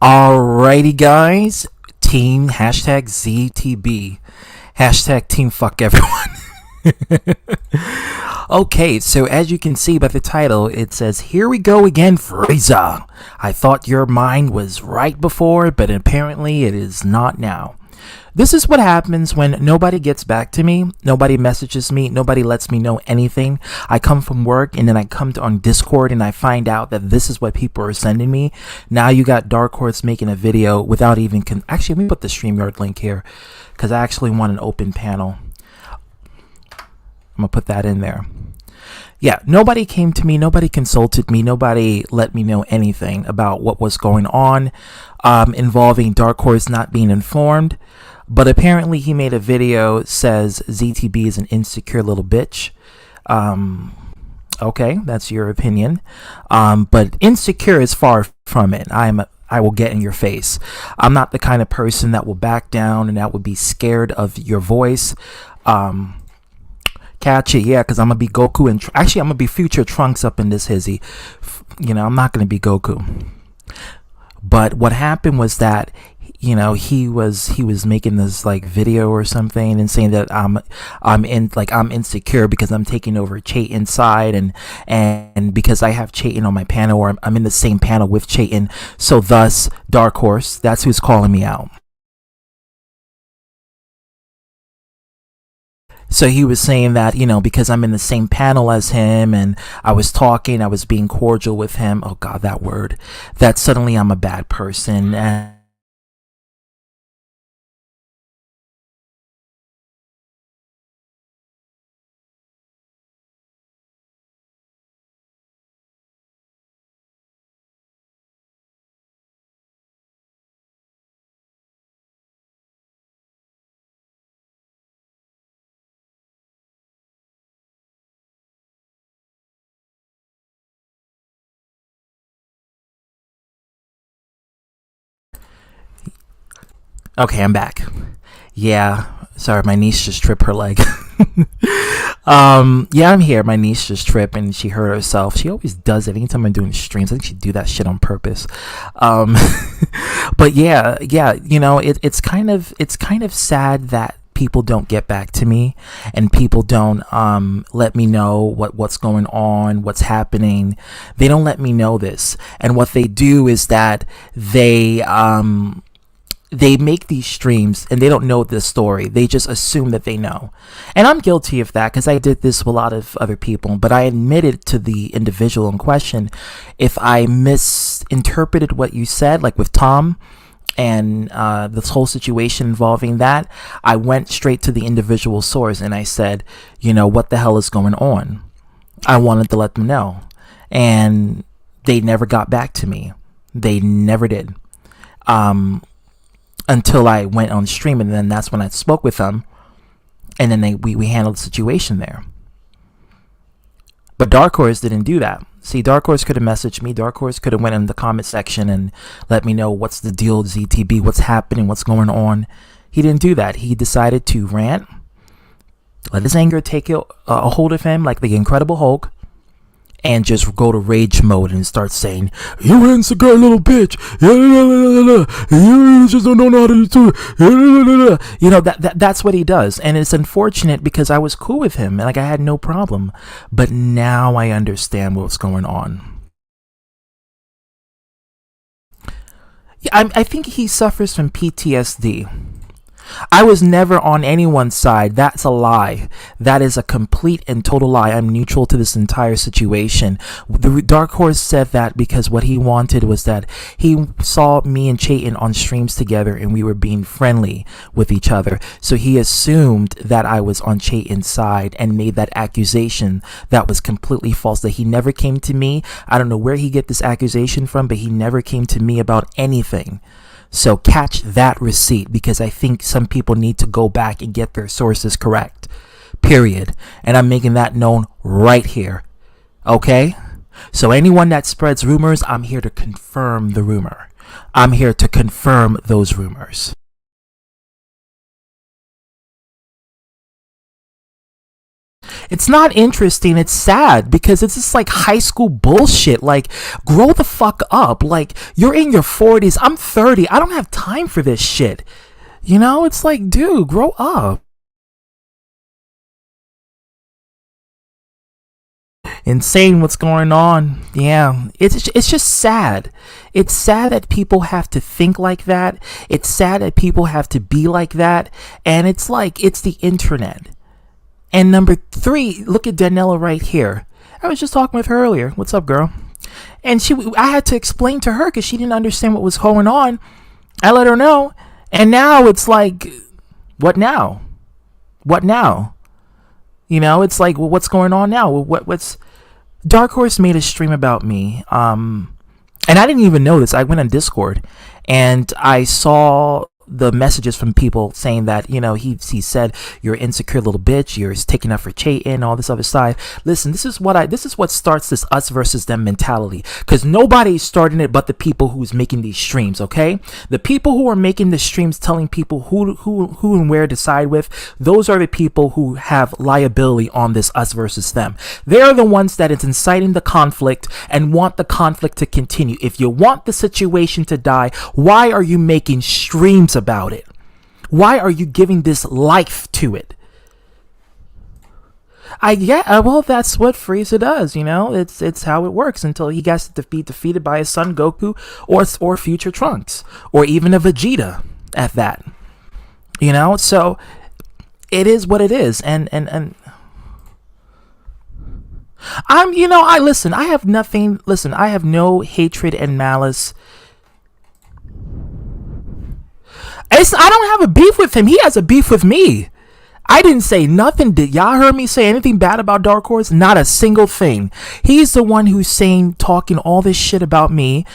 Alrighty, guys. Team hashtag ZTB. Hashtag team fuck everyone. Okay, so as you can see by the title, it says, "Here we go again, FRIEZA. I thought your mind was right before, but apparently it is not now." This is what happens when nobody gets back to me, nobody messages me, nobody lets me know anything. I come from work and then I come on Discord and I find out that this is what people are sending me. Now you got Dark Horse making a video without even... Actually, let me put the StreamYard link here because I actually want an open panel. I'm going to put that in there. Yeah, nobody came to me, nobody consulted me, nobody let me know anything about what was going on involving Dark Horse not being informed. But apparently he made a video, says ZTB is an insecure little bitch. Okay, that's your opinion. But insecure is far from it. I will get in your face. I'm not the kind of person that will back down and that would be scared of your voice. Catch it, yeah, because I'm gonna be Goku and actually I'm gonna be future Trunks up in this hizzy. You know, I'm not gonna be Goku. But what happened was that, you know, he was making this like video or something and saying that I'm insecure because I'm taking over Chayton's side and because I have Chayton on my panel, or I'm in the same panel with Chayton, so thus Dark Horse, that's who's calling me out. So he was saying that, you know, because I'm in the same panel as him and I was talking, I was being cordial with him. Oh God, that word. That suddenly I'm a bad person. And okay, I'm back. Yeah, sorry, my niece just tripped her leg. Yeah, I'm here. My niece just tripped and she hurt herself. She always does it anytime I'm doing streams. I think she do that shit on purpose. Um, but yeah, you know, it's kind of sad that people don't get back to me and people don't let me know what's going on, what's happening. They don't let me know this, and what they do is that they make these streams and they don't know the story. They just assume that they know. And I'm guilty of that because I did this with a lot of other people, but I admitted to the individual in question if I misinterpreted what you said, like with Tom and this whole situation involving that. I went straight to the individual source and I said, you know, what the hell is going on? I wanted to let them know. And they never got back to me. They never did. Until I went on stream, and then that's when I spoke with them, and then we handled the situation there. But Dark Horse didn't do that. See, Dark Horse could have messaged me. Dark Horse could have went in the comment section and let me know what's the deal with ZTB, what's happening, what's going on. He didn't do that. He decided to rant, let his anger take a hold of him like the Incredible Hulk, and just go to rage mode and start saying, "You insecure little bitch, you just don't know how to do it." You know, that's what he does, and it's unfortunate because I was cool with him and like I had no problem, but now I understand what's going on. Yeah, I think he suffers from PTSD. I was never on anyone's side. That's a lie. That is a complete and total lie. I'm neutral to this entire situation. The Dark Horse said that because what he wanted was that he saw me and Chayton on streams together and we were being friendly with each other. So he assumed that I was on Chayton's side and made that accusation that was completely false, that he never came to me. I don't know where he get this accusation from, but he never came to me about anything. So catch that receipt, because I think some people need to go back and get their sources correct. Period. And I'm making that known right here. Okay? So anyone that spreads rumors, I'm here to confirm the rumor. I'm here to confirm those rumors. It's not interesting. It's sad because it's just like high school bullshit. Like, grow the fuck up. Like, you're in your 40s. I'm 30. I don't have time for this shit. You know, it's like, dude, grow up. Insane what's going on. Yeah, it's just sad. It's sad that people have to think like that. It's sad that people have to be like that. And it's like, it's the internet. And number three, look at Daniela right here. I was just talking with her earlier. What's up, girl? And I had to explain to her because she didn't understand what was going on. I let her know. And now it's like, what now? What now? You know, it's like, well, what's going on now? What's Dark Horse made a stream about me. And I didn't even know this. I went on Discord and I saw the messages from people saying that, you know, he said, you're an insecure little bitch, you're taking up for Chayton, all this other side. Listen, this is what starts this us versus them mentality, because nobody's starting it but the people who's making these streams. Okay, the people who are making the streams telling people who and where to side with, those are the people who have liability on this us versus them. They're the ones that is inciting the conflict and want the conflict to continue. If you want the situation to die, why are you making streams about it? Why are you giving this life to it? Well, that's what Frieza does, you know. It's how it works until he gets to be defeated by his son Goku or future Trunks or even a Vegeta at that. You know, so it is what it is, and I'm, you know, I have nothing. Listen, I have no hatred and malice. I don't have a beef with him. He has a beef with me. I didn't say nothing. Did y'all hear me say anything bad about Dark Horse? Not a single thing. He's the one who's talking all this shit about me.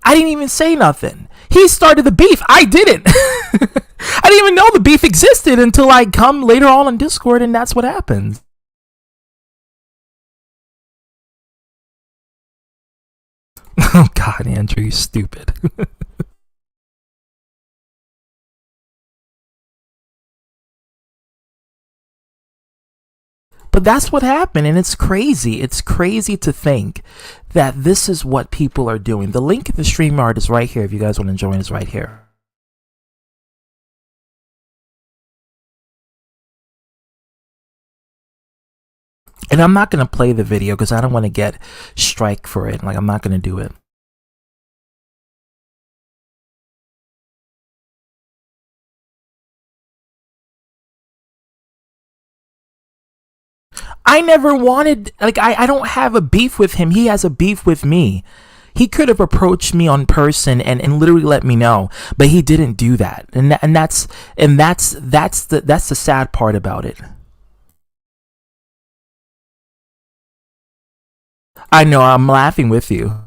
I didn't even say nothing. He started the beef. I didn't. I didn't even know the beef existed until I come later on Discord, and that's what happens. Oh God, Andrew, you're stupid. But that's what happened, and it's crazy. It's crazy to think that this is what people are doing. The link in the StreamYard is right here. If you guys want to join, it's right here. And I'm not going to play the video because I don't want to get strike for it. Like, I'm not going to do it. I never wanted, like, I don't have a beef with him. He has a beef with me. He could have approached me on person and literally let me know, but he didn't do that. And that's the sad part about it. I know, I'm laughing with you.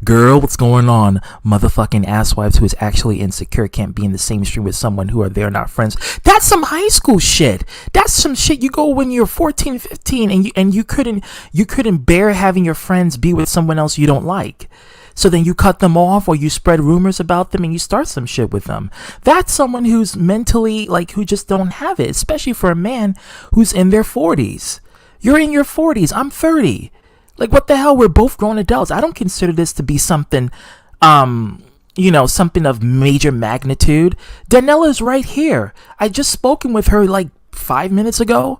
Girl, what's going on? Motherfucking asswives who is actually insecure can't be in the same stream with someone who are they're not friends. That's some high school shit. That's some shit you go when you're 14, 15 and you couldn't bear having your friends be with someone else you don't like. So then you cut them off or you spread rumors about them and you start some shit with them. That's someone who's mentally, like, who just don't have it, especially for a man who's in their 40s. You're in your 40s. I'm 30. Like, what the hell? We're both grown adults. I don't consider this to be something, something of major magnitude. Daniela's right here. I just spoken with her like 5 minutes ago.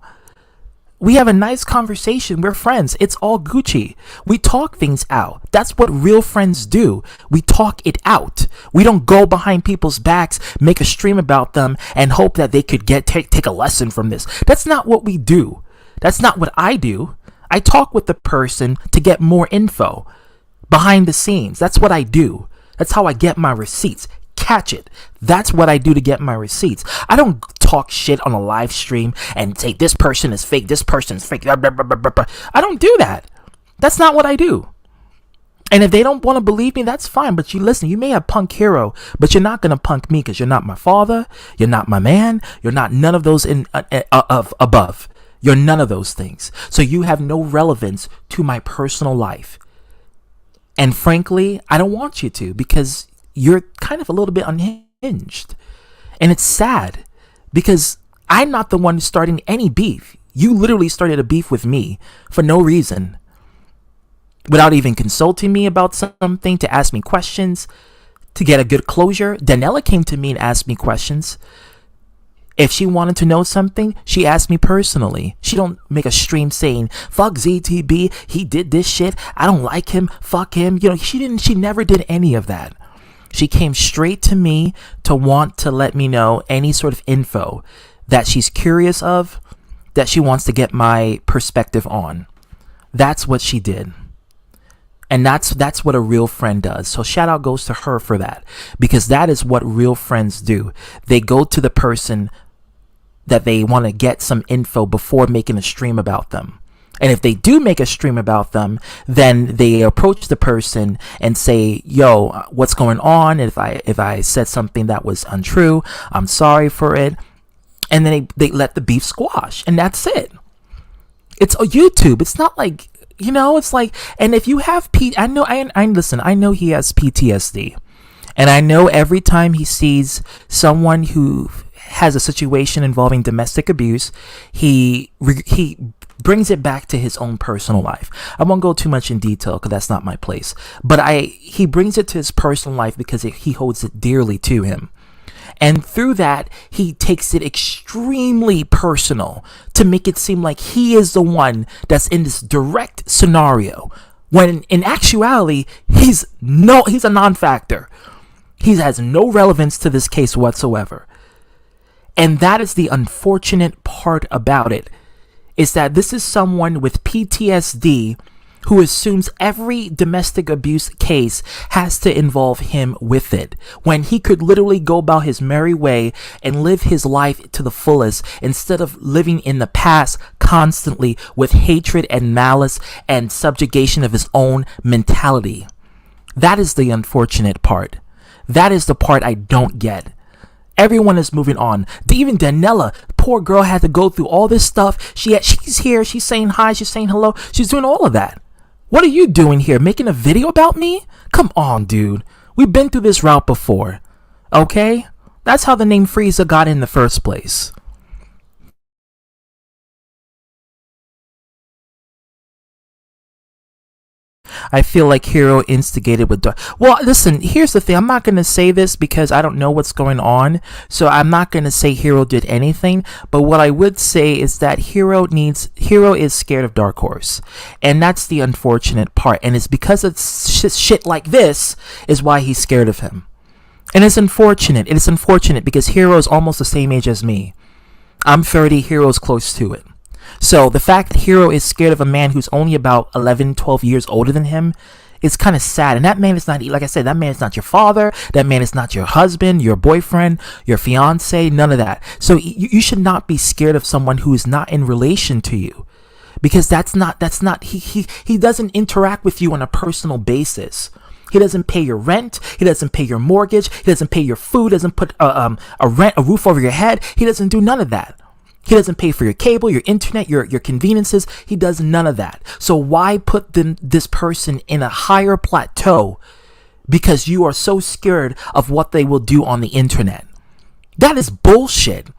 We have a nice conversation. We're friends. It's all Gucci. We talk things out. That's what real friends do. We talk it out. We don't go behind people's backs, make a stream about them, and hope that they could take a lesson from this. That's not what we do. That's not what I do. I talk with the person to get more info behind the scenes. That's what I do. That's how I get my receipts. Catch it. That's what I do to get my receipts. I don't talk shit on a live stream and say this person is fake, this person's fake. I don't do that. That's not what I do. And if they don't want to believe me, that's fine. But you listen, you may have punk hero, but you're not going to punk me because you're not my father. You're not my man. You're not none of those of above. You're none of those things. So you have no relevance to my personal life. And frankly, I don't want you to because you're kind of a little bit unhinged. And it's sad because I'm not the one starting any beef. You literally started a beef with me for no reason, without even consulting me about something, to ask me questions, to get a good closure. Danella came to me and asked me questions. If she wanted to know something, she asked me personally. She don't make a stream saying, fuck ZTB, he did this shit, I don't like him, fuck him. She never did any of that. She came straight to me to want to let me know any sort of info that she's curious of, that she wants to get my perspective on. That's what she did. And that's what a real friend does. So shout out goes to her for that, because that is what real friends do. They go to the person that they want to get some info before making a stream about them. And if they do make a stream about them, then they approach the person and say, yo, what's going on? If I said something that was untrue, I'm sorry for it. And then they let the beef squash, and that's it. It's a YouTube. It's not like, it's like, and if you have I know he has PTSD, and I know every time he sees someone who has a situation involving domestic abuse, he brings it back to his own personal life. I won't go too much in detail because that's not my place, but he brings it to his personal life because he holds it dearly to him. And through that, he takes it extremely personal to make it seem like he is the one that's in this direct scenario, when in actuality, he's a non-factor. He has no relevance to this case whatsoever. And that is the unfortunate part about it, is that this is someone with PTSD who assumes every domestic abuse case has to involve him with it, when he could literally go about his merry way and live his life to the fullest, instead of living in the past constantly with hatred and malice and subjugation of his own mentality. That is the unfortunate part. That is the part I don't get. Everyone is moving on. Even Danella, poor girl, had to go through all this stuff. She's here. She's saying hi. She's saying hello. She's doing all of that. What are you doing here? Making a video about me? Come on, dude. We've been through this route before. Okay? That's how the name FRIEZA got in the first place. I feel like Hero instigated with well, listen, here's the thing. I'm not going to say this because I don't know what's going on. So I'm not going to say Hero did anything. But what I would say is that Hero is scared of Dark Horse. And that's the unfortunate part. And it's because of shit like this is why he's scared of him. And it's unfortunate. It is unfortunate because Hero is almost the same age as me. I'm 30. Hero's close to it. So the fact that Hero is scared of a man who's only about 11, 12 years older than him is kind of sad. And that man is not, like I said, that man is not your father. That man is not your husband, your boyfriend, your fiance, none of that. So you should not be scared of someone who is not in relation to you, because he doesn't interact with you on a personal basis. He doesn't pay your rent. He doesn't pay your mortgage. He doesn't pay your food. Doesn't put a roof over your head. He doesn't do none of that. He doesn't pay for your cable, your internet, your conveniences. He does none of that. So why put this person in a higher plateau because you are so scared of what they will do on the internet? That is bullshit.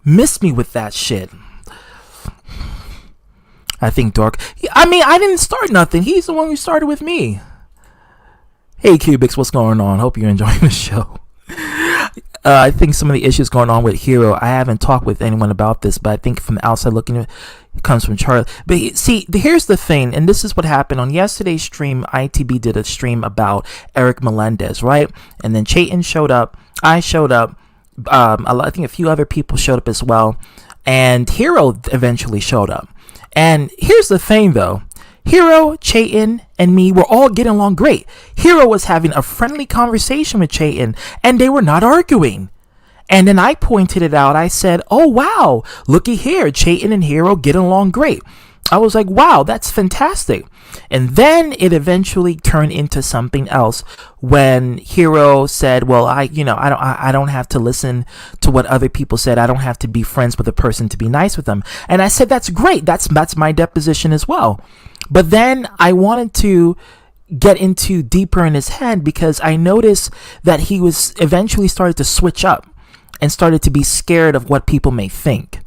Miss me with that shit. I think Dark... I didn't start nothing. He's the one who started with me. Hey, Cubics, what's going on? Hope you're enjoying the show. I think some of the issues going on with Hero, I haven't talked with anyone about this, but I think from the outside looking, it comes from Charlie. But see, here's the thing, and this is what happened on yesterday's stream. ITB did a stream about Eric Melendez, right? And then Chayton showed up. I showed up. I think a few other people showed up as well. And Hero eventually showed up. And here's the thing, though. Hero, Chayton, and me were all getting along great. Hero was having a friendly conversation with Chayton, and they were not arguing. And then I pointed it out. I said, oh, wow, looky here. Chayton and Hero get along great. I was like, wow, that's fantastic. And then it eventually turned into something else when Hero said, well, I don't have to listen to what other people said. I don't have to be friends with a person to be nice with them. And I said, that's great. That's my deposition as well. But then I wanted to get into deeper in his head because I noticed that he was eventually started to switch up and started to be scared of what people may think.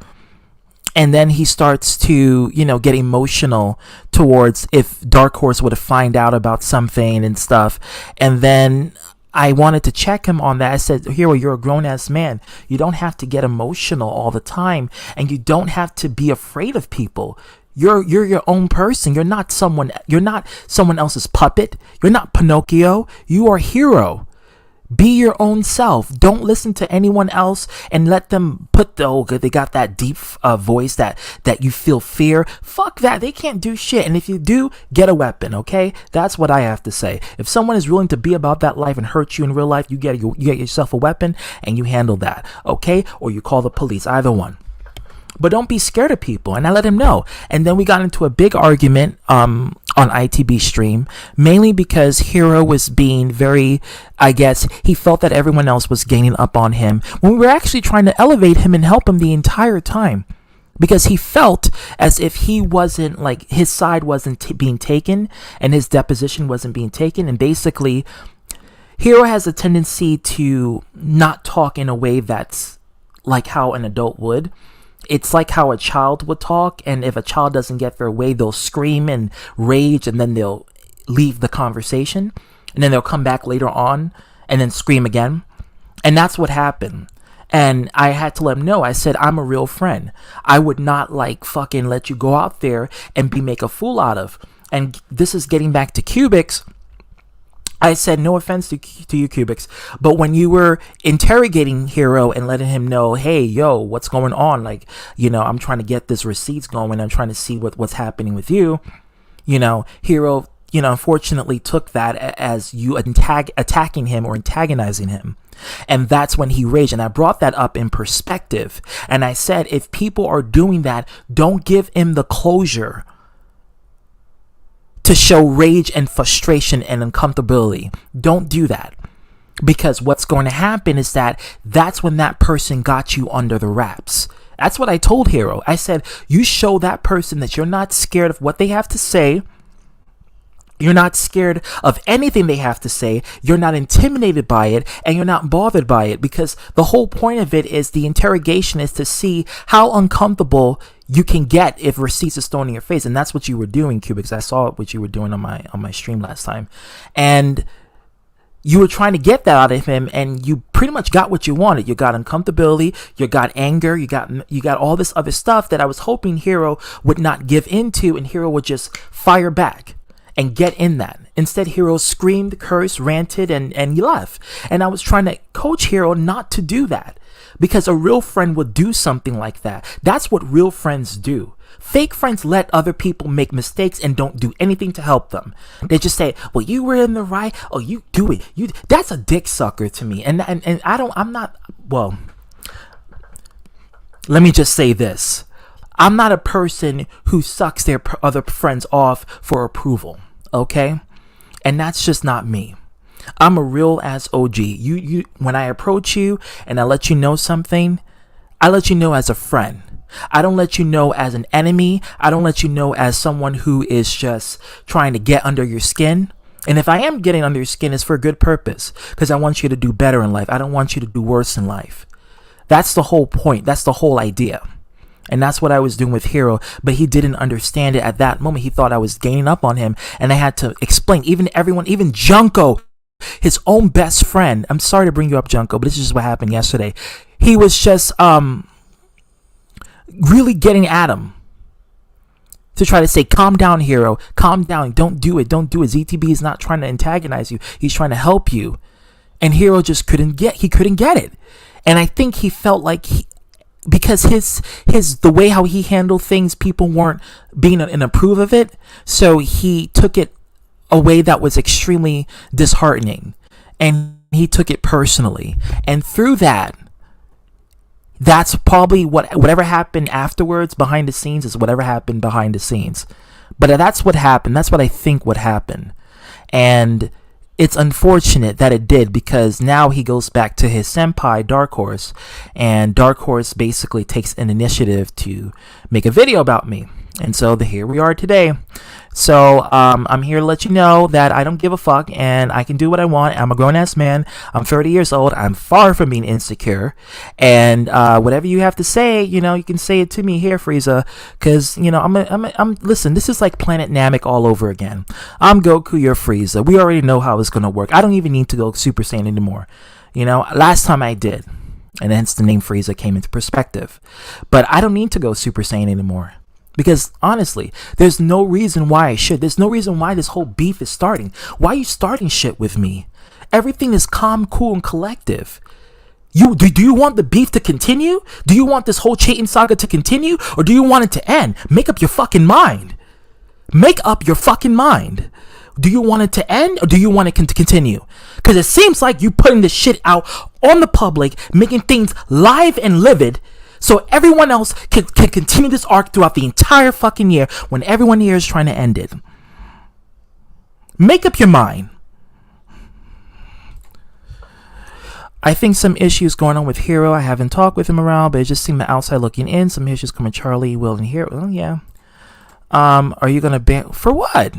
And then he starts to, get emotional towards if Dark Horse would have find out about something and stuff. And then I wanted to check him on that. I said, Hero, you're a grown-ass man. You don't have to get emotional all the time, and you don't have to be afraid of people. You're your own person. You're not someone else's puppet. You're not Pinocchio. You are Hero. Be your own self. Don't listen to anyone else and let them put they got that deep voice that you feel fear. Fuck that. They can't do shit. And if you do, get a weapon, okay? That's what I have to say. If someone is willing to be about that life and hurt you in real life, you get yourself a weapon and you handle that, okay? Or you call the police, either one. But don't be scared of people. And I let him know. And then we got into a big argument on ITB stream, mainly because Hero was being very, I guess, he felt that everyone else was gaining up on him when we were actually trying to elevate him and help him the entire time. Because he felt as if he wasn't, like, his side wasn't being taken and his deposition wasn't being taken. And basically, Hero has a tendency to not talk in a way that's like how an adult would. It's like how a child would talk, and if a child doesn't get their way, they'll scream and rage, and then they'll leave the conversation, and then they'll come back later on and then scream again. And that's what happened. And I had to let him know. I said, I'm a real friend. I would not fucking let you go out there and be make a fool out of. And this is getting back to Cubics. I said, no offense to you, Cubics, but when you were interrogating Hero and letting him know, hey, yo, what's going on? I'm trying to get this receipts going. I'm trying to see what's happening with you. Hero, unfortunately took that as you attacking him or antagonizing him. And that's when he raged. And I brought that up in perspective. And I said, if people are doing that, don't give him the closure to show rage and frustration and uncomfortability. Don't do that. Because what's going to happen is that's when that person got you under the wraps. That's what I told Hero. I said, you show that person that you're not scared of what they have to say. You're not scared of anything they have to say. You're not intimidated by it, and you're not bothered by it, because the whole point of it is the interrogation is to see how uncomfortable you can get if receipts is thrown in your face. And that's what you were doing, Cubics. I saw what you were doing on my stream last time. And you were trying to get that out of him, and you pretty much got what you wanted. You got uncomfortability, you got anger, you got all this other stuff that I was hoping Hero would not give into, and Hero would just fire back and get in that. Instead, Hero screamed, cursed, ranted, and he left. And I was trying to coach Hero not to do that, because a real friend would do something like that. That's what real friends do. Fake friends let other people make mistakes and don't do anything to help them. They just say, well, you were in the right. Oh, you do it. That's a dick sucker to me. And let me just say this. I'm not a person who sucks their other friends off for approval. Okay? And that's just not me. I'm a real ass OG. You when I approach you and I let you know something, I let you know as a friend. I don't let you know as an enemy. I don't let you know as someone who is just trying to get under your skin. And if I am getting under your skin, it's for a good purpose, because I want you to do better in life. I don't want you to do worse in life. That's the whole point. That's the whole idea. And that's what I was doing with Hero, but he didn't understand it at that moment. He thought I was gaining up on him, and I had to explain. Even Junko, his own best friend. I'm sorry to bring you up, Junko, but this is just what happened yesterday. He was just really getting at him to try to say, calm down, Hero, calm down. Don't do it. ZTB is not trying to antagonize you. He's trying to help you. And Hero just couldn't get it. And I think he felt like because the way how he handled things, people weren't being in approve of it, so he took it a way that was extremely disheartening, and he took it personally. And through that's probably whatever happened afterwards behind the scenes is whatever happened behind the scenes. But that's what happened. That's what I think would happen. And it's unfortunate that it did, because now he goes back to his senpai, Dark Horse, and Dark Horse basically takes an initiative to make a video about me. And so here we are today. So I'm here to let you know that I don't give a fuck and I can do what I want. I'm a grown ass man. I'm 30 years old. I'm far from being insecure. And whatever you have to say, you know, you can say it to me here, Frieza. Because, you know, listen, this is like Planet Namek all over again. I'm Goku, you're Frieza. We already know how it's going to work. I don't even need to go Super Saiyan anymore. You know, last time I did. And hence the name Frieza came into perspective. But I don't need to go Super Saiyan anymore. Because honestly, there's no reason why I should. There's no reason why this whole beef is starting. Why are you starting shit with me? Everything is calm, cool, and collective. Do you want the beef to continue? Do you want this whole Chayton saga to continue? Or do you want it to end? Make up your fucking mind. Make up your fucking mind. Do you want it to end or do you want it to continue? Because it seems like you putting this shit out on the public, making things live and livid, so everyone else can continue this arc throughout the entire fucking year when everyone here is trying to end it. Make up your mind. I think some issues going on with Hero. I haven't talked with him around, but it just seemed the outside looking in. Some issues coming Charlie, Will, and Hero. Well, yeah. Are you gonna ban for what?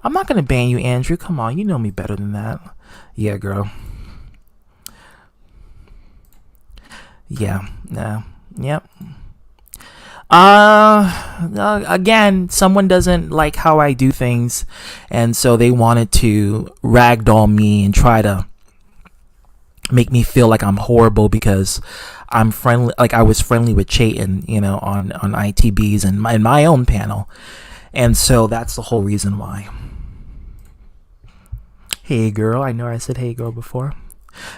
I'm not gonna ban you, Andrew. Come on, you know me better than that. Yeah, girl. Yeah. Yep. Again, someone doesn't like how I do things, and so they wanted to ragdoll me and try to make me feel like I'm horrible because I'm friendly, like I was friendly with Chayton, you know, on ITBs and in my own panel, and so that's the whole reason why. Hey girl, I know I said hey girl before.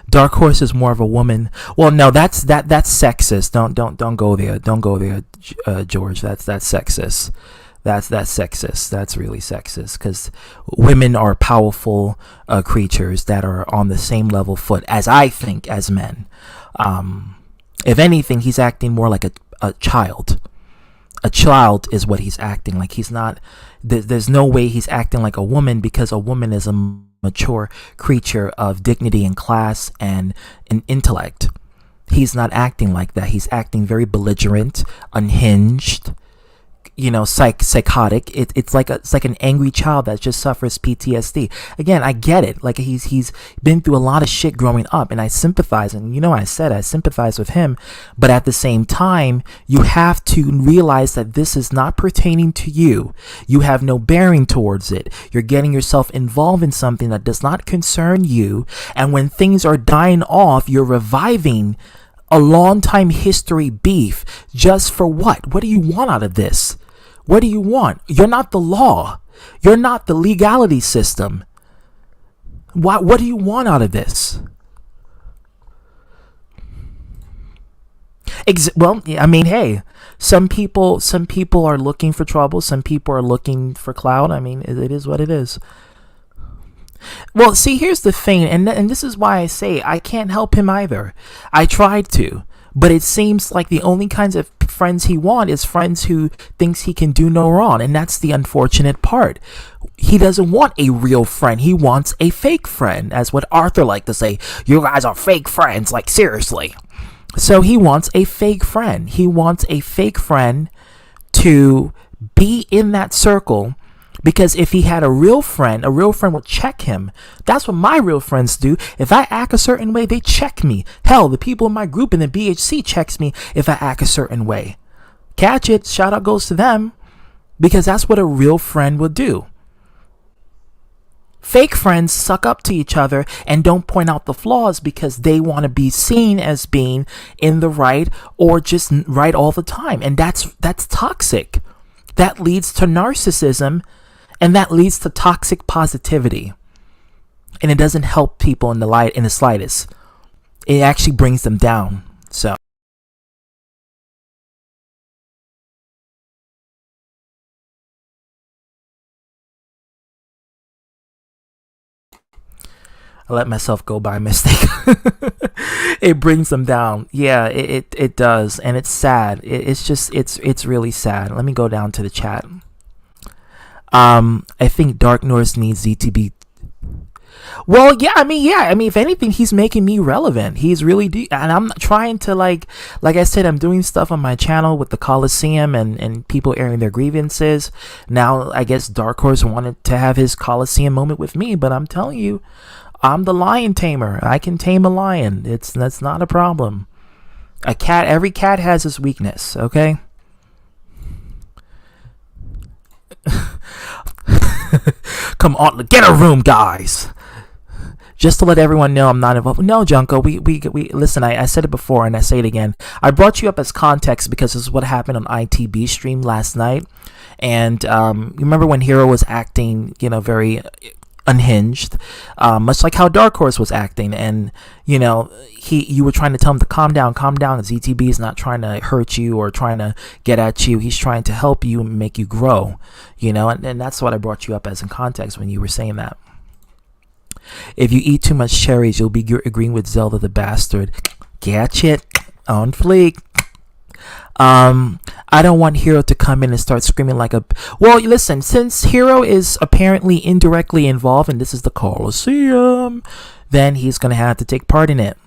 Dark Horse is more of a woman. Well, no, that's sexist. Don't go there. Don't go there, George. That's sexist. That's sexist. That's really sexist because women are powerful creatures that are on the same level foot as I think as men. If anything, he's acting more like a child. A child is what he's acting like. He's not. There's no way he's acting like a woman because a woman is a mature creature of dignity and class and intellect. He's not acting like that. He's acting very belligerent, unhinged, you know, psychotic. It's like an angry child that just suffers PTSD. Again, I get it. Like he's been through a lot of shit growing up, and I sympathize. And you know, I said I sympathize with him, but at the same time, you have to realize that this is not pertaining to you. You have no bearing towards it. You're getting yourself involved in something that does not concern you, and when things are dying off, you're reviving a long time history beef just for what? What do you want out of this? What do you want? You're not the law. You're not the legality system. What do you want out of this? Well, I mean, hey, some people are looking for trouble. Some people are looking for clout. I mean, it is what it is. Well, see, here's the thing, and this is why I say I can't help him either. I tried to, but it seems like the only kinds of friends he wants is friends who thinks he can do no wrong, and that's the unfortunate part. He doesn't want a real friend. He wants a fake friend, as what Arthur liked to say. You guys are fake friends, like seriously. So he wants a fake friend. He wants a fake friend to be in that circle. Because if he had a real friend would check him. That's what my real friends do. If I act a certain way, they check me. Hell, the people in my group in the BHC checks me if I act a certain way. Catch it. Shout out goes to them. Because that's what a real friend would do. Fake friends suck up to each other and don't point out the flaws because they want to be seen as being in the right or just right all the time. And that's toxic. That leads to narcissism. And that leads to toxic positivity. And it doesn't help people in the slightest. It actually brings them down. So I let myself go by mistake. It brings them down. Yeah, it does. And it's sad. It's really sad. Let me go down to the chat. I think Dark North needs ZTB. Well, yeah, I mean, yeah, I mean, if anything, he's making me relevant. He's really and I'm not trying to like I said, I'm doing stuff on my channel with the Coliseum and people airing their grievances. Now, I guess Dark Horse wanted to have his Coliseum moment with me, but I'm telling you, I'm the lion tamer. I can tame a lion. That's not a problem. Every cat has its weakness. Okay. Come on, get a room, guys. Just to let everyone know I'm not involved. No, Junko, we listen, I said it before and I say it again. I brought you up as context because this is what happened on ITB stream last night. And you remember when Hero was acting, very unhinged, much like how Dark Horse was acting, and you were trying to tell him to calm down. ZTB is not trying to hurt you or trying to get at you. He's trying to help you and make you grow, and that's what I brought you up as in context when you were saying that. If you eat too much cherries, you'll be agreeing with Zelda the bastard. Catch it on fleek. I don't want Hero to come in and start screaming like a... Well, listen, since Hero is apparently indirectly involved, and this is the Coliseum, then he's going to have to take part in it,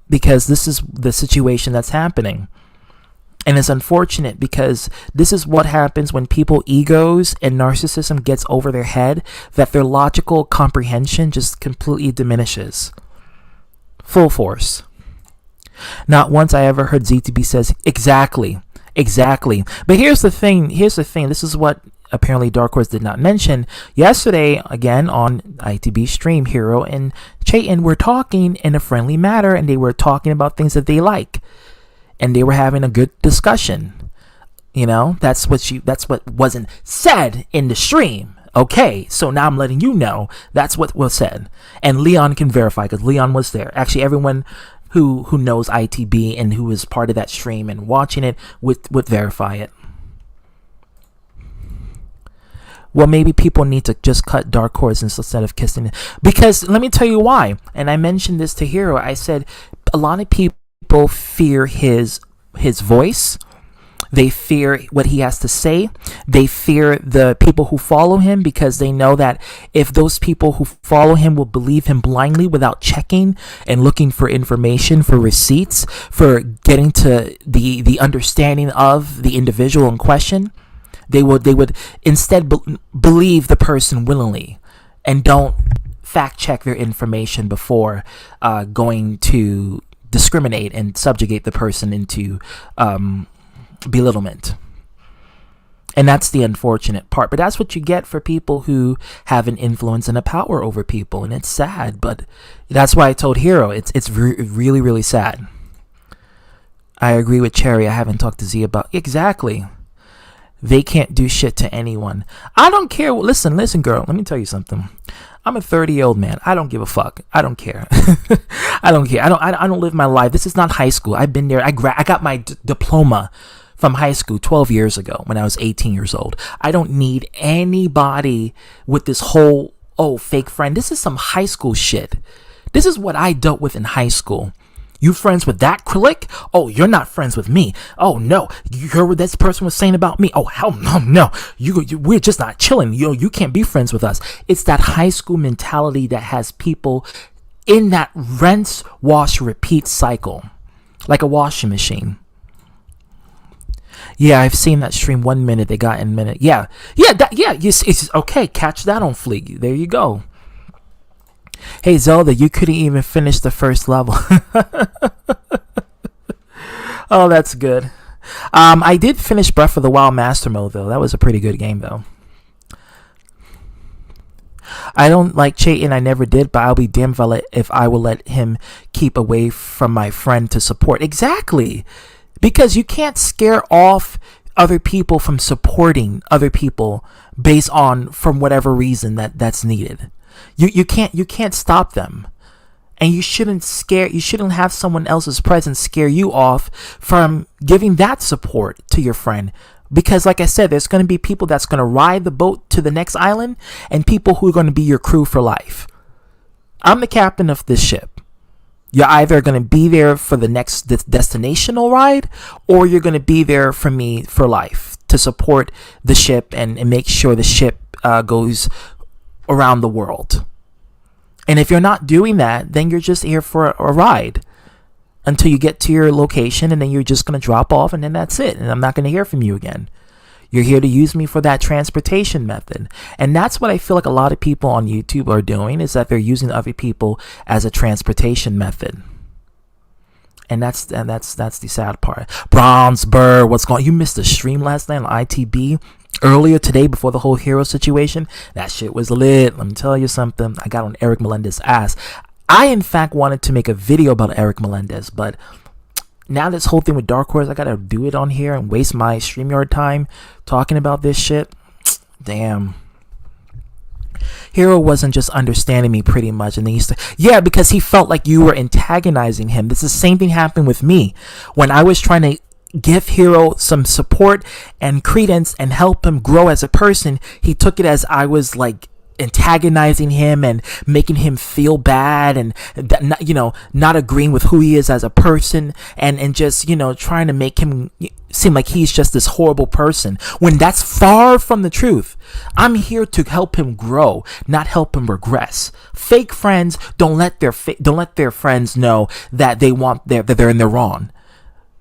because this is the situation that's happening. And it's unfortunate because this is what happens when people egos and narcissism gets over their head, that their logical comprehension just completely diminishes. Full force. Not once I ever heard ZTB says, exactly. But here's the thing. This is what apparently Dark Horse did not mention. Yesterday, again, on ITB stream, Hero and Chayton were talking in a friendly manner, and they were talking about things that they like. And they were having a good discussion. That's what wasn't said in the stream. Okay, so now I'm letting you know that's what was said. And Leon can verify because Leon was there. Actually, everyone who knows ITB and who was part of that stream and watching it would verify it. Well, maybe people need to just cut Dark Horse instead of kissing it. Because let me tell you why. And I mentioned this to Hero. I said a lot of people fear his voice. They fear what he has to say. They fear the people who follow him because they know that if those people who follow him will believe him blindly without checking and looking for information, for receipts, for getting to the understanding of the individual in question, they would instead believe the person willingly and don't fact check their information before going to discriminate and subjugate the person into belittlement. And that's the unfortunate part. But that's what you get for people who have an influence and a power over people. And it's sad, but that's why I told Hero it's really, really sad. I agree with Cherry. I haven't talked to Z about... Exactly. They can't do shit to anyone. I don't care. Listen, girl. Let me tell you something. I'm a 30-year-old man. I don't give a fuck. I don't care. I don't care. I don't live my life. This is not high school. I've been there. I got my diploma from high school 12 years ago when I was 18 years old. I don't need anybody with this whole, fake friend. This is some high school shit. This is what I dealt with in high school. You friends with that clique? Oh, you're not friends with me. Oh no, you heard what this person was saying about me? Oh hell no. We're just not chilling. You can't be friends with us. It's that high school mentality that has people in that rinse, wash, repeat cycle, like a washing machine. Yeah, I've seen that stream 1 minute. They got in a minute. Yeah. It's okay. Catch that on Fleek. There you go. Hey Zelda, you couldn't even finish the first level. Oh, that's good. I did finish Breath of the Wild Master Mode though. That was a pretty good game though. I don't like Chayton. I never did, but I'll be damned if I will let him keep away from my friend to support. Exactly, because you can't scare off other people from supporting other people based on from whatever reason that's needed. You can't stop them, and you shouldn't have someone else's presence scare you off from giving that support to your friend, because like I said, there's going to be people that's going to ride the boat to the next island and people who are going to be your crew for life. I'm the captain of this ship. You're either going to be there for the next destinational ride, or you're going to be there for me for life to support the ship and make sure the ship goes around the world. And if you're not doing that, then you're just here for a ride until you get to your location, and then you're just going to drop off, and then that's it. And I'm not going to hear from you again. You're here to use me for that transportation method. And that's what I feel like a lot of people on YouTube are doing, is that they're using other people as a transportation method. And that's the sad part. Bronze Burr, what's going on? You missed the stream last night on ITB earlier today before the whole hero situation. That shit was lit. Let me tell you something. I got on Eric Melendez's ass. I, in fact, wanted to make a video about Eric Melendez, but now this whole thing with Dark Horse, I gotta do it on here and waste my StreamYard time talking about this shit. Damn. Hero wasn't just understanding me pretty much, and then yeah, because he felt like you were antagonizing him. This is the same thing happened with me when I was trying to give Hero some support and credence and help him grow as a person. He took it as I was like antagonizing him and making him feel bad, and not agreeing with who he is as a person, and just trying to make him seem like he's just this horrible person, when that's far from the truth. I'm here to help him grow, not help him regress. Fake friends don't let their friends know that that they're in the wrong.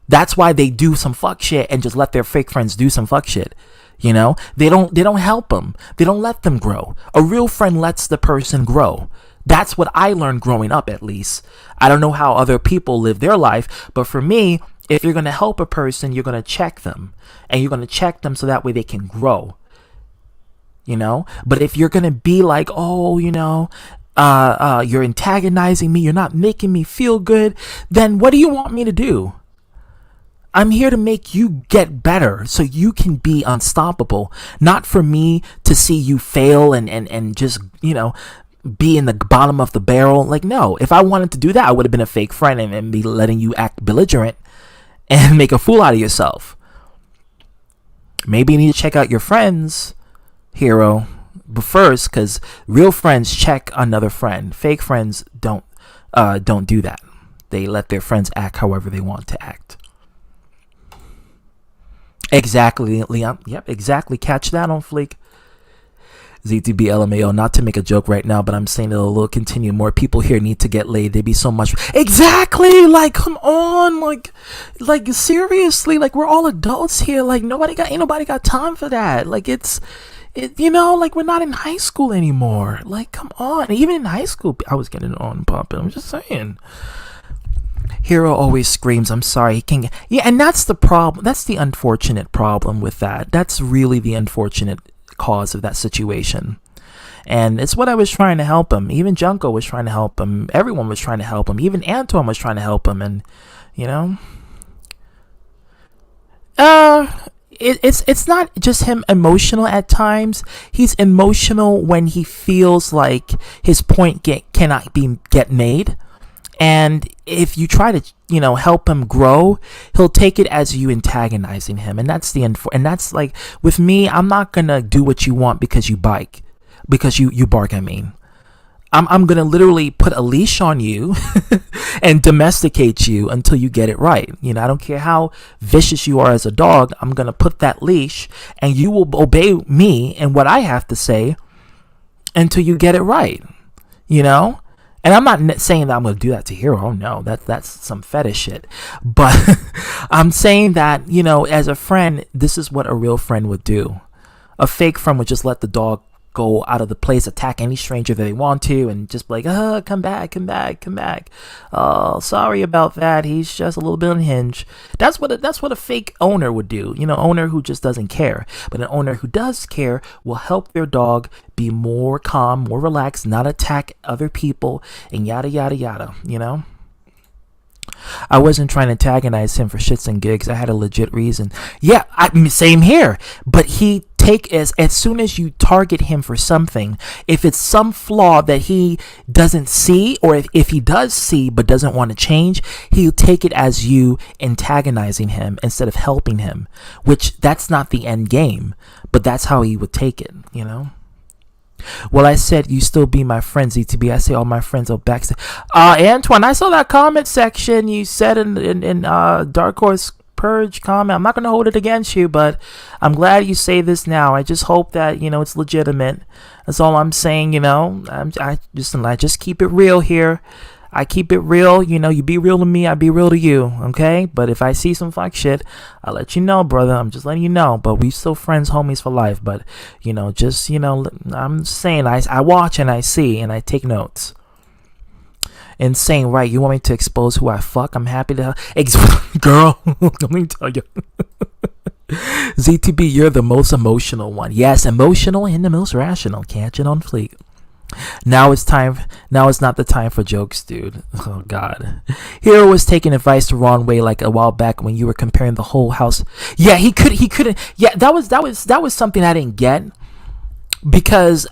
That's why they do some fuck shit and just let their fake friends do some fuck shit. They don't help them. They don't let them grow. A real friend lets the person grow. That's what I learned growing up, at least. I don't know how other people live their life, but for me, if you're going to help a person, you're going to check them. And you're going to check them so that way they can grow. But if you're going to be like, you're antagonizing me, you're not making me feel good, then what do you want me to do? I'm here to make you get better so you can be unstoppable, not for me to see you fail and just, be in the bottom of the barrel. Like, no, if I wanted to do that, I would have been a fake friend and be letting you act belligerent and make a fool out of yourself. Maybe you need to check out your friends, Hero, but first, because real friends check another friend. Fake friends don't do that. They let their friends act however they want to act. Exactly, Leon. Yep, exactly. Catch that on Fleek. ZTB LMAO. Not to make a joke right now, but I'm saying it'll continue. More people here need to get laid. There'd be so much. Exactly. Like, come on. Like seriously. Like, we're all adults here. Like, ain't nobody got time for that. Like, like, we're not in high school anymore. Like, come on. Even in high school, I was getting on and popping. I'm just saying. Hero always screams, I'm sorry, he can't. Yeah, and that's the problem. That's the unfortunate problem with that. That's really the unfortunate cause of that situation. And it's what I was trying to help him. Even Junko was trying to help him. Everyone was trying to help him. Even Antoine was trying to help him. And, it's not just him emotional at times. He's emotional when he feels like his point cannot get made. And if you try to, help him grow, he'll take it as you antagonizing him. And that's and that's like, with me, I'm not going to do what you want because you bark, I mean. I'm going to literally put a leash on you and domesticate you until you get it right. I don't care how vicious you are as a dog. I'm going to put that leash and you will obey me and what I have to say until you get it right, And I'm not saying that I'm going to do that to Hero. Oh, no, that's some fetish shit. But I'm saying that, as a friend, this is what a real friend would do. A fake friend would just let the dog go out of the place, attack any stranger that they want to, and just be like, come back. Oh, sorry about that. He's just a little bit unhinged. That's what a fake owner would do. Owner who just doesn't care. But an owner who does care will help their dog be more calm, more relaxed, not attack other people, and yada, yada, yada, I wasn't trying to antagonize him for shits and gigs. I had a legit reason. Yeah, same here. But as soon as you target him for something, if it's some flaw that he doesn't see, or if he does see but doesn't want to change, he'll take it as you antagonizing him instead of helping him, which that's not the end game, but that's how he would take it, Well, I said you still be my friend, ZTB. I say all my friends are back. Antoine, I saw that comment section you said in Dark Horse purge comment. I'm not gonna hold it against you, but I'm glad you say this now. I just hope that it's legitimate. That's all I'm saying. I just keep it real here. I keep it real. You be real to me, I be real to you. Okay? But if I see some fuck shit, I'll let you know, brother. I'm just letting you know. But we still friends, homies for life. But I'm saying I watch and I see and I take notes. And saying, right, you want me to expose who I fuck? I'm happy to. Girl, let me tell you. ZTB, you're the most emotional one. Yes, emotional and the most rational. Catch it on fleek. Now it's not the time for jokes, dude. Oh God. Hero was taking advice the wrong way like a while back when you were comparing the whole house. Yeah, he couldn't. Yeah, that was something I didn't get, because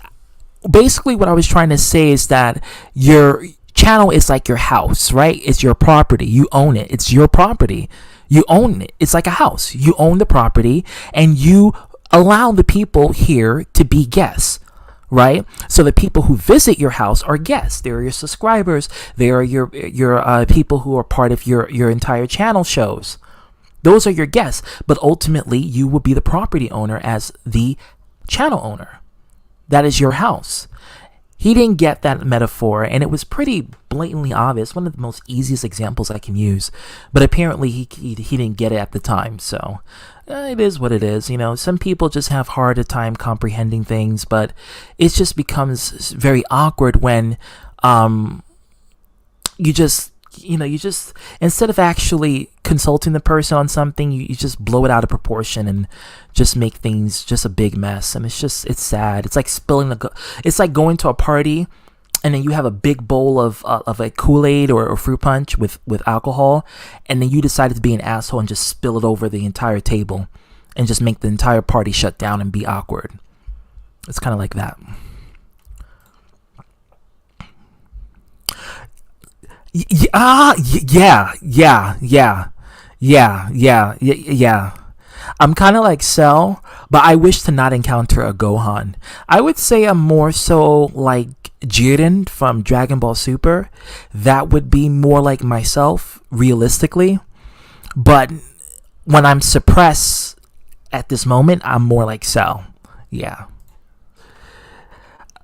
basically what I was trying to say is that your channel is like your house, right? It's your property. You own it. It's your property. You own it. It's like a house. You own the property and you allow the people here to be guests. Right? So the people who visit your house are guests. They are your subscribers. They are your people who are part of your entire channel shows. Those are your guests. But ultimately, you will be the property owner as the channel owner. That is your house. He didn't get that metaphor, and it was pretty blatantly obvious. One of the most easiest examples I can use. But apparently, he didn't get it at the time. So it is what it is. Some people just have harder time comprehending things, but it just becomes very awkward when you just instead of actually consulting the person on something, you just blow it out of proportion and just make things just a big mess. And it's sad. It's like it's like going to a party and then you have a big bowl of a Kool-Aid or fruit punch with alcohol, and then you decided to be an asshole and just spill it over the entire table and just make the entire party shut down and be awkward. It's kind of like that. Yeah. I'm kind of like Cell, but I wish to not encounter a Gohan. I would say I'm more so like Jiren from Dragon Ball Super. That would be more like myself, realistically. But when I'm suppressed at this moment, I'm more like Cell. Yeah.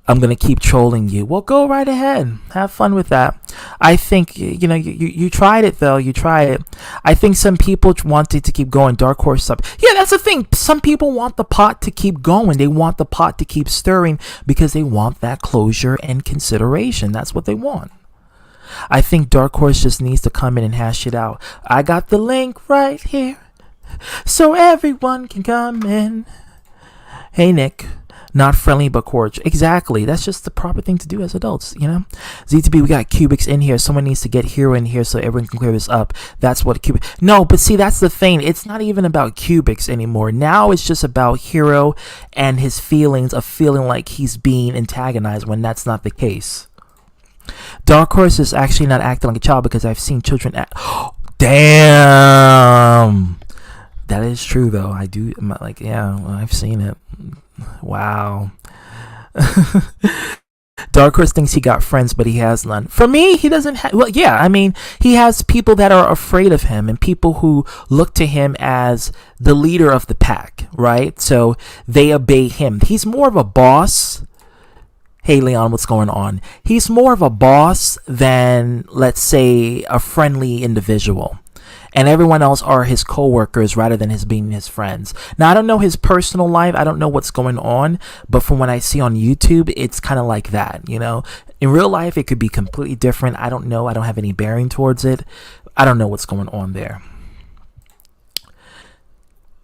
I'm going to keep trolling you. Well, go right ahead. Have fun with that. I think, you tried it, though. You tried it. I think some people wanted to keep going. Dark Horse up. Yeah, that's the thing. Some people want the pot to keep going. They want the pot to keep stirring because they want that closure and consideration. That's what they want. I think Dark Horse just needs to come in and hash it out. I got the link right here so everyone can come in. Hey, Nick. Not friendly but cordial. Exactly. That's just the proper thing to do as adults, Z2B, we got cubics in here. Someone needs to get Hero in here so everyone can clear this up. That's what cubic. No, but see, that's the thing. It's not even about cubics anymore. Now it's just about Hero and his feelings of feeling like he's being antagonized when that's not the case. Dark Horse is actually not acting like a child because I've seen children act. Damn. That is true, though. I do. I've seen it. Wow. Dark Horse thinks he got friends, but he has none. For me, he doesn't have. Well, yeah, I mean, he has people that are afraid of him and people who look to him as the leader of the pack, right? So they obey him. He's more of a boss. Hey, Leon, what's going on? He's more of a boss than, let's say, a friendly individual. And everyone else are his co-workers rather than his being his friends. Now, I don't know his personal life. I don't know what's going on. But from what I see on YouTube, it's kind of like that, In real life, it could be completely different. I don't know. I don't have any bearing towards it. I don't know what's going on there.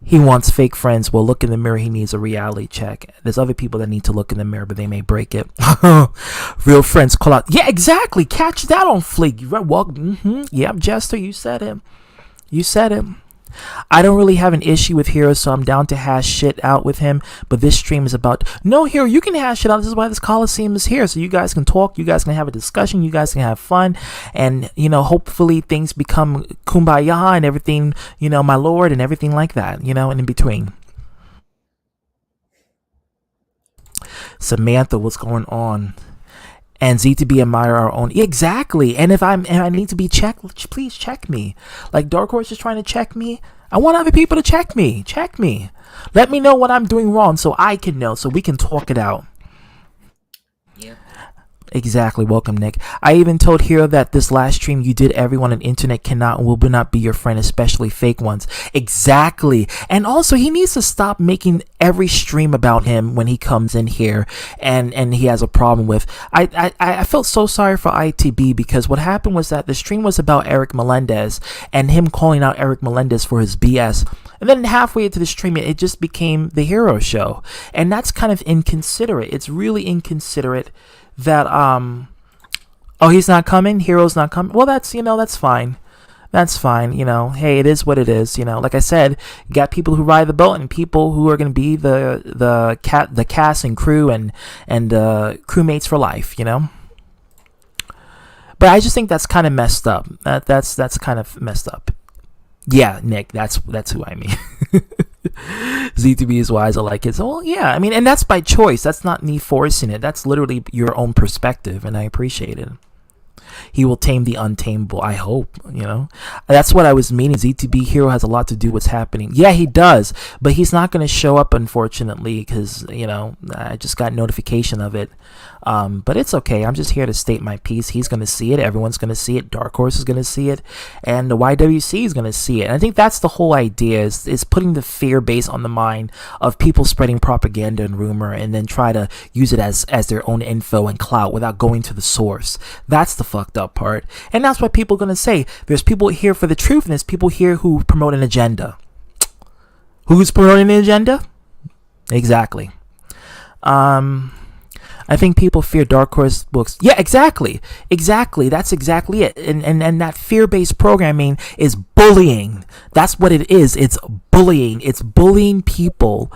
He wants fake friends. Well, look in the mirror. He needs a reality check. There's other people that need to look in the mirror, but they may break it. Real friends call out. Yeah, exactly. Catch that on fleek. Well, Yep, Jester, you said it. You said it. I don't really have an issue with Hero, so I'm down to hash shit out with him. But this stream is about... No, Hero, you can hash it out. This is why this Coliseum is here. So you guys can talk. You guys can have a discussion. You guys can have fun. And, hopefully things become kumbaya and everything, my lord, and everything like that, and in between. Samantha, what's going on? And Z2B admire our own. Exactly. And if I need to be checked, please check me. Like Dark Horse is trying to check me. I want other people to check me. Check me. Let me know what I'm doing wrong so I can know, so we can talk it out. Yep. Exactly. Welcome, Nick. I even told Hero that this last stream you did, everyone on the internet cannot and will not be your friend, especially fake ones. Exactly. And also, he needs to stop making every stream about him when he comes in here and he has a problem with. I felt so sorry for ITB because what happened was that the stream was about Eric Melendez and him calling out Eric Melendez for his BS. And then halfway into the stream, it just became the Hero show. And that's kind of inconsiderate. It's really inconsiderate that oh, he's not coming, Hero's not coming. Well, that's fine. That's fine. Hey, it is what it is. Like I said, you got people who ride the boat and people who are going to be the cast and crew and crewmates for life. But I just think that's kind of messed up. That's kind of messed up. Yeah, Nick, that's who I mean. ZTB is wise. I like it. So, well, yeah, I mean, and that's by choice. That's not me forcing it. That's literally your own perspective, and I appreciate it. He will tame the untamable. I hope, That's what I was meaning. ZTB Hero has a lot to do with what's happening. Yeah, he does, but he's not going to show up, unfortunately, because, I just got notification of it. But it's okay. I'm just here to state my piece. He's going to see it. Everyone's going to see it. Dark Horse is going to see it. And the YWC is going to see it. And I think that's the whole idea is putting the fear base on the mind of people spreading propaganda and rumor and then try to use it as their own info and clout without going to the source. That's the fucked up part. And that's what people are going to say. There's people here for the truth and there's people here who promote an agenda. Who's promoting the agenda? Exactly. I think people fear Dark Horse books. Yeah, exactly. That's exactly it. And that fear-based programming is bullying. That's what it is. It's bullying. It's bullying people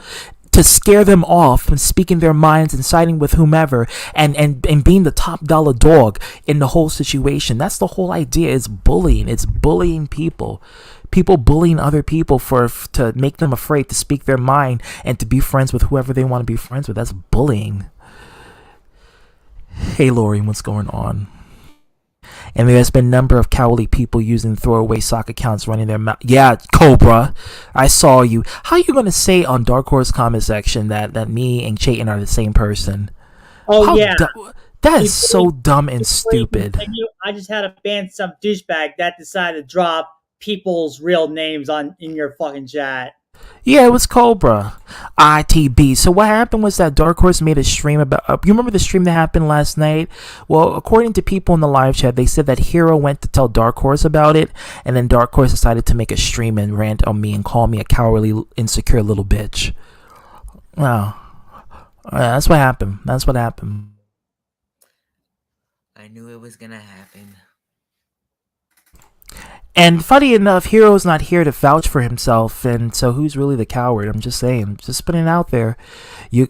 to scare them off from speaking their minds and siding with whomever and being the top dollar dog in the whole situation. That's the whole idea. It's bullying. It's bullying people. People bullying other people to make them afraid to speak their mind and to be friends with whoever they want to be friends with. That's bullying. Hey, Lori, what's going on? And there's been a number of cowardly people using throwaway sock accounts running their mouth. Yeah, Cobra, I saw you. How are you going to say on Dark Horse comment section that me and Chayton are the same person? Oh, yeah. That is so dumb and stupid. I just had to ban some douchebag that decided to drop people's real names in your fucking chat. Yeah, it was Cobra. ITB. So what happened was that Dark Horse made a stream about... you remember the stream that happened last night? Well, according to people in the live chat, they said that Hero went to tell Dark Horse about it, and then Dark Horse decided to make a stream and rant on me and call me a cowardly, insecure little bitch. Wow. That's what happened. I knew it was gonna happen. And funny enough, Hero's not here to vouch for himself, and so who's really the coward? I'm just saying, just putting it out there.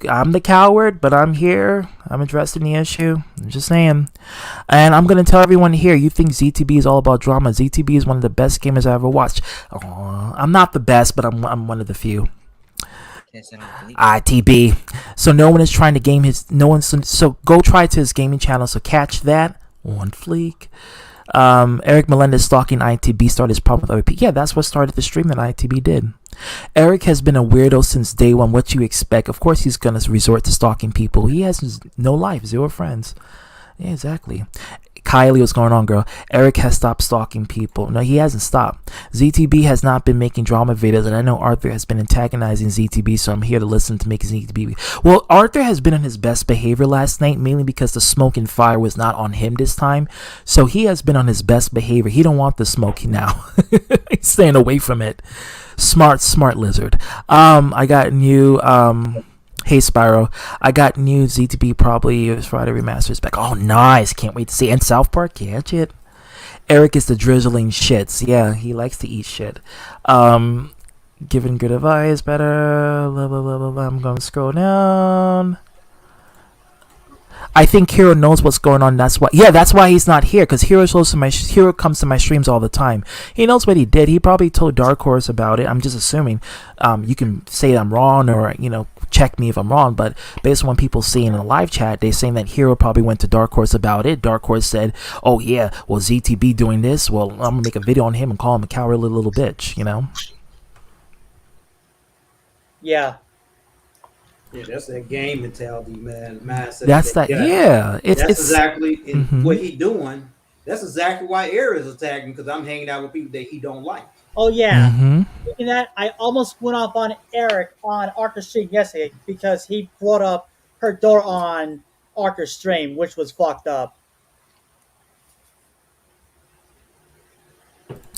I'm the coward, but I'm here. I'm addressing the issue. I'm just saying. And I'm going to tell everyone here, you think ZTB is all about drama. ZTB is one of the best gamers I ever watched. I'm not the best, but I'm one of the few. ITB. So no one is trying to game his... So go try to his gaming channel, so catch that. One fleek. Eric Melendez stalking ITB started his problem with other people. Yeah, that's what started the stream that ITB did. Eric has been a weirdo since day one. What you expect? Of course he's going to resort to stalking people. He has no life, zero friends. Yeah, exactly. Kylie, what's going on, girl? Eric has stopped stalking people. No, he hasn't stopped. ZTB has not been making drama videos, and I know Arthur has been antagonizing ZTB, so I'm here to listen to make ZTB. Well, Arthur has been on his best behavior last night, mainly because the smoke and fire was not on him this time. So he has been on his best behavior. He don't want the smoke now. He's staying away from it. Smart lizard. I got new hey Spyro, I got new ZTB probably Friday remasters back. Oh nice, can't wait to see. And South Park, catch it. Eric is the drizzling shits. Yeah, he likes to eat shit. Giving good advice, better. Blah, blah, blah, blah, blah. I'm gonna scroll down. I think Hero knows what's going on. That's why he's not here. Because Hero comes to my streams all the time. He knows what he did. He probably told Dark Horse about it. I'm just assuming. You can say I'm wrong or check me if I'm wrong. But based on what people see in the live chat, they're saying that Hero probably went to Dark Horse about it. Dark Horse said, "Oh yeah, well ZTB doing this. Well, I'm gonna make a video on him and call him a cowardly little bitch." Yeah. Yeah, that's that game mentality, man. Mindset that That's they that. got. Yeah, And that's it's. exactly and Hmm. what he doing. That's exactly why Air is attacking because I'm hanging out with people that he don't like. Oh yeah. Hmm. Speaking of that, I almost went off on Eric on Arthur's stream yesterday because he brought up her door on Arthur's stream, which was fucked up.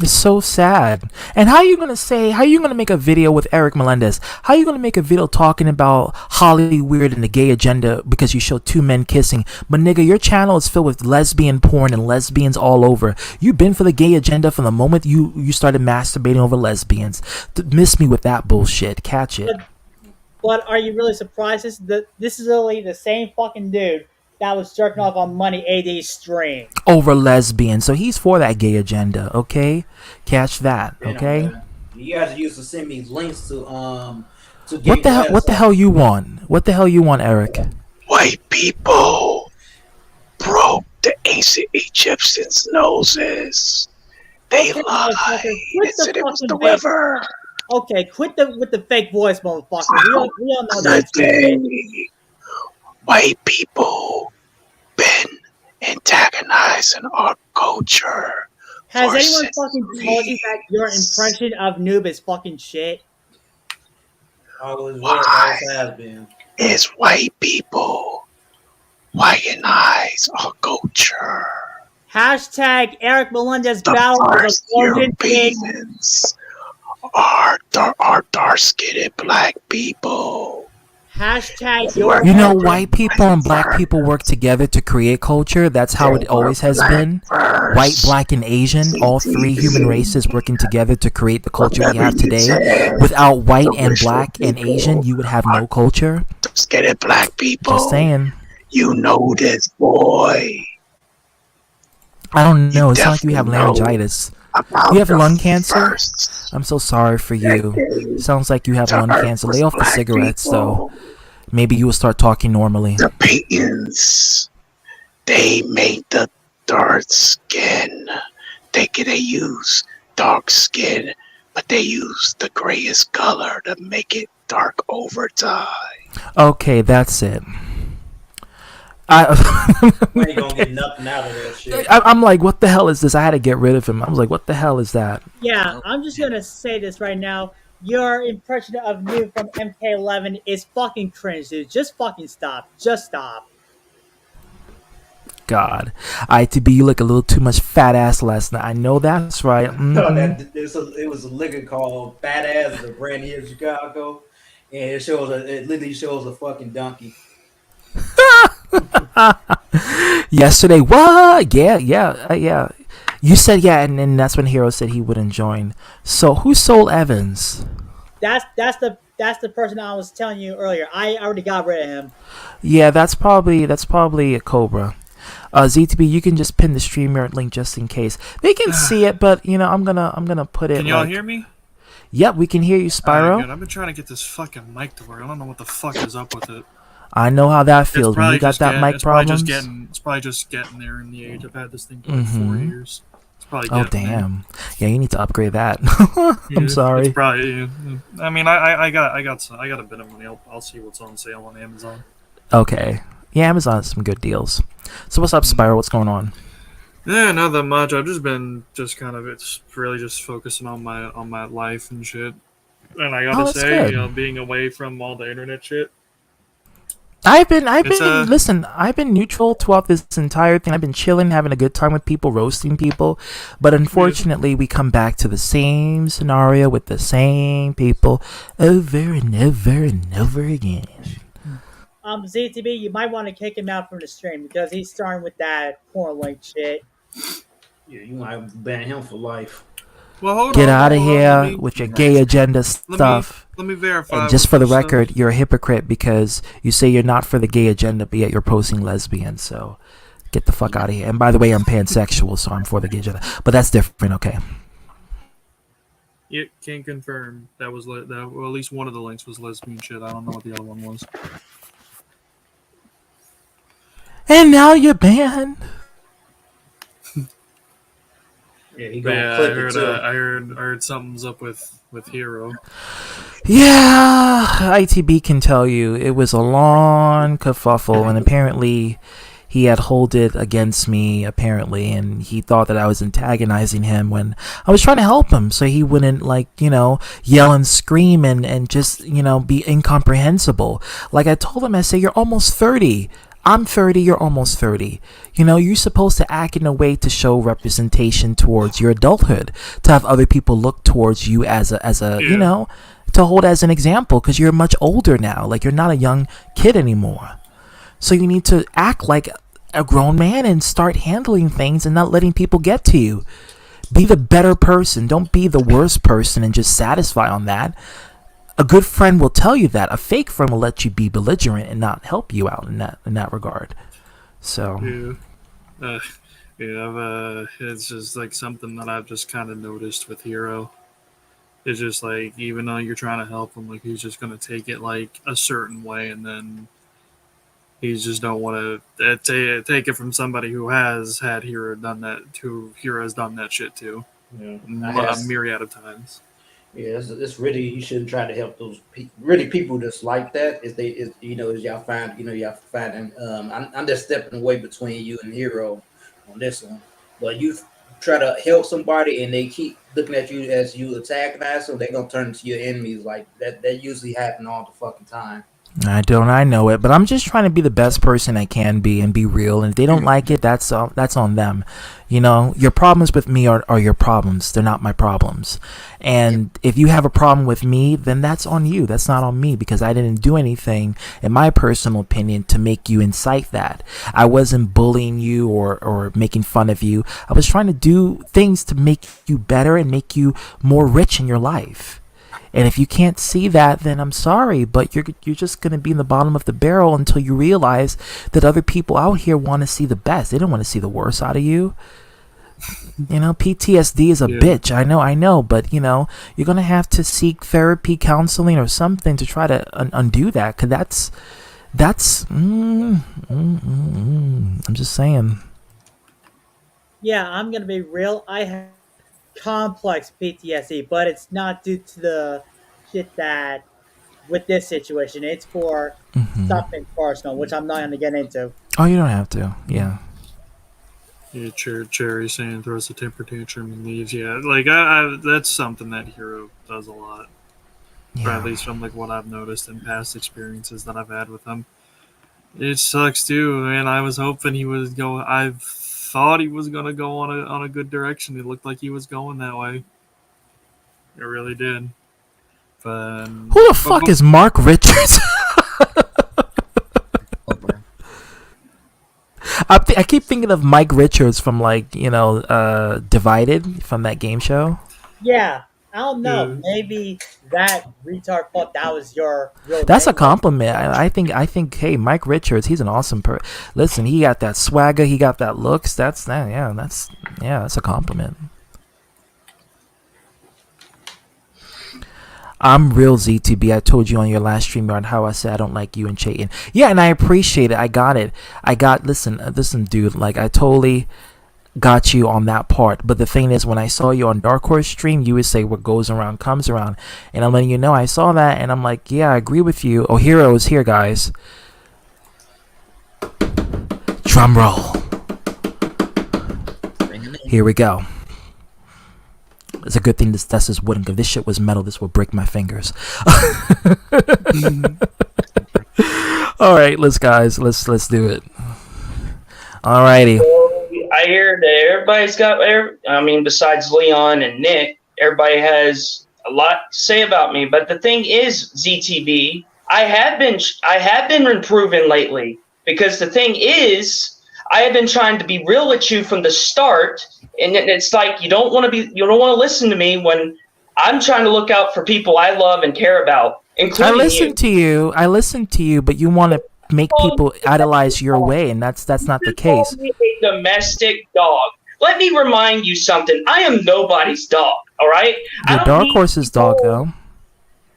It's so sad. And how you gonna say? How you gonna make a video with Eric Melendez? How you gonna make a video talking about Hollywood and the gay agenda because you show two men kissing? But nigga, your channel is filled with lesbian porn and lesbians all over. You've been for the gay agenda from the moment you started masturbating over lesbians. Miss me with that bullshit. Catch it. But are you really surprised? This is literally the same fucking dude that was jerking off on Money AD's stream. Over lesbians. So he's for that gay agenda. Okay, catch that. You know, Okay. man. You guys used to send me links to gay What the hell? What the hell websites. you want? What the hell you want, Eric? White people broke the ancient Egyptians' noses. They Okay, lied motherfucker, and quit the said it was fucking the fake. river. Okay, quit with the fake voice, motherfucker. We all know The that's shit. day white people been antagonizing our culture Has for anyone fucking told you that your centuries. impression of noob is fucking shit? Always was, Why always has been. is white people whitenize our culture? Hashtag Eric Melendez The battle of the first Golden Pig. Europeans are dark-skinned black people. Hashtag They your were You know, never white people and black white people work together to create culture. That's how They it were always has black been. White, first. black, and Asian, all three human races working together to create the culture we Whatever have you today. said, Without white the and racial black and Asian, people you would have are no culture. dark-skinned black Just people. saying. You know this, boy. I don't You know. It's not like you have definitely know laryngitis. about You have the lung cancer? first I'm so sorry for you. decade. Sounds like you have The lung earth cancer. was Lay off the black cigarettes, though. people. Maybe you will start talking normally. The Paytons, they made the dark skin. They use dark skin, but they use the grayest color to make it dark over time. Okay, that's it. We ain't gonna get nothing out of that shit. I'm like, what the hell is this? I had to get rid of him. I was like, what the hell is that? Yeah, Nope. I'm just gonna say this right now. Your impression of noob from MK11 is fucking cringe, dude. Just fucking stop. Just stop. God, ITB, you look a little too much fat ass last night. I know that's right. No, Mhm. it was a liquor called Fat Ass, the brand here in Chicago, and it literally shows a fucking donkey. Yesterday, what? Yeah. You said yeah, and that's when Hero said he wouldn't join. So who sold Evans? That's the person I was telling you earlier. I already got rid of him. Yeah, that's probably a Cobra. ZTB, you can just pin the StreamYard link just in case they can see it, but I'm gonna put it. Can y'all like, hear me? Yep, we can hear you, Alright, Spyro. good. I've been trying to get this fucking mic to work. I don't know what the fuck is up with it. I know how that It's feels when probably you got just that getting, mic it's probably problems. it's probably just getting there in the age. I've had this thing for like 4 Mhm. years. It's probably Oh getting there. damn! Yeah, you need to upgrade that. Yeah, I'm sorry. It's probably. I mean, I got a bit of money. I'll see what's on sale on Amazon. Okay. Yeah, Amazon has some good deals. So what's up, Spyro? What's going on? Yeah, not that much. I've just been it's really just focusing on my life and shit. And I Oh, gotta that's say, good. being away from all the internet shit. I've been It's listen, I've been neutral throughout this entire thing. I've been chilling, having a good time with people, roasting people. But unfortunately, we come back to the same scenario with the same people over and over and over again. ZTB, you might want to kick him out from the stream because he's starting with that porn link shit. Yeah, you might ban him for life. well, hold Get on, out of hold on, here with your gay agenda stuff. Let me verify. And just with for the this, record, you're a hypocrite because you say you're not for the gay agenda, but yet you're posting lesbians. So get the fuck out of here. And by the way, I'm pansexual, so I'm for the gay agenda. But that's different, okay? It can confirm that was that. Well, at least one of the links was lesbian shit. I don't know what the other one was. And now you're banned. Yeah, he But gonna yeah, clip it too. I heard something's up with Hero. Yeah, ITB can tell you it was a long kerfuffle, and apparently he had hold it against me, apparently, and he thought that I was antagonizing him when I was trying to help him so he wouldn't, like, yell and scream and just, be incomprehensible. Like I told him, I said, you're almost 30. I'm 30, you're almost 30. You're supposed to act in a way to show representation towards your adulthood, to have other people look towards you as a to hold as an example, because you're much older now. Like, you're not a young kid anymore. So you need to act like a grown man and start handling things and not letting people get to you. Be the better person. Don't be the worst person and just satisfy on that. A good friend will tell you that. A fake friend will let you be belligerent and not help you out in that regard. So it's just like something that I've just kind of noticed with Hero. It's just like, even though you're trying to help him, like, he's just gonna take it like a certain way, and then he just don't want to take it from somebody who has had Hero done that, who Hero has done that shit to a myriad of times. Yeah, it's really, you shouldn't try to help those people that's like that. Is y'all find, I'm just stepping away between you and Hero on this one. But you try to help somebody and they keep looking at you as you antagonize them, they're gonna turn into your enemies. Like that usually happen all the fucking time. I know it, but I'm just trying to be the best person I can be and be real. And if they don't like it, that's on them. Your problems with me are your problems. They're not my problems. And if you have a problem with me, then that's on you. That's not on me, because I didn't do anything, in my personal opinion, to make you incite that. I wasn't bullying you or making fun of you. I was trying to do things to make you better and make you more rich in your life. And if you can't see that, then I'm sorry, but you're just going to be in the bottom of the barrel until you realize that other people out here want to see the best. They don't want to see the worst out of you. PTSD is a bitch. I know, but you're going to have to seek therapy, counseling, or something to try to undo that, because I'm just saying. Yeah, I'm gonna be real. I have complex PTSD, but it's not due to the shit that with this situation. It's for something personal, which I'm not gonna get into. Oh, you don't have to. Yeah. Yeah, Cherry saying throws a temper tantrum and leaves. Yeah, like I that's something that Hero does a lot. Yeah. Or at least from like what I've noticed in past experiences that I've had with him. It sucks too, man. I was hoping he was going. I thought he was gonna go on a good direction. It looked like he was going that way. It really did. But who the fuck is Mark Richards? I keep thinking of Mike Richards from Divided, from that game show. Yeah, I don't know. Maybe that retard thought that was your real That's name. a compliment. I think. Hey, Mike Richards, he's an awesome person. Listen, he got that swagger. He got that looks. That's a compliment. I'm real Z2B. I told you on your last stream on how I said I don't like you and Chayton. Yeah, and I appreciate it. I got it. Listen, dude. Like, I totally got you on that part. But the thing is, when I saw you on Dark Horse stream, you would say what goes around comes around. And I'm letting you know I saw that, and I'm like, yeah, I agree with you. Oh, Hero is here, guys. Drum roll. Here we go. It's a good thing that's this wooden. If this shit was metal, this would break my fingers. All right, let's do it. Alrighty. I hear that everybody's got. Besides Leon and Nick, everybody has a lot to say about me. But the thing is, ZTV, I have been improving lately, because the thing is, I have been trying to be real with you from the start. And it's like you don't want to listen to me when I'm trying to look out for people I love and care about, including I listen to you, but you want to make people idolize your way, and that's not the case. A domestic dog. Let me remind you something. I am nobody's dog. All right. You're Dark Horse's dog, though.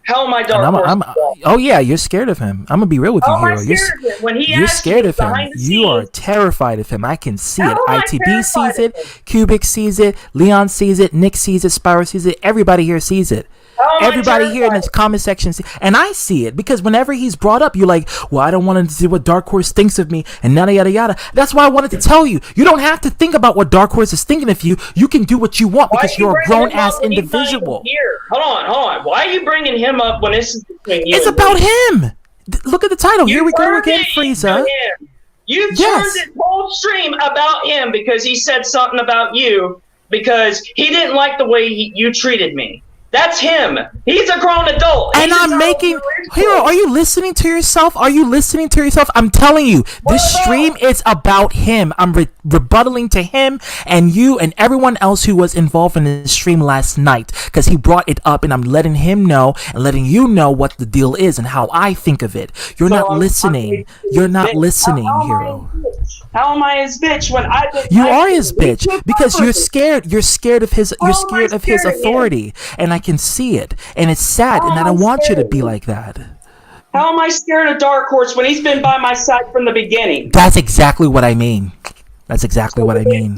How am I Dark Horse's dog? Oh yeah, you're scared of him. I'm gonna be real with you, Hero. You're scared of him. You are terrified of him. I can see it. ITB sees it. Cubic sees it. Leon sees it. Nick sees it. Spyro sees it. Everybody here sees it. How everybody here in this comment section, and I see it because whenever he's brought up, you're like, well, I don't want to see what Dark Horse thinks of me, and yada yada yada. That's why I wanted to tell you, you don't have to think about what Dark Horse is thinking of you. You can do what you want because you're a grown ass individual. Hold on. Why are you bringing him up when this is between you? It's about him. Look at the title. Here we go again, FRIEZA. You turned this whole stream about him because he said something about you because he didn't like the way you treated me. That's him. He's a grown adult. And I'm making... Hero, are you listening to yourself? Are you listening to yourself? I'm telling you, this stream is about him. I'm rebuttaling to him and you and everyone else who was involved in the stream last night because he brought it up and I'm letting him know and letting you know what the deal is and how I think of it. You're not listening. You're not listening, Hero. How am I his bitch when You are his bitch because you're scared. You're scared of his. You're scared of his authority, and I can see it, and it's sad, and I don't want you to be like that. How am I scared of Dark Horse when he's been by my side from the beginning? That's exactly what I mean. That's exactly what I mean.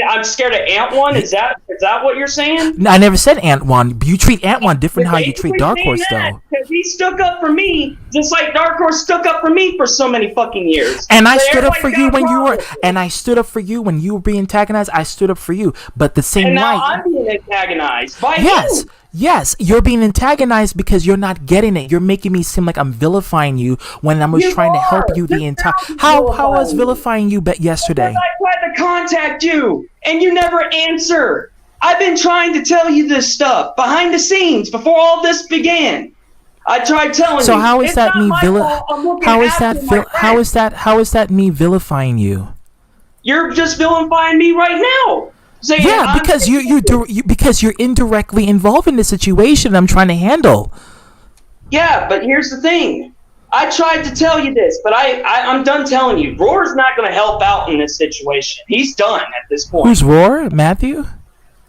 I'm scared of Ant One. Is that what you're saying? No, I never said Ant One. You treat Ant One different how you treat Dark Horse, though. Because he stuck up for me, just like Dark Horse stuck up for me for so many fucking years. And I stood up for you when you were. And I stood up for you when you were being antagonized. I stood up for you, but the same and now night. I'm being antagonized by yes. you. Yes, you're being antagonized because you're not getting it. You're making me seem like I'm vilifying you when I was trying to help you the entire. How I was vilifying you yesterday? Because I tried to contact you and you never answer. I've been trying to tell you this stuff behind the scenes before all this began. I tried telling you. So how is that me how is that me vilifying you? You're just vilifying me right now. Yeah, because because you're indirectly involved in the situation I'm trying to handle. Yeah, but here's the thing. I tried to tell you this, but I'm done telling you. Roar's not going to help out in this situation. He's done at this point. Who's Roar? Matthew?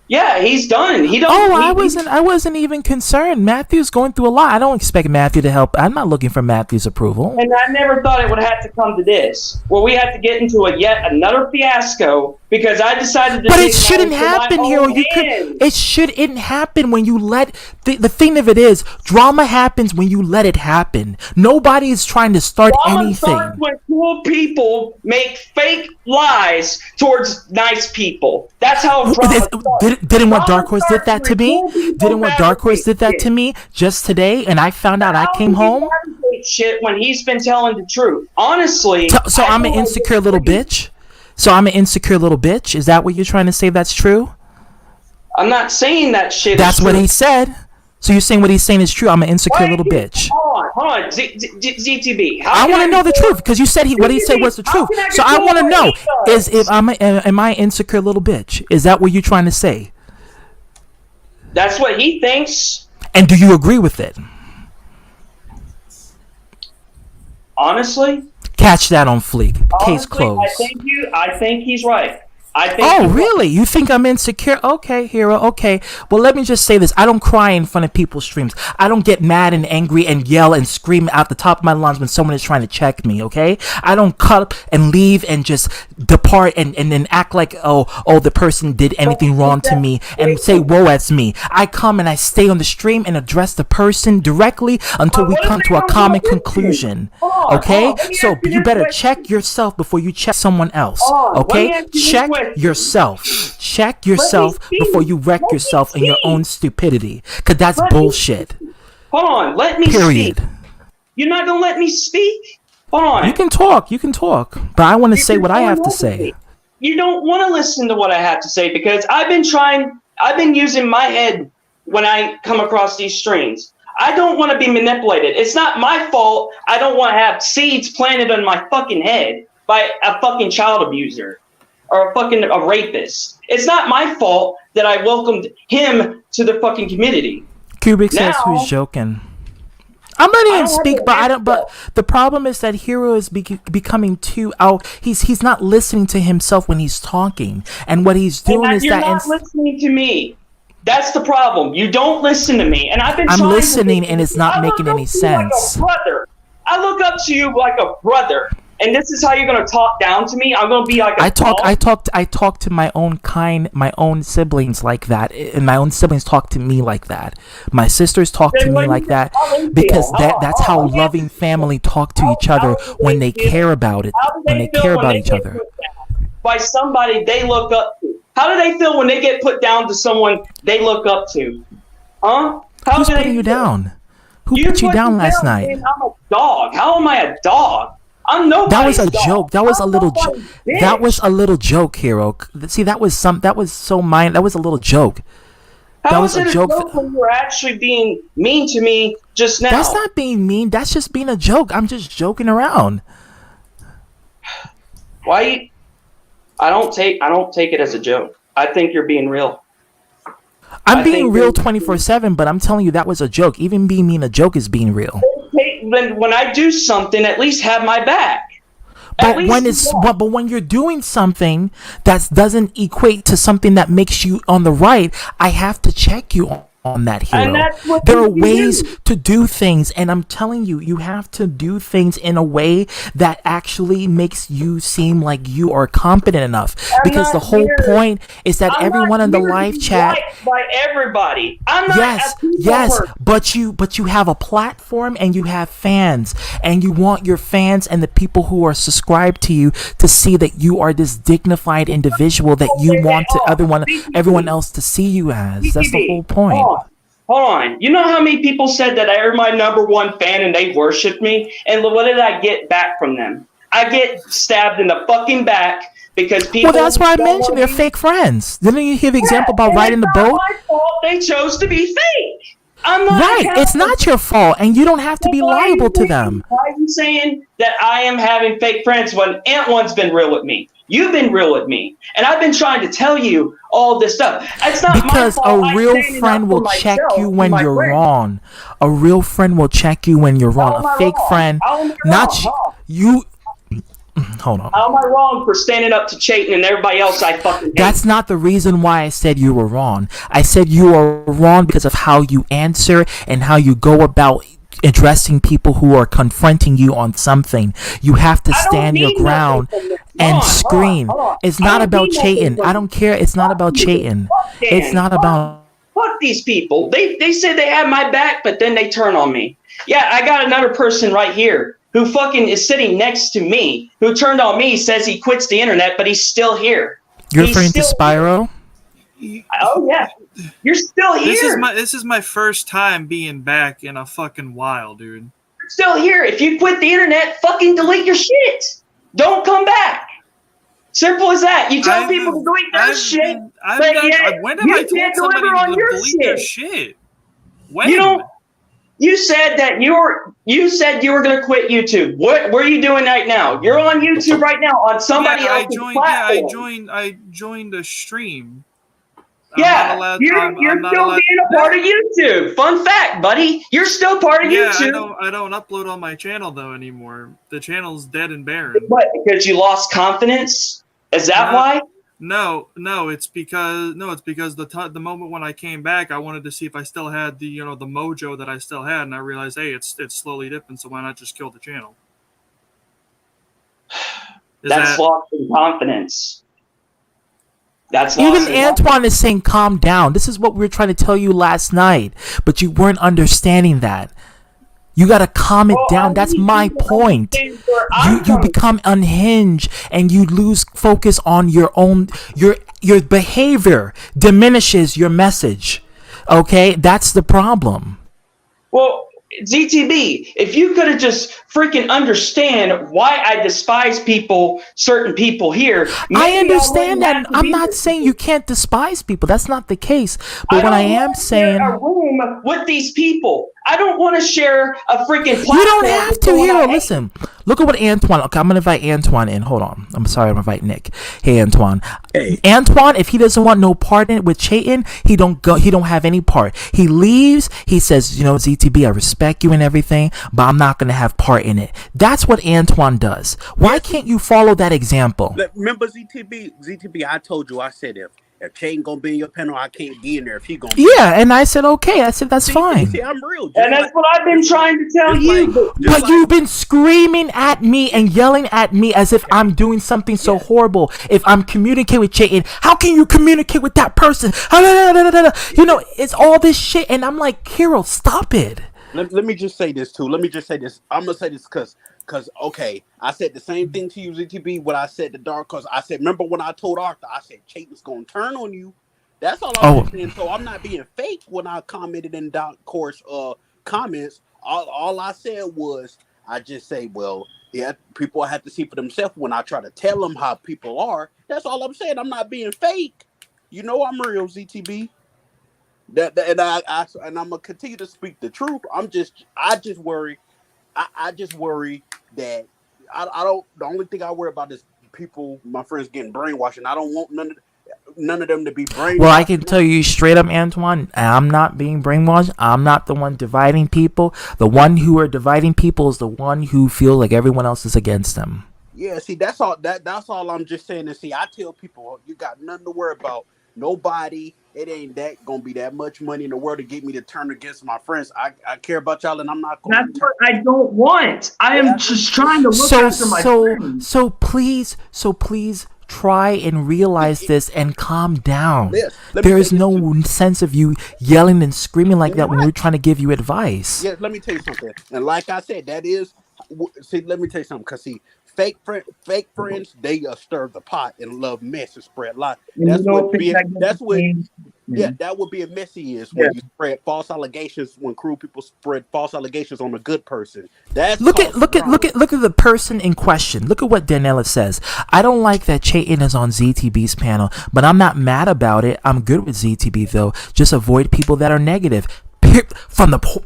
Yeah, he's done. I wasn't even concerned. Matthew's going through a lot. I don't expect Matthew to help. I'm not looking for Matthew's approval. And I never thought it would have to come to this, where we had to get into yet another fiasco because I decided to. But it shouldn't happen, Hero. It shouldn't happen when you let the thing of it is drama happens when you let it happen. Nobody is trying to start anything. Starts when cool people make fake lies towards nice people. That's how drama starts. Didn't what Dark Horse did that to me? Didn't what Dark Horse did that to me just today? And I found out I came home. Shit, when he's been telling the truth, honestly. So I'm an insecure little bitch. So I'm an insecure little bitch. Is that what you're trying to say? That's true. I'm not saying that shit. That's what he said. So you're saying what he's saying is true? I'm an insecure little bitch. Hold on, ZTB. I want to know the truth because you said what he said was the truth. So I want to know am I an insecure little bitch? Is that what you're trying to say? That's what he thinks. And do you agree with it? Honestly, catch that on fleek. Case closed. I think he's right. Really? You think I'm insecure? Okay, Hero. Okay. Well, let me just say this. I don't cry in front of people's streams. I don't get mad and angry and yell and scream out the top of my lungs when someone is trying to check me, okay? I don't cut and leave and just depart and then act like, oh, the person did anything wrong to me and say, woe, that's me. I come and I stay on the stream and address the person directly until we come to a common conclusion, okay? So you better check yourself before you check someone else, okay? Check yourself before you wreck yourself in your own stupidity, because that's bullshit. Hold on, let me speak. You're not gonna let me speak? Hold on. You can talk, but I want to say what I have to say. You don't want to listen to what I have to say because I've been using my head when I come across these streams. I don't want to be manipulated. It's not my fault. I don't want to have seeds planted on my fucking head by a fucking child abuser or a rapist. It's not my fault that I welcomed him to the fucking community. Cubic says who's joking. I'm letting him speak, but the problem is that Hero is becoming too out. He's not listening to himself when he's talking, and what he's doing is you're not listening to me. That's the problem. You don't listen to me, and I'm listening, and it's not making any sense. Like a brother. I look up to you like a brother. and this is how you're gonna talk down to me. I'm gonna be like a dog? I talk to my own siblings like that, and my own siblings talk to me like that. My sisters talk to me like that because that's how loving family talk to each other when they care about it, when they care about each other. By somebody they look up to. How do they feel when they get put down to someone they look up to? Huh? Who's putting you down? Who put you down last night? Man, I'm a dog. How am I a dog? I'm nobody's That was a dog. joke. That was a little joke. bitch. That was a little joke, Hero. See, that was That was a little joke. How that was was it a joke. when you were actually being mean to me just now? That's not being mean. That's just being a joke. I'm just joking around. Why? I don't take it as a joke. I think you're being real. I'm being real 24/7, but I'm telling you that was a joke. Even being mean a joke is being real. When I do something, at least have my back. But when you're doing something that doesn't equate to something that makes you on the right, I have to check you on that, Hero. And that's what there are you ways do. to do things, and I'm telling you, you have to do things in a way that actually makes you seem like you are competent enough. Because the whole point is that everyone in the live chat, by everybody. I'm not a people yes, person. but you have a platform and you have fans, and you want your fans and the people who are subscribed to you to see that you are this dignified individual that you want to everyone else to see you as. That's the whole point. Hold on. You know how many people said that they're my number one fan and they worship me? And what did I get back from them? I get stabbed in the fucking back because people... Well, that's why I mentioned they're fake friends. Didn't you hear the example about riding the boat? It's not my fault they chose to be fake. I'm not Right. It's not your fault, and you don't have to be liable to them. Why are you saying that I am having fake friends when Ant1's been real with me? You've been real with me. And I've been trying to tell you all this stuff. It's not because my fault. a real friend will check you when you're wrong. A real friend will check you when you're wrong. A fake friend, not you. Hold on. How am I wrong for standing up to Chayton and everybody else I fucking hate? That's not the reason why I said you were wrong. I said you are wrong because of how you answer and how you go about addressing people who are confronting you on something. You have to stand your ground and scream. It's not about Chayton. I don't care. It's not about Chayton. It's not about... Fuck these people. They say they have my back, but then they turn on me. Yeah, I got another person right here who fucking is sitting next to me, who turned on me, says he quits the internet, but he's still here. You're referring to Spyro? Oh, yeah. You're still here. This is my first time being back in a fucking while, dude. You're still here. If you quit the internet, fucking delete your shit. Don't come back. Simple as that. You tell people to delete their shit, but yet when have I you told can't somebody deliver on to your delete their shit? When? You said that you were going to quit YouTube. What are you doing right now? You're on YouTube right now on somebody else's platform. I joined a stream. Yeah, you're still being a part of YouTube. Fun fact, buddy. You're still part of YouTube. I don't upload on my channel though anymore. The channel's dead and barren. What? Because you lost confidence? Is that why? No, it's because the moment when I came back, I wanted to see if I still had the the mojo that I still had, and I realized, hey, it's slowly dipping, so why not just kill the channel? That's lost in confidence. Even Antoine is saying calm down. This is what we were trying to tell you last night, but you weren't understanding that. You gotta calm it down. That's my point. You become unhinged and you lose focus on your own. Your behavior diminishes your message. Okay, that's the problem. Well, ZTB, if you could have just freaking understand why I despise certain people here. I understand that. I'm not saying you can't despise people. That's not the case. But what I am saying, a room with these people. I don't want to share a freaking platform. You don't have to, Hero. Listen, look at what Antoine. Okay, I'm gonna invite Antoine in. Hold on. I'm sorry. I'm gonna invite Nick. Hey, Antoine. Hey. Antoine, if he doesn't want no part in it with Chayton, he don't go. He don't have any part. He leaves. He says, ZTB, I respect you and everything, but I'm not gonna have part in it. That's what Antoine does. Why can't you follow that example? Remember ZTB? ZTB, I told you. I said if Chayton gonna be in your panel, I can't be in there if he gonna be. Yeah, and I said okay. I said that's fine. See, I'm real. And that's what I've been trying to tell just you. like- But you've been screaming at me and yelling at me as if I'm doing something so horrible. If I'm communicating with Chayton, how can you communicate with that person? You know, it's all this shit, and I'm like, Kiro, stop it. Let me just say this too. Let me just say this. I'm gonna say this because okay, I said the same thing to you, ZTB. What I said to Dark, because I said, remember when I told Arthur, I said Chayton's gonna turn on you. That's all I'm saying. So I'm not being fake when I commented in Dark Course comments. All I said was, I just say, well, yeah, people have to see for themselves when I try to tell them how people are. That's all I'm saying. I'm not being fake. You know I'm real, ZTB. And I'm gonna continue to speak the truth. I just worry. I just worry that I don't. The only thing I worry about is people, my friends, getting brainwashed, and I don't want none of them to be brainwashed. Well, I can tell you straight up, Antoine, I'm not being brainwashed. I'm not the one dividing people. The one who are dividing people is the one who feels like everyone else is against them. Yeah, see, that's all. That's all I'm just saying. And see, I tell people, you got nothing to worry about. Nobody. It ain't gonna be that much money in the world to get me to turn against my friends. I care about y'all, and I'm not going. That's what I don't want. I am just trying to look after my friends. So please try and realize this and calm down. Yes, there is no sense of you yelling and screaming like that when we're trying to give you advice. Yeah, let me tell you something. And like I said, that is. See, let me tell you something. Cause see, fake friends, they stir the pot and love mess and spread lies. That would be a messy is when you spread false allegations, when cruel people spread false allegations on a good person. That's look at the person in question. Look at what Danella says. I don't like that Chayton is on ZTB's panel, but I'm not mad about it. I'm good with ZTB though. Just avoid people that are negative.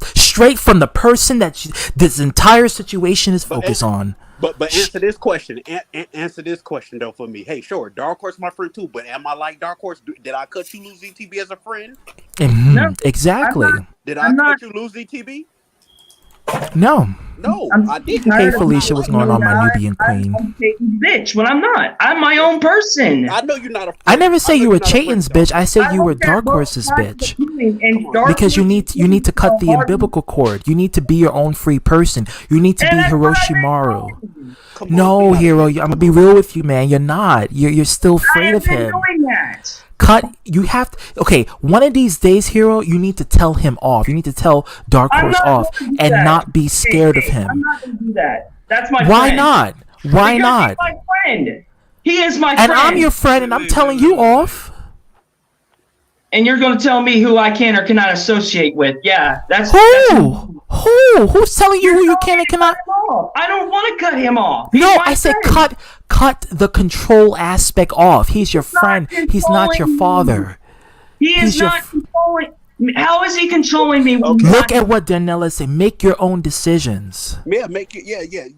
Straight from the person that this entire situation is focused on. But answer this question. Answer this question though for me. Hey, sure, Dark Horse my friend too, but am I like Dark Horse? Did I cut you lose ZTB as a friend? No, exactly. Did I cut you lose ZTB? No, I didn't. Hey Felicia, what's going on, my Nubian queen? I'm Chayton's bitch when I'm not. I'm my own person. I know you're not a friend. I never say you were Chayton's bitch. I said you were Dark Horse's bitch. Because you need to cut the umbilical cord. You need to be your own free person. You need to be Hiroshimaru. No, Hero, I'm gonna be real with you, man. You're not. You're still afraid of him. Doing that. You have to. Okay, one of these days, Hero, you need to tell him off. You need to tell Dark Horse off and not be scared of him. I'm not going to do that. That's my Why friend. not? Why Because not? He's my friend. He is my And friend. I'm your friend, and I'm telling you off. And you're going to tell me who I can or cannot associate with. Yeah, that's Who? Who's telling you who you can and cannot? I don't want to cut him off. He's No, my I said friend. cut the control aspect off. He's your friend. He's not your father. He is He's your not controlling. How is he controlling me? Look at what Danella said. Make your own decisions. Yeah,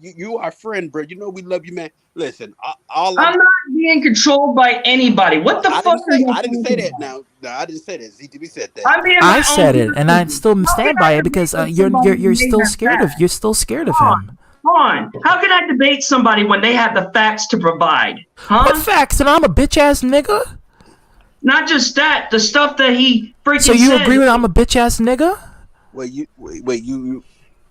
you are a friend, bro. You know we love you, man. Listen, I'm not being controlled by anybody. What the fuck? I didn't say that. Now, no, I didn't say that. ZTV said that. I said it, and I still stand by it because you're still scared of him. Come on. How can I debate somebody when they have the facts to provide? Huh? What facts? And I'm a bitch ass nigga. Not just that, the stuff that he freaking So you said. agree with I'm a bitch ass nigga?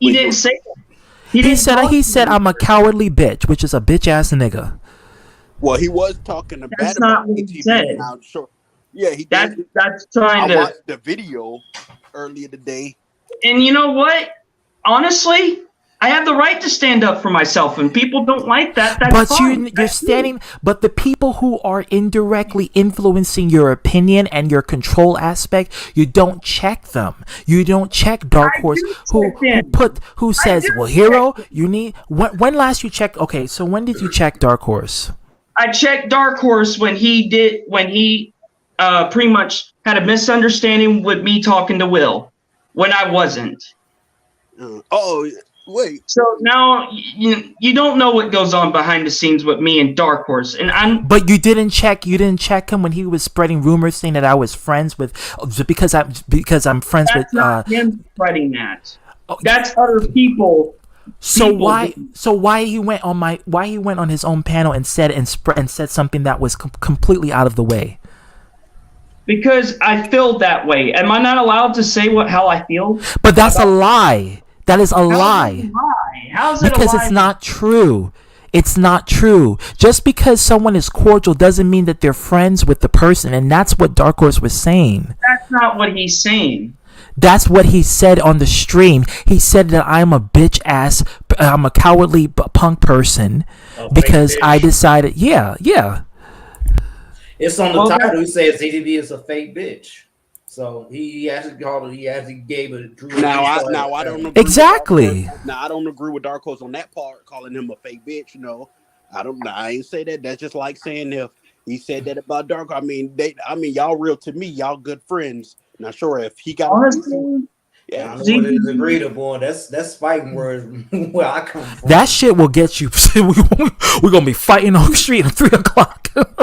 He didn't say that. He said I'm a cowardly bitch, which is a bitch ass nigga. Well, he was talking about. That's not what he said. Now, sure. Yeah, he That's did. trying I to. watched the video earlier today. And you know what? Honestly, I have the right to stand up for myself, and people don't like that. That's fine. You're standing. But the people who are indirectly influencing your opinion and your control aspect, you don't check them. You don't check Dark Horse, who says, "Well, Hero, you need." When last you checked? Okay, so when did you check Dark Horse? I checked Dark Horse when he pretty much had a misunderstanding with me talking to Will when I wasn't. Wait. So now you don't know what goes on behind the scenes with me and Dark Horse, and But you didn't check him when he was spreading rumors saying that I was friends with because I'm friends with. That's not him spreading that. That's other people. So why he went on his own panel and said something that was completely out of the way? because I feel that way. Am I not allowed to say how I feel? But that's a lie. That is a How's it a lie. lie? How's it a Because lie? it's not true. It's not true. Just because someone is cordial doesn't mean that they're friends with the person, and that's what Dark Horse was saying. That's not what he's saying. That's what he said on the stream. He said that I'm a bitch ass, I'm a cowardly punk person because I decided, yeah. It's on the Well, title. He says ZTV is a fake bitch. So he actually called it. He actually gave it. Now I don't agree Exactly. Now I don't agree with Dark Horse on that part, calling him a fake bitch. I ain't say that. That's just like saying if he said that about Dark. I mean, y'all real to me. Y'all good friends. Now, sure, if he got Honestly, I don't know what it is agreed upon. That's fighting words where I come from. That shit will get you. We're gonna be fighting on the street at 3:00.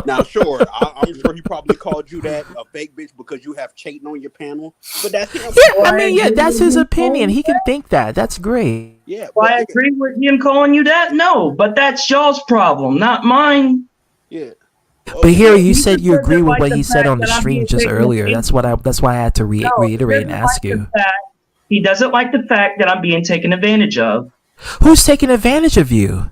Now, sure, I'm sure he probably called you that a fake bitch because you have Chayton on your panel. But that's him. Yeah, I mean, yeah, that's his opinion. He can think that. That's great. Yeah. Do I agree with him calling you that? No, but that's y'all's problem, not mine. Yeah. But here you He said you just agree doesn't with like what the he said fact on the that I'm stream being just taken earlier. advantage That's why I had to No, he reiterate and doesn't ask like the you. fact- He doesn't like the fact that I'm being taken advantage of. Who's taking advantage of you?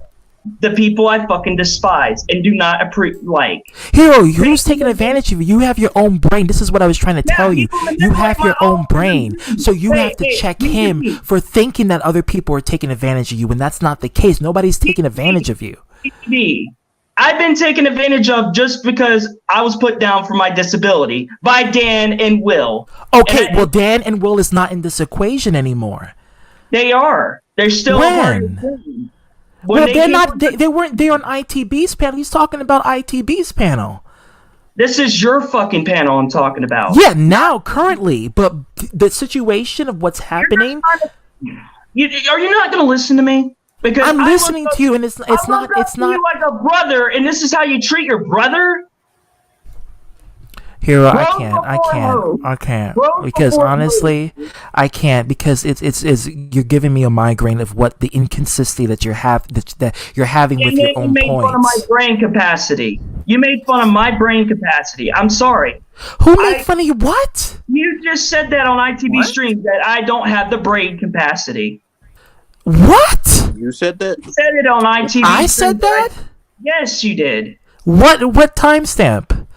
The people I fucking despise and do not like. Hero, who's taking advantage of you? You have your own brain. This is what I was trying to tell you. You have your own brain. So you have to check him for thinking that other people are taking advantage of you when that's not the case. Nobody's taking advantage of you. I've been taken advantage of just because I was put down for my disability by Dan and Will. Okay, well, Dan and Will is not in this equation anymore. They are. They're still a part of the When? team. Well, they're not. They weren't there on ITB's panel. He's talking about ITB's panel. This is your fucking panel I'm talking about. Yeah, now, currently. But the situation of what's happening, Are you not going to listen to me? Because I'm listening to you, and it's I not. look It's up to not. you like a brother, and this is how you treat your brother? Hero, Bro, I can't, Bro, because before honestly, I can't, because it's you're giving me a migraine of what the inconsistency that you're having with your you own made fun of my points. brain capacity. You made fun of my brain capacity. I'm sorry. Who made fun of you? What? You just said that on ITB stream that I don't have the brain capacity. What? You said that? You said it on ITB. I said that? Yes, you did. What timestamp?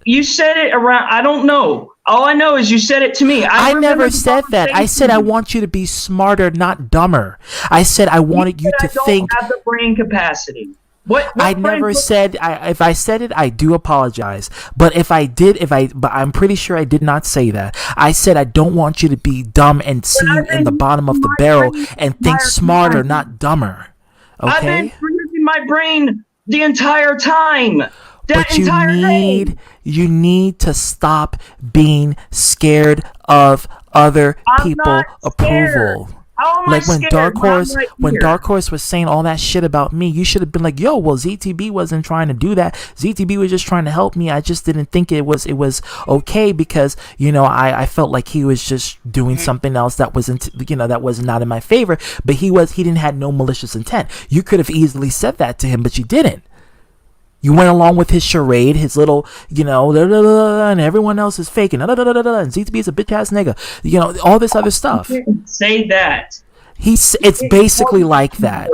You said it around. I don't know. All I know is you said it to me. I remember never the said that. I said I conversation. want you to be smarter, not dumber. I said I wanted you to said I think. don't have the brain capacity. What I never said. If I said it, I do apologize. But if I did, but I'm pretty sure I did not say that. I said I don't want you to be dumb and see you in the bottom of the barrel and think smarter, not dumber. I've been Okay. using my brain the entire time. But you need to stop being scared of other I'm people not scared. approval. How am I Like when scared Dark when I'm Horse, right when here? Dark Horse was saying all that shit about me, you should have been like, "Yo, well, ZTB wasn't trying to do that. ZTB was just trying to help me. I just didn't think it was okay because I felt like he was just doing something else that wasn't that was not in my favor. But he didn't had no malicious intent. You could have easily said that to him, but you didn't. You went along with his charade, his little, and everyone else is faking, and ZTB is a bitch ass nigga, all this other stuff. Say that. It's basically like that.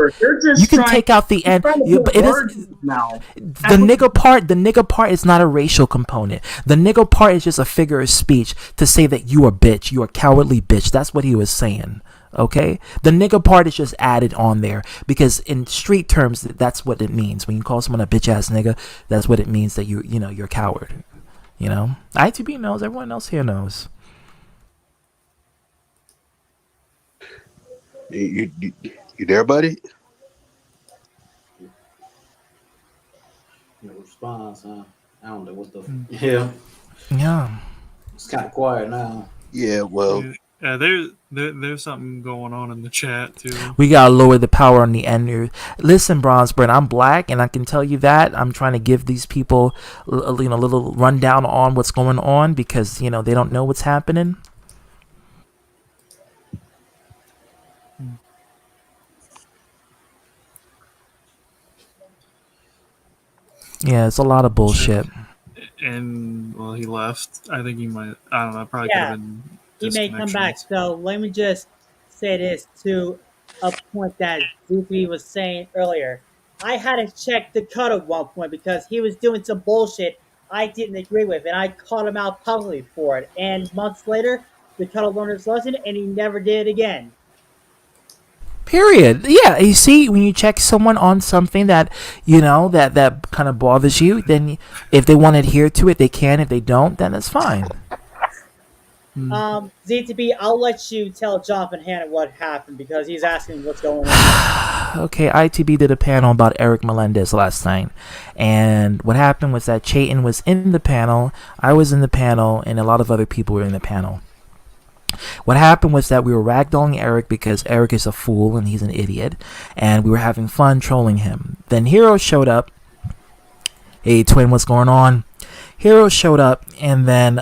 You can take out the end, but it is now. the nigga part. The nigga part is not a racial component. The nigga part is just a figure of speech to say that you are bitch, you are cowardly bitch. That's what he was saying. Okay, the nigga part is just added on there because in street terms, that's what it means. When you call someone a bitch ass nigga, that's what it means that you're a coward. ITB knows. Everyone else here knows. You there, buddy? No response, huh? I don't know what the. Yeah, Yeah. it's kind of quiet now. Yeah, well, Yeah, there's something going on in the chat too. We gotta lower the power on the end here. Listen, Bronzebird, I'm black, and I can tell you that. I'm trying to give these people, a little rundown on what's going on because they don't know what's happening. Yeah, it's a lot of bullshit. And well, he left. I think he might. I don't know. Probably could Yeah, have been he may come back. disconnections. So let me just say this to a point that ZP was saying earlier. I had to check Dakota at one point because he was doing some bullshit I didn't agree with, and I called him out publicly for it. And months later, Dakota learned his lesson, and he never did it again. Period. Yeah, you see, when you check someone on something that that kind of bothers you, then if they want to adhere to it, they can. If they don't, then it's fine. ZTB, I'll let you tell Jonathan Hannon what happened because he's asking what's going on. Okay, ITB did a panel about Eric Melendez last night, and what happened was that Chayton was in the panel, I was in the panel, and a lot of other people were in the panel. What happened was that we were ragdolling Eric because Eric is a fool and he's an idiot, and we were having fun trolling him. Then Hero showed up. Hey, Twin, what's going on? Hero showed up, and then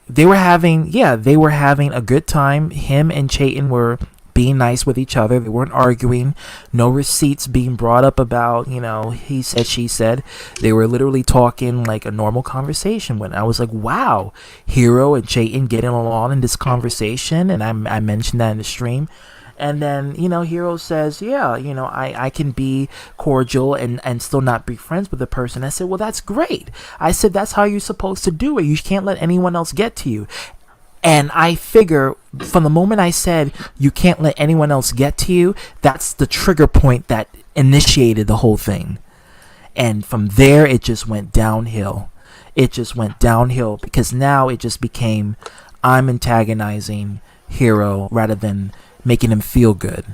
they were having a good time. Him and Chayton were being nice with each other. They weren't arguing. No receipts being brought up about, he said, she said. They were literally talking like a normal conversation. When I was like, wow, Hero and Chayton getting along in this conversation. And I mentioned that in the stream. And then, Hero says, yeah, I can be cordial and still not be friends with the person. I said, well, that's great. I said, that's how you're supposed to do it. You can't let anyone else get to you. And I figure from the moment I said you can't let anyone else get to you, that's the trigger point that initiated the whole thing. And from there, it just went downhill. It just went downhill because now it just became I'm antagonizing Hero rather than making him feel good.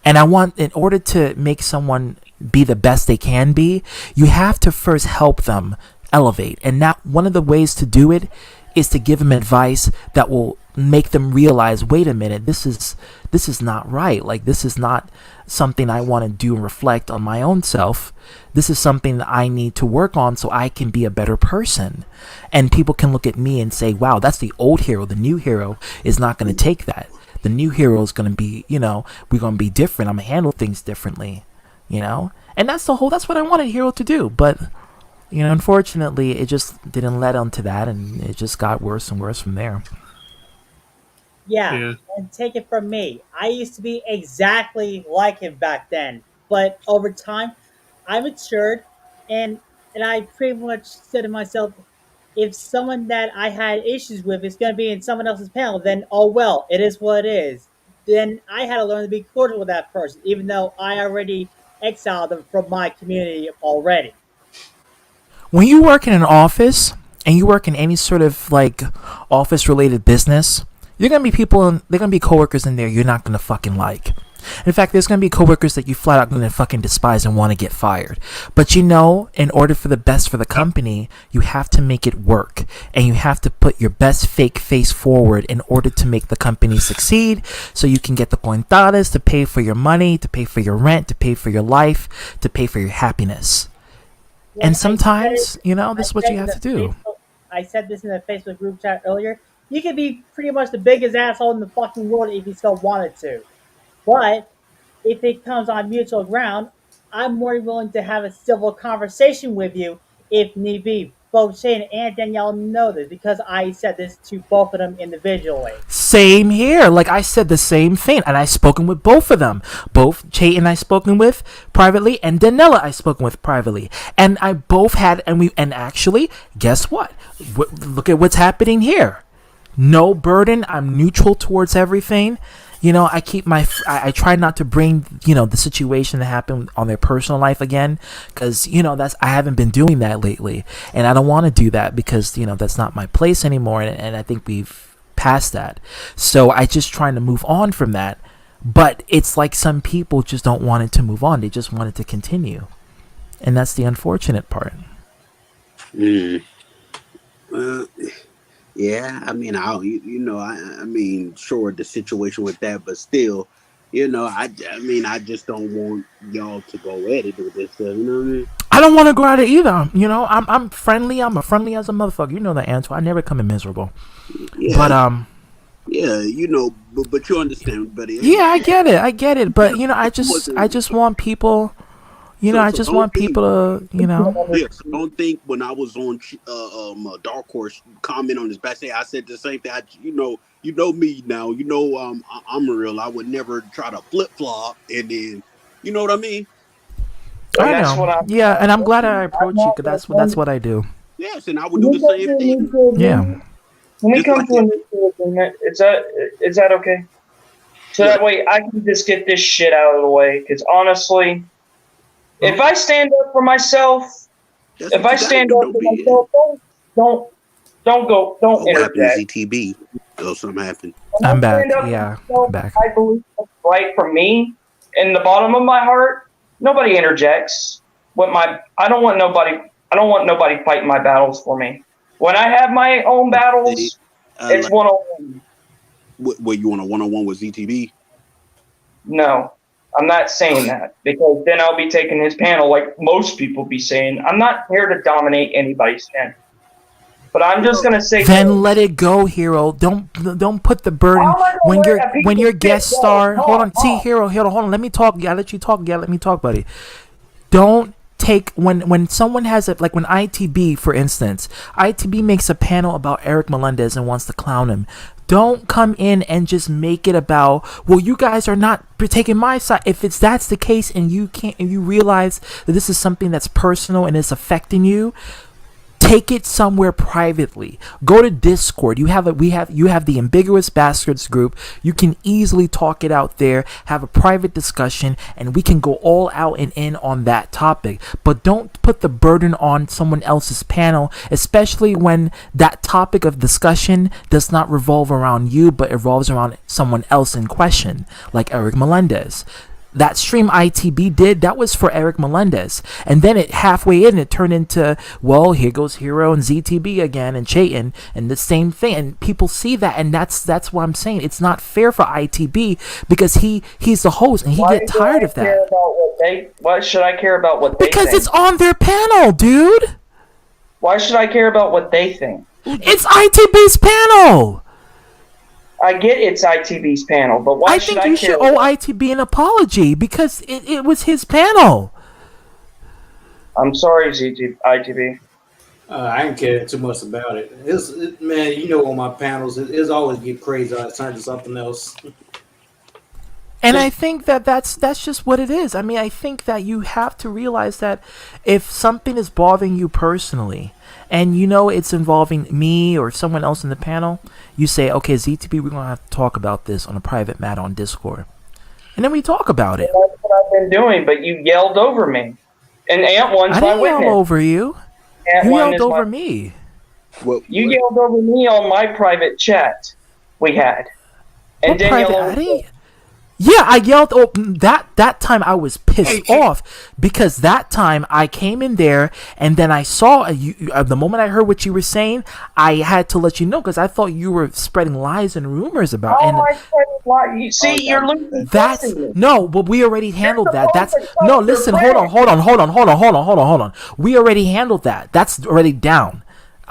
And I want, in order to make someone be the best they can be, you have to first help them elevate. And now one of the ways to do it is to give them advice that will make them realize, wait a minute, this is not right. Like, this is not something I want to do and reflect on my own self. This is something that I need to work on so I can be a better person. And people can look at me and say, wow, that's the old Hero. The new Hero is not going to take that. The new Hero is going to be, we're going to be different. I'm going to handle things differently, And that's what I wanted Hero to do. But, unfortunately, it just didn't lead on to that, and it just got worse and worse from there. Yeah, and take it from me. I used to be exactly like him back then. But over time, I matured, and I pretty much said to myself, if someone that I had issues with is going to be in someone else's panel, then oh well, it is what it is. Then I had to learn to be cordial with that person, even though I already exiled them from my community already. When you work in an office and you work in any sort of like office related business, you're going to be they're going to be coworkers in there you're not going to fucking like. In fact, there's going to be coworkers that you flat out going to fucking despise and want to get fired. But in order for the best for the company, you have to make it work. And you have to put your best fake face forward in order to make the company succeed. So you can get the cuentadas to pay for your money, to pay for your rent, to pay for your life, to pay for your happiness. Well, and sometimes, this is what you have to do. I said this in the Facebook group chat earlier. You could be pretty much the biggest asshole in the fucking world if you still wanted to. But if it comes on mutual ground, I'm more willing to have a civil conversation with you if need be. Both Shane and Danielle know this because I said this to both of them individually. Same here. Like, I said the same thing, and I've spoken with both of them. Both Chayton I've spoken with privately, and Danella I've spoken with privately. And I both had, and actually, guess what? Look at what's happening here. No burden. I'm neutral towards everything. I try not to bring, the situation that happened on their personal life again, because, I haven't been doing that lately, and I don't want to do that because, that's not my place anymore, and I think we've passed that. So I just trying to move on from that, but it's like some people just don't want it to move on. They just want it to continue, and that's the unfortunate part. Yeah, I mean, sure, the situation with that, but still, I just don't want y'all to go at it with this stuff. You know what I mean? I don't want to go at it either. I'm friendly. I'm a friendly as a motherfucker. You know that, Antoine. I never come in miserable. Yeah. But Yeah, but you understand, buddy. Yeah, I get it. But I just want people, You know, I So just don't want think, people to, you know. yeah, so don't think when I was on Dark Horse comment on this back say I said the same thing. You know me now. You know I'm real. I would never try to flip flop and then, you know what I mean? And I that's know. what I'm Yeah, and I'm glad I I'm approached you not because gonna that's come. what I do. Yes, and I would Can do we the come same to a thing. mutual Yeah. agreement? Can we Just come like to a mutual agreement? Is that okay? So what that way I can just get this shit out of the way. Because honestly, if I stand up for myself, that's what you gotta do, though, man. don't don't Oh, what happened to interject. ZTB? Oh, something happened. When I'm I stand back. up Yeah, for I'm myself, back. I believe what's right for me. In the bottom of my heart, nobody interjects. I don't want nobody fighting my battles for me. When I have my own See, battles, I it's like one on one. what you want a one-on-one with ZTB? No, I'm not saying that because then I'll be taking his panel like most people be saying. I'm not here to dominate anybody's panel. But I'm just Well, gonna say Then this. let it go, Hero. Don't put the burden How am I gonna when let a piece when of you're shit guest go? star. Hold on, see, Hero, hold on. Let me talk. Yeah, I let you talk. Yeah, let me talk, buddy. Don't take when someone has it like when ITB, for instance, ITB makes a panel about Eric Melendez and wants to clown him. Don't come in and just make it about, well, you guys are not taking my side. If that's the case and you can't, and you realize that this is something that's personal and it's affecting you, take it somewhere privately. Go to Discord. You have the ambiguous bastards group. You can easily talk it out there, have a private discussion, and we can go all out and in on that topic. But don't put the burden on someone else's panel, especially when that topic of discussion does not revolve around you, but it revolves around someone else in question, like Eric Melendez. That stream ITB did, that was for Eric Melendez. And then it halfway in, it turned into, well, here goes Hero and ZTB again and Chayton and the same thing. And people see that, and that's what I'm saying. It's not fair for ITB because he's the host and he get tired of that. Why should I care about what they Because think? it's on their panel, dude. Why should I care about what they think? It's ITB's panel. I get it's ITB's panel, but why I should think I you care? should owe ITB an apology because it was his panel. I'm sorry, ITB. I didn't care too much about it. Man, you know, on my panels, it's always get crazy. I turn to something else. And I think that's just what it is. I mean, I think that you have to realize that if something is bothering you personally, and you know it's involving me or someone else in the panel, you say, okay, ZTB, we're going to have to talk about this on a private matter on Discord. And then we talk about it. That's what I've been doing, but you yelled over me. And Ant One's I my didn't witness. yell over you. Ant You One yelled is over my- me. You yelled over me on my private chat we had. And What Danielle private? I over didn't. Yeah, I yelled. Oh, that time I was pissed off because that time I came in there and then I saw the moment I heard what you were saying, I had to let you know because I thought you were spreading lies and rumors about. Oh, And I said a lot. You see, you're losing trust in me. no, but we already handled that. That's supposed to no. trust your Listen, friend. hold on. We already handled that. That's already down.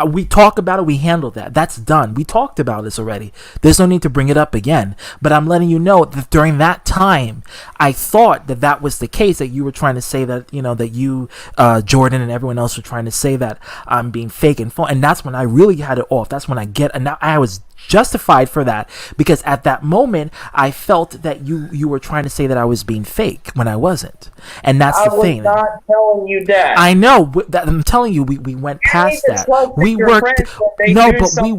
We talk about it. We handled that. That's done. We talked about this already. There's no need to bring it up again. But I'm letting you know that during that time, I thought that was the case. That you were trying to say that that you, Jordan, and everyone else were trying to say that I'm being fake and phony. And that's when I really had it off. That's when and now I was justified for that because at that moment I felt that you were trying to say that I was being fake when I wasn't. And that's the thing. I was not telling you that. I know that I'm telling you, we went past that. We worked. No, but we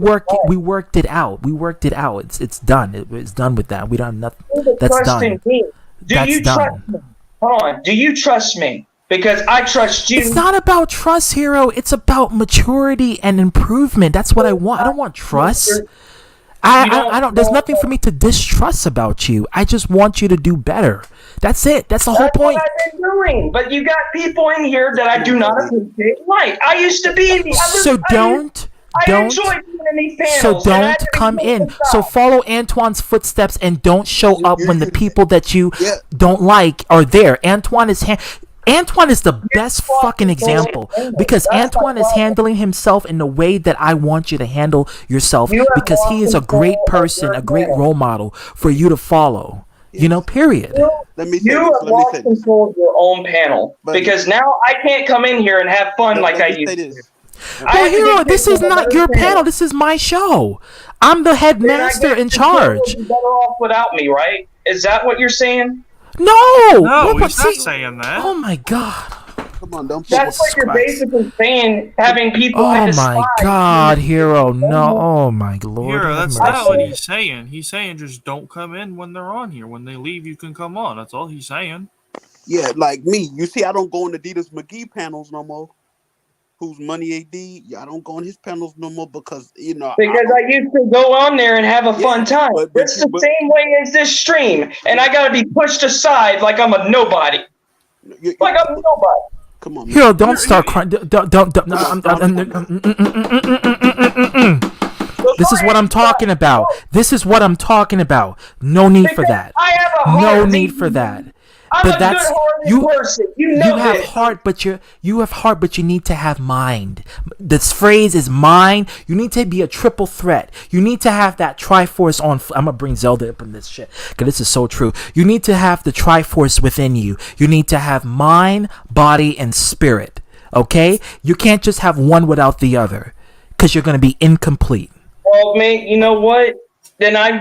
worked it out. We worked it out. It's done. It's done with that. We don't have nothing. That's done. Do you trust me? Hold on. Do you trust me? Because I trust you. It's not about trust, Hero. It's about maturity and improvement. That's what I want. I don't want trust. I don't. There's nothing for me to distrust about you. I just want you to do better. That's it. That's the whole point. That's what I've been doing. But you got people in here that I do not appreciate. Like I used to be in the other. So don't. I enjoy being in these panels. So don't come in. So follow Antoine's footsteps and don't show up when the people that you don't like are there. Antoine is the best fucking example because Antoine is handling himself in the way that I want you to handle yourself because he is a great person, a great role model for you to follow. You know, period. Let me say You this. have Let me lost say this. control of your own panel But- because now I can't come in here and have fun like I Let me say used to. this. I Well, have to Hero, get this kicked is from not another your panel. This is my show. I'm the Then I headmaster guess in the show would charge. be better off without me, right? Is that what you're saying? No! No, What- he's not see- saying that. Oh my god. Come on, don't put That's what you're Christ. basically saying, having people I Oh despise. my god, Hero. No. Oh my lord. Hero, have that's mercy. not what he's saying. He's saying just don't come in when they're on here. When they leave, you can come on. That's all he's saying. Yeah, like me. You see, I don't go on Adidas McGee panels no more. Who's Money AD? Yeah, I don't go on his panels no more because Because I used to go on there and have a fun Yeah, time. but It's the you- same way as this stream, and I gotta be pushed aside like I'm a nobody. Like I'm nobody. Come on, Hero, don't start crying. Don't. This is what I'm talking about. This is what I'm talking about. No need for that. I have a heart. No need for that. I'm But a that's good-hearted person. You know you have this. heart, but you have heart, but you need to have mind. This phrase is mind. You need to be a triple threat. You need to have that Triforce on. I'm gonna bring Zelda up in this shit because this is so true. You need to have the Triforce within you. You need to have mind, body, and spirit. Okay, you can't just have one without the other because you're gonna be incomplete. Well, mate, you know what? Then I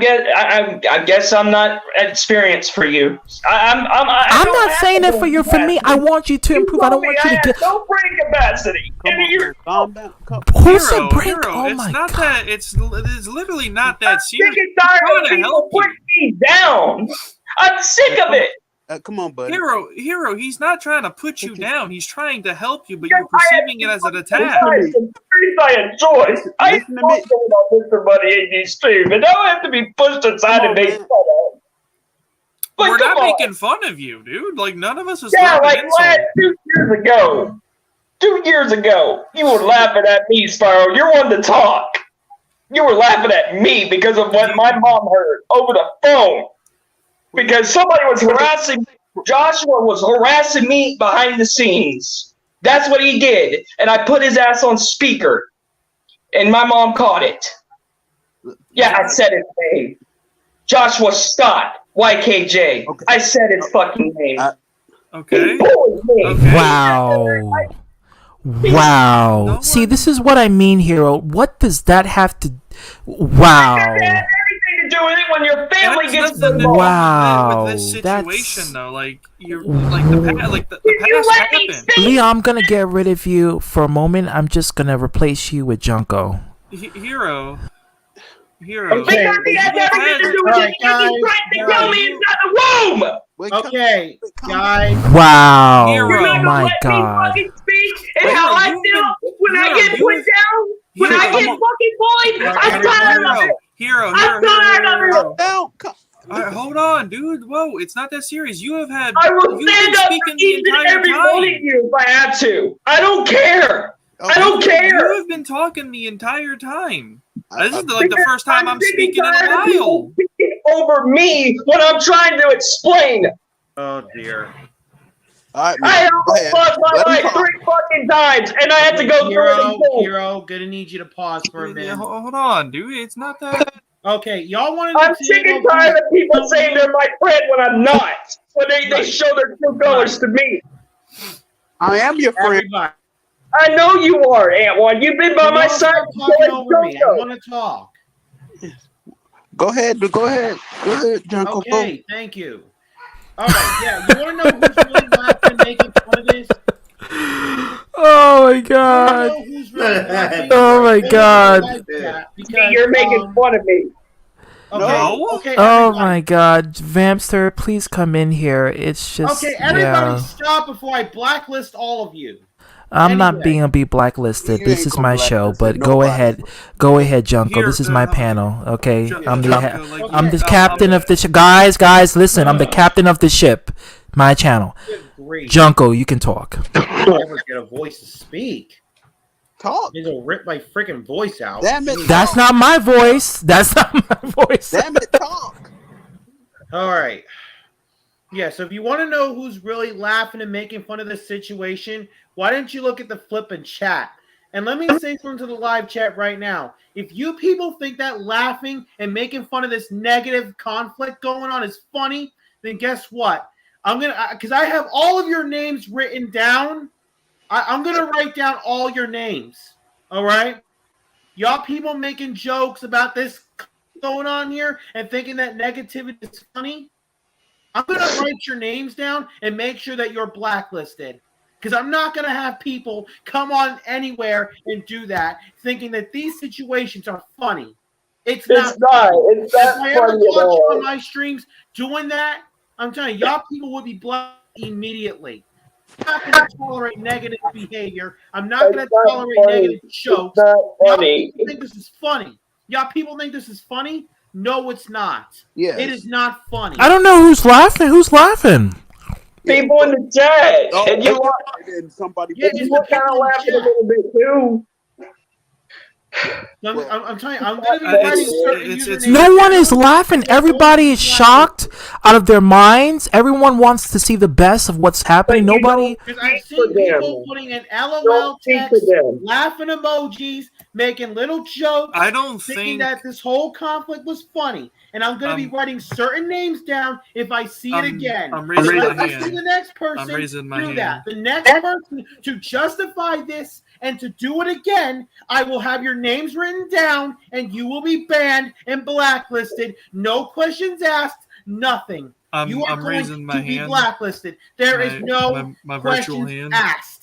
guess I'm not experienced for you. I'm not saying it for you. For me, I want you to improve. I don't want you to get. no brain capacity. Come on, man. Calm down. Who said break? Hero, Oh it's my not god! that. It's literally not that I'm serious. sick and tired Trying of to people help you. putting me down. I'm sick of it. Come on, buddy. Hero, he's not trying to put you down. He's trying to help you, but Because you're perceiving it as an attack. I enjoy. I Listen to me. about Mr. Money AD stream, and now I have to be pushed aside Come and on, made man. fun of. But We're come not on. making fun of you, dude. Like none of us is Yeah, throwing like an insult. 2 years ago. 2 years ago, you were laughing at me, Sparrow. You're one to talk. You were laughing at me because of what my mom heard over the phone. Because somebody was harassing Joshua was harassing me behind the scenes. That's what he did. And I put his ass on speaker. And my mom caught it. Yeah, I said his name. Joshua Scott, YKJ. Okay. I said his fucking name. Okay. He bullied me. Okay. Wow. Wow. No See, one- this is what I mean, Hero. What does that have to? Wow. It has everything to do with it when your family That's gets nothing to do involved. Wow, with this that's- situation, though. Like you're like the If you past let me happened. speak, Leo, I'm gonna get rid of you for a moment. I'm just gonna replace you with Junko. Hero. because he has everything to do with it because he's trying to kill me inside the room. Wait, Okay, calm guys. Wow. Hero. You're not Oh gonna my let God. me fucking speak and Hero, how I you've feel been- when I Hero, get you put have- down, when I Hero, get fucking bullied. I'm tired of it. Hero. I'm tired of it. down. All right, hold on, dude. Whoa, it's not that serious. You have had. I will You've stand been up for speaking the each and entire every one of time. you if I have to. I don't care. I don't You care. have been talking the entire time. I- This is like the first time I'm sick and speaking in tired a of people while. speaking over me when I'm trying to explain. Oh dear. All right, I man. Go almost ahead. lost my Let him life talk. 3 fucking times, and I had to go through it Hero, again. Hero, gonna need you to pause for a Yeah, minute. hold on, dude. It's not that. Okay, y'all wanted I'm to sick and tired of people saying they're my friend when I'm not. When they show their true colors to me. I am your friend. Everybody, I know you are, Ant One. You've been by y'all my stop side. talking over me. I Jojo. want to talk. Go ahead. Go ahead, Junko. Okay, thank you. All right, yeah. You want to know who's really laughing, making fun of this? Oh my You God. know who's really laughing? Oh my God. Because, You're making fun of me. Okay, No. okay, Oh everybody. my God, Vampster, please come in here. It's just Okay, everybody, yeah. stop before I blacklist all of you. I'm not Anyway. being blacklisted. You This ain't is gonna my show, blacklist but go nobody. ahead, Junko. Here, This is my panel. Okay, I'm the Junko, like, I'm the Okay. captain of the ship. Guys, listen. I'm the captain of the ship. My channel. Good grief. Junko, you can talk. I never get a voice to speak. Talk. Need to rip my freaking voice out. Damn it. That's not my voice. That's not my voice. Damn it. Talk. All right. Yeah, so if you want to know who's really laughing and making fun of this situation, why don't you look at the flippin' chat? And let me say something to the live chat right now. If you people think that laughing and making fun of this negative conflict going on is funny, then guess what? I'm gonna, because I have all of your names written down. I'm gonna write down all your names. All right, y'all people making jokes about this going on here and thinking that negativity is funny. I'm gonna write your names down and make sure that you're blacklisted. Because I'm not going to have people come on anywhere and do that, thinking that these situations are funny. It's not. It's If not I ever funny at caught you on all. my streams doing that, I'm telling you, y'all people would be blocked immediately. I'm not going to tolerate negative behavior. I'm not going It's to not tolerate funny. negative It's jokes. not Y'all funny. people think this is funny. Y'all people think this is funny? No, it's not. Yes. It is not funny. I don't know who's laughing. Who's laughing? People in the chat, and you are, and somebody. Yeah, and it's you were the kind of people in the laughing a chat. little bit too. I'm telling you, I'm going to be writing certain usernames. No one is down. laughing. Everybody is shocked out of their minds. Everyone wants to see the best of what's happening. But you Nobody. Because I've seen people putting in LOL Don't speak text, to them. laughing emojis, making little jokes, I don't thinking think that this whole conflict was funny. And I'm going to be writing certain names down if I see it again. I'm raising Let my me see hand. the next I'm person raising my do hand. that. The next person to justify this and to do it again, I will have your names written down and you will be banned and blacklisted. No questions asked, nothing. You are I'm going raising my to be hand. blacklisted. There is no my virtual questions hand. asked.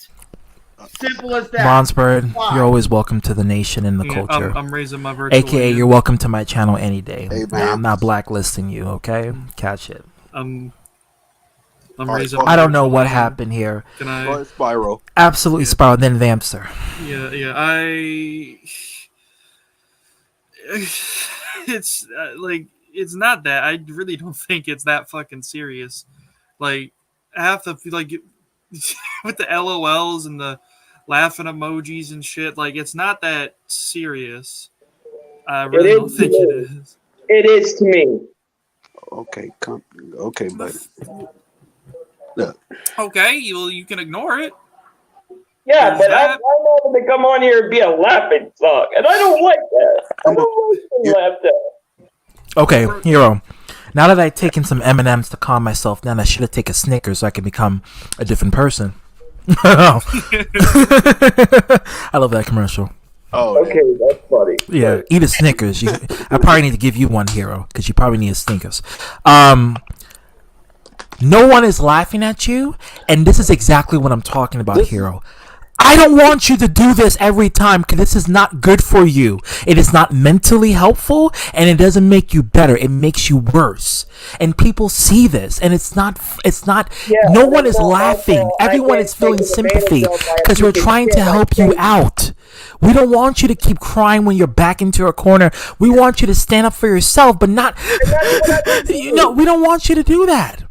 Simple as that. Monsbird, Why? you're always welcome to the nation and the Yeah, culture. I'm raising my virtual AKA, hand. you're welcome to my channel any day. Hey, Nah, man. I'm not blacklisting you, okay? Catch it. I'm All right, raising go my I don't know virtual what hand. happened here. Can Go I? ahead, Spyro. Absolutely, Yeah. Spiral, then Vamster. Yeah. It's it's not that. I really don't think it's that fucking serious. Like half the with the LOLs and the laughing emojis and shit. Like it's not that serious. I really don't think it is. It is to me. Okay, okay, buddy. Look, Okay, you can ignore it. Yeah, There's but I that. know them to come on here and be a laughing stock, and I don't like that. I don't like being laughed at. Okay, Hero. Now that I've taken some M&Ms to calm myself down, I should have taken Snickers so I can become a different person. I love that commercial. oh, Okay, that's funny. Yeah, eat a Snickers. I probably need to give you one, Hero, because you probably need a Snickers. No one is laughing at you, and this is exactly what I'm talking about, Hero. I don't want you to do this every time because this is not good for you. It is not mentally helpful and it doesn't make you better. It makes you worse. And people see this and it's not, no one is laughing. Everyone is feeling sympathy because we're trying to help you out. We don't want you to keep crying when you're back into a corner. We want you to stand up for yourself, but not, we don't want you to do that.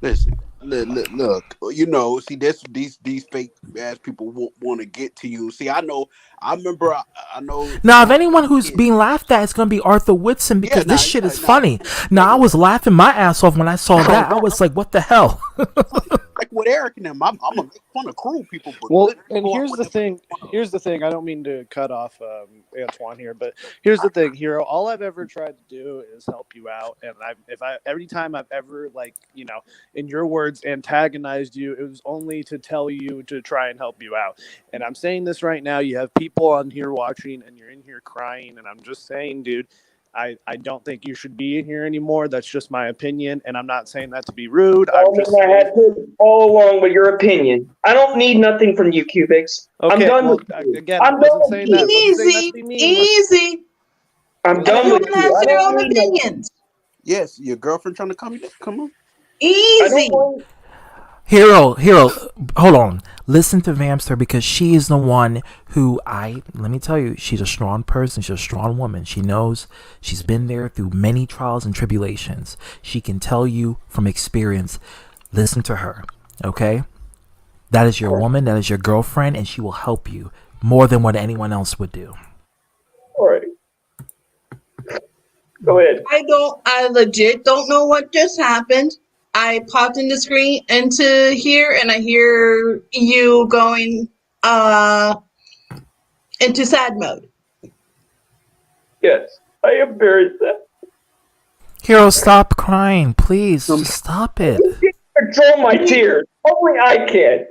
listen. Look, see, these fake ass people want to get to you. See, I know. Now, if anyone who's being laughed at is going to be Arthur Whitson because this shit is funny. Now, I was laughing my ass off when I saw that. I was like, what the hell? Like with Eric and them, I'm gonna make fun of cruel people. But Well, and here's the thing. I don't mean to cut off Antoine here, but here's the thing, Hero. All I've ever tried to do is help you out, and every time I've ever in your words, antagonized you, it was only to tell you to try and help you out. And I'm saying this right now. You have people on here watching, and you're in here crying, and I'm just saying, dude. I don't think you should be in here anymore. That's just my opinion, and I'm not saying that to be rude. I had to all along with your opinion. I don't need nothing from you, Cubics. Okay, I'm done well, with you. again, I wasn't saying that. Easy. I'm done with Everyone has you. their own opinions. yes, your girlfriend trying to come. Come on. Easy. Hero, hold on. Listen to Vamster because she is the one who let me tell you, she's a strong person. She's a strong woman. She knows, she's been there through many trials and tribulations. She can tell you from experience. Listen to her, okay? That is your woman, that is your girlfriend, and she will help you more than what anyone else would do. All right. Go ahead. I legit don't know what just happened. I popped into here and I hear you going into sad mode. Yes, I am very sad. Hero, stop crying, please. Just stop it. Control my tears. Only I can.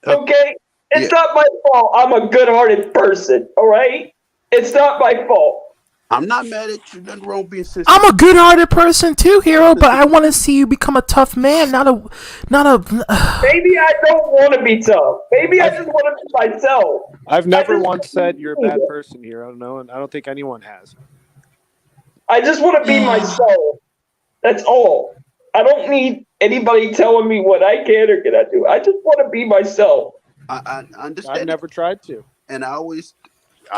Okay? It's Yeah. not my fault. I'm a good-hearted person. All right? It's not my fault. I'm not mad at you. Nothing wrong being sensitive. I'm a good-hearted person too, Hero, but I want to see you become a tough man, not a. Maybe I don't want to be tough. Maybe I just want to be myself. I've never once said you're a bad person, Hero. No, and I don't think anyone has. I just want to be myself. That's all. I don't need anybody telling me what I can or cannot do. I just want to be myself. I understand. I've never tried to. And I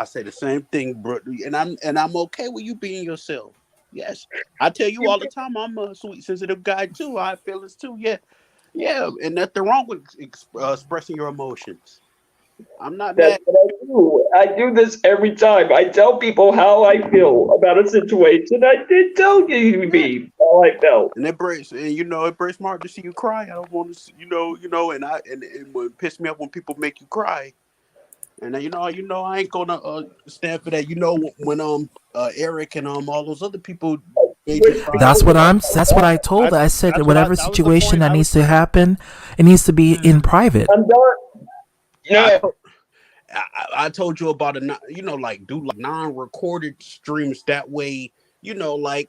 say the same thing, bro. And I'm okay with you being yourself. Yes, I tell you all the time. I'm a sweet, sensitive guy too. I have feelings too. Yeah, and nothing wrong with expressing your emotions. I'm not mad. That's what I do. I do this every time. I tell people how I feel about a situation. I did tell you me how I felt. And it breaks my heart to see you cry. I don't want to, and it would piss me off when people make you cry. And I ain't gonna stand for that. When Eric and all those other people. That's what I told her. I said whatever situation that needs to happen, it needs to be in private. I'm done. Yeah. I told you about do non-recorded streams. That way,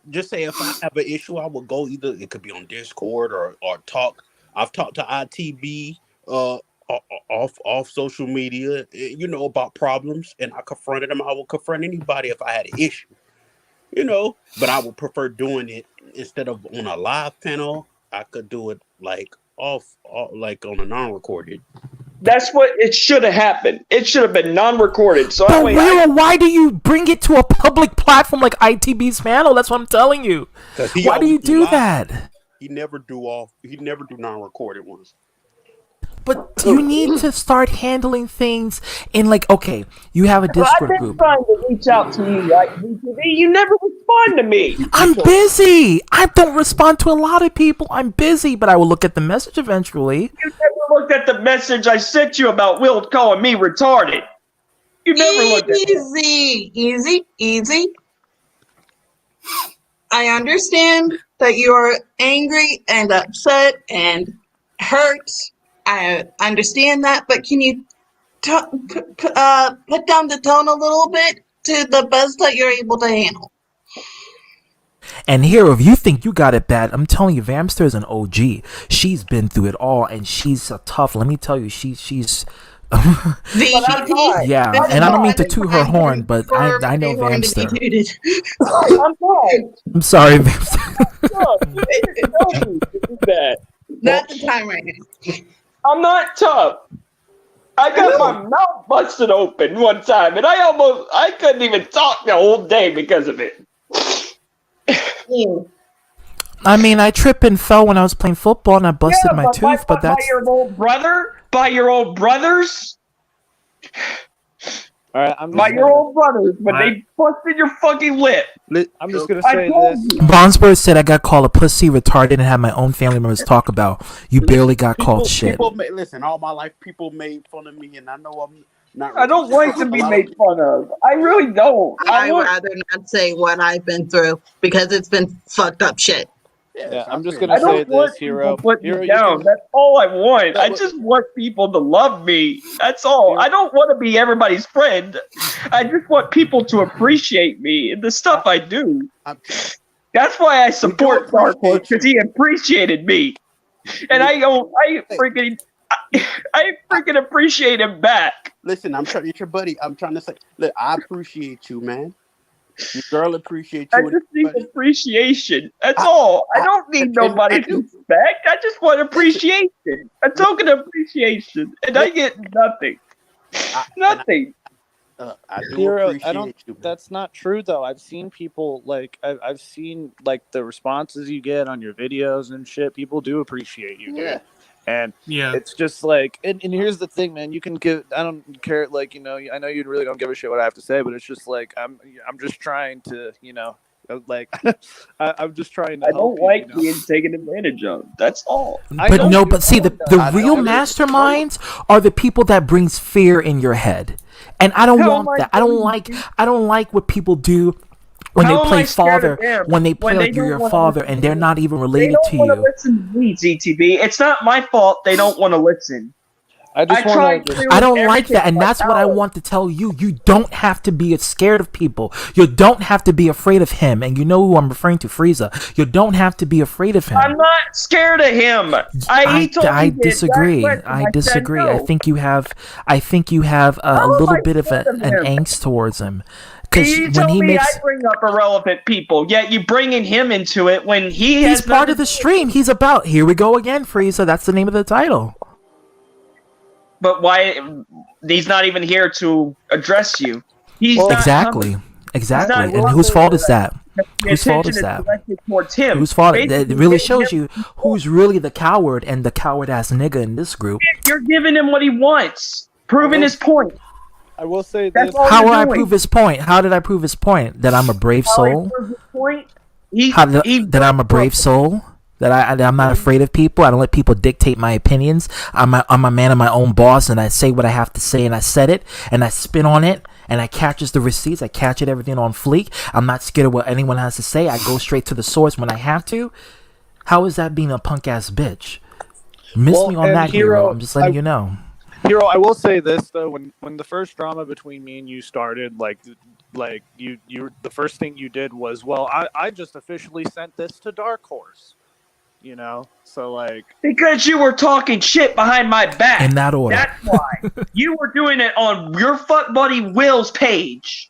just say if I have an issue, I would go either it could be on Discord or talk. I've talked to ITB off social media, about problems, and I confronted them. I will confront anybody if I had an issue, but I would prefer doing it instead of on a live panel. I could do it off like on a non-recorded. That's what it should have happened. It should have been non-recorded. So But why do you bring it to a public platform like ITB's panel? That's what I'm telling you. Why do you do that? He never do non-recorded ones. But you need to start handling things in okay, you have a Discord I've been group. trying to reach out to you, you never respond to me. I'm busy. I don't respond to a lot of people. I'm busy, but I will look at the message eventually. You never looked at the message I sent you about Will calling me retarded. You never looked at it. Easy. I understand that you're angry and upset and hurt. I understand that, but can you put down the tone a little bit to the best that you're able to handle? And Hero, if you think you got it bad, I'm telling you, Vamster is an OG. She's been through it all, and she's a tough. Let me tell you, she's. Yeah, and I don't mean to toot her horn, but I know Vamster. I'm sorry, Vamster. Not the time right now. I'm not tough. I got my mouth busted open one time, and I couldn't even talk the whole day because of it. I mean, I tripped and fell when I was playing football, and I busted my tooth. But that's by your old brother, by your old brothers. All right, by your old brothers, but they busted your fucking lip. I'm just gonna say this. Bonsberg said I got called a pussy, retarded, and had my own family members talk about. You barely got called shit. Listen, all my life, people made fun of me, and I know I'm not. I don't like to be made fun of. I really don't. I'd rather not say what I've been through because it's been fucked up shit. Yeah, I'm just gonna say this, Hero. Put me down. That's all I want. I just want people to love me. That's all. I don't want to be everybody's friend. I just want people to appreciate me and the stuff I do. That's why I support Dark Horse, because he appreciated me, and I freaking appreciate him back. Listen, I'm trying. It's your buddy. I'm trying to say, look, I appreciate you, man. Your girl appreciates you. I just need appreciation. That's all. I don't need nobody's respect. I just want appreciation. A token of appreciation. And I get nothing. Nothing. I do Hero, appreciate you. That's not true though. I've seen people I've seen the responses you get on your videos and shit. People do appreciate you, dude. And it's just and here's the thing, man. You can give. I don't care. I know you really don't give a shit what I have to say, but it's just I'm just trying to, I'm just trying to. I don't like being taken advantage of. That's all. But see, the real masterminds are the people that brings fear in your head, and I don't want that. I don't like what people do When How they am play I scared father, of them when they play when they like you're don't your wanna father listen and to they're me? not even They related don't to want to you. listen to me, ZTB. It's not my fault they don't want to listen. I I just try want to. I clearly don't like everything that, and that's what I myself. want to tell you. You don't have to be scared of people. You don't have to be afraid of him, and you know who I'm referring to, Frieza. You don't have to be afraid of him. I'm not scared of him. He told I me the exact disagree. question. I I said disagree. no. I think you have a How am little I bit of scared of an him? angst towards him, because You when tell he me makes I bring up irrelevant people, yet you bringing him into it when he he's has part nothing of the to do with stream. He's about here we go again, Frieza. That's the name of the title. But why? He's not even here to address you. He's not coming. Exactly. He's not Exactly. And coming whose fault is to that? the Whose fault attention is is that? directed towards him. Whose fault? It Basically, really getting shows him- you who's really the coward and the coward ass nigga in this group. You're giving him what he wants, proving his point. I will say That's this. all How you're will I doing. prove his point? How did I prove his point? That I'm a brave How he soul? proves his point? That I'm a brave soul? That I'm not afraid of people? I don't let people dictate my opinions. I'm a man of my own boss, and I say what I have to say, and I said it, and I spin on it, and I catches the receipts. I catch it, everything on fleek. I'm not scared of what anyone has to say. I go straight to the source when I have to. How is that being a punk ass bitch? Miss me on and that, hero. I'm just letting you know. Hero, I will say this though: when the first drama between me and you started, like you the first thing you did was, well, I just officially sent this to Dark Horse, you know. So like, Because you were talking shit behind my back. In that order. That's why. You were doing it on your fuck buddy Will's page.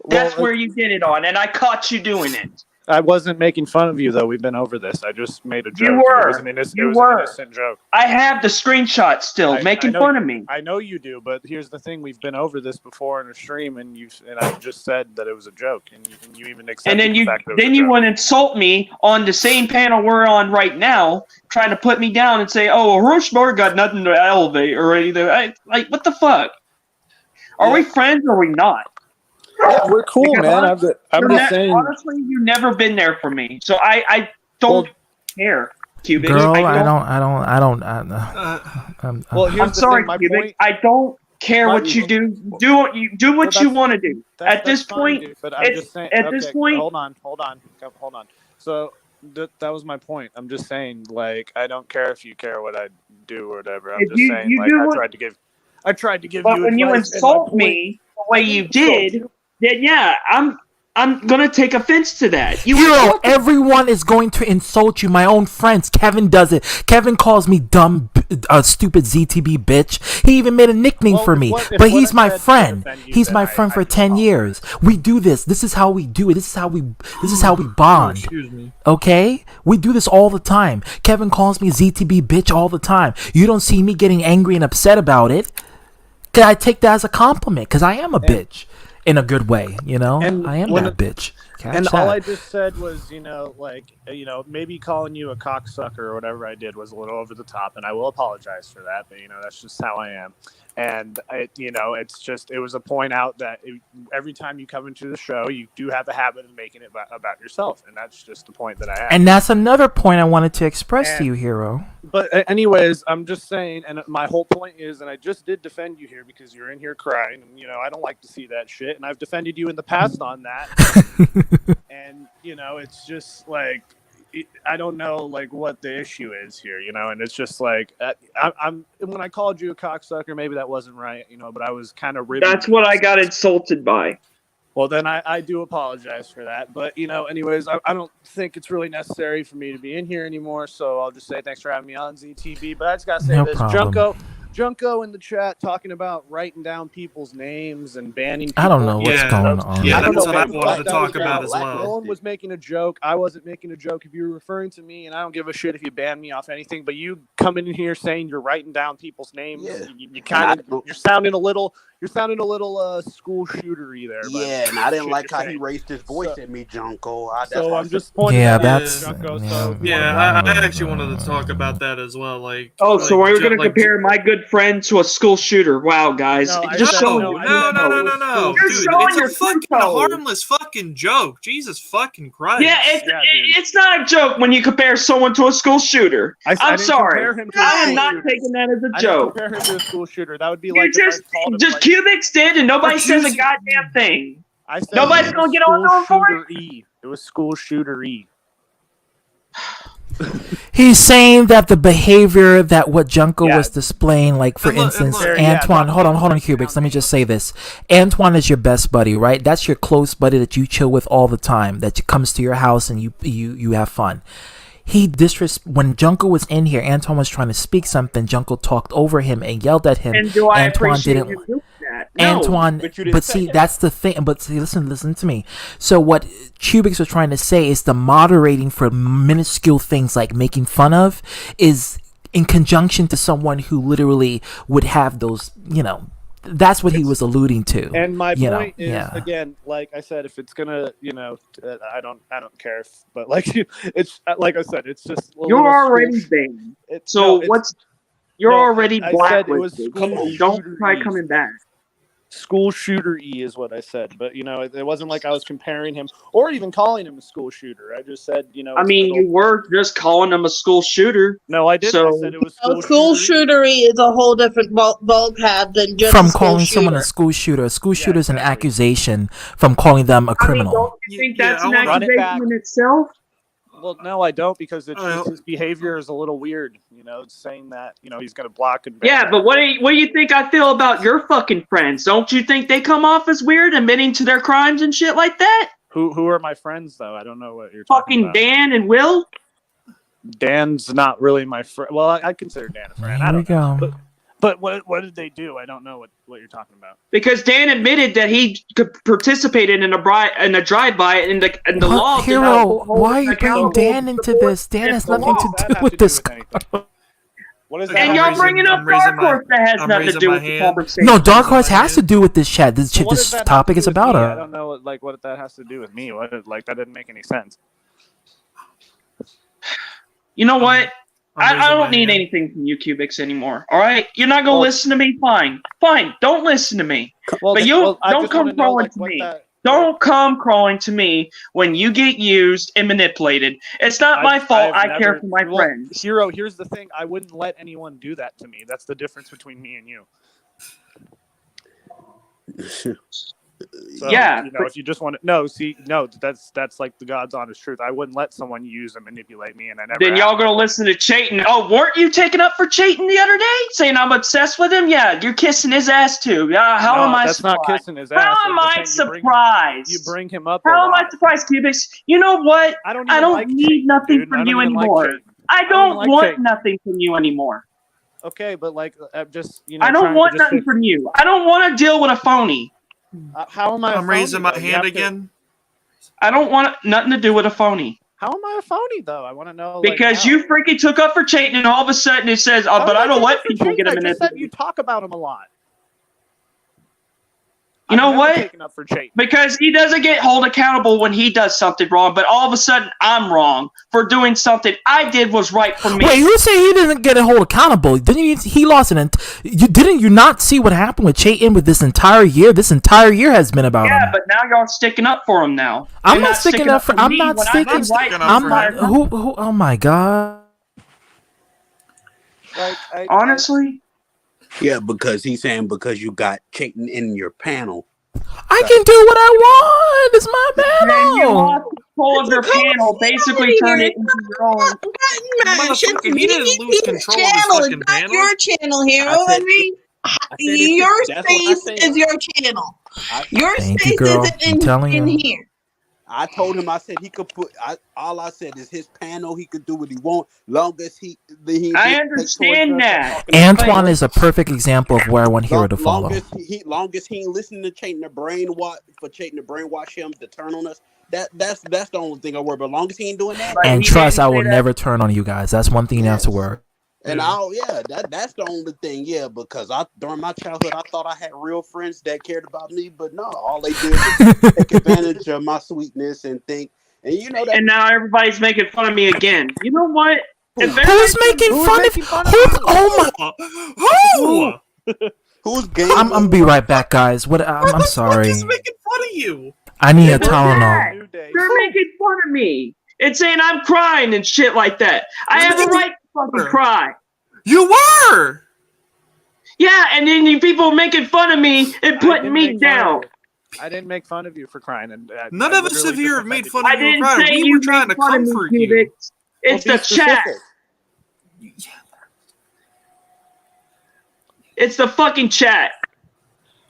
That's where you did it on, and I caught you doing it. I wasn't making fun of you though. We've been over this. I just made a joke. You It were. was an innocent joke. I have the screenshot still, making fun of me. I know you do, but here's the thing: we've been over this before in a stream, and I just said that it was a joke, and you even accepted And then the fact that it was a you joke. want to insult me on the same panel we're on right now, trying to put me down and say, "Oh, Rushmore got nothing to elevate or anything." Like, what the fuck? Are we friends or are we not? Yeah, we're cool, man. I'm just saying. Honestly, you've never been there for me, so I don't care, Cubic. Girl, I don't. Well, here's I'm the sorry, thing, my Cubic. point- I don't care what you do. Do what you want to do. At this That's fine, point, dude, but I'm just saying. at this point, hold on. So that was my point. I'm just saying, like, I don't care if you care what I do or whatever. I'm If just you- saying, you like, do I what- tried to give but you when you advice, and insult my point- me the way you did, then yeah, I'm gonna take offense to that. Hero, everyone is going to insult you. My own friends. Kevin does it. Kevin calls me dumb, stupid ZTB bitch. He even made a nickname for me. But he's my friend. He's my friend for 10 years. We do this. This is how we do it. This is how we bond. Excuse me. Okay? We do this all the time. Kevin calls me ZTB bitch all the time. You don't see me getting angry and upset about it. Cause I take that as a compliment. Cause I am a bitch. In a good way, you know? I am that bitch. And all I just said was, maybe calling you a cocksucker or whatever I did was a little over the top, and I will apologize for that. But that's just how I am. And it was a point out that every time you come into the show, you do have a habit of making it about yourself, and that's just the point that I have. And that's another point I wanted to express to you, Hero. But anyways, I'm just saying, and my whole point is, and I just did defend you here because you're in here crying, and I don't like to see that shit, and I've defended you in the past on that. And it's just like, I don't know like what the issue is here, and it's just like I'm when I called you a cocksucker, maybe that wasn't right, but I was kind of ribbing. That's what I got insulted by. Well, then I do apologize for that. But, anyways, I don't think it's really necessary for me to be in here anymore. So I'll just say thanks for having me on ZTV. But I just got to say No this. problem. Junko in the chat talking about writing down people's names and banning people. I don't know what's going on. Yeah, I don't that's know, what I maybe wanted to that talk was about as bad. well. No one was making a joke. I wasn't making a joke. If you were referring to me, and I don't give a shit if you ban me off anything, but you coming in here saying you're writing down people's names, you're sounding a little school shootery there. Yeah, and I didn't like how he raised his voice at me, Junko. I'm just pointing. Yeah, that out, that's Junko, I actually wanted to talk about that as well. Like, Oh, so like, we're going to compare my good friend to a school shooter. Wow, guys. No, I Just said showing no, you. I No, You're dude, showing it's your a fucking true colors. harmless fucking joke. Jesus fucking Christ. Yeah, it's not a joke when you compare someone to a school shooter. I I'm didn't sorry. compare him to a I am school not shooter. taking that as a I didn't joke. compare him to a school shooter. That would be You like just if I called him, Cubics did, and nobody But says a you- goddamn thing. I said Nobody's it gonna was get on to him for it. Shooter E. It was school shooter E. He's saying that the behavior that what Junko Yeah. was displaying, like for And look- and instance, look- Yeah, Antoine. not- Hold on, Cubics. Let me just say this: Antoine is your best buddy, right? That's your close buddy that you chill with all the time. That comes to your house and you have fun. When Junko was in here, Antoine was trying to speak something. Junko talked over him and yelled at him. And do I Antoine appreciate didn't. him doing that? No. Antoine, but you didn't but say see, that. that's the thing. But see, listen to me. So what Cubics was trying to say is the moderating for minuscule things like making fun of is in conjunction to someone who literally would have those, that's what he was alluding to. And my you know, point is, yeah. again, like I said, if it's gonna, I don't care, but like it's like I said, it's just a You're little already school- banned. it's- So no, it's what's you're no, already I said it was blacklisted. school Don't shooter try E. coming back. School shooter E is what I said, but it wasn't like I was comparing him or even calling him a school shooter. I just said, I mean, it's you were just calling him a school shooter. no, I didn't. So- I said it was Oh, school, school shootery is a whole different vocab than just From a school calling shooter. someone a school shooter. A school shooter is an exactly. accusation from calling them a I mean, criminal. don't you think Yeah, that's I an wanna- Run it back. accusation in itself? Well, no, I don't, because it's Oh. just his behavior is a little weird. It's saying that he's going to block and ban. Yeah, but what do you think I feel about your fucking friends? Don't you think they come off as weird, admitting to their crimes and shit like that? Who are my friends though? I don't know what you're talking Fucking about. Dan and Will? Dan's not really my friend. Well, I consider Dan a friend. I Here we don't know. go. But what did they do? I don't know what you're talking about. Because Dan admitted that he participated in a drive-by, and the law. did not Hero, hold why are you him bringing accountable Dan into for this? Dan has the nothing law. to What does do that have with to do this. anything? What is Okay, that? And y'all I'm bringing raising- up I'm raising Dark my- Horse that has I'm nothing to raising do my with the hand. conversation. No, Dark Horse my has to hand. do with this chat. This So what does that have to topic do is with about me? I her. don't know what that has to do with me. Like that didn't make any sense. You know what? I'm I raising don't my need hand. anything from you, Cubics, anymore. All right? You're not gonna Well- listen to me? Fine. Don't listen to me. Well, But you I don't just come wanna know, crawling like, to what me. that- Don't come crawling to me when you get used and manipulated. It's not my fault. I've I care never- for my well, friends. Hero, here's the thing. I wouldn't let anyone do that to me. That's the difference between me and you. So, Yeah, if you just want to, that's like the God's honest truth. I wouldn't let someone use and manipulate me, and I never. Then y'all have. gonna listen to Chayton. Oh, weren't you taking up for Chayton the other day? Saying I'm obsessed with him? Yeah, you're kissing his ass too. Yeah, how No, am I that's surprised? not kissing his ass. How I'm am just I saying surprised? You bring him up. a How am I lot. surprised, Cubics? You know what? I don't. I Even don't like need Chayton, nothing dude. from I don't you even like anymore. Chayton. I don't don't even like want Chayton. nothing from you anymore. Okay, but like, I'm just I don't trying to want just nothing from you. I don't want to deal with a phony. How am I? a I'm raising phony, my though? You hand have to- again. I don't want nothing to do with a phony. How am I a phony though? I want to know. like, Because how. you freaking took up for Chayton, and all of a sudden it says, "Oh, How but did I don't take let up for people Chayton? get him I in just this." said you talk about him a lot. You know I've never what? taken up for Chayton. Because he doesn't get held accountable when he does something wrong, but all of a sudden I'm wrong for doing something I did was right for me. Wait, who said he didn't get hold accountable? He lost didn't you not see what happened with Chayton with this entire year? This entire year has been about Yeah, him. but now y'all sticking up for him now. I'm You're not sticking up for. I'm me not when sticking. I'm right I'm for not. my- Who? Oh my god. Like, Honestly, Yeah, because he's saying because you got Chayton in your panel. I can do what I want. It's my then you panel. lost control of your panel, basically turn it into your own. Motherfucker, he didn't lose control of his channel. fucking It's not panel. your channel, Hero. I said- I mean, I said it's- your that's what I space said. is your channel. Your Thank you, space girl. isn't I'm telling in you. here. I told him, I said he could put. All I said is his panel. He could do what he want, long as he. I understand that. Antoine is a perfect example of where I want Hero to follow. Long as he ain't listening to Chayton to brainwash him to turn on us. That's the only thing I worry about. Long as he ain't doing that. But And he trust, didn't I say will that. never turn on you guys. That's one thing you have to worry. And that's the only thing, because during my childhood I thought I had real friends that cared about me, but no, all they did was take advantage of my sweetness and think, and you know that. And now everybody's making fun of me again. You know what? If Who's making fun of you? Oh my! Who? Who's game? I'm gonna be right back, guys. I'm sorry. Who's making fun of you? I need a Who's Tylenol. that? New Day. They're making fun of me. It's saying I'm crying and shit like that. I have a right to fucking cry. You were. Yeah, and then you people making fun of me and putting me down. I didn't make fun of you for crying, and None of us have here made fun I of you didn't for crying. say We you were trying to made fun of me, comfort Cubic. you. It's Well, the be chat. specific. It's the fucking chat.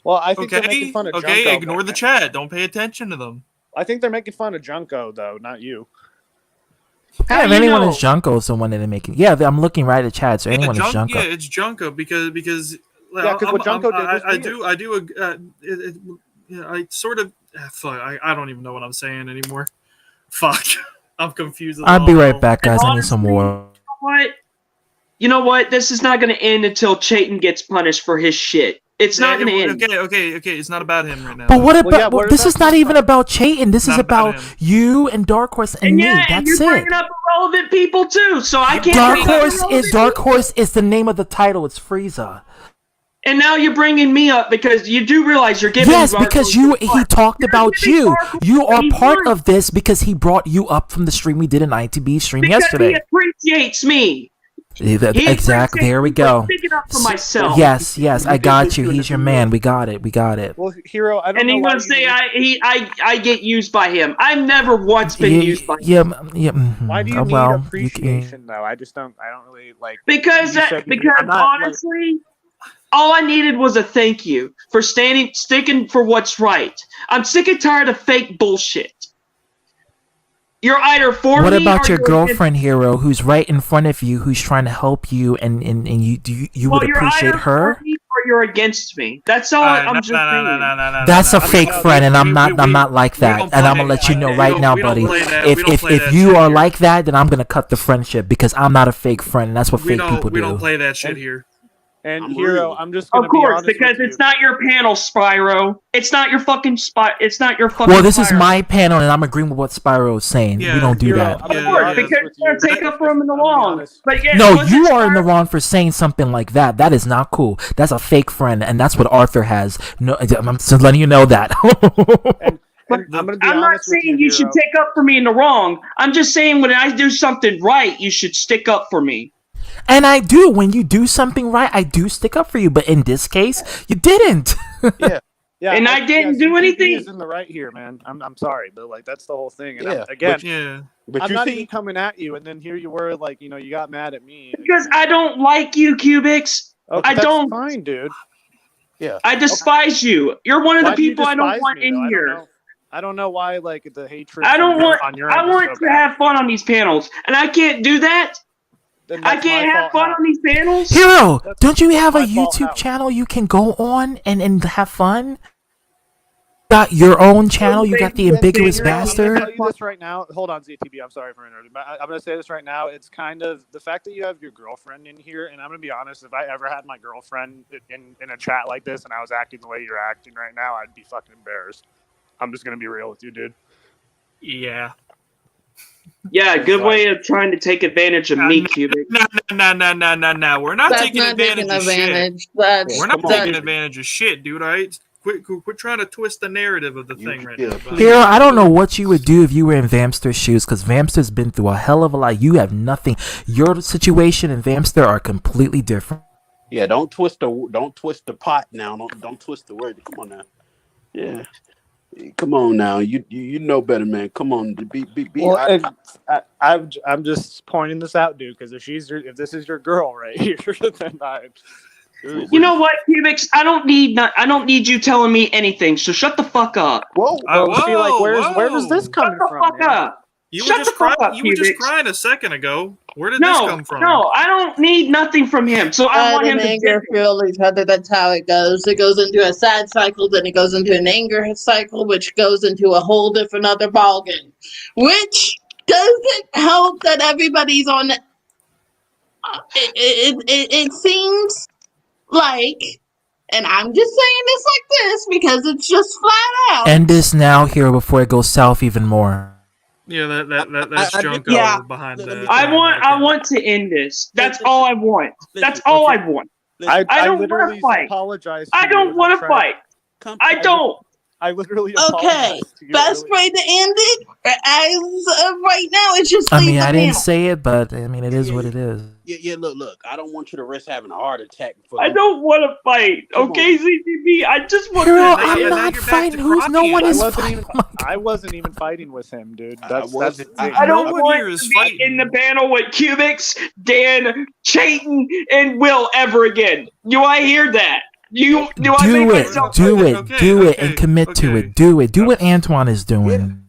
Well, I think they're making fun of Okay, Junko. ignore the chat. Don't pay attention to them. I think they're making fun of Junko, though, not you. Yeah, if anyone is Junko, someone that they making. Yeah, I'm looking right at the chat. So anyone is Junko. Yeah, it's Junko because Yeah, 'cause what Junko did was I sort of fuck. I don't even know what I'm saying anymore. Fuck, I'm confused. I'll be right back, guys. I need some water. What? You know what? This is not going to end until Chayton gets punished for his shit. It's not going to end. Okay. It's not about him right now. But what about? This is not even about Chayton. This is about you and Dark Horse and me. And That's you're it. bringing up irrelevant people too, so I can't. Dark Horse is the name of the title. It's Frieza. And now you're bringing me up because you do realize you're giving. Yes, because he talked about you. You are part of this because he brought you up from the stream we did an ITB stream yesterday. He appreciates me. Exactly. There we go. Speaking up for myself. Yes. I got you. He's your man. We got it. Well, Hero, I don't and know. And he's gonna say I get used by him. I've never once been used by him. Why do you need appreciation though? I don't really like. Because honestly, all I needed was a thank you for sticking for what's right. I'm sick and tired of fake bullshit. You're either for me. What about your you're girlfriend, Hero, who's right in front of you, who's trying to help you, and you would appreciate her? Or you're against me. That's all. I'm just saying. That's a fake friend, and I'm not like that. And I'm gonna let you know right now, buddy. If you are like that, then I'm gonna cut the friendship because I'm not a fake friend, and that's what fake people do. We don't play that shit here. And Hero, I'm just gonna of course, be honest because with it's not your panel, Spyro. It's not your fucking spot. It's not your fucking. Well, this is Spyro. my panel, and I'm agreeing with what Spyro is saying. We don't do that. Of course, because you're gonna take up for him in the wrong. But yeah, No, you are in the wrong for saying something like that. That is not cool. That's a fake friend, and that's what Arthur has. No, I'm just letting you know that. I'm not saying you should take up for me in the wrong. I'm just saying when I do something right, you should stick up for me. And I do. When you do something right, I do stick up for you. But in this case, you didn't. Yeah. And I didn't do anything. He's in the right here, man. I'm sorry, but like that's the whole thing. And But I'm you not see, even coming at you, and then here you were, like you got mad at me. Because I don't like you, Cubics. Okay, I don't. Fine, dude. Yeah. I despise you. You're one of the Why do you people I don't despise want me, in though? here. I don't know why, like the hatred. I don't want. On your I end is want so to have fun on these panels, and I can't do that. I can't have fun on these panels. Hero, don't you have a YouTube channel you can go on and have fun? Got your own channel. You got the ambiguous bastard. I'm gonna tell you this right now. Hold on, ZTB. I'm sorry for interrupting, but I'm gonna say this right now. It's kind of the fact that you have your girlfriend in here, and I'm gonna be honest. If I ever had my girlfriend in a chat like this, and I was acting the way you're acting right now, I'd be fucking embarrassed. I'm just gonna be real with you, dude. Yeah. Yeah, good way of trying to take advantage of me, Cubic. No. We're not taking advantage of shit. We're not taking advantage of shit, dude. All right? Quit trying to twist the narrative of the thing right now. Hero, I don't know what you would do if you were in Vamster's shoes, because Vamster's been through a hell of a lot. You have nothing. Your situation and Vamster are completely different. Yeah, don't twist the pot now. Don't twist the word. Come on now. Yeah. Come on now, you know better, man. Come on, be. Well, I'm just pointing this out, dude. Because if this is your girl right here, then You know what, Cubics? I don't need you telling me anything. So shut the fuck up. Whoa, see, like where does this come from? Shut the fuck up. You were just crying a second ago. Where did this come from? No, I don't need nothing from him. So I want him to anger feel each other. That's how it goes. It goes into a sad cycle, then it goes into an anger cycle, which goes into a whole different other ballgame. Which doesn't help that everybody's on. It seems like, and I'm just saying this like this because it's just flat out. End this now, Hero, before it goes south even more. Yeah, that's Junko behind that. I want to end this. That's all I want. That's all I want. I don't want to fight. Apologize. I don't want to fight. I don't. I literally Okay, apologized to you. best way to end it, as of right now, is just I leave mean, the I didn't panel. say it, but I mean, it is what it is. Yeah. Look. I don't want you to risk having a heart attack. I don't want to fight. Come Okay, on. ZTB. I just want Hero, to. I'm now not you're back fighting. to Who's no one crying. is I wasn't fighting. even. Oh my God. I wasn't even fighting with him, dude. I That's the wasn't. thing. I don't No one want here is to be in the fighting. panel with Cubics, Dan, Chayton, and Will ever again. Do I hear that? Do I make Do myself? it, do it, Okay, do it, okay, and commit to okay. it. Do it. Do what Antoine is doing.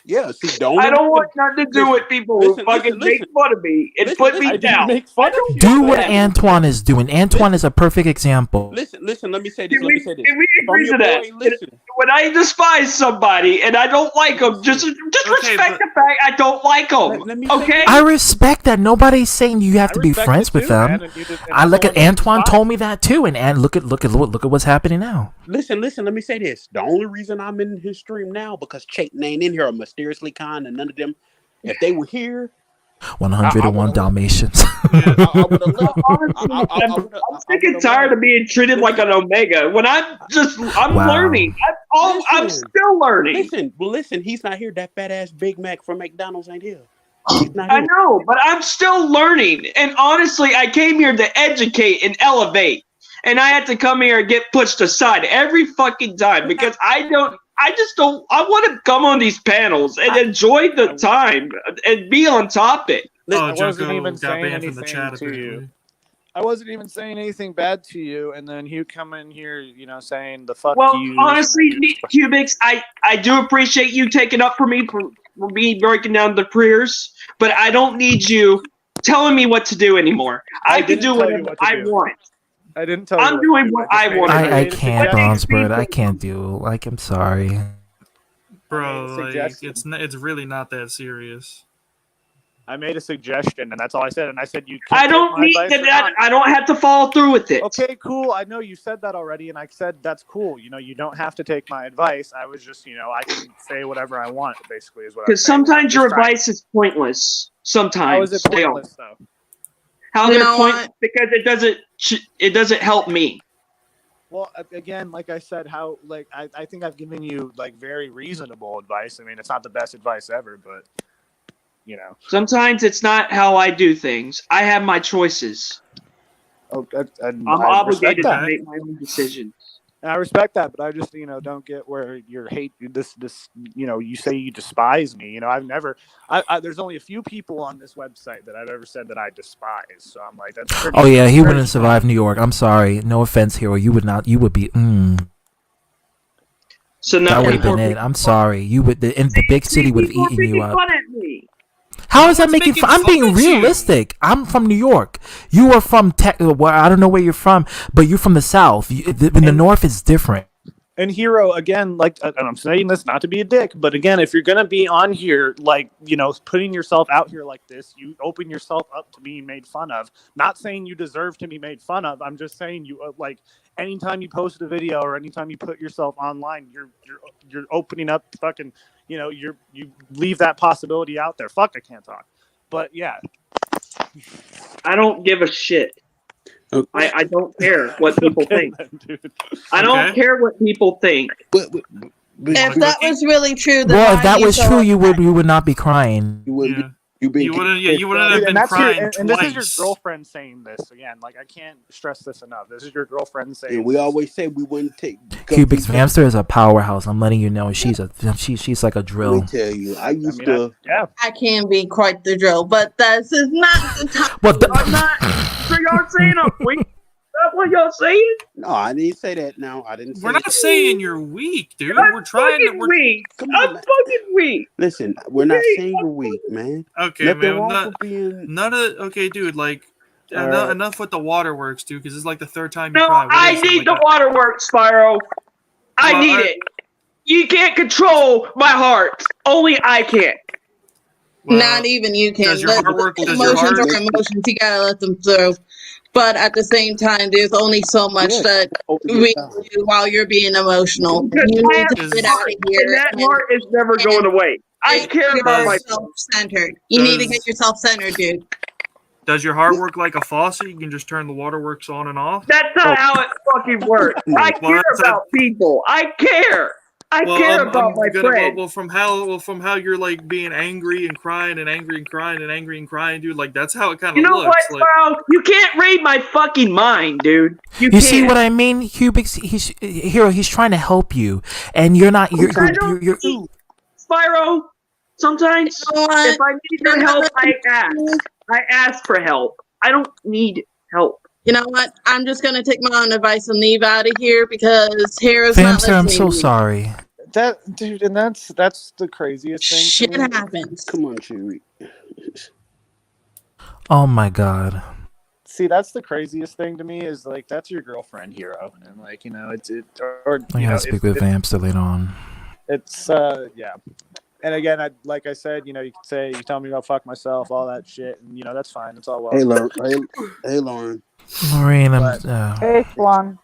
Yeah. See, I don't want nothing to do with people who fucking make fun of me and put me I didn't down. make fun of you. Do what Antoine is doing. Antoine is a perfect example. Listen. Let me say this. Can Let we me say this. agree to that? When I despise somebody and I don't like them, just respect the fact I don't like them. Okay? I respect that. Nobody's saying you have to be respect friends it with too, them. man, and you just- and I look that's at all I Antoine despise. told me that too, and look at what's happening now. Listen. Let me say this. The only reason I'm in his stream now because Chayton ain't in here, or Mysteriously Kind, and none of them. If they were here, 101 Dalmatians. I would have left. I'm sick and tired of being treated like an omega. When I'm Wow. learning. I'm still learning. Listen. He's not here. That fat ass Big Mac from McDonald's ain't here. He's not I here. know, but I'm still learning. And honestly, I came here to educate and elevate. And I had to come here and get pushed aside every fucking time because I want to come on these panels and enjoy the time and be on topic. I wasn't even saying anything to you. I wasn't even saying anything bad to you, and then you come in here, saying the fuck Well, you. honestly, Cubics, I do appreciate you taking up for me for me breaking down the prayers, but I don't need you telling me what to do anymore. I can do whatever I want. I didn't tell you. I'm doing what I want. I can't, Bronzebird. I can't do. Like, I'm sorry. Bro, like, it's really not that serious. I made a suggestion, and that's all I said. And I said you. I don't need that. I don't have to follow through with it. Okay, cool. I know you said that already, and I said that's cool. You don't have to take my advice. I was just, I can say whatever I want. Basically, is what. Because sometimes your advice is pointless. Sometimes. How is it pointless though? How is it pointless? Because it doesn't help me. Well, again, like I said, I think I've given you very reasonable advice. I mean, it's not the best advice ever, but sometimes it's not how I do things. I have my choices. I'm obligated to make my own decisions. And I respect that, but I just don't get where your hate this you say you despise me. I've never. There's only a few people on this website that I've ever said that I despise. So I'm like, that's pretty. Oh yeah, he wouldn't survive New York. I'm sorry. No offense, Hero. You would not. You would be. So now that would have been it. I'm sorry. You would. In the big city would have eaten you up. How is that making fun? I'm being realistic. I'm from New York. You are from I don't know where you're from, but you're from the South. In the North, it's different. And Hero, again, and I'm saying this not to be a dick, but again, if you're gonna be on here, putting yourself out here like this, you open yourself up to being made fun of. Not saying you deserve to be made fun of. I'm just saying you anytime you post a video or anytime you put yourself online, you're opening up fucking. You leave that possibility out there. Fuck, I can't talk. But yeah, I don't give a shit. Okay. I don't care what people think. I don't care what people think. If that was really true, then well, if that was true, you would not be crying. You wouldn't. You wouldn't have been crying and this is your girlfriend saying this again. I can't stress this enough. This is your girlfriend saying. Yeah, we always say we wouldn't take. Cubics Hamster is a powerhouse. I'm letting you know. She's like a drill. Let me tell you, I used to. I can be quite the drill, but this is not the time. I'm not. So y'all saying I'm weak? Is that what y'all saying? No, I didn't say that. No, I didn't. We're not saying you're weak, dude. I'm we're trying to. We're weak. I'm fucking weak. Listen, we're not saying you're weak, man. Okay, Nothing man. None of. Okay, dude. Enough with the waterworks, dude. Because it's like the third time you No, cry. I need the waterworks, Spyro. I need it. You can't control my heart. Only I can. Well, not even you can. Emotions are emotions. You gotta let them through. But at the same time, there's only so much that we do while you're being emotional. You need to get out of here. And that heart is never going away. I care about myself. Self-centered. You need to get yourself centered, dude. Does your heart work like a faucet? You can just turn the waterworks on and off? That's not how it fucking works. I care about people. I care. I care about my friend. Well, from how you're like being angry and crying and angry and crying and angry and crying, dude. Like that's how it kind of You know looks. what, Like, bro? You can't read my fucking mind, dude. You see what I mean, Cubics? He's trying to help you, and you're not. You're Spyro, sometimes if I need your help, I ask for help. I don't need help. You know what? I'm just gonna take my own advice and leave out of here because Hera's not Famster, I'm listening so to me. sorry. That dude, and that's the craziest thing. Shit to me. happens. Come on, Chewy. Oh my god. See, that's the craziest thing to me is like that's your girlfriend, Hero, and like or I you know, gotta speak with Vamster later on. It's yeah. And again, like I said, you could say you tell me to go fuck myself, all that shit, and that's fine. It's all well. Hey, Lauren. Hey, Lauren. Lorraine, Hey, Swan.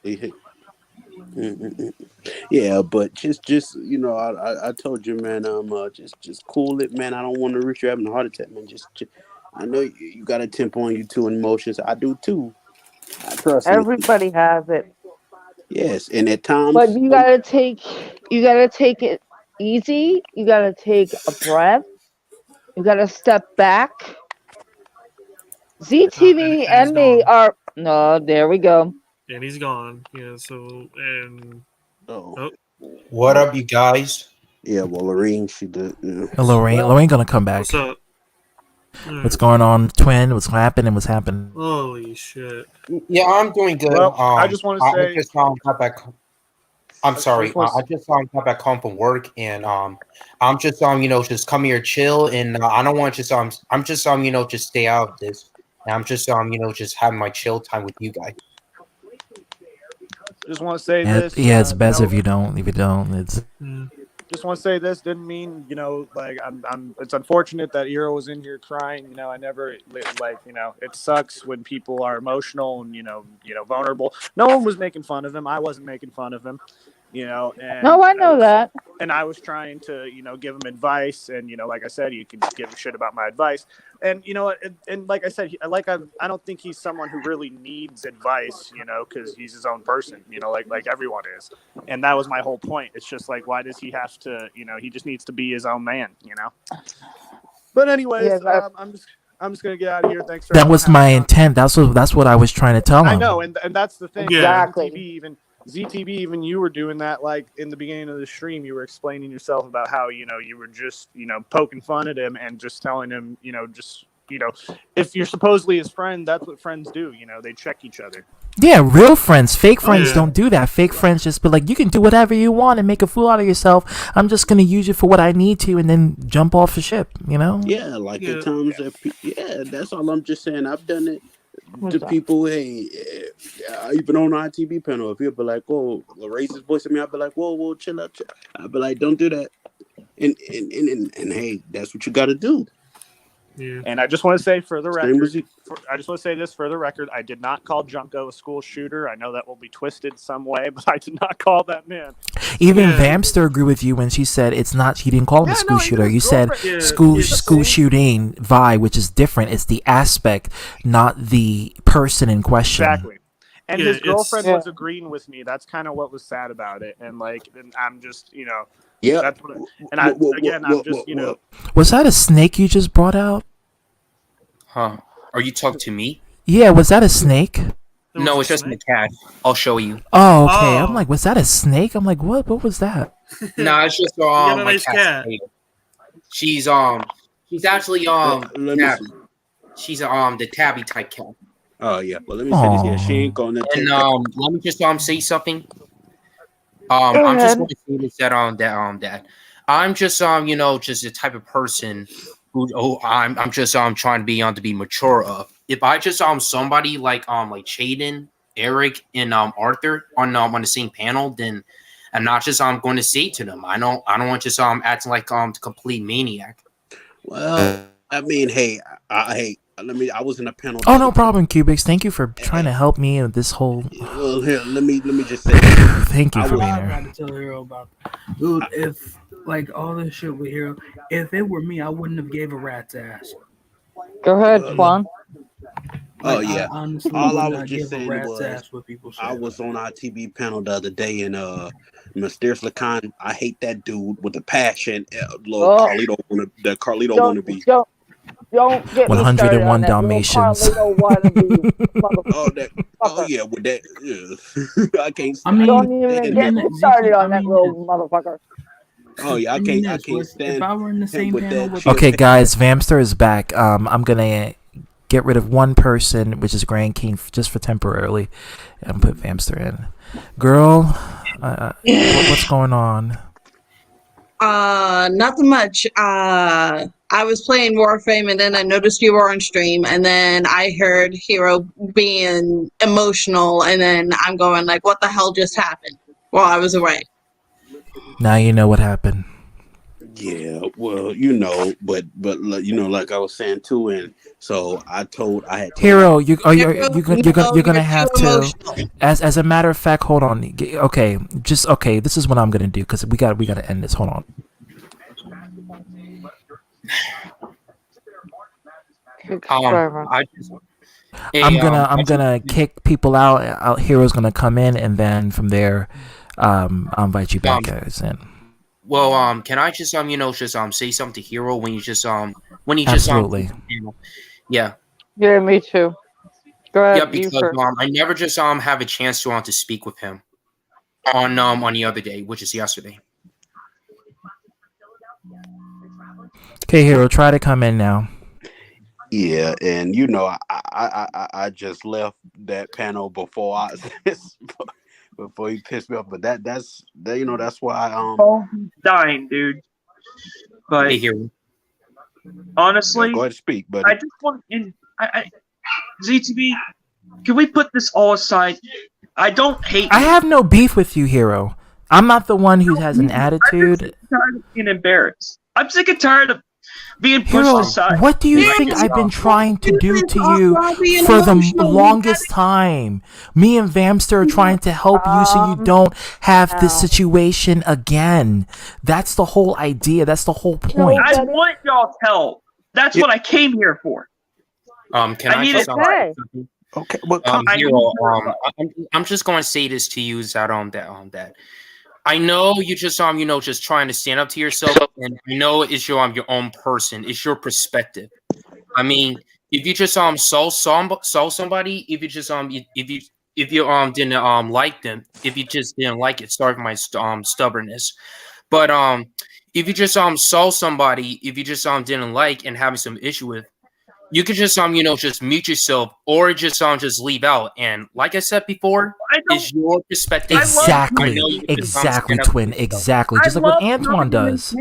Hey. Yeah, but just I told you, man. Just cool it, man. I don't want to reach you having a heart attack, man. Just I know you got a temper on you too, and emotions. I do too. Trust me. Everybody has it. Yes, and at times, But you gotta take it easy. You gotta take a breath. You gotta step back. ZTV and me are no. There we go. and he's gone. Yeah. So and What up, you guys? Yeah, well, Lorraine, she did. Yeah. Lorraine gonna come back. What's up? What's going on, twin? What's happening? What's happening? Holy shit! Yeah, I'm doing good. Well, I just want to say, I just got back. I'm sorry. I just got back home from work, and I'm just just come here, chill, and I don't want to just I'm just just stay out of this. And I'm just just having my chill time with you guys. just want to say Yeah, this. yeah, it's best if you don't. If you don't, it's. Just want to say this didn't mean like I'm. It's unfortunate that Hero was in here crying. I never like it sucks when people are emotional and vulnerable. No one was making fun of him. I wasn't making fun of him. And No, I know that. And I was trying to give him advice, and like I said, you can give a shit about my advice. And and like I said, I don't think he's someone who really needs advice, because he's his own person, like everyone is. And that was my whole point. It's just like, why does he have to, he just needs to be his own man, But anyways, I'm just gonna get out of here. Thanks for That was my intent. That's what I was trying to tell him. I know, and that's the thing. Exactly. ZTV, even you were doing that, like in the beginning of the stream, you were explaining yourself about how you were just poking fun at him and just telling him if you're supposedly his friend, that's what friends do. They check each other. Yeah, real friends. Fake friends don't do that. Fake friends just be like, you can do whatever you want and make a fool out of yourself. I'm just gonna use you for what I need to, and then jump off the ship. Yeah, like at times that's all I'm just saying. I've done it to people. Hey, even on our ITB panel, if he'll be like, "Whoa," raise his voice at me, I'll be like, "Whoa, chill out." I'll be like, "Don't do that." And hey, that's what you got to do. Yeah. And I just want to say for the record, I did not call Junko a school shooter. I know that will be twisted some way, but I did not call that man. Even Vamster agreed with you when she said it's not. He didn't call him a school shooter. You said school shooting vibe, which is different. It's the aspect, not the person in question. Exactly. And his girlfriend was agreeing with me. That's kind of what was sad about it. And and I'm just yeah. That's what. I'm just Was that a snake you just brought out? Huh? Are you talking to me? Yeah, was that a snake? No, it's just my cat. I'll show you. Oh, okay. I'm like, was that a snake? I'm like, what? What was that? No, it's just my nice cat. She's actually she's the tabby type cat. Oh yeah, well let me say this. Yeah, she ain't gonna. And let me just say something. I'm just going to say this that I'm just just the type of person who I'm just trying to be mature of. If I just somebody like Chaden, Eric, and Arthur on the same panel, then I'm not just going to say to them. I don't want just acting like the complete maniac. Well, I mean, hey, I was in a panel. Oh, no problem, Cubics. Thank you for trying to help me with this whole. Well, here, let me just say. Thank you for being I here. got to tell Hero about, dude. If like all this shit with Hero, if it were me, I wouldn't have gave a rat's ass. Go ahead, Swan. Oh yeah. Honestly, all I was just saying was what people say I was on our TV panel the other day, and Mysteriously Kind. I hate that dude with a passion. Little Oh, Carlito don't wanna be. don't get me started on 101 that little Dalmatians. Carlito wannabe Oh yeah, with that. I can't. I I mean, Don't can't even stand get him. me started ZT. I on that mean this. little motherfucker. Oh yeah, I mean I this. can't Was if stand I were in the him same with panel that with chick. Okay, guys, Vamster is back. I'm gonna get rid of one person, which is Grand King, just for temporarily, and put Vamster in. Girl, what's going on? Nothing much. I was playing Warframe and then I noticed you were on stream and then I heard Hero being emotional and then I'm going like, what the hell just happened while I was away? Now you know what happened. Yeah, well, but like I was saying too, and so I had told Hero, you are Hero, you're gonna you're have too to. emotional. As a matter of fact, hold on. Okay, okay. This is what I'm gonna do because we got to end this. Hold on. I just, I'm I just, gonna kick people out. Hero's gonna come in, and then from there, I'll invite you back guys in. well, can I just say something to Hero when you just Absolutely. yeah. Yeah, me too. Go ahead, Yeah, you because first. I never just have a chance to speak with him on the other day, which is yesterday. Okay, Hero, try to come in now. Yeah, and I just left that panel before before he pissed me off. But that's why Oh, he's dying, dude. But Hey, Hero. honestly, go ahead and speak, buddy. I just want ZTB. Can we put this all aside? I don't hate. I have no beef with you, Hero. I'm not the one who has an attitude. I'm sick and tired of being embarrassed. I'm sick and tired of being pushed Hero, aside. what do you think I've been trying to do to you for the longest time? Me and Vamster are trying to help you so you don't have this situation again. That's the whole idea. That's the whole point. I want y'all's help. That's what I came here for. Can I need just it. Okay, well, Hero, I'm just going to say this to you is that I know you just just trying to stand up to yourself, and I know it's your own person, it's your perspective. I mean, if you just saw somebody, if you just if you didn't like them, if you just didn't like it, sorry for my stubbornness, but if you just saw somebody, if you just didn't like and having some issue with, you could just just mute yourself or just leave out. And like I said before, it's your perspective. Exactly, twin. Exactly, just like what Antoine does.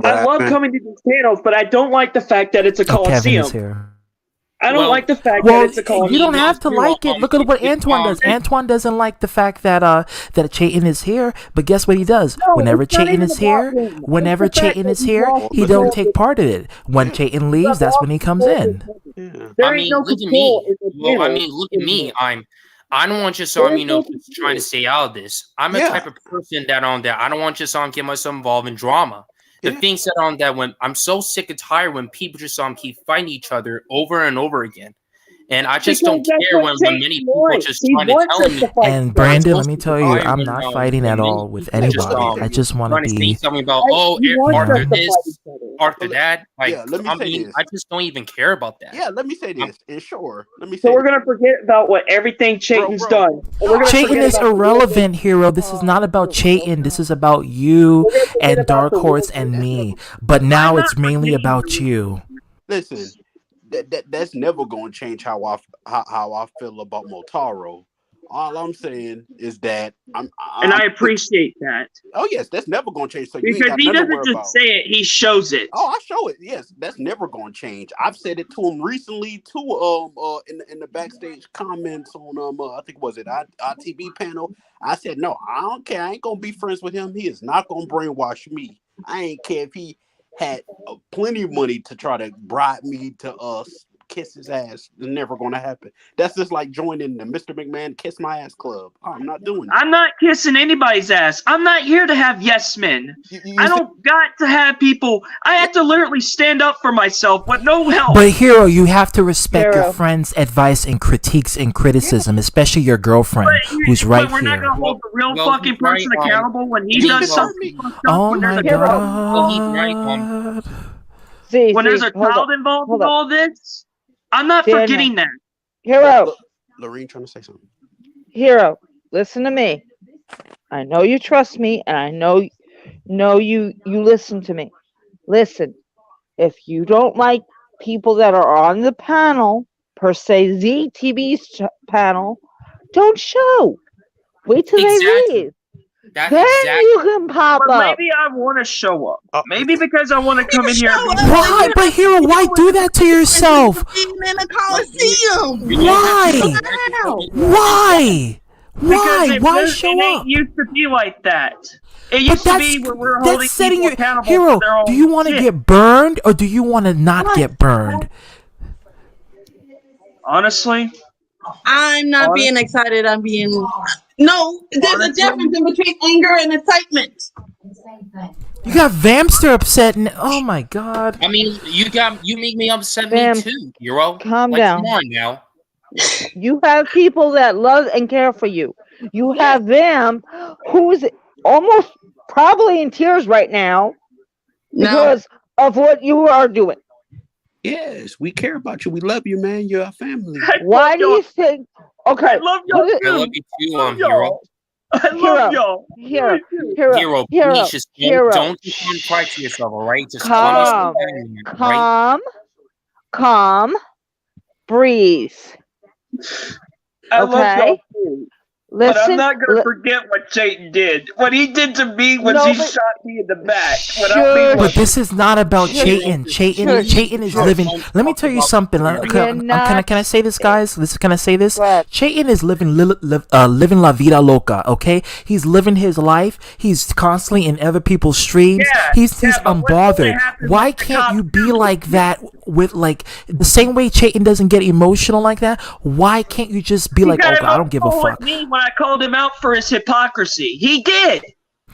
I love coming to these panels, but I don't like the fact that it's a Kevin coliseum. is here. I don't like the fact that it's a coliseum. You don't have to like it. Look at what Antoine does. Antoine doesn't like the fact that that Chayton is here, but guess what he does? Whenever Chayton is here, he don't take part of it. When Chayton leaves, that's when he comes in. I mean, look at me. Well, I mean, look at me. I don't want just just trying to stay out of this. I'm a type of person that I don't want just get myself involved in drama. The things that when I'm so sick and tired when people just keep fighting each other over and over again. And I just don't care when many people just trying to tell me. And Brandon, let me tell you, I'm not fighting at all with anybody. I just want to be. Something about Arthur this, Arthur that. Like, I just don't even care about that. Yeah, let me say this. And sure, let me say. So we're gonna forget about what everything Chayton's done. Chayton is irrelevant, Hero. This is not about Chayton. This is about you and Dark Horse and me. But now it's mainly about you. Listen. That's never going to change how I feel about Motaro. All I'm saying is that I appreciate that. Oh yes, that's never going to change. So because he doesn't just say it; he shows it. Oh, I show it. Yes, that's never going to change. I've said it to him recently too. In the backstage comments on I think was it ITV panel. I said no, I don't care. I ain't gonna be friends with him. He is not gonna brainwash me. I ain't care if he had plenty of money to try to bribe me to kiss his ass. It's never going to happen. That's just like joining the Mr. McMahon Kiss My Ass Club. I'm not doing that. I'm not kissing anybody's ass. I'm not here to have yes men. I don't got to have people. I have to literally stand up for myself with no help. But Hero, you have to respect your friend's advice and critiques and criticism, especially your girlfriend who's right But we're not here. gonna hold the real fucking person accountable when he does something. Oh when my there's a god. When there's a child involved in all this, I'm not Daniel. forgetting that. Hero, Lorraine trying to say something. Hero, listen to me. I know you trust me, and I know you listen to me. Listen, if you don't like people that are on the panel, per se ZTV's panel, don't show. Wait till they leave. That's Then exactly. you can pop But up. maybe I want to show up. Maybe because I want to come in here and be Why? But Hero, why do that to yourself? In a coliseum. Why? Why? Because it Why was- show it ain't up? used to be like that. It But used to be where we're holding that's setting people you, accountable Hero. for their own Do you want to shit. get burned or do you want to not get burned? Honestly, I'm not being excited. I'm being no. There's a difference in between anger and excitement. You got Vamster upset, and oh my god. I mean, you make me upset Bam. me too, Hero. Calm Like, down. Come on now. You have people that love and care for you. You have them who's almost probably in tears right now because of what you are doing. Yes, we care about you. We love you, man. You're our family. Why do you think? Okay, I love y'all put it- I love you too, Hero. I love y'all. Hero, Hero, please just Hero. don't cry to yourself, all right? Just Calm, right? calm, breathe. I love Okay? y'all too. But Listen, I'm not gonna forget what Chayton did. What he did to me was No, he but- shot me in the back. Without me But this is not about Shush. Chayton. Shush. Chayton is living. Let me tell you something. Can I say this, guys? Can I say this? Chayton is living living la vida loca. Okay, he's living his life. He's constantly in other people's streams. He's unbothered. Why can't you be like that with like the same way Chayton doesn't get emotional like that? Why can't you just be like, got oh, I don't give a emotional fuck? with me when I called him out for his hypocrisy. He did.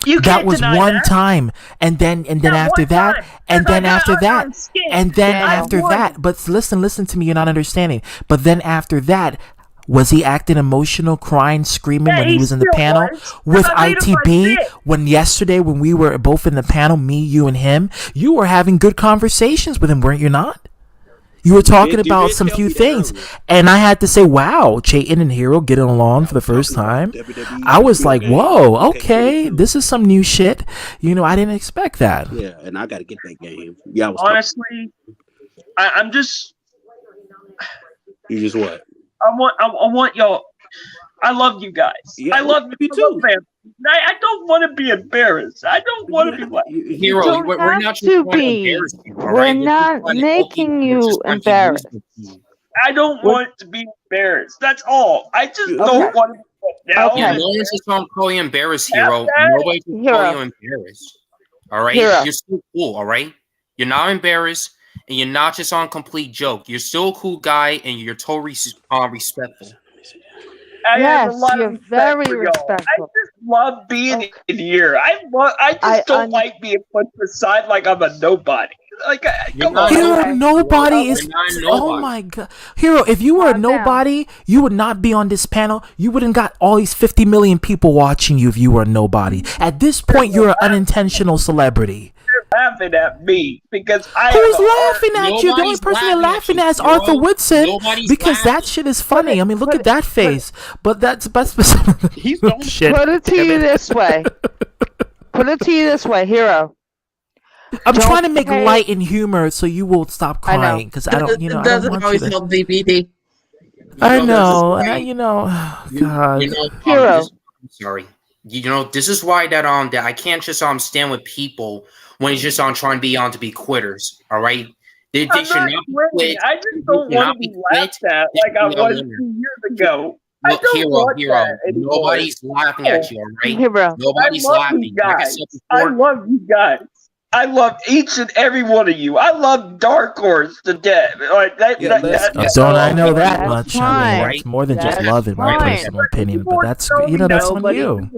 You That can't was deny one that. time, and then after one that, time. and then I got after under that, his skin. and then I after won. that. But listen to me. You're not understanding. But then after that, was he acting emotional, crying, screaming Yeah, when he he was in the still panel was. with I made him ITB? like When yesterday, when we were both in the panel, me, you, and him, you were having good conversations with him, weren't you not? You were talking you about did some tell few me that things, earlier. and I had to say, "Wow, Chayton and Hero getting along for the first time." I was like, "Whoa, okay, this is some new shit." You know, I didn't expect that. Yeah, and I got to get that game. Yeah, I was Honestly, I'm just. You just what? I want y'all. I love you guys. Yeah, I love you too. I don't want to be embarrassed. I don't want to be like Hero, don't we're have not just to trying to be. embarrass you, all We're right? not making you embarrassed. I don't want to be embarrassed. That's all. I just don't want to be put down. Yeah, no one's just gonna call you embarrassed, Hero. Nobody can Hero. call you embarrassed. All right? Hero. You're still cool, all right? You're not embarrassed, and you're not just on complete joke. You're still a cool guy, and you're totally respectful. I have a Yes, lot you're of respect very for y'all. I respectful. just love being in here. I just don't like being put aside like I'm a nobody. Like, come on. Hero, nobody is. not a Oh nobody. my god, Hero! If you were a nobody, you would not be on this panel. You wouldn't got all these 50 million people watching you if you were a nobody. At this point, you're an unintentional celebrity. You're laughing at me because I. Who's have a heart. laughing at you? The only Nobody's person you're laughing laughing at at is you, Arthur bro. Woodson Nobody's because that laughing. shit is funny. I mean, look at that face. But that's He's the only shit. Put it to you this way. Put it to you this way, Hero. I'm Don't trying to make pay- light and humor so you will stop I know. crying because I don't, you know, I don't Doesn't want you always to. help VPD. I You know, this is why- you know, God. You know, Hero. I'm sorry. You know, this is why that I can't just stand with people when it's just trying to be quitters. All right, they I'm should not not be quitting. quit. I just don't They should want not to be be laughed quit. at They like I should be a was winner. 2 years ago. I Look, don't Hero, want that anymore. nobody's laughing at you. All right, Hero. nobody's I love laughing. you Like I guys. said I before, love you guys. I love each and every one of you. I love Dark Horse to death. Like that. Yeah, Don't I know that That's much? I fine. mean, it's more than just That's love, in my fine. personal opinion. But that's that's on Nobody- you.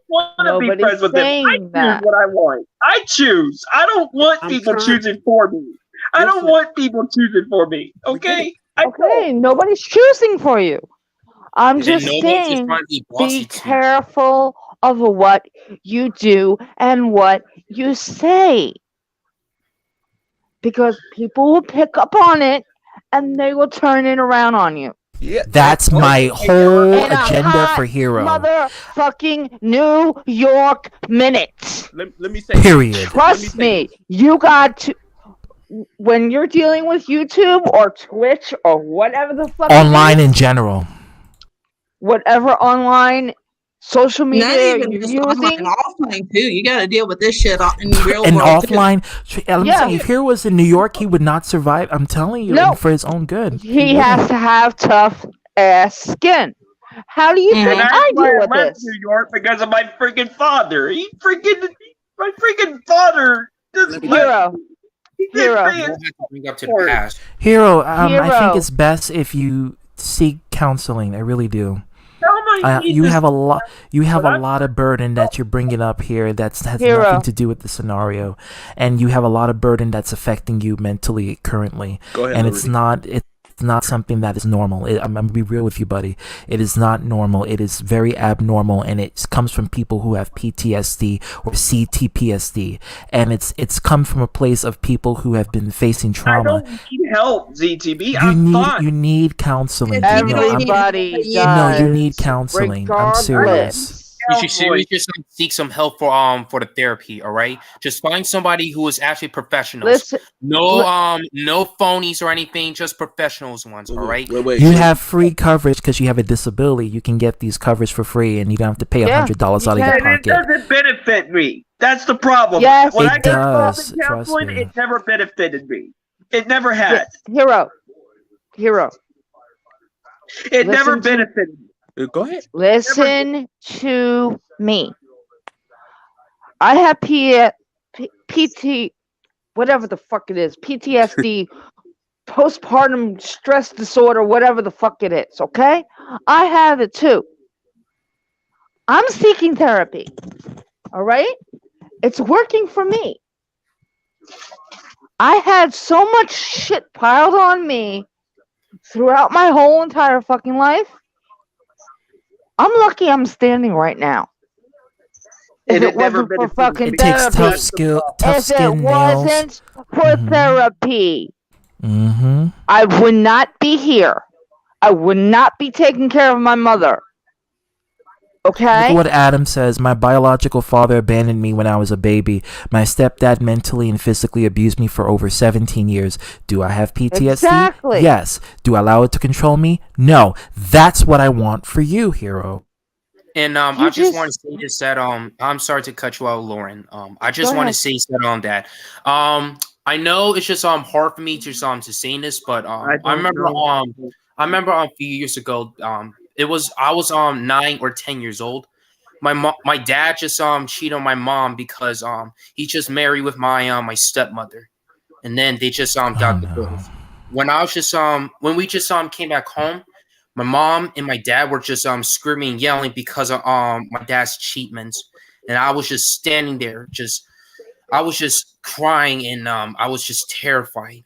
want to be Nobody's friends with them. I saying choose that. what I want. I choose. I don't want I'm people trying- choosing for me. I don't Listen. want people choosing for me. Okay? Okay, nobody's choosing for you. I'm And just nobody's just saying, trying to be bossy be to you. careful of what you do and what you say. Because people will pick up on it and they will turn it around on you. Yeah, That's my whole In a agenda hot for Hero. Motherfucking New York minute. Let me say. Period. Trust me, you got to. When you're dealing with YouTube or Twitch or whatever the fuck, Online it is, in general. whatever online social Not media even you're just online, using, offline too. You got to deal with this shit in real And world too. offline, let me Yeah. say, if Hero was in New York, he would not survive. I'm telling you, No. and for his own good. he has to have tough ass skin. How do you Mhm. think And that's I why deal I with left this? New York because of my freaking father. My freaking father doesn't Hero, He Hero. didn't You pay don't his have to bring up to the past. Hero, I think Hero. it's best if you seek counseling. I really do. Tell You have a lot. You have But a I'm- lot of burden that you're bringing up here. That has Hero. nothing to do with the scenario, and you have a lot of burden that's affecting you mentally currently. Go ahead, And Loretta. it's not something that is normal. I'm gonna be real with you, buddy. It is not normal. It is very abnormal, and it comes from people who have PTSD or CTPSD, and it's come from a place of people who have been facing I trauma. don't need help, ZTB. I'm fine. You need counseling. Yeah, You know, I'm- Everybody no, you does. need counseling. I'm serious. Regardless. You should seriously just seek some help for the therapy. All right, just find somebody who is actually professionals. Listen, No phonies or anything. Just professionals ones. All right. Wait. You have free coverage because you have a disability. You can get these coverage for free, and you don't have to pay Yeah, $100 out of you your And it pocket. doesn't benefit me. That's the problem. Yes, when it I got involved does. in Trust counseling, me. it never benefited me. It never has. Hero. It never Listen to- benefited me. Go ahead. Listen to me. I have PT, whatever the fuck it is, PTSD, postpartum stress disorder, whatever the fuck it is, okay? I have it too. I'm seeking therapy, all right? It's working for me. I had so much shit piled on me throughout my whole entire fucking life. I'm lucky I'm standing right now. If it never wasn't for benefited fucking me. It takes therapy, tough if it skin, nails. wasn't for Mhm. therapy, Mm-hmm. I would not be here. I would not be taking care of my mother. Look Okay? at what Adam says. My biological father abandoned me when I was a baby. My stepdad mentally and physically abused me for over 17 years. Do I have PTSD? Exactly. Yes. Do I allow it to control me? No. That's what I want for you, Hero. And I just want to say this that I'm sorry to cut you out, Lauren. I just Go want to ahead. say that on that. I know it's just hard for me to say this, but I remember a few years ago I was 9 or 10 years old. My dad just cheated on my mom because he just married with my stepmother, and then they just got divorced. When I was just when we just came back home, my mom and my dad were just screaming and yelling because of my dad's cheatments, and I was just standing there I was just crying, and I was just terrified.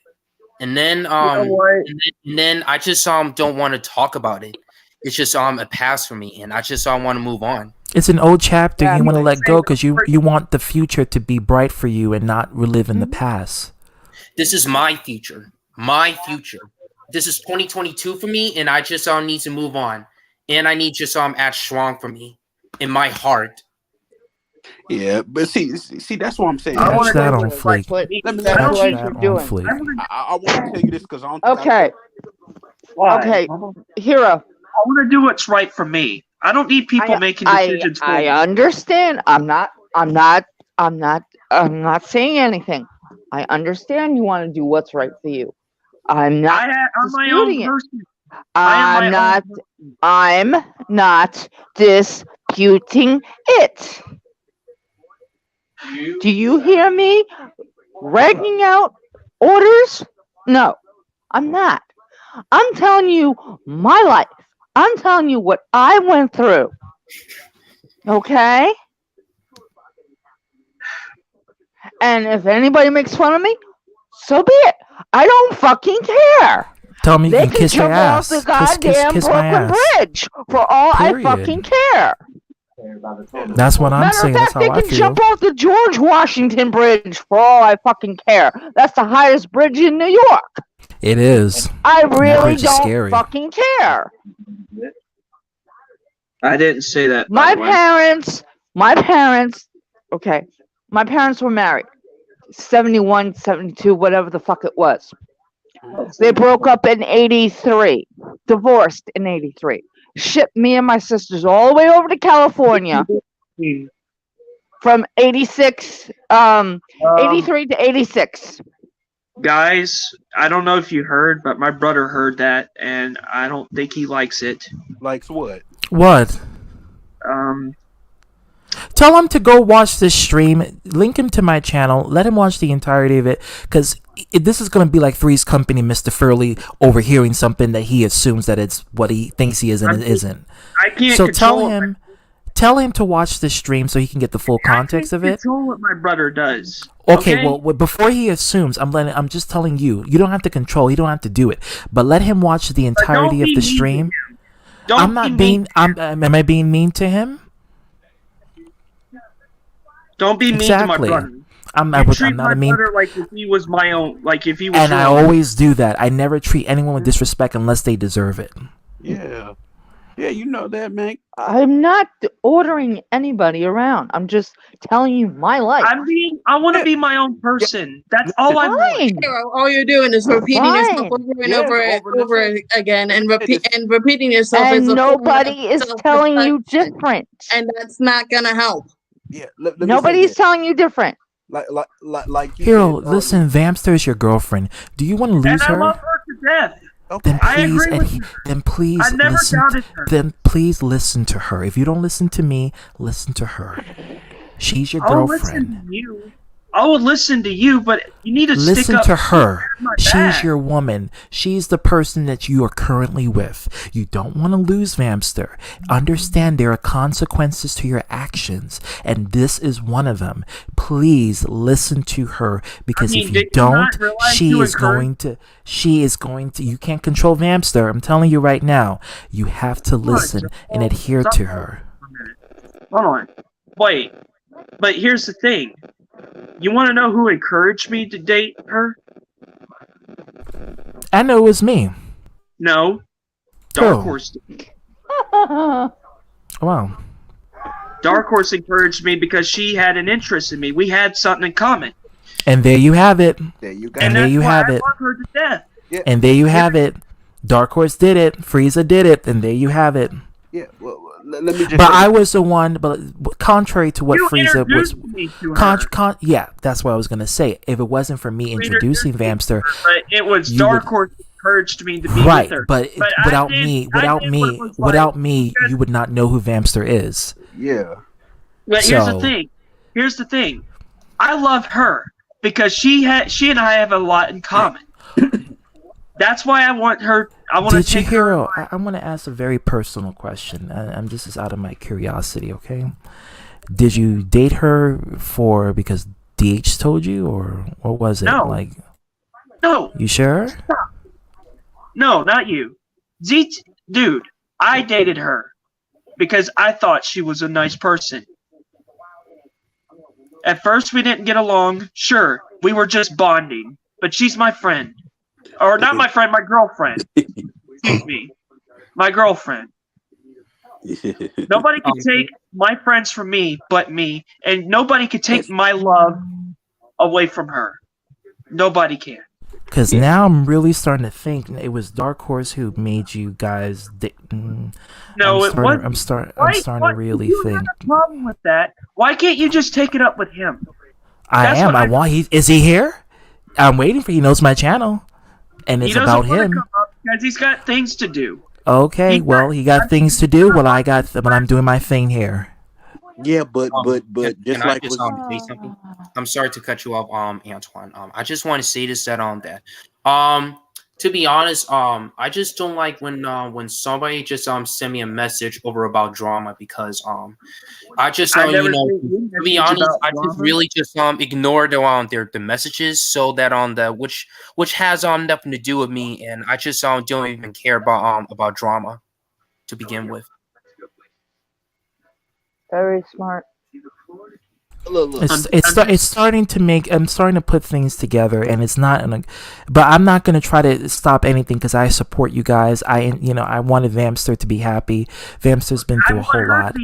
And then and then I just don't want to talk about it. It's just a pass for me, and I just want to move on. It's an old chapter. Yeah, You want to but- let go because you want the future to be bright for you and not relive in the past. This is my future. My future. This is 2022 for me, and I just need to move on. And I need just act strong for me in my heart. Yeah, but see, that's what I'm saying. Catch that on fleek. That's Catch what that you're on doing. fleek. I want to tell you this because I don't. Think Okay. Okay. Hero. I want to do what's right for me. I don't need people making decisions for I me. understand. I'm not saying anything. I understand you want to do what's right for you. I'm not I'm my own disputing it. person. I am my own I'm not disputing it. Do you hear me? Ragging out orders? No, I'm not. I'm telling you my life. I'm telling you what I went through. Okay? And if anybody makes fun of me, so be it. I don't fucking care. Tell me you They can can kiss your jump off the ass. goddamn Kiss my Brooklyn ass. Bridge for all I Period. fucking care. That's what I'm Matter of saying. fact, That's they how I can feel. jump off the George Washington Bridge for all I fucking care. That's the highest bridge in New York. It is. I And that really bridge is don't scary. fucking care. I didn't say that. by My the way. parents, okay, my parents were married. 71, 72, whatever the fuck it was. They broke up in 83. Divorced in 83. Shipped me and my sisters all the way over to California from 86, 83 to 86. Guys, I don't know if you heard, but my brother heard that, and I don't think he likes it. Likes what? What? Um, Tell him to go watch this stream. Link him to my channel. Let him watch the entirety of it, because this is going to be like Three's Company, Mr. Furley overhearing something that he assumes that it's what he thinks he is and it isn't. I can't So control tell him to watch this stream so he can get the full context of it. control what my brother does. Okay, well, before he assumes, I'm just telling you. You don't have to control. You don't have to do it. But let him watch the entirety of the stream. I'm not being. Am I being mean to him? Don't be mean to my Exactly. brother. I'm You not treat a my mean. brother like if he was my own, like if he was. And your I own. always do that. I never treat anyone with disrespect unless they deserve it. Yeah. Yeah, you know that, man. I'm not ordering anybody around. I'm just telling you my life. I want to be my own person. That's all I want. Hero, all you're doing is repeating yourself Fine. over and Yeah, over, over again, and repeating yourself. And is a form of nobody is telling you self-protection, different. and that's not gonna help. Yeah, let me say Nobody's this. telling you different. Like you Hero, said, listen. Vamster is your girlfriend. Do you want to lose And I her? love her to death. Then I please, agree with you. then please I never listen. doubted her. Then please listen to her. If you don't listen to me, listen to her. She's your I'll girlfriend. listen to you. I will listen to you, but you need to stick Listen up to her. my She's back. your woman. She's the person that you are currently with. You don't want to lose Vamster. Understand there are consequences to your actions, and this is one of them. Please listen to her, because if did you you don't, not realize she you is going to. You can't control Vamster. I'm telling you right now. You have to listen and adhere to her. Hold on. Wait. But here's the thing. You want to know who encouraged me to date her? I know it was me. No. Dark Who? Horse. Wow. Dark Horse encouraged me because she had an interest in me. We had something in common. And there you have it. There you go. And there that's you why have I it. love her to death. Yeah. And there you have it. Dark Horse did it. Frieza did it. And there you have it. Yeah, well, let me just. But I was the one. But contrary to what You Frieza was, introduced me to her. yeah, that's what I was gonna say. If it wasn't for me introducing Vamster, But it was you Dark would- Horse encouraged me to be right? with her. But I without did- me, I without did me, what it was like. without me, you would not know who Vamster is. Yeah. But here's So- the thing. Here's the thing. I love her because she and I have a lot in common. That's why I want her. I want to Did you take hear? her. I want to ask a very personal question. I'm this is out of my curiosity. Okay. Did you date her because DH told you, or what was it? No. Like, No, you sure? no, not you. Dude, I dated her because I thought she was a nice person. At first, we didn't get along. Sure, we were just bonding, but she's my friend. Or not my friend, my girlfriend. Excuse me. My girlfriend. Nobody can take my friends from me but me, and nobody can take my love away from her. Nobody can. Because now I'm really starting to think it was Dark Horse who made you guys. No, it wasn't. I'm starting to really you think. have a problem with that. Why can't you just take it up with him? I That's am. what I want. Is he here? I'm waiting for. He knows my channel, and it's He doesn't about want to him. come up because he's got things to do. Okay, well, he got things to do. Well, I'm doing my thing here. Yeah, but Can just I like just was say something? I'm sorry to cut you off, Antoine. I just want to say this that um to be honest, I just don't like when somebody just send me a message over about drama because I just I you never know, sent you to be message honest, about I just drama. really just ignore the messages so that on the which has nothing to do with me, and I just don't even care about drama to begin with. Very smart. look. It's starting to make. I'm starting to put things together, and it's not. But I'm not gonna try to stop anything because I support you guys. I wanted Vamster to be happy. Vamster's been through a whole lot,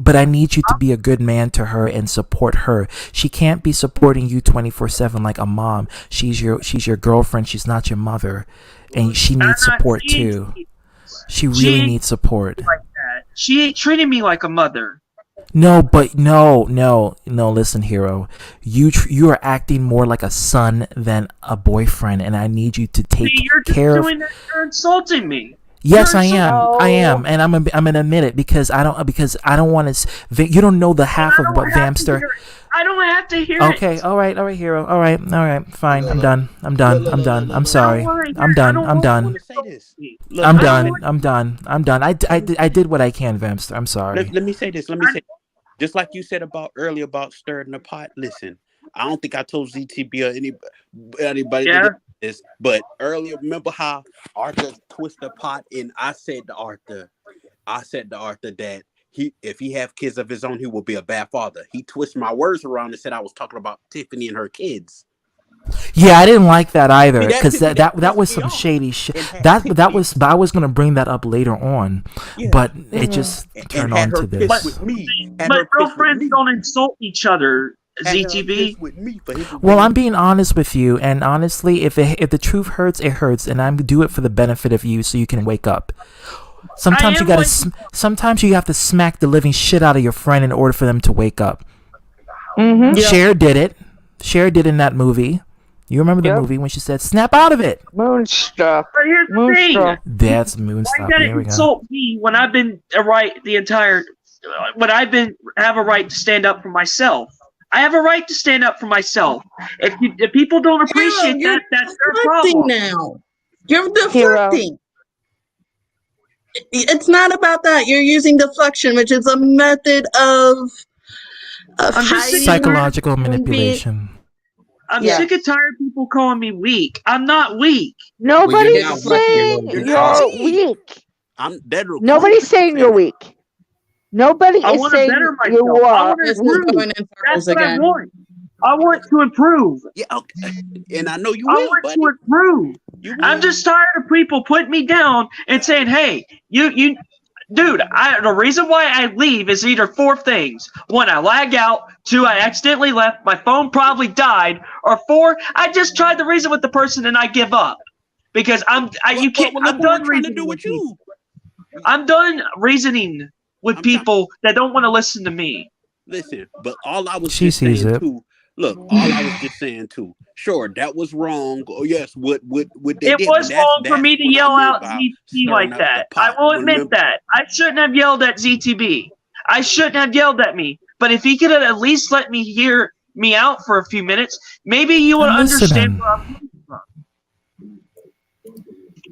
but I need you to be a good man to her and support her. She can't be supporting you 24/7 like a mom. She's your girlfriend. She's not your mother, and she needs support too. She really needs support. Like that. She ain't treating me like a mother. No, but no. Listen, hero, you are acting more like a son than a boyfriend, and I need you to take care of. You're insulting me. Yes, I am, and I'm gonna admit it because I don't want to. You don't know the half of what Vamster. I don't have to hear Okay, it. all right, hero, all right, fine. I'm done. I'm sorry. I'm done. I'm done. I did what I can, Vamster. I'm sorry. Let me say this. Just like you said about earlier about stirring the pot. Listen, I don't think I told ZTB or anybody this, but earlier, remember how Arthur twisted the pot, and I said to Arthur that if he have kids of his own, he will be a bad father. He twisted my words around and said I was talking about Tiffany and her kids. Yeah, I didn't like that either because that was some shady shit. But I was gonna bring that up later on, but it just turned on to this. But girlfriends don't insult each other. ZTB. Well, I'm being honest with you, and honestly, if the truth hurts, it hurts, and I'm do it for the benefit of you, so you can wake up. Sometimes sometimes you have to smack the living shit out of your friend in order for them to wake up. Mm-hmm. Cher did it. Cher did in that movie. You remember the movie when she said, "Snap out of it." Moonstruck. But here's the thing. That's Moonstruck. Why you gotta insult me when I've been have a right to stand up for myself? I have a right to stand up for myself. If people don't appreciate that, that's their problem. Now you're deflecting. It's not about that. You're using deflection, which is a method of psychological manipulation. I'm sick and tired of people calling me weak. I'm not weak. Nobody's saying you're weak. Nobody's saying you're weak. Nobody is saying you are. That's what I want. I want to improve. Yeah, okay. And I know you I will, want buddy. to improve. I'm just tired of people putting me down and saying, "Hey, you, dude." The reason why I leave is either 4 things: 1, I lag out; 2, I accidentally left. My phone probably died; or 4, I just tried to reason with the person and I give up because I'm done reasoning with you. I'm done reasoning with people that don't want to listen to me. Listen, but all I was she just sees saying it. too. Look, all I was just saying too. Sure, that was wrong. Oh yes, what they it did. was wrong for me to yell out ZTB like that. I will admit that. I shouldn't have yelled at ZTB. I shouldn't have yelled at me. But if he could have at least let me hear me out for a few minutes, maybe you would understand where I'm coming from.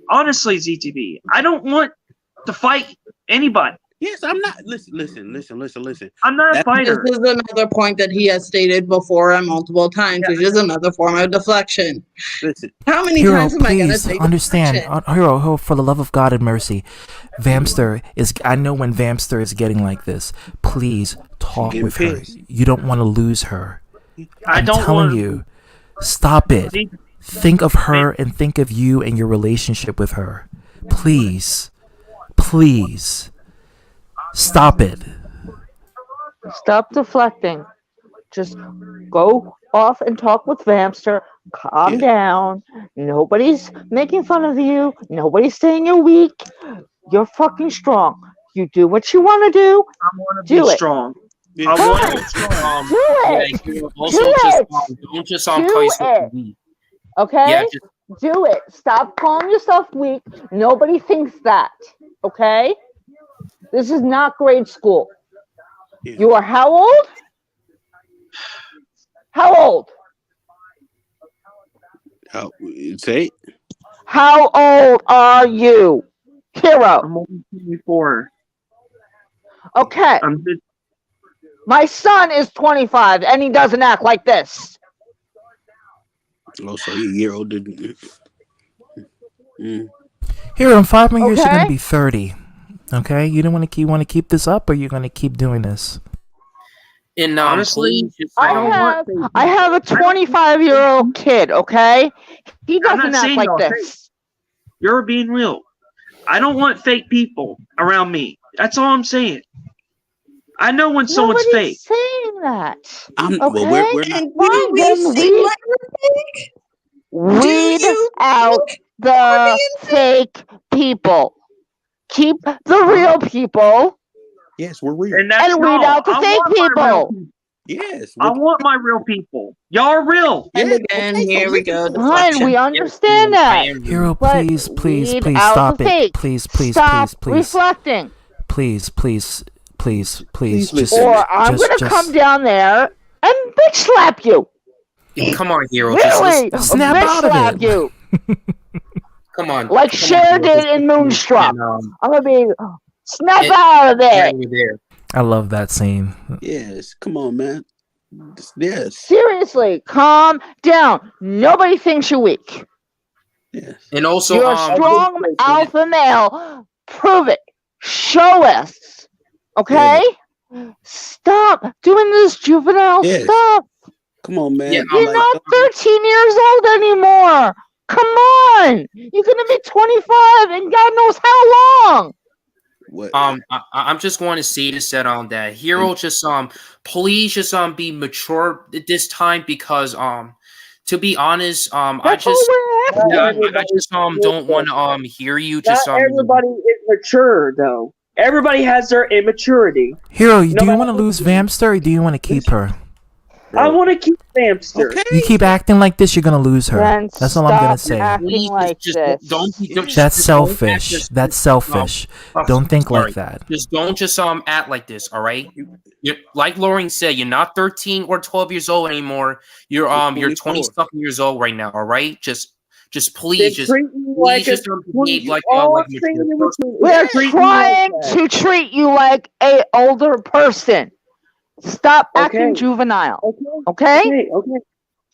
Honestly, ZTB, I don't want to fight anybody. Yes, I'm not. Listen. I'm not a fighter. This is another point that he has stated before multiple times, which is another form of deflection. Listen. How many Hero, times am I going to please say understand. deflection? Hero, for the love of God and mercy, Vamster is. I know when Vamster is getting like this. Please talk with her. You don't want to lose her. I'm telling you, stop it. Think of her and think of you and your relationship with her. Please. Stop it. Stop deflecting. Just go off and talk with Vamster. Calm down. Nobody's making fun of you. Nobody's saying you're weak. You're fucking strong. You do what you want to do. I want to be strong. I want to be strong. Do it. Yeah, also don't just call yourself weak. Okay? Yeah, do it. Stop calling yourself weak. Nobody thinks that. Okay? This is not grade school. Yeah. You are how old? How old? Say. How old are you? Hero. I'm only 24. Okay. My son is 25 and he doesn't act like this. Oh, so he a year older. Here, in 5 more years, you're gonna Okay. be 30. Okay, you don't want to keep this up, or you're gonna keep doing this. And Honestly, please, I have a 25-year-old kid. Okay, he I'm doesn't not act saying like y'all this. You're being real. I don't want fake people around me. That's all I'm saying. I know when someone's Nobody's fake. saying that. Well, Okay, we're not. And do fine. we Then see what you're fake? weed you out think the fake people. Keep the real people Yes, we're real. And that's and weed y'all. out the I fake want my real people. people. Yes. I want my real people. Y'all are real. And Yeah. again, Okay, so here we listen go. to us. Fine, we Deflection. understand I that. am Hero, But please, please, weed please out stop the it. fake. Please, please, Stop please, please, reflecting. please, please, please, please, just, listen. Or I'm gonna come down there and bitch slap you. Come on, Hero. Just Really, snap bitch out of slap it. you. come on. Like come Cher on, Hero. did Just in listen Moonstruck. and, I'm gonna be snap it- out of yeah, there. you're there. I love that scene. Yes. Come on, man. Yes. Seriously, calm down. Nobody thinks you're weak. Yes. And also, You're a strong alpha male. Prove it. Show us. Okay? Stop doing this juvenile Yes. stuff. Come on, man. Yeah, You're not 13 years old anymore. Come on. You're going to be 25 and God knows how long. I'm just going to say this that Hero just please just be mature this time because to be honest I just I just don't want to hear you just Not everybody is mature though. Everybody has their immaturity. Hero, do you want to lose Vamster, or do you want to keep her? I want to keep Vamster. Okay. You keep acting like this, you're gonna lose her. Then That's all I'm gonna stop say. acting like this. That's selfish. That's selfish. Don't think like that. Just don't act like this, all right? You're, like Lauren said, you're not 13 or 12 years old anymore. You're 20 something years old right now, all right? Just please just behave like mature person. We're trying to treat you like a older person. Stop acting juvenile. Okay?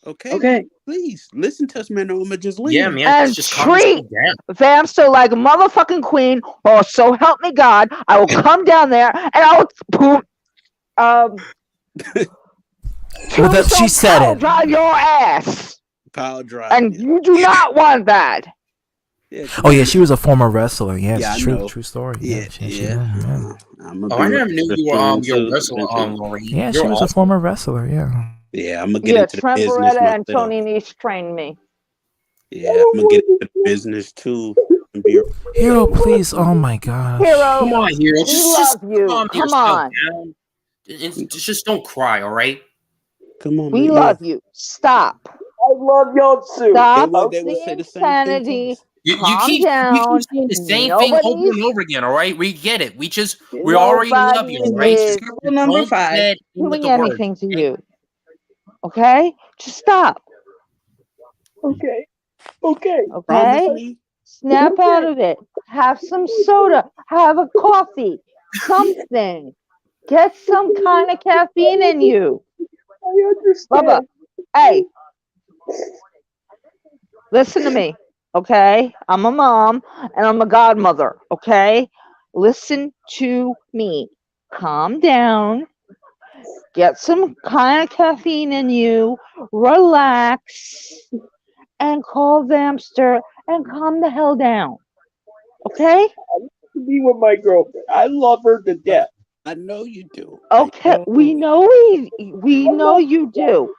Okay. Please listen to us, man. Or I'm gonna just leave. Yeah, man. And Just calm treat down. Vamster like a motherfucking queen, or so help me God, I will come down there and I will Well, she said it. drive your ass. Power drive. And you do not want that. Oh yeah, she was a former wrestler. Yeah, Yeah, it's I true, know. true story. Yeah. I never knew you were a wrestler, Laurie. Yeah, she was a former wrestler. Yeah. Yeah, I'm gonna get into the Trent business Beretta and myself. Tony Nese trained me. Yeah, I'm gonna get into the business too. Hero, please. Oh my gosh. Hero, Come on, Hero. we Just love you. calm Come yourself on. down. And just don't cry, all right? Come on, We man. love you. Stop. I love y'all too. Stop They would the say the same thing to insanity. us. You Calm down. keep saying the same thing over and over again, all right? We get it. We already love you, all right? is Just number don't 5. get in with doing the words, anything to okay? you. Okay? Just stop. Okay. Okay? Snap out of it. Have some soda. Have a coffee. Something. Get some kind of caffeine in you. I understand. Bubba, hey. Listen to me, okay? I'm a mom and I'm a godmother, okay? Listen to me. Calm down. Get some kind of caffeine in you. Relax. And call Vamster and calm the hell down. Okay? To be with my girlfriend. I love her to death. I know you do. Okay, we know you do.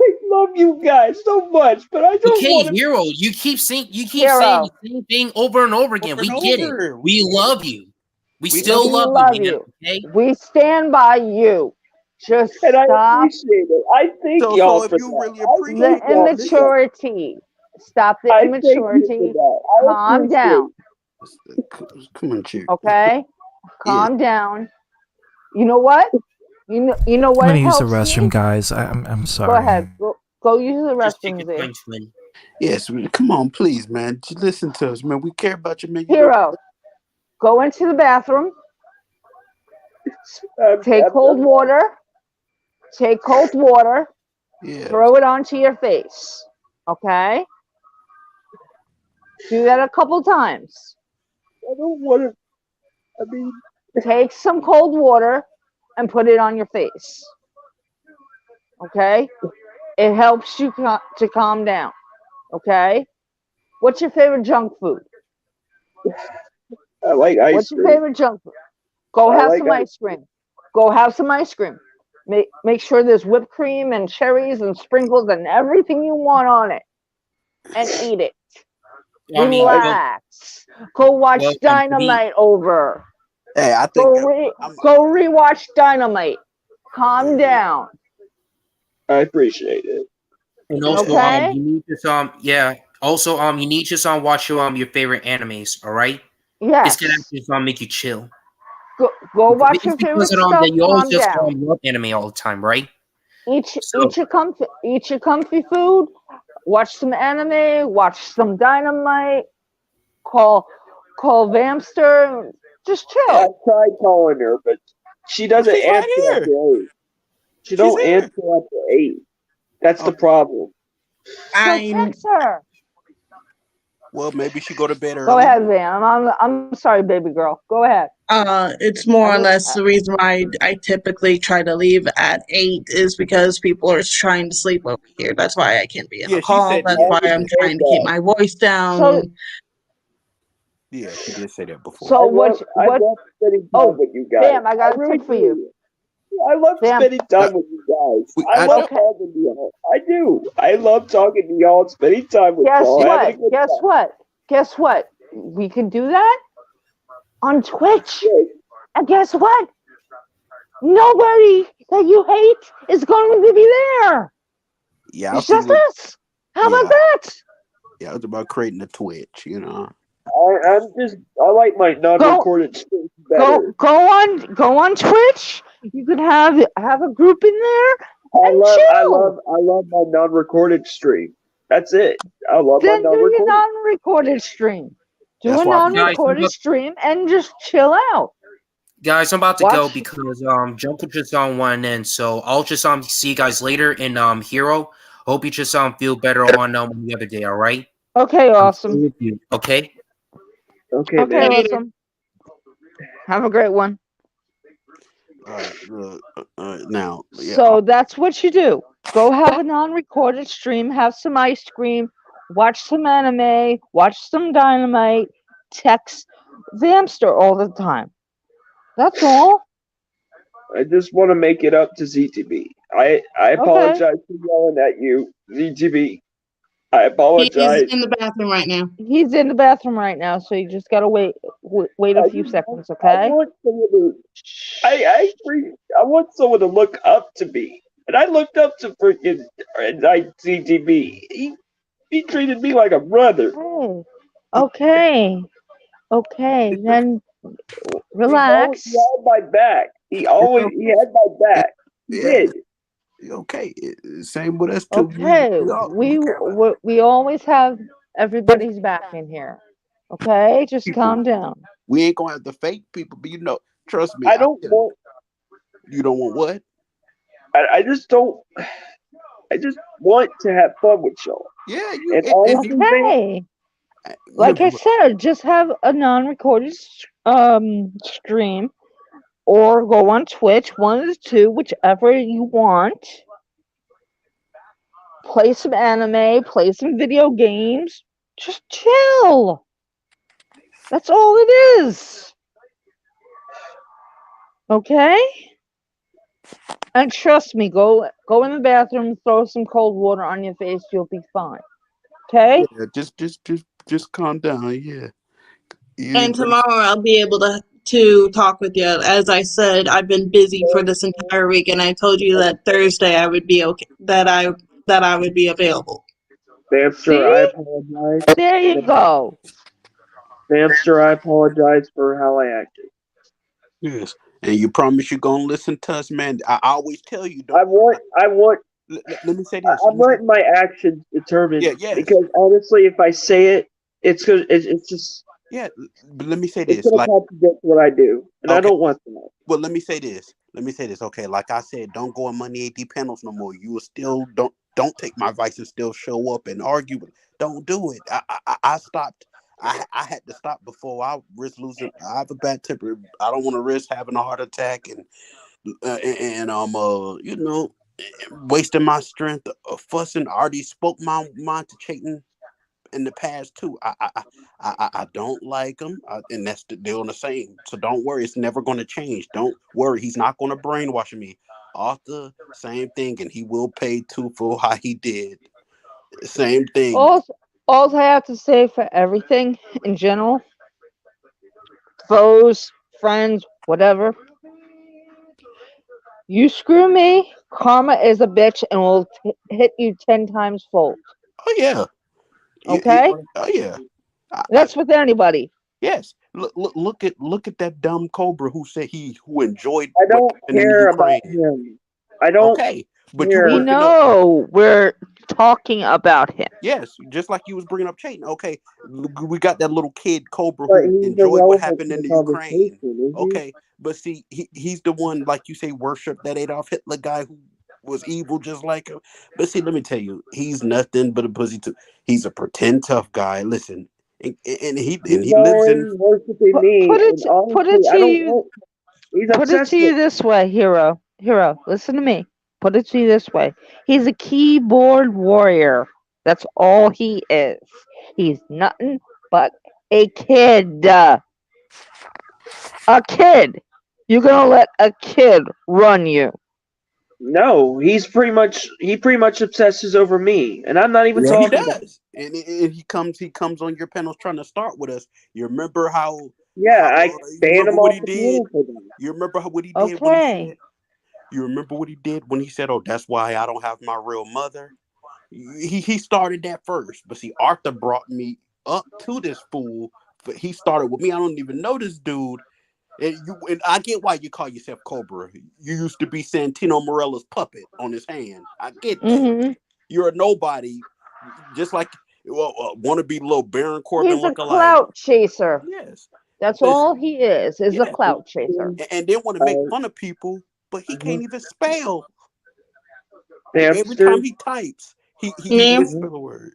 I love you guys so much, but I don't Okay, want to. Hero, you keep saying Hero. the same thing over and over again. We get it. We love you. We still love you, man. Okay? We stand by you. Just And I stop appreciate it. I thank y'all for that. the immaturity. Stop the immaturity. Calm down. Come on, chick. Okay? Calm down. You know what? You know I'm what gonna use the helps restroom, me? guys. I'm Go sorry. ahead. Go use the Just take restroom, your Z. time, twin. Yes, come on, please, man. Just listen to us, man. We care about you, man. You know. Hero, go into the bathroom. Take cold water. Take cold water. Yeah. Throw it onto your face. Okay? Do that a couple times. I don't want to. I mean, Take some cold water and put it on your face. Okay? It helps you to calm down. Okay? What's your favorite junk food? I like ice What's your cream. favorite junk food? Go I have like some ice cream. Go have some ice cream. Make sure there's whipped cream and cherries and sprinkles and everything you want on it. And eat it. I mean, Relax. Go watch well, Dynamite over. Hey, I think Go rewatch Dynamite. Calm down. I appreciate it. and also, Okay? you need to yeah. Also, you need to watch your favorite animes. All right. Yes. This can actually make you chill. Go watch It's your favorite because stuff. that you always Calm just down. love anime all the time, right? Eat your comfy food. Watch some anime. Watch some Dynamite. Call Vamster. Just chill. I tried calling her, but she doesn't She's right answer here. after 8. She She's don't here. answer after 8. That's the problem. So text her. Well, maybe she go to bed early. Go ahead, Van. I'm sorry, baby girl. Go ahead. It's more or less the reason why I typically try to leave at 8 is because people are trying to sleep over here. That's why I can't be in Yeah, the she call. said That's yeah. why I'm trying to keep my voice down. Yeah, she did say that before. So I love spending time with you guys. Bam, I got a tip for you. I love Bam. spending time with you guys. I love talking to y'all. I do. I love talking to y'all, spending time with y'all, having a good time. Guess what? We can do that on Twitch. And guess what? Nobody that you hate is going to be there. Yeah, It's just us. How about that? Yeah, it was about creating a Twitch, you know. I like my non-recorded streams better. Go on Twitch. You can have a group in there. I love my non-recorded stream. That's it. I love Then my do your non-recorded. non-recorded stream. Do That's a why- non-recorded stream and just chill out. Guys, I'm about to go Watch- because Jungle just on one end, so I'll just see you guys later in Hero. Hope you just feel better on the other day. All right. Okay, I'm awesome. still with you, okay. Okay, Okay, man. awesome. Have a great one. Now, yeah, So that's what you do. Go have a non-recorded stream, have some ice cream, watch some anime, watch some Dynamite, text Vamster all the time. That's all. I just want to make it up to ZTB. I apologize for yelling at you, ZTB. I apologize. He's in the bathroom right now. He's in the bathroom right now, so you just gotta wait a few seconds, I okay? want someone to, I want someone to look up to me, and I looked up to freaking ZTB. He treated me like a brother. Okay, then relax. He had my back. He had my back. He did. Okay, same with us too. Okay, we always have everybody's back in here. Okay, just calm down. We ain't gonna have the fake people, but trust me. I don't want. You don't want what? I just don't. I just want to have fun with y'all. Yeah, Okay. Like I said, just have a non-recorded stream, or go on Twitch, one of the two, whichever you want. Play some anime, play some video games. Just chill. That's all it is. Okay? And trust me, go in the bathroom, throw some cold water on your face, you'll be fine. Okay? Yeah, just calm down. Yeah. And tomorrow I'll be able to talk with you. As I said, I've been busy for this entire week, and I told you that Thursday I would be okay. That I would be available. Vamster, I apologize. There you go. Vamster, I apologize for how I acted. Yes. And you promise you're gonna listen to us, man. I always tell you, I don't. want. Let me say this. I'm letting my actions determine Yeah, yes. because honestly, if I say it, it's good. It's just. Yeah, but let me say It's this. gonna Like, contradict what I do, and I okay, don't want that. well, let me say this. Let me say this. Okay, like I said, don't go on Money AD panels no more. You will still don't take my advice and still show up and argue. Don't do it. I stopped. I had to stop before I risk losing. I have a bad temper. I don't want to risk having a heart attack and you know, wasting my strength fussing. I already spoke my mind to Chayton in the past too. I don't like him, and that's still the same. So don't worry, it's never going to change. Don't worry, he's not going to brainwash me. Arthur, same thing, and he will pay too for how he did. Same thing. All I have to say for everything in general, foes, friends, whatever. You screw me, karma is a bitch and will hit you 10 times fold. Oh yeah. Okay? Oh yeah. That's with anybody. Yes. Look at that dumb Cobra who said who enjoyed I what don't happened in the care about Ukraine. him. I don't. Okay, but you We working up. know we're talking about him. Yes, just like you was bringing up Chayton. Okay, we got that little kid Cobra But who he's enjoyed what irrelevant happened to in the the Ukraine. conversation, is he? Okay, but see, he's the one, like you say, worship that Adolf Hitler guy who was evil just like him. But see, let me tell you, he's nothing but a pussy. He's a pretend tough guy. Listen, and He's he lives in. already worshiping me, and Put honestly, it to I don't you. want. He's Put it obsessed to you with. this way, hero. Hero, listen to me. Put it to you this way. He's a keyboard warrior. That's all he is. He's nothing but a kid. A kid. You're gonna let a kid run you. No, he pretty much obsesses over me, and I'm not even Yeah, he talking about. does, and he comes on your panels trying to start with us. You remember Yeah, I you ban remember him what off he the did. panel for that. You remember what he did when he Okay. said. You remember what he did when he said, "Oh, that's why I don't have my real mother." He started that first, but see, Arthur brought me up to this fool. But he started with me. I don't even know this dude. And I get why you call yourself Cobra. You used to be Santino Morella's puppet on his hand. I get that. Mm-hmm. You're a nobody, just like want to be little Baron Corbin He's a look alike. clout chaser. Yes. That's Listen, all he is a yeah. clout chaser. And then want to make fun of people, but he can't even spell. Every time Hamster. he types, he Ma'am, misspell a word.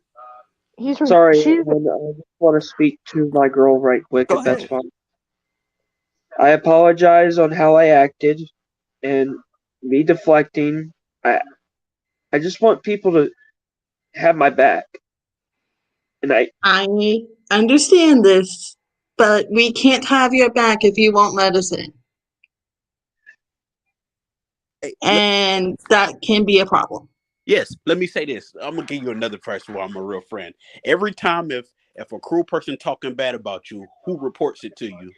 Sorry, She's and I just want to speak to my girl right quick, Go if that's ahead. fine. I apologize on how I acted and me deflecting. I just want people to have my back, and I understand this, but we can't have your back if you won't let us in. Hey, And that can be a problem. yes, let me say this. I'm gonna give you another person where I'm a real friend. Every time if a cruel person talking bad about you, who reports it to you?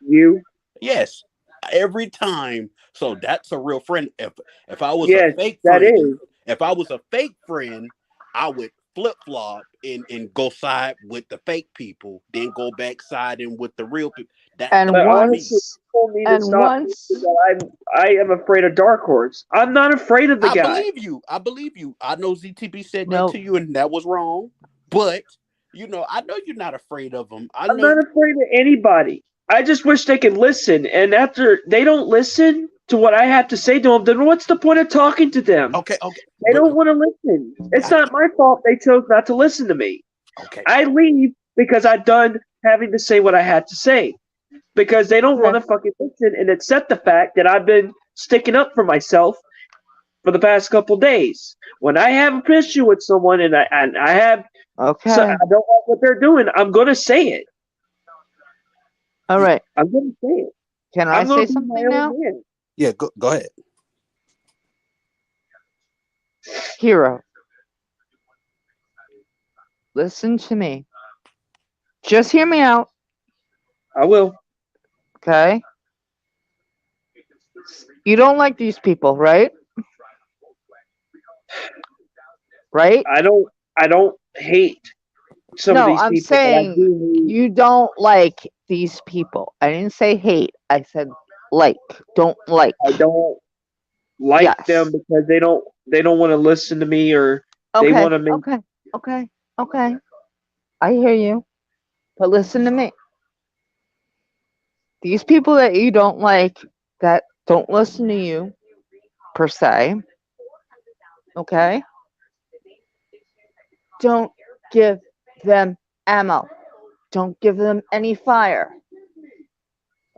you. Yes, every time. So that's a real friend. If I was a Yes, fake that friend, is. if I was a fake friend, I would flip flop and go side with the fake people, then go back siding with the real people. That's and But me. honestly, once people need to and stop once thinking that I am afraid of Dark Horse. I'm not afraid of the I guy. believe you. I believe you. I know ZTB said that no to you, and that was wrong. But I know you're not afraid of him. I I'm know. not afraid of anybody. I just wish they could listen. And after they don't listen to what I have to say to them, then what's the point of talking to them? Okay, They but don't want to listen. It's I, not my fault they chose not to listen to me. okay, I leave because I'm done having to say what I had to say. Because they don't want to fucking listen and accept the fact that I've been sticking up for myself for the past couple days. When I have an issue with someone and I have so I okay. don't like what they're doing, I'm gonna say it. All right. I'm gonna say it. Can I I'm gonna say be my something own now? man. yeah, go ahead. Hero, listen to me. Just hear me out, I will. okay? You don't like these people, right? Right? I don't hate some of No, these I'm people, but I saying do hate. you don't like these people. I didn't say hate. I said like. Don't like. I don't like Yes. them because they don't want to listen to me, or they Okay. want to make. Okay. I hear you. But listen to me. These people that you don't like, that don't listen to you, per se, okay? Don't give them ammo. Don't give them any fire.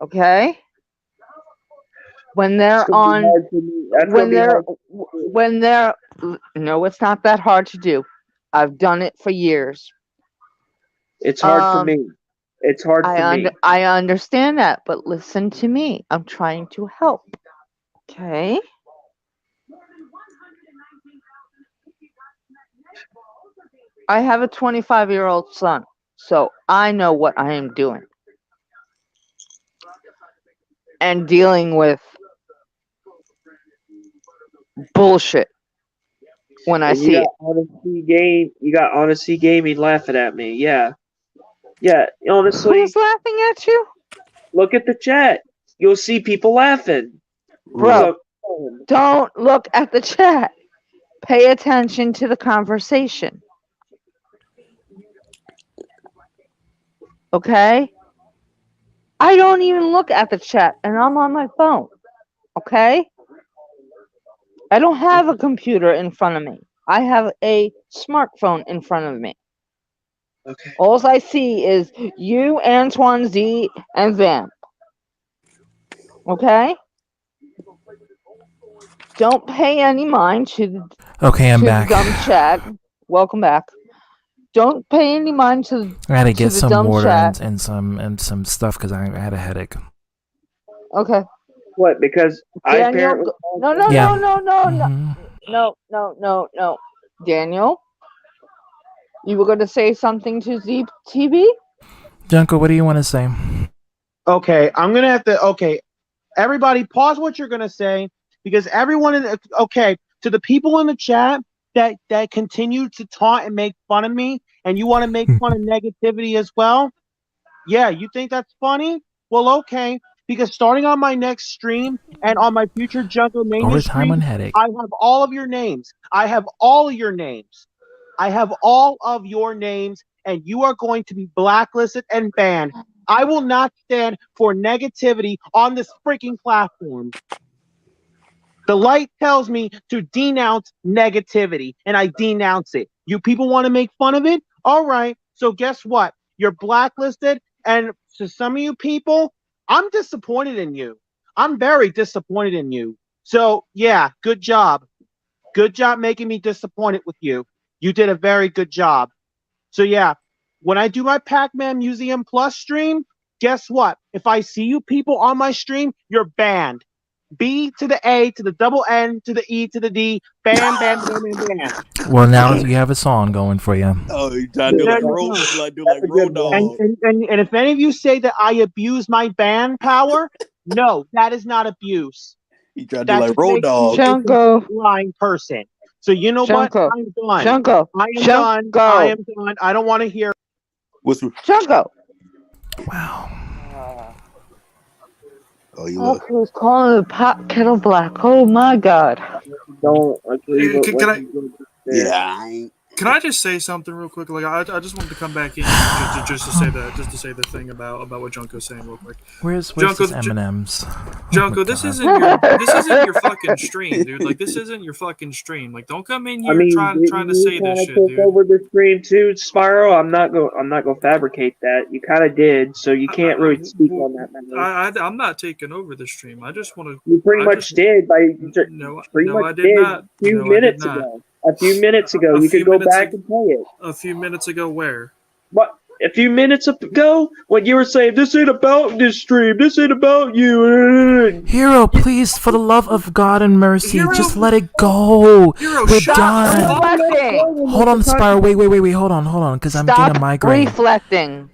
Okay? When they're on, when they're, no, it's not that hard to do. I've done it for years. It's hard for me. It's hard for me. I understand that, but listen to me. I'm trying to help. Okay? I have a 25-year-old son, so I know what I am doing. And dealing with bullshit when I see it. You got Honesty Gaming laughing at me. Yeah. Honestly. Who's laughing at you? Look at the chat. You'll see people laughing. Bro, don't look at the chat. Pay attention to the conversation. Okay? I don't even look at the chat, and I'm on my phone. Okay? I don't have a computer in front of me. I have a smartphone in front of me. Okay. All I see is you, Antoine Z, and Vamp. Okay? Don't pay any mind to the, Okay, I'm to back. the dumb chat. Welcome back. Don't pay any mind to I had to get the some dumb water chat. and some stuff because I had a headache. Okay. What? Because I Daniel, apparently. no, Yeah. no. Daniel, you were going to say something to ZTV? Junko, what do you want to say? Okay, I'm gonna have to. Okay, everybody, pause what you're gonna say because everyone in. Okay, to the people in the chat that continue to taunt and make fun of me, and you want to make fun of negativity as well. Yeah, you think that's funny? Well, okay, because starting on my next stream and on my future Junko Mania Overtime on stream, headache. I have all of your names. I have all your names. I have all of your names, and you are going to be blacklisted and banned. I will not stand for negativity on this freaking platform. The light tells me to denounce negativity, and I denounce it. You people want to make fun of it? All right. So guess what? You're blacklisted, and to some of you people, I'm disappointed in you. I'm very disappointed in you. So yeah, good job. Good job making me disappointed with you. You did a very good job. So yeah, when I do my Pac-Man Museum Plus stream, guess what? If I see you people on my stream, you're banned. B to the A to the double N to the E to the D. Bam, bam, bam, bam, bam. Well, now you have a song going for you. Oh, you trying to do like road dog. And if any of you say that I abuse my ban power, no, that is not abuse. You trying to do like road dog. Junko. Blind person. So you know Junko. what? I'm done. Junko. I am Junko. done. I am done. I don't want to hear. Junko. Wow. Oh, you Look who's calling the pot kettle black. Oh my god. Don't agree with Can what I- you did there. Can I just say something real quick? Like I just wanted to come back in just to say the thing about what Junko's saying real quick. Where's Junko, this M&M's? Junko, Oh, this God. isn't your fucking stream, dude. Like this isn't your fucking stream. Like don't come in here trying to say this shit, took dude. over the stream too, Spyro. I'm not gonna fabricate that. You kind of did, so you can't really speak on that matter. I'm not taking over the stream. I just want to. You pretty much did by No, pretty no, much I did not. a few No, I did minutes not. ago. A few minutes ago, A you few could go minutes back ag- and play it. A few minutes ago, where? What? A few minutes ago, when you were saying this ain't about this stream, this ain't about you. Hero, please, for the love of God and mercy, Hero- just let it go. Hero, We're shut done. Reflecting. Hold on, Spyro. Wait. Hold on, because I'm getting a Stop migraine. reflecting.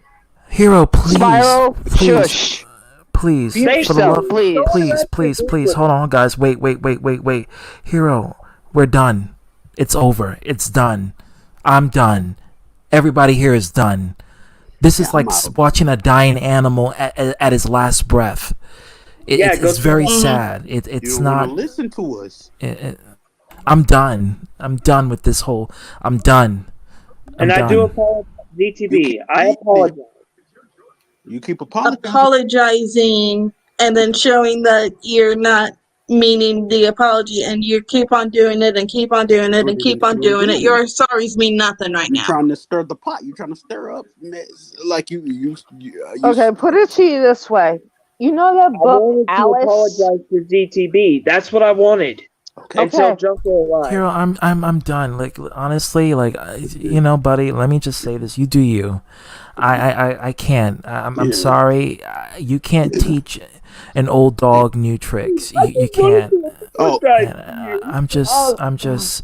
Hero, please. Spyro, Please. shush. Please. Mute For the yourself, love. Please. Hold on, guys. Wait. Hero, we're done. It's over. It's done. I'm done. Everybody here is done. This is like watching a dying animal at his last breath. Yeah, it's go very tell Mhm. sad. You It's don't want to not. listen to us. I'm done. I'm done with this whole. I'm done. I'm And I do done. apologize, You keep ZTB. I saying it. apologize. You keep apologizing. Apologizing and then showing that you're not meaning the apology, and you keep on doing it and keep on doing it and keep on You're doing it. doing it. Your sorries mean nothing right You're now. trying to stir the pot. You're trying to stir up mess. Like you Okay, put it to you this way. You know that I book, wanted to Alice? apologize to ZTB. That's what I wanted. Okay. Until Okay. Junko arrived. Hero, I'm done. Like honestly, like you know, buddy. Let me just say this: you do you. I can't. I'm Yeah. sorry. You can't teach an old dog new tricks. You can't. Oh, And I'm just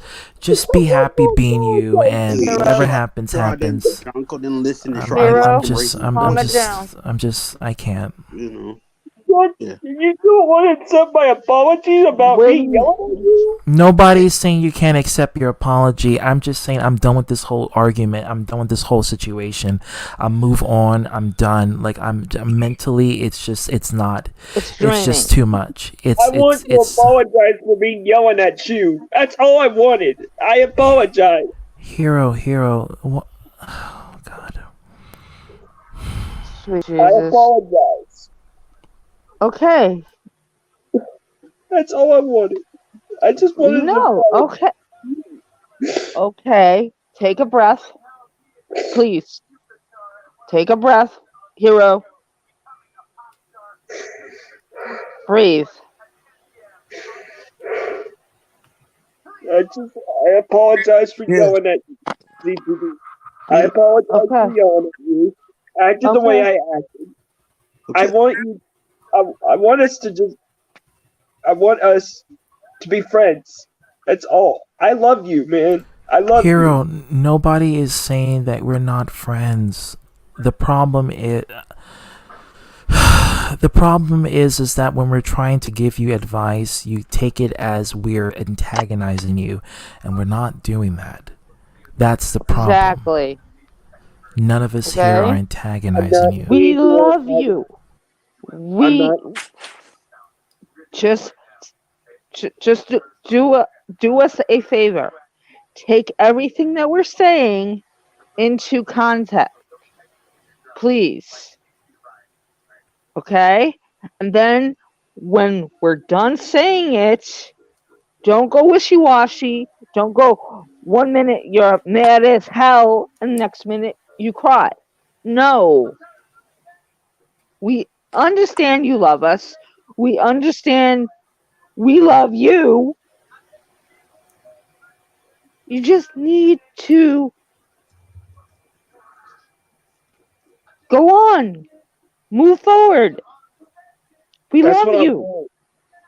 be happy being you, and yeah. whatever happens Sure, happens. Uncle didn't listen and I'm, try I'm, to I'm break just, him. I'm just, I can't. You know. What? Yeah. You don't want to accept my apologies about me yelling at you? Nobody's saying you can't accept your apology. I'm just saying I'm done with this whole argument. I'm done with this whole situation. I move on. I'm done. Like I'm mentally, it's just, it's not. It's It's just too much. I want to apologize for me yelling at you. That's all I wanted. I apologize. Hero. What? Oh God. Sweet I Jesus. apologize. Okay. That's all I wanted. I just wanted No. to. Okay. Okay. Take a breath. Please. Take a breath. Hero. Breathe. I apologize for yelling at you, ZTV. I apologize for yelling at you. I acted the way I acted. I want you. I want us to just. I want us to be friends. That's all. I love you, man. I love Hero, you. nobody is saying that we're not friends. The problem is is that when we're trying to give you advice, you take it as we're antagonizing you, and we're not doing that. That's the problem. Exactly. None of us here are Okay? antagonizing you. We love you. We just do us a favor. Take everything that we're saying into context, please. Okay? And then when we're done saying it, don't go wishy-washy. Don't go 1 minute you're mad as hell and next minute you cry. No. We understand you love us. We understand we love you. You just need to go on. Move forward. We That's love what you.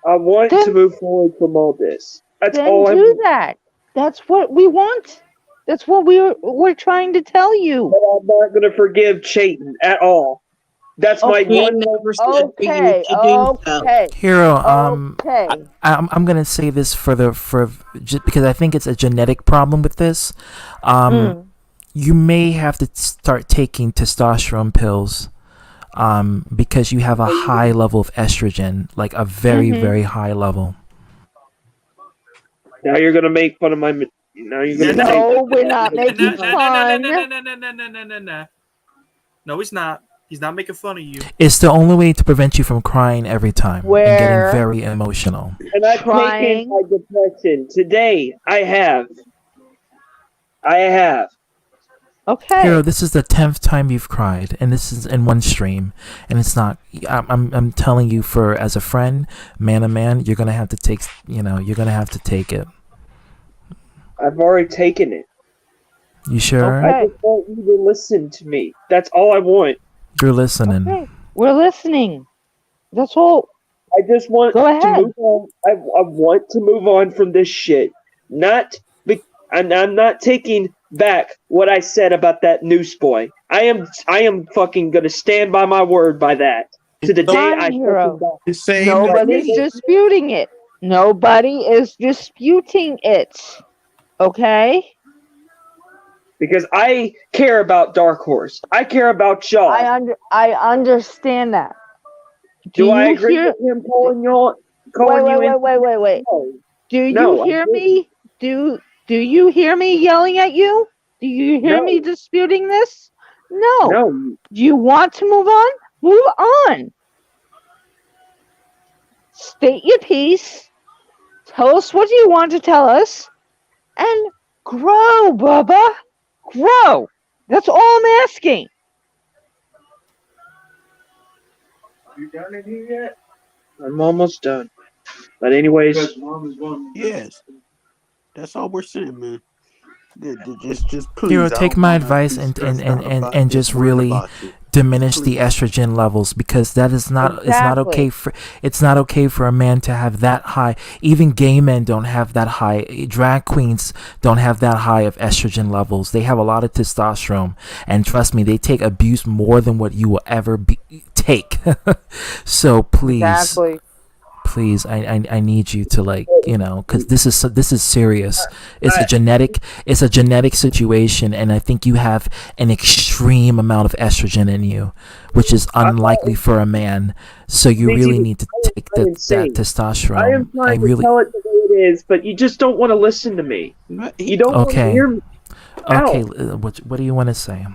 I want to move forward from all this. That's Then all I do want. that. That's what we want. That's what we're trying to tell you. But I'm not going to forgive Chayton at all. That's my one. Okay. Hero, Okay. I'm gonna say this for just because I think it's a genetic problem with this. You may have to start taking testosterone pills, because you have a high level of estrogen, like a very very high level. Now you're going to make fun of my. Now you're going to. No, we're not making fun. No, he's not. He's not making fun of you. It's the only way to prevent you from crying every time and Where? getting very emotional. And I've taken my depression today. I have. Okay. Hero, this is the 10th time you've cried, and this is in one stream, and it's not. I'm telling you, for as a friend, man to man, you're gonna have to take. You're gonna have to take it. I've already taken it. You sure? I just want you to listen to me. That's all I want. You're listening. Okay. We're listening. That's all. I just want Go ahead. to move on. I want to move on from this shit. And I'm not taking back what I said about that newsboy. I am fucking gonna stand by my word by that. To the day I Hero. fucking die. Nobody's disputing it. Nobody is disputing it. Okay? Because I care about Dark Horse. I care about y'all. I understand that. Do I you agree hear? with him calling you Wait. No. Do you No, I hear didn't. me? Do you hear me yelling at you? Do you hear me No. disputing this? No. No. Do you want to move on? Move on. State your piece. Tell us what you want to tell us. And grow, Bubba. Grow. That's all I'm asking. You done in here yet? I'm almost done. But anyways, Yes, that's all we're saying, man. Just Hero, please. I take don't my want to advice be and stressed out about this, just worrying really about you. diminish the Please. estrogen levels, because that is not Exactly. it's not okay for a man to have that high. Even gay men don't have that high. Drag queens don't have that high of estrogen levels. They have a lot of testosterone, and trust me, they take abuse more than what you will ever take. So please, Exactly. please, I need you to, like, because this is serious. It's a genetic situation, and I think you have an extreme amount of estrogen in you, which is unlikely for a man. So you really need to take that testosterone. I am trying to tell it the way it is, but you just don't want to listen to me. You don't want to Okay. hear me. Okay, Ow. what do you want to say?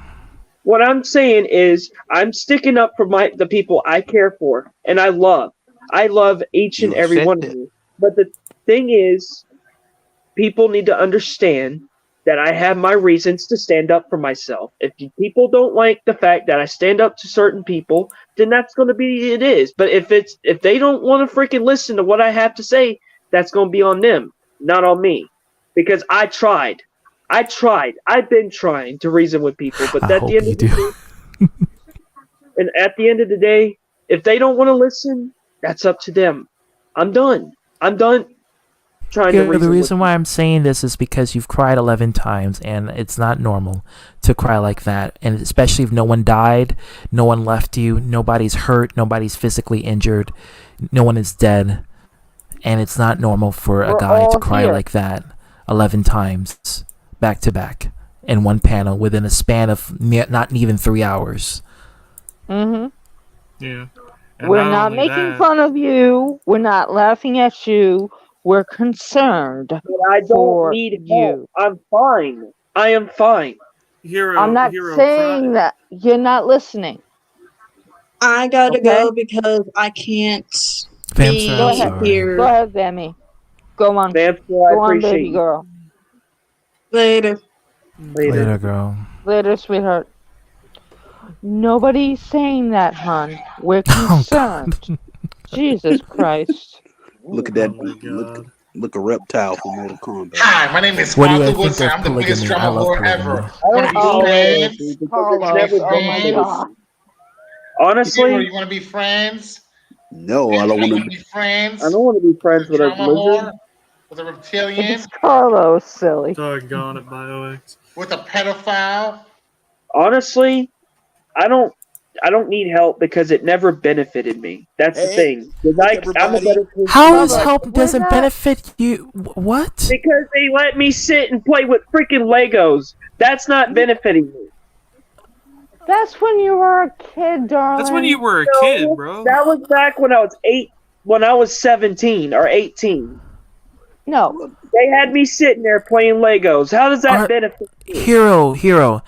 What I'm saying is I'm sticking up for the people I care for and I love. I love each and You every said one of that. you. But the thing is, people need to understand that I have my reasons to stand up for myself. If people don't like the fact that I stand up to certain people, then that's going to be it is. But if they don't want to freaking listen to what I have to say, that's going to be on them, not on me. Because I tried. I've been trying to reason with people, but I at the hope end you of the do. day, and at the end of the day, if they don't want to listen, that's up to them. I'm done. I'm done trying to Yeah, the reason with reason why I'm saying this is because you've cried 11 times, and it's not normal to cry like that. And especially if no one died, no one left you, nobody's hurt, nobody's physically injured, no one is dead. And it's not normal for a We're guy to all cry here. like that 11 times back to back in one panel within a span of not even 3 hours. Mm-hmm. Yeah. And We're not not only making that, fun of you. We're not laughing at you. We're concerned But I don't for need help. you. I'm fine. I am fine. I'm not saying that. You're not listening. I gotta Okay? go because I can't Vamster, Go I'm be ahead. sorry. Go here ahead, Vammy. Go on. Vamster, I Go on, appreciate baby you. girl. later. Later, girl. Later, sweetheart. Nobody's saying that, hon. We're Oh, God. concerned. Jesus Christ. Look at oh that. my god. Look a reptile from Mortal Kombat. Hi, my name is What do you Arthur think Woodson. of I'm the biggest polygamy? I drummer love whore polygamy. ever. I Want to don't be need Oh, loyalty friends? because it's Carlos. never Oh, my benefited God. me. Hero, Honestly, you want to be friends? No, I don't Angela, you want want to. to be I friends don't want to be friends with a with a drummer lizard. whore? With a reptilian? It's Carlos, silly. Doggone it, BioX. With a pedophile? Honestly, I don't. I don't need help because it never benefited me. That's the Hey, thing. 'Cause look, I'm a everybody. better person How than is my help We're doesn't not. benefit you? What? because they let me sit and play with freaking Legos. That's not benefiting me. That's when you were a kid, darling. That's when you were a kid, bro. That was back when I was 17 or 18. No. They had me sitting there playing Legos. How does that Are, benefit me? hero,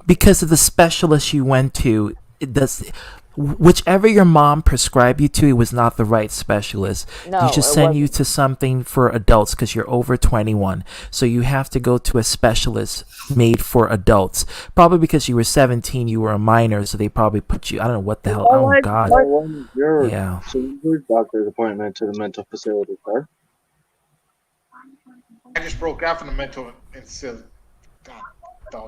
because of the specialist you went to, it does. Whichever your mom prescribed you to, it was not the right specialist. No, You just it send you wasn't. to something for adults because you're over 21. So you have to go to a specialist made for adults. Probably because you were 17, you were a minor, so they probably put you. I don't know what the hell. Oh God. Yeah. Your doctor's appointment to the mental facility, sir. I just broke out from the mental facility.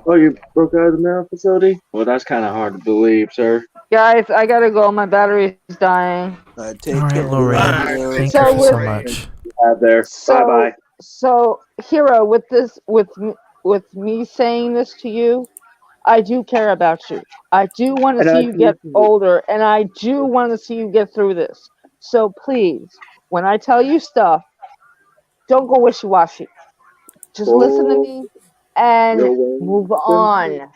Oh, you broke out of the mental facility? Well, that's kind of hard to believe, sir. Guys, I gotta go. My battery's dying. Take All right, care. Lorraine. Love. Thank So you with so much. Out there. so Bye bye. so Hero, with me saying this to you, I do care about you. I do want to And I see you get appreciate it. older, and I do want to see you get through this. So please, when I tell you stuff, don't go wishy-washy. Just listen to me and move on.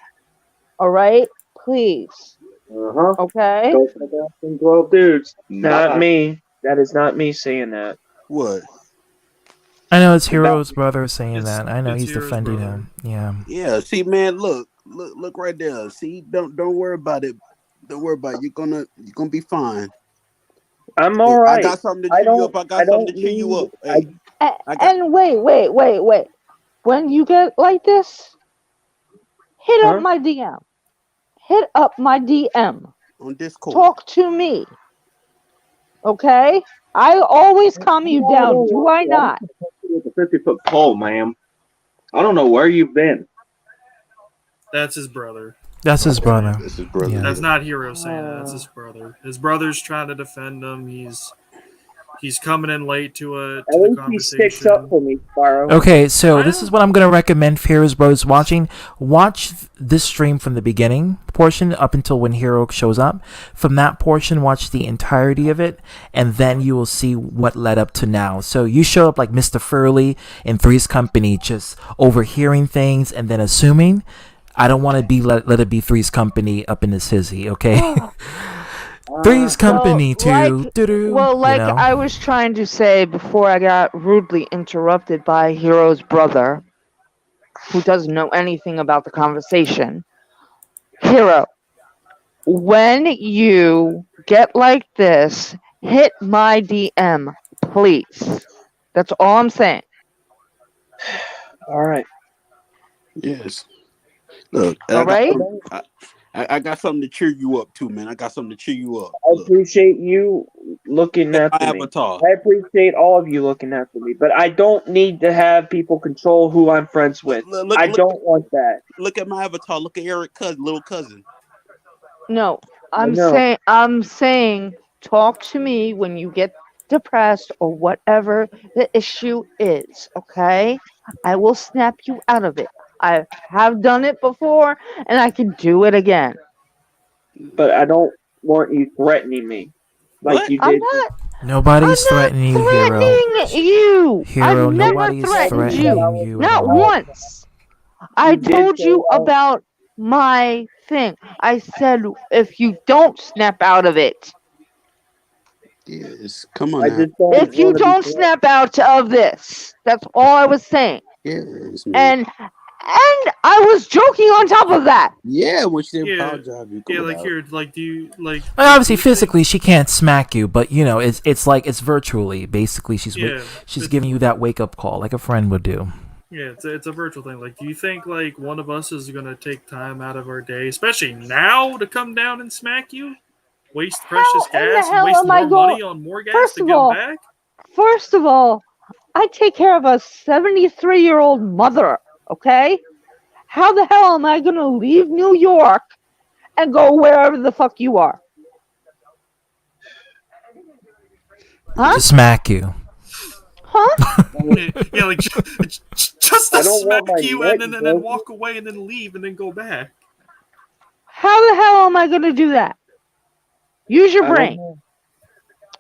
All right? Please. Uh-huh. Okay. Go check out some 12 dudes. Not me. That is not me saying that. What? I know it's Hero's brother saying that. I know it's he's Hero's defending brother. him. Yeah. Yeah. See, man, look right there. See, don't worry about it. Don't worry about it. You're gonna be fine. I'm all I right. got something to I cheer you don't. up. I I got something to don't cheer you need. up. Hey, I got. And wait. When you get like this, hit up Huh? my DM. Hit up my DM. On Discord. Talk to me. Okay? I always calm you down, do I not? With a 50-foot pole, ma'am. I don't know where you've been. That's his brother. That's his brother. That's his brother. Yeah. That's not Hero saying that. That's his brother. His brother's trying to defend him. He's coming in late to At the least he conversation. sticks up for me, Sparrow. Okay, so this is what I'm gonna recommend for Hero's Bros watching. Watch this stream from the beginning portion up until when Hero shows up. From that portion, watch the entirety of it, and then you will see what led up to now. So you show up like Mr. Furley in Three's Company, just overhearing things and then assuming. I don't want to be let it be Three's Company up in this hizzy, okay? Three's Company too. Like I was trying to say before I got rudely interrupted by Hero's brother, who doesn't know anything about the conversation. Hero, when you get like this, hit my DM, please. That's all I'm saying. All right. Yes. Look, All right. I got something to cheer you up too, man. I got something to cheer you up. I appreciate you looking after me. Avatar. I appreciate all of you looking after me, but I don't need to have people control who I'm friends with. I don't want that. Look at my avatar. Look at Eric cousin, little cousin. No, I know. I'm saying talk to me when you get depressed or whatever the issue is, okay? I will snap you out of it. I have done it before and I can do it again. But I don't want you threatening me like you did. I'm not Nobody's threatening you, Hero. you. Hero, I've never nobody's threatened threatening you. you. Not once. I told you about my thing. I said if you don't snap out of it. Yes, come on now. If you don't snap out of this. That's all I was saying. Yes, man. And I was joking on top of that. Yeah, when she didn't Yeah. apologize, you Yeah, come like out. here, like do you like? Well, obviously, physically, she can't smack you, but you know, it's like it's virtually. Basically, she's giving you that wake up call, like a friend would do. Yeah, it's a virtual thing. Like, do you think like one of us is gonna take time out of our day, especially now, to come down and smack you? Waste precious gas and waste more money on more gas to get back? First of all, I take care of a 73-year-old mother, okay? How the hell am I going to leave New York and go wherever the fuck you are? Huh? To smack you. Huh? Yeah, like just to smack you and then walk away and then leave and then go back. How the hell am I going to do that? Use your brain.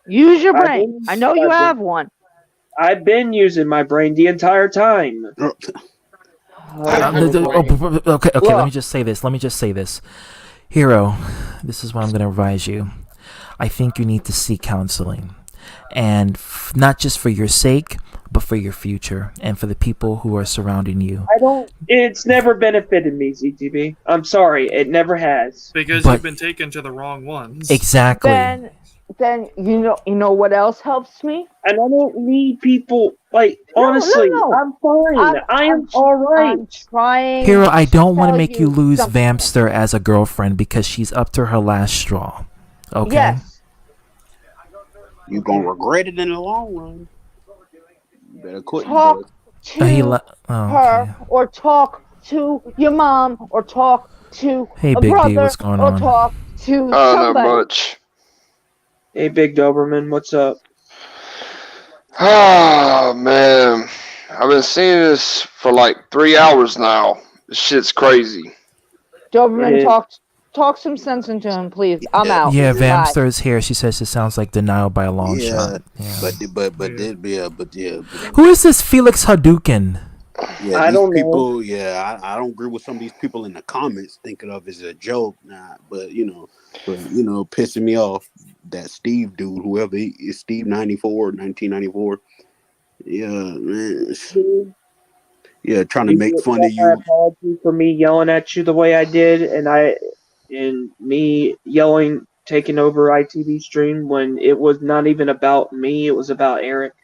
Use your brain. I know you have one. I've been using my brain the entire time. Okay, let me just say this. Hero, this is what I'm going to advise you. I think you need to seek counseling. And not just for your sake, but for your future and for the people who are surrounding you. It's never benefited me, ZTB. I'm sorry, it never has. Because you've been taken to the wrong ones. Exactly. Then you know what else helps me? And I don't need people, like, honestly, No. I'm fine. I am alright. I'm trying. Hero, I don't want to tell make you you lose something. Vampster as a girlfriend because she's up to her last straw. Okay? Yes. You're going to regret it in the long run. You better quit. Talk to her okay. or talk to your mom or talk to Hey, a Big D, brother what's going or on? talk to Not somebody. much. Hey, Big Doberman, what's up? Oh, man. I've been seeing this for like 3 hours now. This shit's crazy. Doberman, Yeah. talk some sense into him, please. I'm out. Yeah, Bye. Vampster is here. She says it sounds like denial by a long Yeah, shot. Yeah. but Who is this Felix Hadouken? Yeah, I these don't know. people. Yeah, I don't agree with some of these people in the comments thinking of it as a joke. Nah, but pissing me off that Steve dude, whoever he is, Steve 94, 1994. Yeah, man. Yeah, trying to Did make you fun of accept my you. apology for me yelling at you the way I did, and me yelling, taking over ITV stream when it was not even about me, it was about Eric.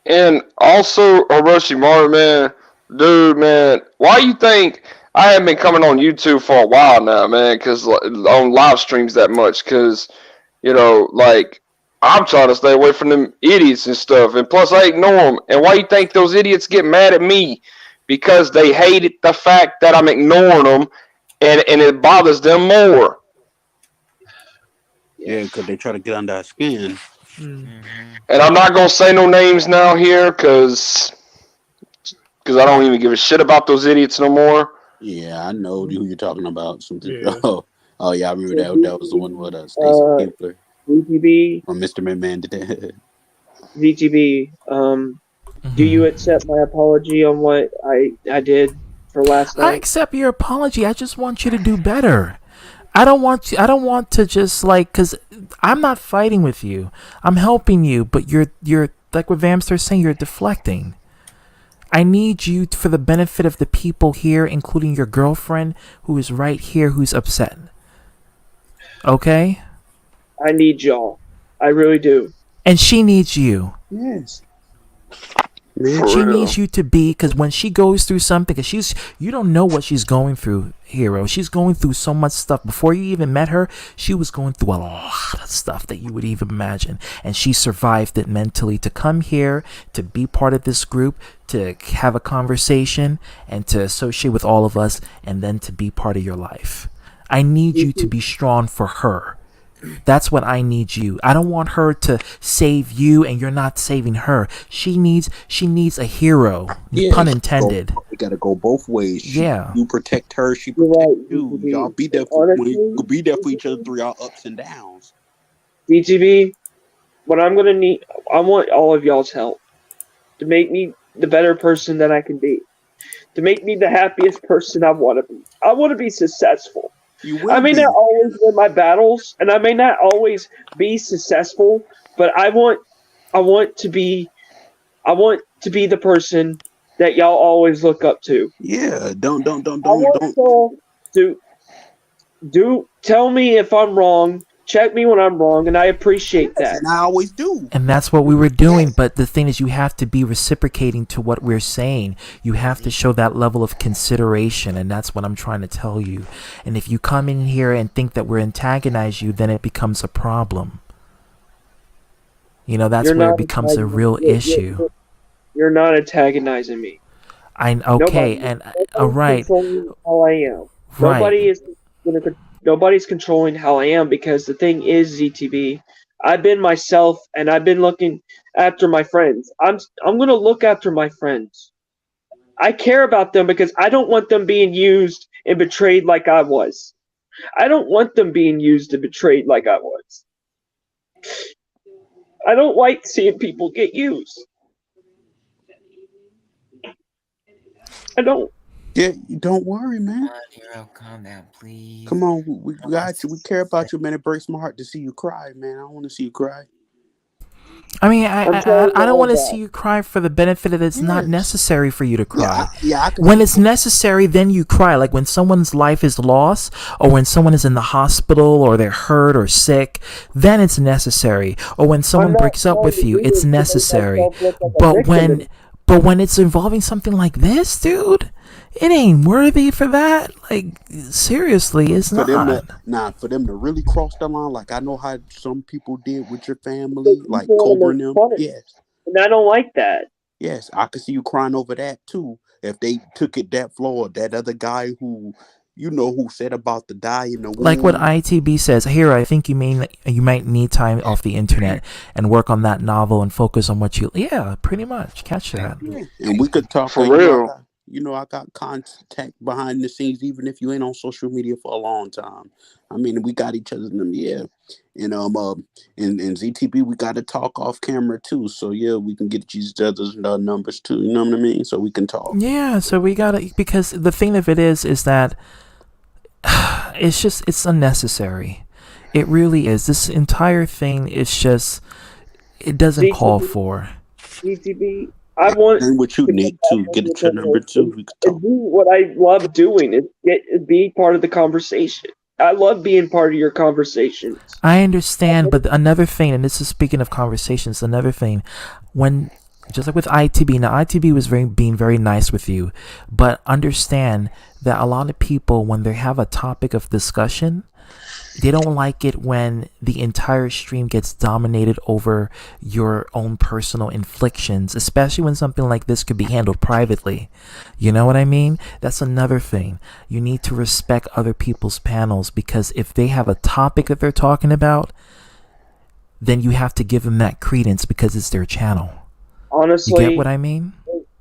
And also, Orochimaru, man, dude, man, why you think I haven't been coming on YouTube for a while now, man? Because on live streams that much, because like I'm trying to stay away from them idiots and stuff, and plus I ignore them. And why you think those idiots get mad at me? Because they hated the fact that I'm ignoring them, and it bothers them more. Yeah, because they try to get under our skin. And I'm not gonna say no names now here, because I don't even give a shit about those idiots no more. Yeah, I know who you're talking about. Some people. Yeah. Oh yeah, I remember that. That was the one with Stacey Kempler. VTB. Or Mr. McMahon did that. VTB, do you accept my apology on what I did for last I night? accept your apology. I just want you to do better. I don't want to just because I'm not fighting with you. I'm helping you, but you're like what Vamster's saying, you're deflecting. I need you for the benefit of the people here, including your girlfriend who is right here, who's upset. Okay? I need y'all. I really do. And she needs you. Yes. She needs you to be, because when she goes through something, because you don't know what she's going through, Hero. She's going through so much stuff. Before you even met her, she was going through a lot of stuff that you would even imagine. And she survived it mentally to come here, to be part of this group, to have a conversation, and to associate with all of us, and then to be part of your life. I need you to be strong for her. That's what I need you. I don't want her to save you and you're not saving her. She needs a hero. Yeah, pun intended. We gotta go both ways. Yeah. You protect her, she protect you. Y'all be there for be there for each other through y'all ups and downs. DTV, what I'm gonna need, I want all of y'all's help to make me the better person that I can be, to make me the happiest person I want to be. I want to be successful. I may not always win my battles, and I may not always be successful, but I want to be the person that y'all always look up to. Yeah, don't. I want y'all to tell me if I'm wrong, check me when I'm wrong, and I appreciate that. And I always do. And that's what we were doing. But the thing is, you have to be reciprocating to what we're saying. You have to show that level of consideration. And that's what I'm trying to tell you. And if you come in here and think that we're antagonize you, then it becomes a problem. That's where it becomes a real issue. You're not antagonizing me. All right. Controlling how I am. Right. Nobody's controlling how I am, because the thing is, ZTV, I've been myself and I've been looking after my friends. I'm gonna look after my friends. I care about them because I don't want them being used and betrayed like I was. I don't want them being used and betrayed like I was. I don't like seeing people get used. I don't. Yeah, don't worry, man. Hero, calm down, please. Come on, we got you. We care about you, man. It breaks my heart to see you cry, man. I don't want to see you cry. I mean, I don't want to see you cry for the benefit that it's not necessary for you to cry. When it's necessary, then you cry. Like when someone's life is lost, or when someone is in the hospital, or they're hurt or sick, then it's necessary. Or when someone breaks up with you, it's necessary. But when it's involving something like this, dude, it ain't worthy for that. Like, seriously, it's not. For them to really cross the line, like I know how some people did with your family, like Cobra and them. Yes. And I don't like that. Yes, I could see you crying over that too. If they took it that far, that other guy who said about the die in the womb. Like what ITB says here, I think you might need time off the internet and work on that novel and focus on what you. Yeah, pretty much. Catch that. Yeah. And we could talk for real. I got contact behind the scenes, even if you ain't on social media for a long time. I mean, we got each other's number, yeah. And in ZTB, we got to talk off camera too. So yeah, we can get each other's numbers too. You know what I mean? So we can talk. Yeah, so we gotta, because the thing of it is that it's unnecessary. It really is. This entire thing is just, it doesn't call for. DTB, I want and what you need to get your number too. We can talk. do what I love doing is be part of the conversation. I love being part of your conversations. I understand, but another thing, and this is speaking of conversations, another thing, when, just like with ITB, now ITB was being very nice with you, but understand that a lot of people, when they have a topic of discussion, they don't like it when the entire stream gets dominated over your own personal inflictions, especially when something like this could be handled privately. You know what I mean? That's another thing. You need to respect other people's panels, because if they have a topic that they're talking about, then you have to give them that credence because it's their channel. Honestly, you get what I mean?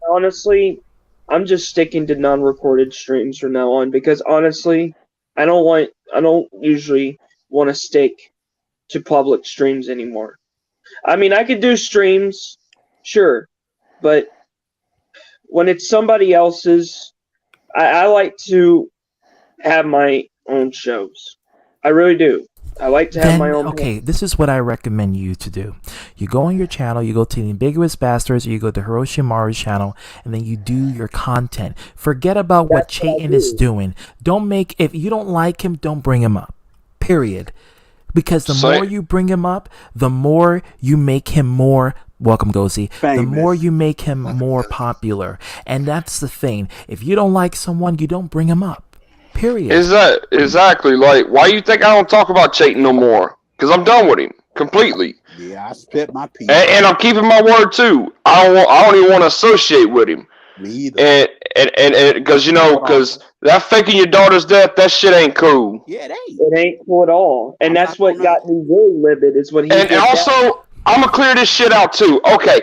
Honestly, I'm just sticking to non-recorded streams from now on, because honestly, I don't usually want to stick to public streams anymore. I mean, I could do streams, sure, but when it's somebody else's, I like to have my own shows. I really do. I like to have my own. Okay, this is what I recommend you to do. You go on your channel, you go to the Ambiguous Bastards, or you go to Hiroshimaru's channel, and then you do your content. Forget about what Chayton is doing. If you don't like him, don't bring him up. Period. Because the more you bring him up, the more you make him more. Welcome, Gozi. The more you make him more popular. And that's the thing. If you don't like someone, you don't bring him up. Period. Is that exactly like why you think I don't talk about Chayton no more? Because I'm done with him completely. Yeah, I spit my piece. And I'm keeping my word too. I don't even want to associate with him. Me either. And because that faking your daughter's death, that shit ain't cool. Yeah, it ain't. It ain't cool at all. And that's what got me really livid. Is what he. And also, I'm gonna clear this shit out too. Okay,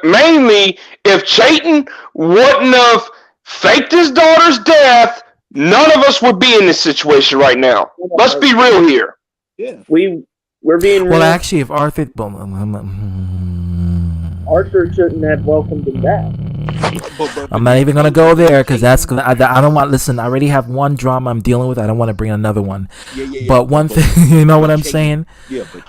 mainly if Chayton wouldn't have faked his daughter's death, none of us would be in this situation right now. Let's be real here. Yeah, we're being well. real. Actually, if Arthur shouldn't have welcomed him back. I'm not even gonna go there because I don't want. Listen, I already have one drama I'm dealing with. I don't want to bring another one. Yeah. But one thing, you know what I'm saying? Yeah, but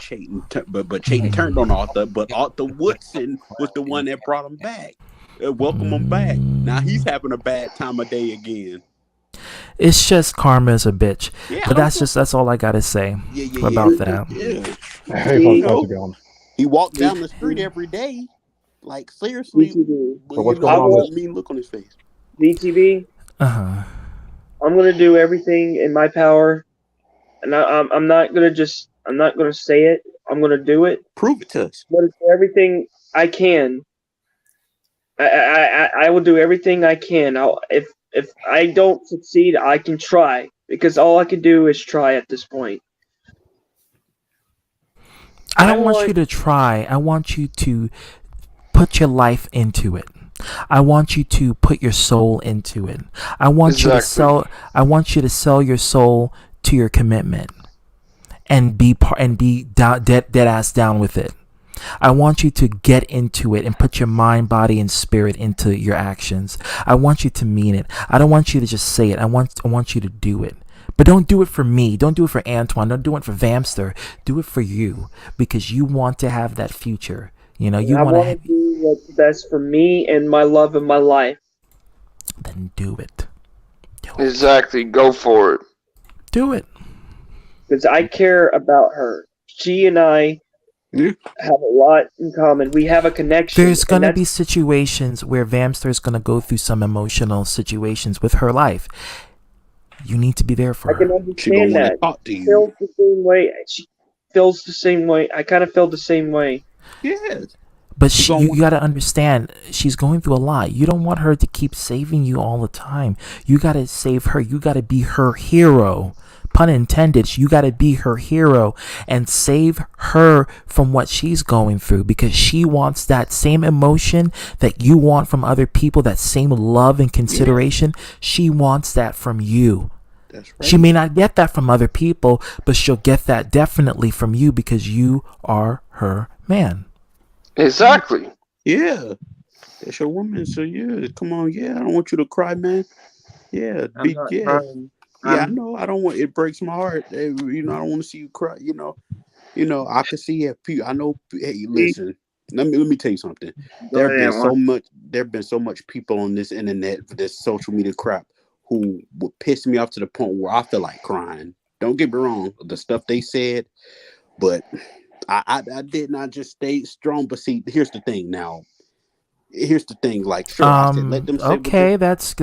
Chayton turned on Arthur, but Arthur Woodson was the one that brought him back. Welcome him back. Now he's having a bad time of day again. It's just karma is a bitch. Yeah, but that's all I gotta say about that. Yeah. Hey, how's it going? He walked down the street every day. Like seriously, so what's going on? Mean look on his face. VTV. I'm gonna do everything in my power, and I'm not gonna say it. I'm gonna do it. Prove it to us. I'm gonna do everything I can. I will do everything I can. If I don't succeed, I can try, because all I can do is try at this point. I don't want you to try. I want you to put your life into it. I want you to put your soul into it. I want you to sell. I want you to sell your soul to your commitment, and be dead ass down with it. I want you to get into it and put your mind, body, and spirit into your actions. I want you to mean it. I don't want you to just say it. I want you to do it. But don't do it for me. Don't do it for Antoine. Don't do it for Vamster. Do it for you, because you want to have that future. You know, you want to do what's best for me and my love of my life. Then do it. Exactly. Go for it. Do it. Because I care about her. She and I have a lot in common. We have a connection. There's going to be situations where Vamster is going to go through some emotional situations with her life. You need to be there for her. I can understand that. She feels the same way. She feels the same way. I kind of feel the same way. Yes. But you got to understand, she's going through a lot. You don't want her to keep saving you all the time. You got to save her. You got to be her hero. pun intended, you got to be her hero and save her from what she's going through, because she wants that same emotion that you want from other people, that same love and consideration. She wants that from you. That's right. She may not get that from other people, but she'll get that definitely from you because you are her man. Exactly. Yeah. That's your woman. So yeah, come on. Yeah, I don't want you to cry, man. Yeah, I'm not crying. I know. I don't want. It breaks my heart. I don't want to see you cry. I can see it. I know. Hey, listen. Let me tell you something. There have been so much people on this internet for this social media crap who would piss me off to the point where I feel like crying. Don't get me wrong, the stuff they said, but I did not just stay strong. But see, here's the thing. Now, here's the thing. Like, sure, I said let them say. Okay, that's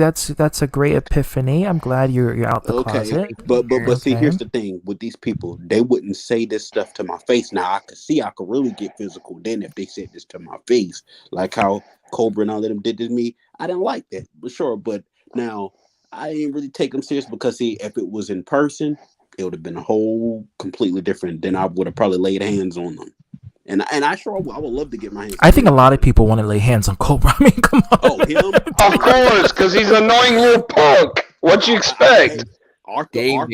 a great epiphany. I'm glad you're out the closet. But see, here's the thing with these people. They wouldn't say this stuff to my face. Now I could really get physical then if they said this to my face, like how Cobra and all of them did to me. I didn't like that, but sure. But now I didn't really take them serious because see, if it was in person, it would have been a whole completely different. Then I would have probably laid hands on them. And I would love to get my hands. I think a lot of people want to lay hands on Cobra. I mean, come on. Oh, him? Of course, because he's an annoying little punk. What you expect? Arthur, same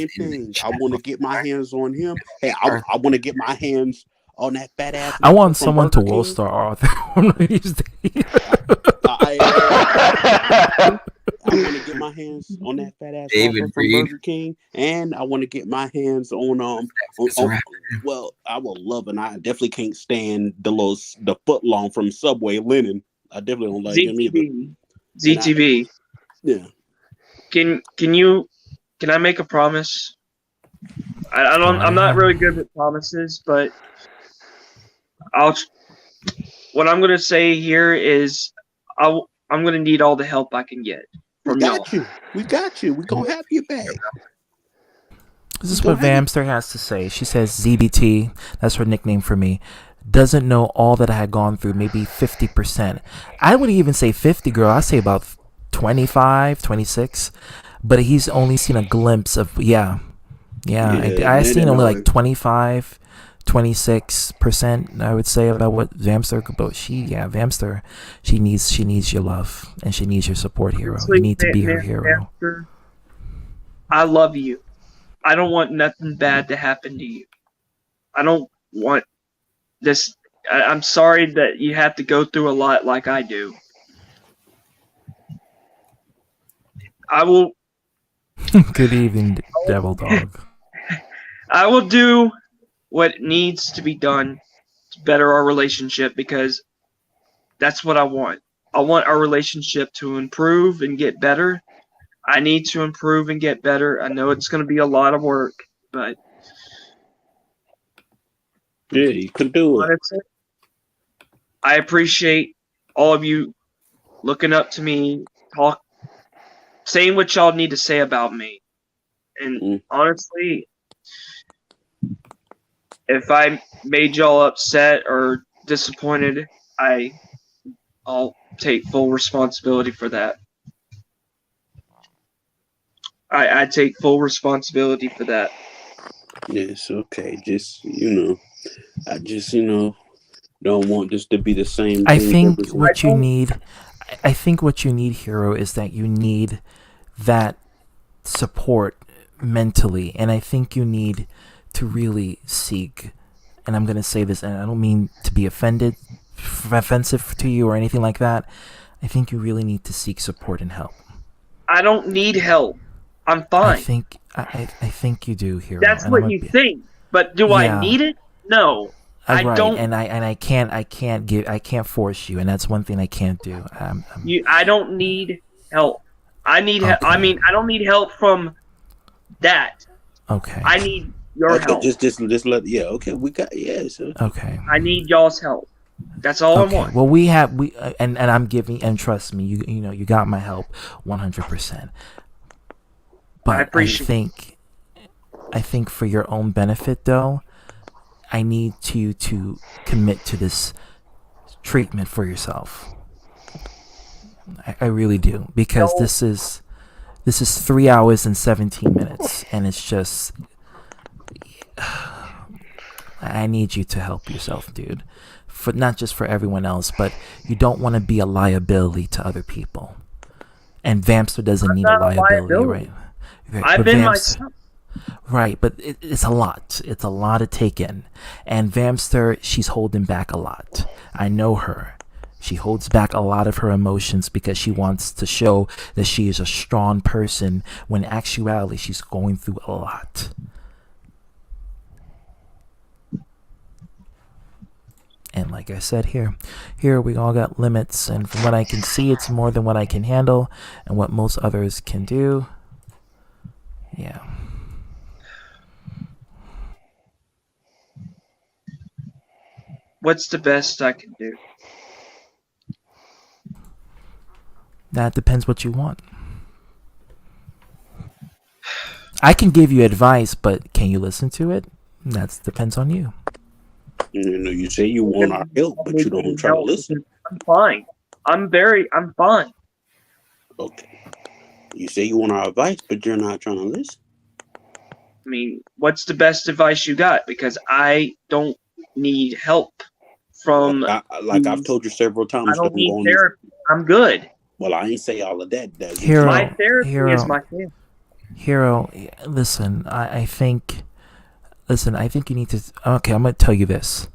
thing. I want to get my hands on him. Hey, I want to get my hands on that fat ass. I want someone to World Star Arthur one of these days. I want to get my hands on that fat ass Arthur from Burger King, and I want to get my hands on well, I will love, and I definitely can't stand the foot long from Subway Lennon. I definitely don't like him either. ZTV. Yeah. Can I make a promise? I'm not really good with promises, but what I'm gonna say here is I'm gonna need all the help I can get from y'all. We got you. We're gonna have you back. This is what Vamster has to say. She says ZBT, that's her nickname for me, doesn't know all that I had gone through, maybe 50%. I wouldn't even say 50, girl. I'd say about 25, 26. But he's only seen a glimpse of, I seen only like 25, 26%, I would say, about what Vamster, but Vamster, she needs your love, and she needs your support, hero. You need to be her hero. Vamster, I love you. I don't want nothing bad to happen to you. I don't want this. I'm sorry that you have to go through a lot like I do. I will. Good evening, Devil Dog. I will do what needs to be done to better our relationship, because that's what I want. I want our relationship to improve and get better. I need to improve and get better. I know it's going to be a lot of work, but yeah, you can do it. I appreciate all of you looking up to me, saying what y'all need to say about me. And honestly, if I made y'all upset or disappointed, I'll take full responsibility for that. I take full responsibility for that. Yes, okay. Just, I just, don't want this to be the same I thing. think what you need, hero, is that you need that support mentally. And I think you need to really seek, and I'm going to say this, and I don't mean to be offensive to you or anything like that. I think you really need to seek support and help. I don't need help. I'm fine. I think you do, hero. That's what you think, but do I need it? No, I don't. And I can't force you, and that's one thing I can't do. I don't need help. I need. Okay. I mean, I don't need help from that. Okay. I need your help. Just let. Yeah. Okay. We got. Yeah. So. Okay. I need y'all's help. That's all I want. Well, and I'm giving, and trust me, you got my help 100%. But I think for your own benefit, though, I need you to commit to this treatment for yourself. I really do, because this This is 3 hours and 17 minutes, and it's just. I need you to help yourself, dude. For not just for everyone else, but you don't want to be a liability to other people. And Vampster doesn't need a liability, right? I've been myself. Right, but it's a lot. It's a lot to take in. And Vampster, she's holding back a lot. I know her. She holds back a lot of her emotions because she wants to show that she is a strong person when in actuality she's going through a lot. And like I said, here we all got limits, and from what I can see, it's more than what I can handle and what most others can do. Yeah. What's the best I can do? That depends what you want. I can give you advice, but can you listen to it? That depends on you. You know, you say you want our help, but you don't try to listen. I'm fine. I'm fine. Okay. You say you want our advice, but you're not trying to listen. I mean, what's the best advice you got? Because I don't need help from. Like I've told you several times. I don't need therapy. I'm good. Well, I ain't say all of that. My therapy is my family. Hero, listen, I think you need to. Okay, I'm gonna tell you this.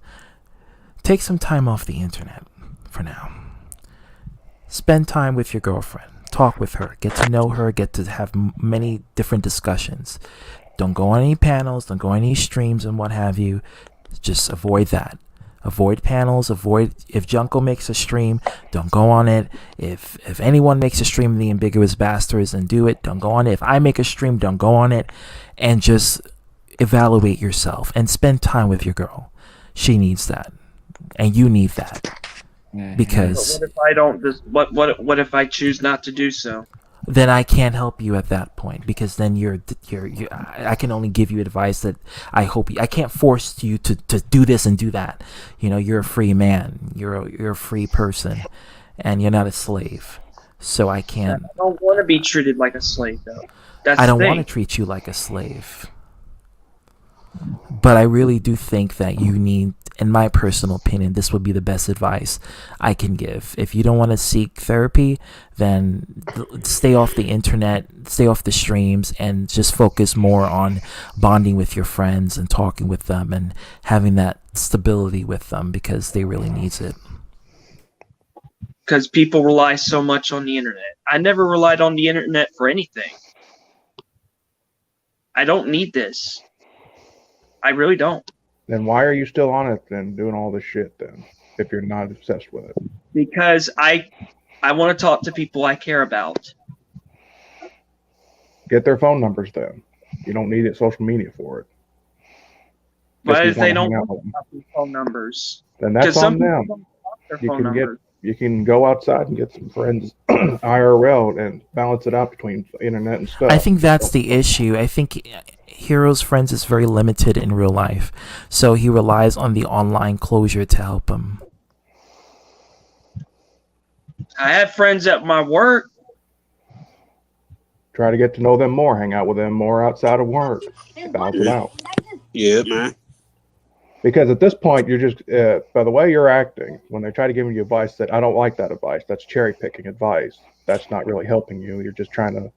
Take some time off the internet for now. Spend time with your girlfriend. Talk with her. Get to know her. Get to have many different discussions. Don't go on any panels. Don't go on any streams and what have you. Just avoid that. Avoid panels. Avoid if Junko makes a stream, don't go on it. If anyone makes a stream of the Ambiguous Bastards, and do it, don't go on it. If I make a stream, don't go on it. And just evaluate yourself and spend time with your girl. She needs that, and you need that. Because but what if I don't? What if I choose not to do so? Then I can't help you at that point, because then you're I can only give you advice that I can't force you to do this and do that. You know, you're a free man. You're a free person, and you're not a slave. So I can't. I don't want to be treated like a slave, though. I don't want to treat you like a slave. But I really do think that you need, in my personal opinion, this would be the best advice I can give. If you don't want to seek therapy, then stay off the internet, stay off the streams, and just focus more on bonding with your friends and talking with them and having that stability with them, because they really needs it. Because people rely so much on the internet. I never relied on the internet for anything. I don't need this. I really don't. Then why are you still on it then, doing all this shit then, if you're not obsessed with it? Because I want to talk to people I care about. Get their phone numbers then. You don't need it social media for it. But if they don't want their phone numbers, then that's on them. You can go outside and get some friends IRL and balance it out between internet and stuff. I think that's the issue. I think Hero's friends is very limited in real life, so he relies on the online closure to help him. I have friends at my work. Try to get to know them more, hang out with them more outside of work, balance it out. Yeah, man. Because at this point, you're just, by the way you're acting, when they try to give you advice that I don't like that advice, that's cherry picking advice. That's not really helping you. You're just trying to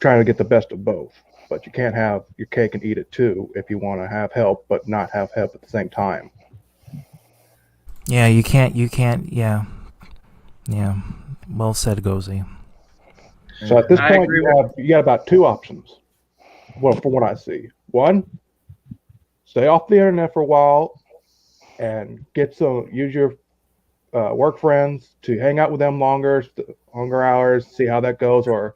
trying to get the best of both. But you can't have your cake and eat it too if you want to have help, but not have help at the same time. Yeah, you can't, yeah. Well said, Gozy. So at this point, you got about two options. Well, from what I see. One, stay off the internet for a while and use your work friends to hang out with them longer hours, see how that goes, or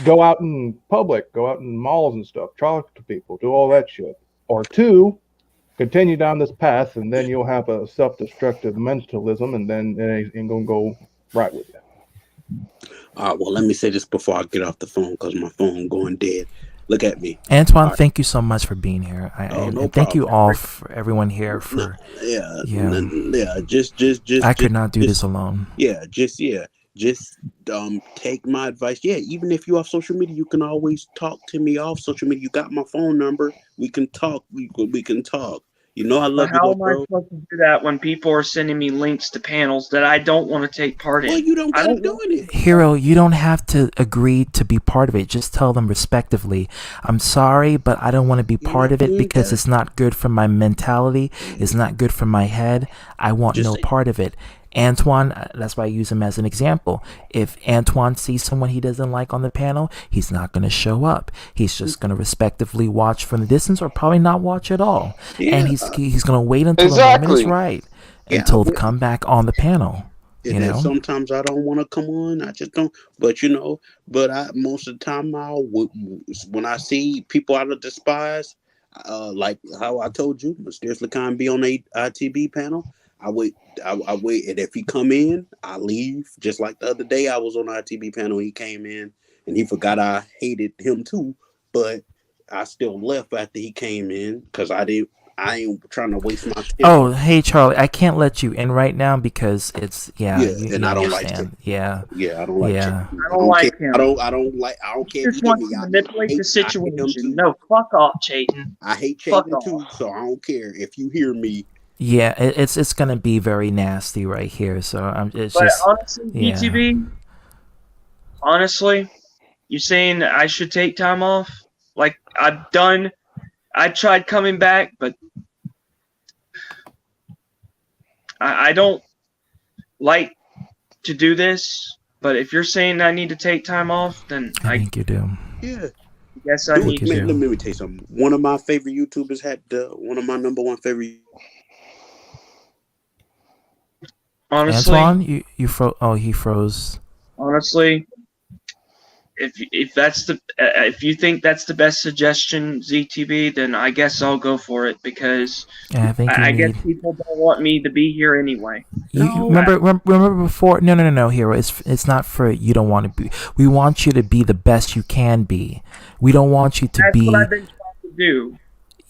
go out in public, go out in malls and stuff, talk to people, do all that shit. Or two, continue down this path, and then you'll have a self-destructive mentalism, and then it ain't gonna go right with you. Well, let me say this before I get off the phone, because my phone going dead. Look at me. Antoine, thank you so much for being here. Thank you all, for everyone here for. Just I could not do this alone. Yeah, just take my advice. Yeah, even if you off social media, you can always talk to me off social media. You got my phone number. We can talk. We can talk. You know I But love you, how though, am I bro. supposed to do that when people are sending me links to panels that I don't want to take part in? Well, you don't I gotta don't do want it. Hero, you don't have to agree to be part of it. Just tell them respectively, I'm sorry, but I don't want to be part of it You ain't because gotta. it's not good for my mentality. It's not good for my head. I want Just no say, part of it. Antoine, that's why I use him as an example. If Antoine sees someone he doesn't like on the panel, he's not going to show up. He's just going to respectively watch from the distance or probably not watch at all. And yeah, he's going to wait until the moment is Exactly. right, yeah. I until the would. comeback on the panel, And then sometimes I don't want to come on. I just don't. But but I most of the time when I see people I despise, like how I told you, mysteriously kind be on a ITB panel. I wait. I wait, and if he come in, I leave. Just like the other day, I was on the ITB panel. He came in, and he forgot I hated him too. But I still left after he came in because I didn't. I ain't trying to waste my temper. Oh, hey Charlie, I can't let you in right now because it's Yeah, and you I don't like understand. Chicken. Yeah. Yeah, I don't like Chicken. Yeah. I don't like him. I don't care if Just you get wants me. to I manipulate the hate him situation. too. No, fuck off, Chayton. I hate Fuck Chayton off. too, so I don't care if you hear me. Yeah, it's gonna be very nasty right here. So it's But just honestly, yeah. BTB, honestly, you saying I should take time off? Like I've done. I tried coming back, but I don't like to do this. But if you're saying I need to take time off, then I think you do. Yeah, guess I do need it, man. to. Let me tell you something. One of my favorite YouTubers had one of my number one favorite. Honestly, Antoine, you froze. Oh, he froze. honestly, if that's the if you think that's the best suggestion, ZTB, then I guess I'll go for it because I think you I guess need. people don't want me to be here anyway. You remember before? No, Hero. It's not for you don't want to be. We want you to be the best you can be. We don't want you to That's be. what I've been trying to do.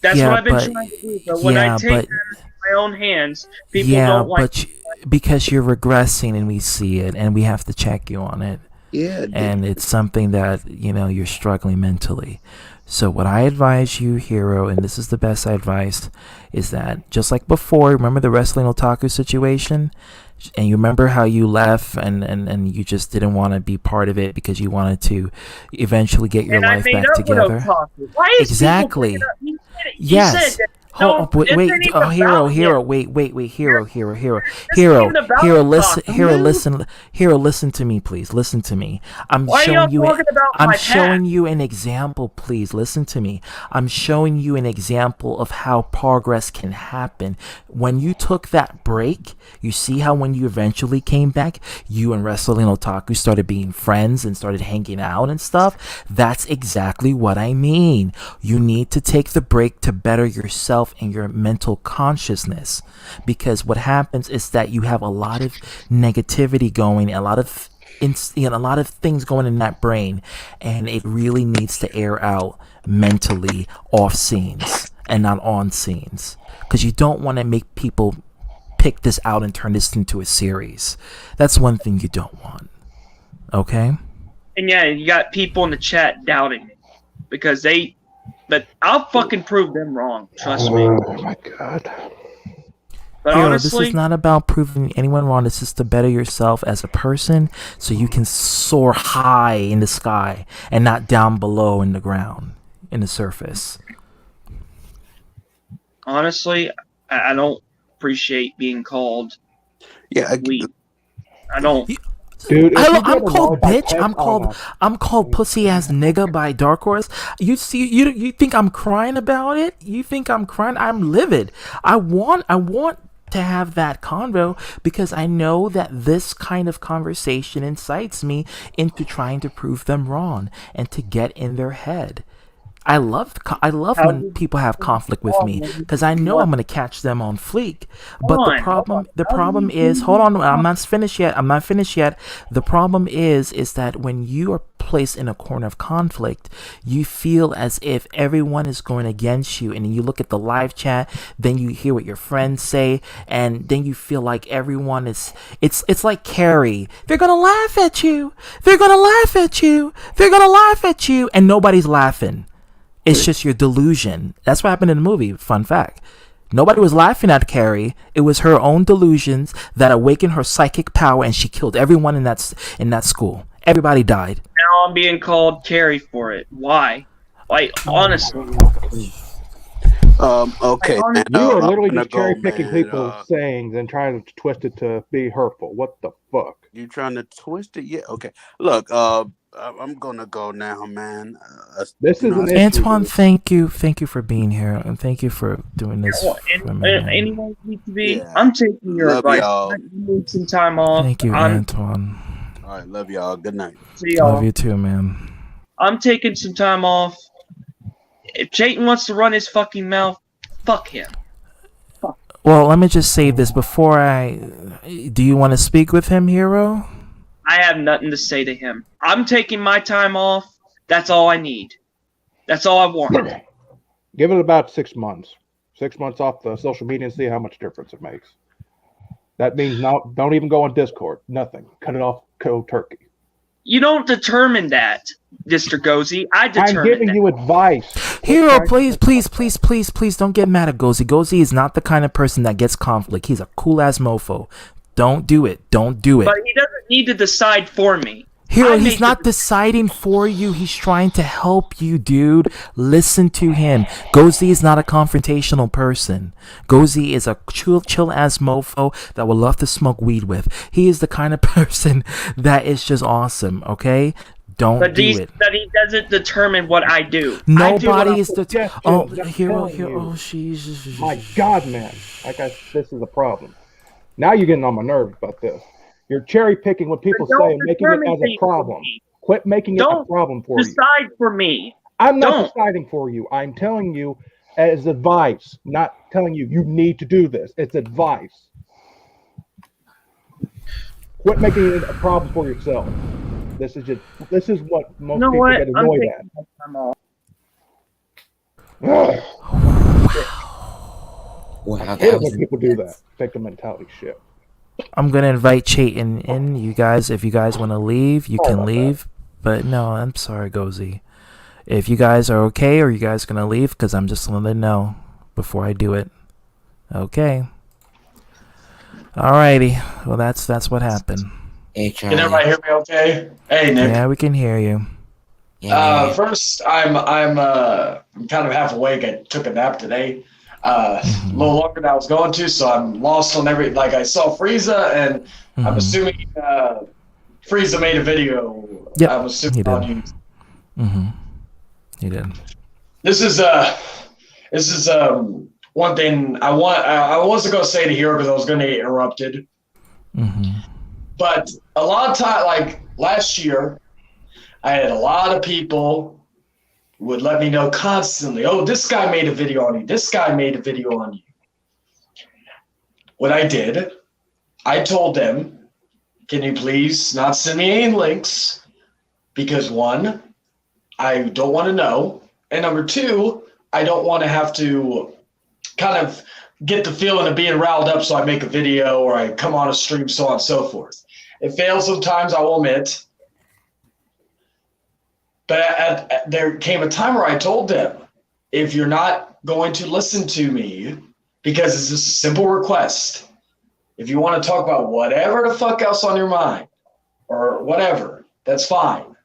That's Yeah, what I've been but- trying to do. But when I yeah, take but- that into my own hands, people Yeah, don't like. but because you're regressing and we see it, and we have to check you on it. Yeah, and it's something that you're struggling mentally. So what I advise you, Hero, and this is the best advice, is that just like before, remember the wrestling otaku situation, and you remember how you left and you just didn't want to be part of it because you wanted to eventually get your And life I made back up together. with Otaku. Why is Exactly. People bringing up, Yes. You said that, Oh, wait, this wait, ain't even oh, Hero, about Hero, him. wait, Hero, This ain't about Otaku. Hero, listen to me, please, listen to me. I'm Why are showing y'all you, talking about I'm my showing past? you an example, please, listen to me. I'm showing you an example of how progress can happen. When you took that break, you see how when you eventually came back, you and Wrestling Otaku started being friends and started hanging out and stuff. That's exactly what I mean. You need to take the break to better yourself and your mental consciousness, because what happens is that you have a lot of negativity going, a lot of things going in that brain, and it really needs to air out mentally off scenes and not on scenes, because you don't want to make people pick this out and turn this into a series. That's one thing you don't want. Okay? And yeah, you got people in the chat doubting me because but I'll fucking prove them wrong. Trust me. Oh my god. But Hero, honestly, this is not about proving anyone wrong. This is to better yourself as a person so you can soar high in the sky and not down below in the ground, in the surface. honestly, I don't appreciate being called Yeah, weak. I don't. Dude, I'm called bitch. I'm called pussy ass nigga by Dark Horse. You see, you think I'm crying about it? You think I'm crying? I'm livid. I want to have that convo because I know that this kind of conversation incites me into trying to prove them wrong and to get in their head. I love when people have conflict with me because I know I'm gonna catch them on fleek. But the problem is, hold on, I'm not finished yet. The problem is that when you are placed in a corner of conflict, you feel as if everyone is going against you, and you look at the live chat, then you hear what your friends say, and then you feel like everyone is. It's like Carrie. They're gonna laugh at you. They're gonna laugh at you. They're gonna laugh at you, and nobody's laughing. It's just your delusion. That's what happened in the movie. Fun fact. Nobody was laughing at Carrie. It was her own delusions that awakened her psychic power, and she killed everyone in that school. Everybody died. Now I'm being called Carrie for it. Why? Like, honestly. Okay. You are literally I'm gonna just cherry go, picking man. people's sayings and trying to twist it to be hurtful. What the fuck? You trying to twist it? Yeah. Okay. Look, I'm gonna go now, man. This is an issue. Antoine, thank you for being here, and thank you for doing this. Anyone need to be? I'm taking your Love advice. y'all. I need some time off. Thank you, Antoine. All right, love y'all. Good night. See y'all. Love you too, man. I'm taking some time off. If Chayton wants to run his fucking mouth, fuck him. Well, let me just say this before do you want to speak with him, Hero? I have nothing to say to him. I'm taking my time off. That's all I need. That's all I want. Give it about 6 months. 6 months off the social media and see how much difference it makes. That means don't even go on Discord. Nothing. Cut it off cold turkey. You don't determine that, Mr. Gozy. I determine I'm giving you advice. Hero, please don't get mad at Gozy. Gozy is not the kind of person that gets conflict. He's a cool ass mofo. Don't do it. Don't do it. But he doesn't need to decide for me. Hero, he's not deciding for you. He's trying to help you, dude. Listen to him. Gozy is not a confrontational person. Gozy is a chill ass mofo that would love to smoke weed with. He is the kind of person that is just awesome, okay? Don't do it. That he doesn't determine what I do. Nobody is Oh, Hero. Oh, jeez. My God, man. This is a problem. Now you're getting on my nerves about this. You're cherry picking what people say and making it as a problem. Quit making it a problem for you. Decide for me. I'm not deciding for you. I'm telling you as advice, not telling you need to do this. It's advice. Quit making it a problem for yourself. This is what most people get annoyed at. Wow, when people do that. Victim mentality shit. I'm gonna invite Chayton in. You guys, if you guys want to leave, you can leave. But no, I'm sorry, Gozy. If you guys are okay, or you guys gonna leave, because I'm just gonna know before I do it. Okay. Alrighty. Well, that's what happened. Hey, Can everybody hear me? Okay. Hey, Nick. Yeah, we can hear you. First, I'm kind of half awake. I took a nap today. A little longer than I was going to, so I'm lost on like I saw FRIEZA, and I'm assuming FRIEZA made a video. Yep, I'm assuming he did. on you. He did. This is one thing I wasn't gonna say to Hero because I was gonna get interrupted. But a lot of time, like last year, I had a lot of people would let me know constantly, oh, this guy made a video on you. This guy made a video on you. What I did, I told them, can you please not send me any links? Because one, I don't want to know. And number two, I don't want to have to kind of get the feeling of being riled up so I make a video or I come on a stream, so on and so forth. It fails sometimes, I will admit. But there came a time where I told them, if you're not going to listen to me, because it's just a simple request, if you want to talk about whatever the fuck else on your mind or whatever, that's fine.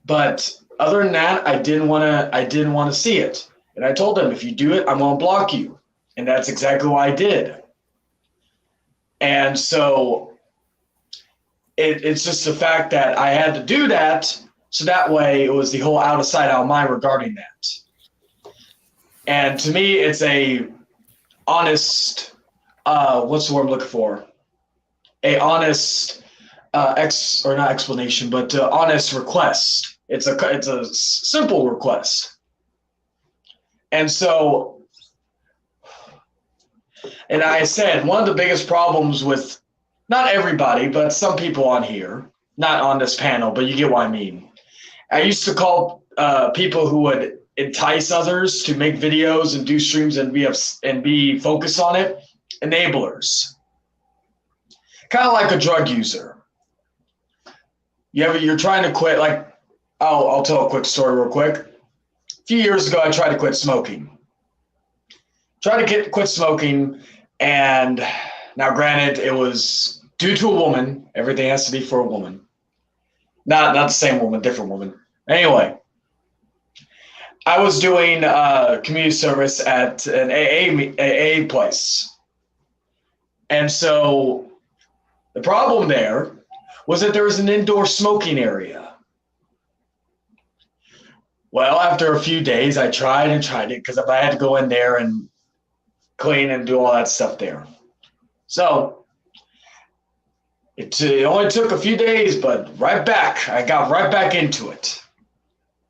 But other than that, I didn't want to see it. And I told them, if you do it, I'm going to block you. And that's exactly what I did. And so it's just the fact that I had to do that. So that way it was the whole out of sight, out of mind regarding that. And to me, it's a honest, what's the word I'm looking for? A honest, not explanation, but honest request. It's a simple request. And so, and I said, one of the biggest problems with not everybody, but some people on here, not on this panel, but you get what I mean. I used to call people who would entice others to make videos and do streams and be focused on it, enablers. Kind of like a drug user. You're trying to quit. Like, I'll tell a quick story real quick. A few years ago, I tried to quit smoking. Quit smoking, and now, granted, it was due to a woman. Everything has to be for a woman. Not the same woman, different woman. Anyway, I was doing community service at an AA place. And so the problem there was that there was an indoor smoking area. Well, after a few days, I tried it because I had to go in there and clean and do all that stuff there. So it only took a few days, but I got right back into it.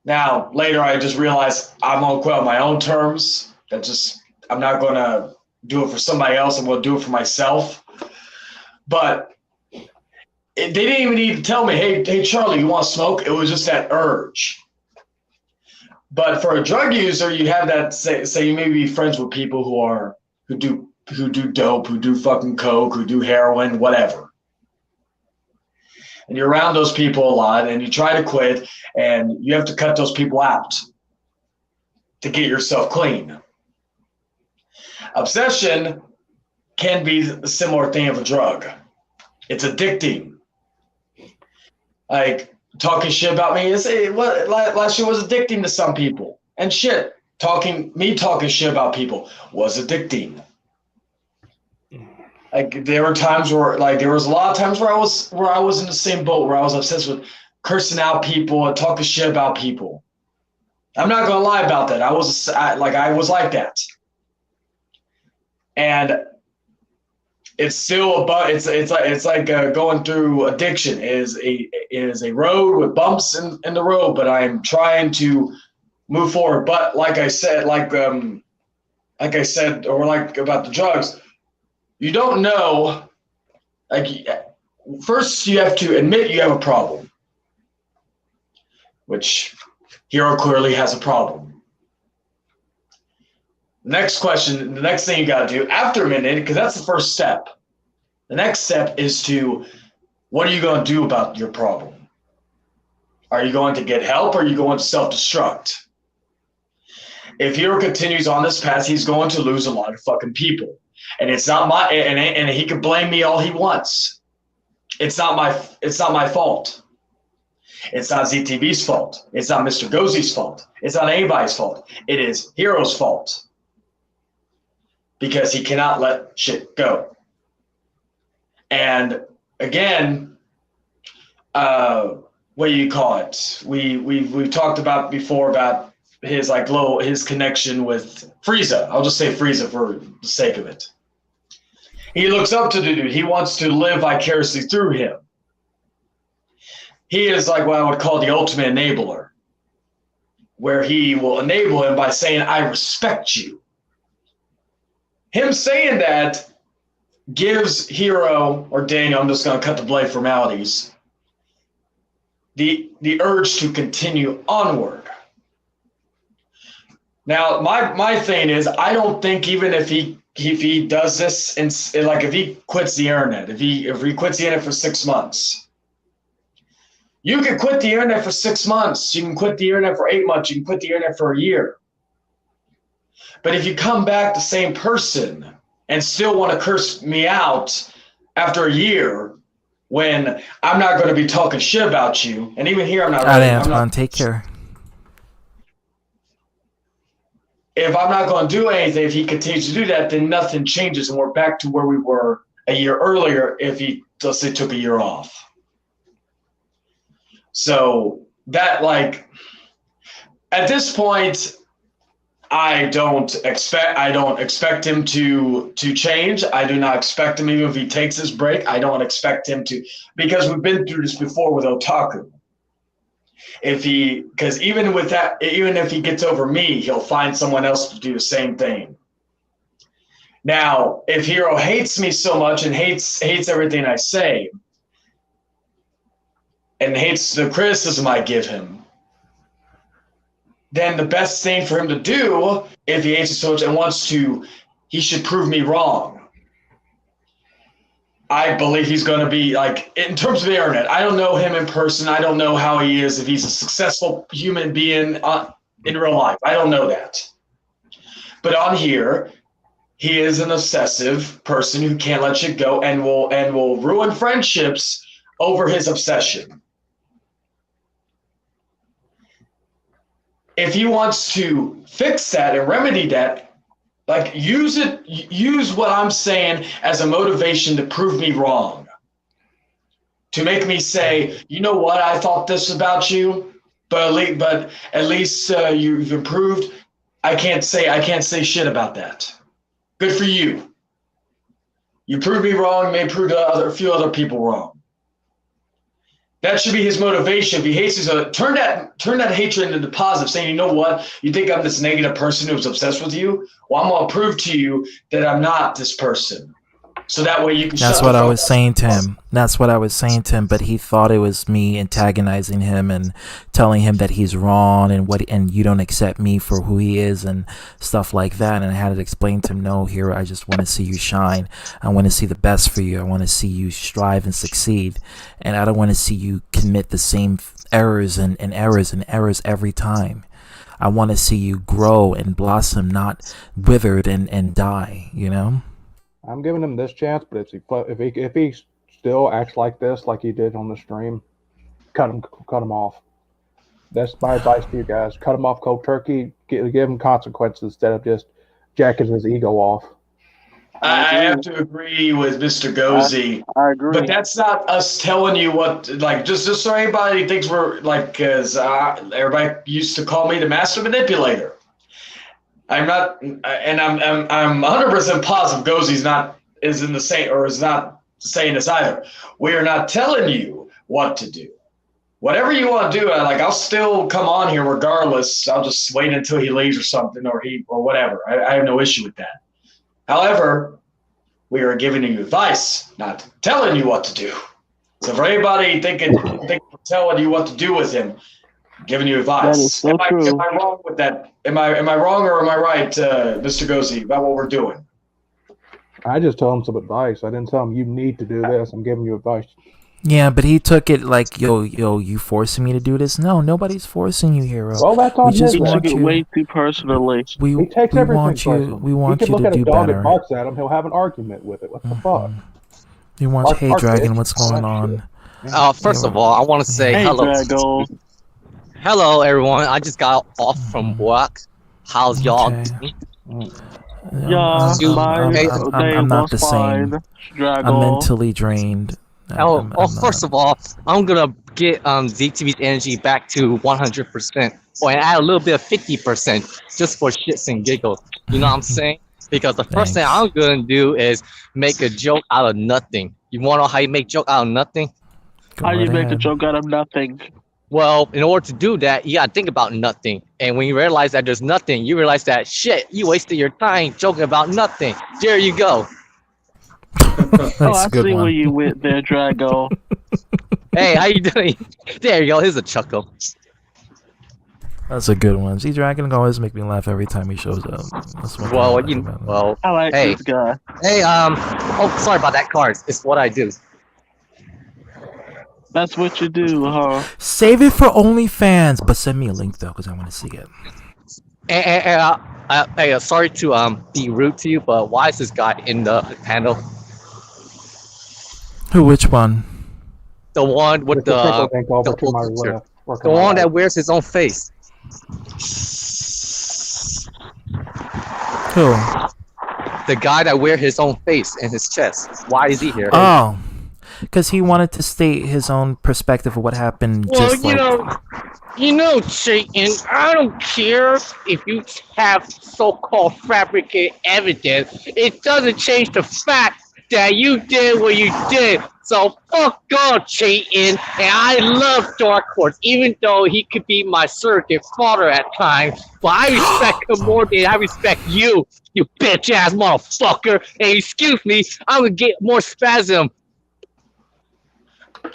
Now, later I just realized I'm going to quit on my own terms. I'm not going to do it for somebody else. I'm going to do it for myself. But they didn't even need to tell me, hey, Charlie, you want to smoke? It was just that urge. But for a drug user, you have that, say you may be friends with people who do dope, who do fucking coke, who do heroin, whatever. And you're around those people a lot, and you try to quit, and you have to cut those people out to get yourself clean. Obsession can be a similar thing of a drug. It's addicting. Like, talking shit about me last year was addicting to some people. And shit, talking shit about people was addicting. Like, there were times where, like, there was a lot of times where I was in the same boat, where I was obsessed with cursing out people and talking shit about people. I'm not gonna lie about that. I was like that. And it's still it's like going through addiction. It is a road with bumps in the road, but I'm trying to move forward. But like I said, about the drugs, you don't know. Like, first you have to admit you have a problem, which Hero clearly has a problem. The next thing you got to do after admitting, because that's the first step. The next step is what are you going to do about your problem? Are you going to get help, or are you going to self-destruct? If Hero continues on this path, he's going to lose a lot of fucking people. And it's not and he can blame me all he wants. It's not my fault. It's not ZTV's fault. It's not Mr. Gozy's fault. It's not anybody's fault. It is Hero's fault. Because he cannot let shit go. And again, what do you call it? We've talked about before about his connection with FRIEZA. I'll just say FRIEZA for the sake of it. He looks up to the dude. He wants to live vicariously through him. He is like what I would call the ultimate enabler, where he will enable him by saying, I respect you. Him saying that gives Hero, or Daniel, I'm just going to cut the blade formalities, the urge to continue onward. Now, my thing is, I don't think even if he does this, like if he quits the internet, if he quits the internet for 6 months, you can quit the internet for 6 months. You can quit the internet for 8 months. You can quit the internet for a year. But if you come back the same person and still want to curse me out after a year, when I'm not going to be talking shit about you, and even here I'm not. Antoine, take care. If I'm not going to do anything, if he continues to do that, then nothing changes, and we're back to where we were a year earlier if he, let's say, took a year off. So that, like, at this point, I don't expect him to change. I do not expect him, even if he takes his break. I don't expect him to, because we've been through this before with Otaku. Because even with that, even if he gets over me, he'll find someone else to do the same thing. Now, if Hero hates me so much and hates everything I say, and hates the criticism I give him, then the best thing for him to do, if he hates me so much and wants to, he should prove me wrong. I believe he's going to be, like, in terms of the internet, I don't know him in person. I don't know how he is, if he's a successful human being in real life. I don't know that. But on here, he is an obsessive person who can't let you go and will ruin friendships over his obsession. If he wants to fix that and remedy that, like, use what I'm saying as a motivation to prove me wrong. To make me say, you know what, I thought this about you, but at least you've improved. I can't say shit about that. Good for you. You proved me wrong, may prove a few other people wrong. That should be his motivation. If he hates you, turn that hatred into positive, saying, you know what, you think I'm this negative person who's obsessed with you? Well, I'm going to prove to you that I'm not this person. So that way you can That's what I was saying to him. That's what I was saying to him, but he thought it was me antagonizing him and telling him that he's wrong and you don't accept me for who he is and stuff like that. And I had to explain to him, no, here, I just want to see you shine. I want to see the best for you. I want to see you strive and succeed. And I don't want to see you commit the same errors and errors every time. I want to see you grow and blossom, not withered and die, you know? I'm giving him this chance, but if he still acts like this, like he did on the stream, cut him off. That's my advice to you guys. Cut him off cold turkey. Give him consequences instead of just jacking his ego off. I have to agree with Mr. Gozy. I agree. But that's not us telling you what, like, just so anybody thinks we're, like, because everybody used to call me the master manipulator. I'm not, and I'm 100% positive Gozy's is not saying this either. We are not telling you what to do. Whatever you want to do, I'll still come on here regardless. I'll just wait until he leaves or something, or whatever. I have no issue with that. However, we are giving you advice, not telling you what to do. So for anybody thinking we're telling you what to do with him, giving you advice. That is so am true. I wrong with that? Am I wrong or am I right, Mr. Gozy, about what we're doing? I just told him some advice. I didn't tell him you need to do this. I'm giving you advice. Yeah, but he took it like, yo, you forcing me to do this? No, nobody's forcing you, Hero. Well, that's on we just him. want He took it you. way too personally. He takes everything want you. personally. We want he can you look to at do a dog better. that barks at him. He'll have an argument with it. What the fuck? He wants, Bark, hey, bark, Dragon, bitch. what's going on? First of all, I want to say Hey, hello. Drago. Hello, everyone. I just got off from work. How's y'all doing? Yeah, I'm not the same. Drago. I'm mentally drained. I'm First of all, I'm gonna get ZTV's energy back to 100%, or add a little bit of 50%, just for shits and giggles. You know what I'm saying? Because the first thing I'm gonna do is make a joke out of nothing. You wanna know how you make joke out of nothing? How do you make a joke out of nothing? Well, in order to do that, you gotta think about nothing. And when you realize that there's nothing, you realize that shit, you wasted your time joking about nothing. There you go. I see where you went there, Drago. Hey, how you doing? There you go. Here's a chuckle. That's a good one. See, Dragon always make me laugh every time he shows up. That's what I like hey, this guy. Hey, oh, sorry about that, cards. It's what I do. That's what you do, huh? Save it for OnlyFans, but send me a link though, because I want to see it. Hey, sorry to be rude to you, but why is this guy in the panel? Who? Which one? The one with the one that wears his own face. Who? The guy that wears his own face in his chest. Why is he here? Oh, because he wanted to state his own perspective of what happened. Well, just you know, Satan, I don't care if you have so-called fabricated evidence. It doesn't change the fact that you did what you did So fuck God, Chayton. And I love Dark Horse, even though he could be my surrogate father at times. But I respect him more than I respect you, you bitch ass motherfucker. And excuse me, I'm gonna get more spasm.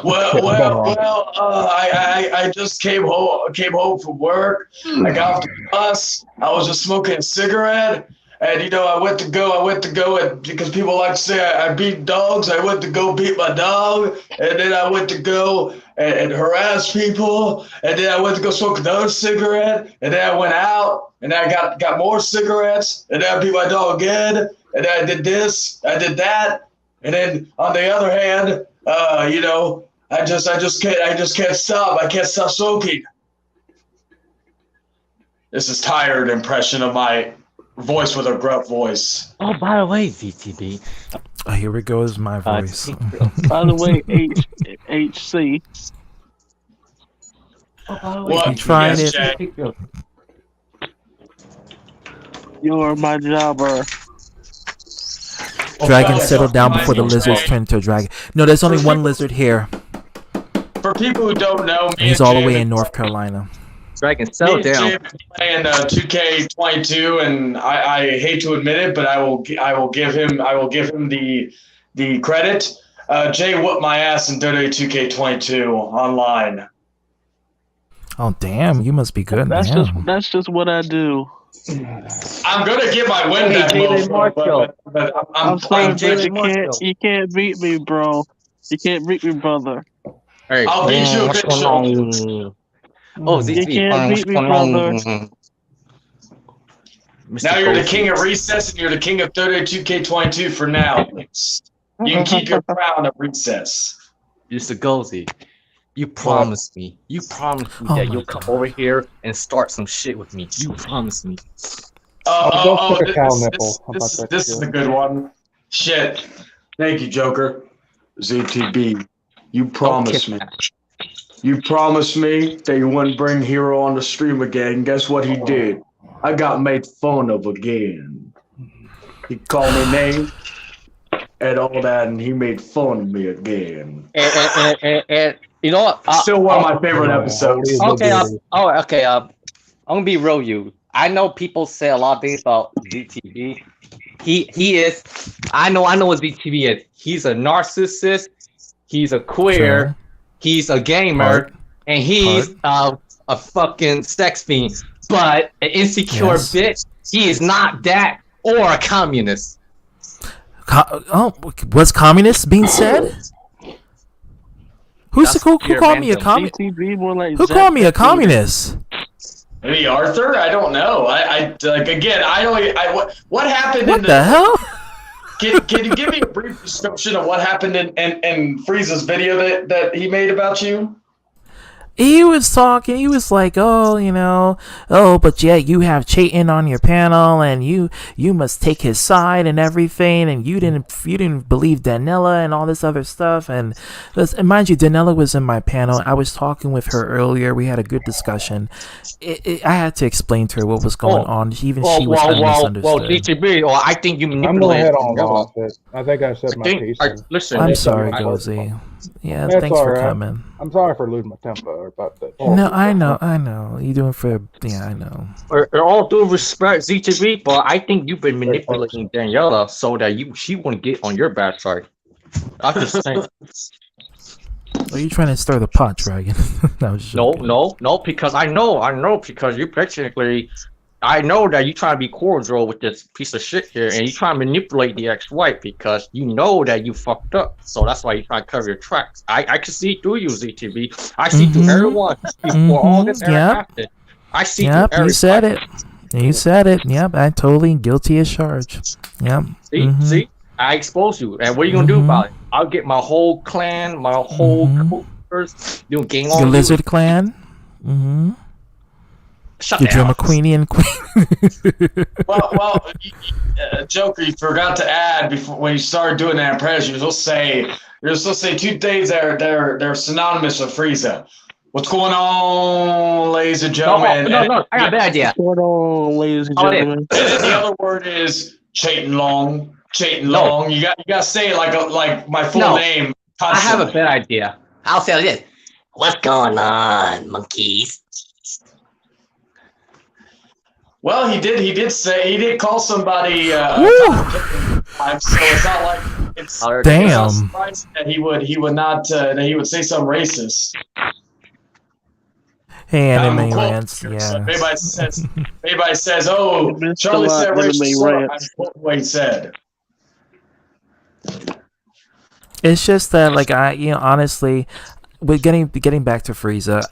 I just came home from work. I got off the bus. I was just smoking a cigarette. And, you know, I went to go, and because people like to say I beat dogs, I went to go beat my dog. And then I went to go and harass people. And then I went to go smoke another cigarette. And then I went out and I got more cigarettes. And then I beat my dog again. And then I did this, I did that. And then on the other hand, you know, I just can't stop. I can't stop smoking. This is tired impression of my voice with a gruff voice. Oh, by the way, ZTB. Oh, here it goes, my voice. By the way, HC. Oh, by the way, What? You tried Yes, it. Jay. You're my jobber. Dragon, settle down before the lizards turn into a dragon. No, there's only one lizard here. For people who don't know, me He's and all the Jay way have in North Carolina. Dragon, settle Me and down. Jay have been playing 2K22, and I hate to admit it, but I will give him the credit. Jay whooped my ass in Dota 2K22 online. Oh damn, you must be good, man. That's just what I do. I'm gonna get my win back, but I'm sorry, playing. but you can't beat me, bro. You can't beat me, brother. Hey, I'll beat you what's eventually. going on? Oh, You ZTB, can't what's beat me, going on? brother. Now you're the king of recess, and you're the king of Dota 2K22 for now. You can keep your crown of recess. Mr. Gozy, you promised me. You promised me Oh that my you'll come over here and start some shit with me. You promised me. This is a good one. Shit. Thank you, Joker. ZTB, you promised me. You promised me that you wouldn't bring Hero on the stream again. Guess what he did? I got made fun of again. He called me names and all that, and he made fun of me again. And you know what? Still one of my favorite episodes. Okay, I'm gonna be real. You, I know people say a lot of things about ZTV. He is. I know what ZTV is. He's a narcissist. He's a queer. Sure. He's a gamer, and he's a fucking sex fiend. But an insecure bitch. He is not that or a communist. Was communist being said? Who called me a communist? Who called me a communist? Maybe Arthur? I don't know. I like again. I don't. What happened? What the hell? Can you give me a brief description of what happened in FRIEZA's video that he made about you? He was talking, he was like, but yeah, you have Chayton on your panel, and you must take his side and everything, and you didn't believe Danella and all this other stuff, and mind you, Danella was in my panel. I was talking with her earlier. We had a good discussion. I had to explain to her what was going on. She was misunderstood. Well, DTB, or I think you I'm going to head on off it. I think I said my piece. Listen, I'm sorry, Gozy. Yeah, That's thanks for all right. coming. I'm sorry for losing my temper about that. No, I know. You doing for? Yeah, I know. All due respect, ZTV, but I think you've been manipulating Daniela so that she wouldn't get on your bad side. I'm just saying. Are you trying to stir the pot, Dragon? No, because I know, because you basically, I know that you trying to be cordial with this piece of shit here, and you trying to manipulate the ex-wife because you know that you fucked up. So that's why you trying to cover your tracks. I can see through you, ZTV. I see through everyone before all this ever happened. I see through everyone. You said it. You said it. Yep, I totally guilty as charged. Yep. See, I exposed you, and what are you gonna do about it? I'll get my whole clan, my whole coworkers, gang on Your you. lizard clan. Shut Your down. drama queenie. Well, Joker, you forgot to add before when you started doing that impression. You're supposed to say two things that are synonymous with FRIEZA. What's going on, ladies and gentlemen? No, I got a bad idea. What's going on, ladies and gentlemen? The other word is Chayton Long. Chayton Long. You got to say it like my full name I have a Constantly. better idea. I'll say this. What's going on, monkeys? Well, he did call somebody so it's not like it's Damn. not surprising that he would not that he would say something racist. Hey, I'm anime quoting rants. here, so Yeah. everybody says, "Oh, Charlie said racist slur." I'm quoting what he said. It's just that, like, honestly, with getting back to Frieza,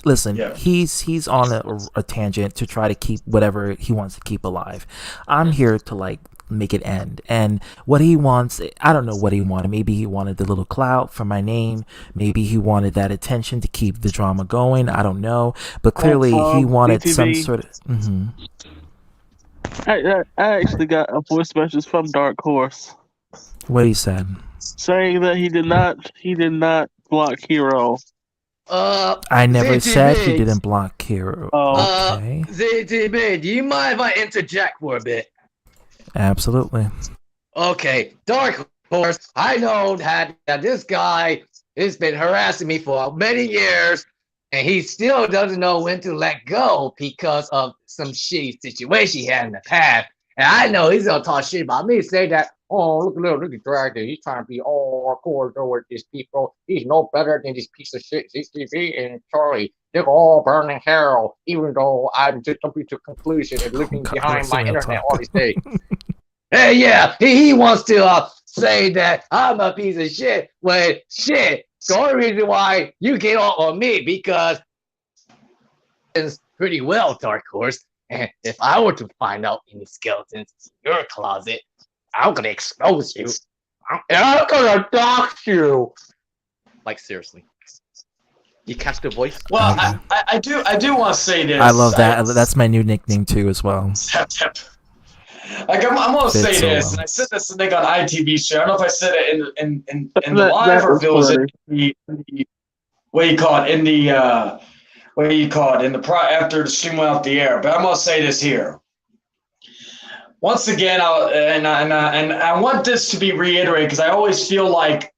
listen, he's on a tangent to try to keep whatever he wants to keep alive. I'm here to like make it end, and what he wants, I don't know what he wanted. Maybe he wanted the little clout for my name. Maybe he wanted that attention to keep the drama going. I don't know, but clearly he wanted some BTB. sort of. I actually got a voice message from Dark Horse What he said. saying that he did not block Hero. I never said he didn't block Hero. Okay. ZTB, do you mind if I interject for a bit? Absolutely. Okay, Dark Horse, I know that this guy has been harassing me for many years, and he still doesn't know when to let go because of some shitty situation he had in the past. And I know he's gonna talk shit about me, say that, oh, look at Dragon, he's trying to be all hardcore with these people. He's no better than this piece of shit, CCV and Charlie. They're all burning hell, even though I'm just coming to conclusion and living behind my internet all these days. Hey, yeah, he wants to say that I'm a piece of shit. When shit, the only reason why you get off on me because it's pretty well, Dark Horse. And if I were to find out any skeletons in your closet, I'm gonna expose you. And I'm gonna dox you. Like seriously. You catch the voice? Well, I do want to say this. I love that. That's my new nickname too, as well. Like I'm gonna Fits say so this, well. and I said this to Nick on ITV show. I don't know if I said it in the live or if it was in the what do you call it in the what do you call it in the after the stream went off the air. But I'm gonna say this here. Once again, I want this to be reiterated because I always feel like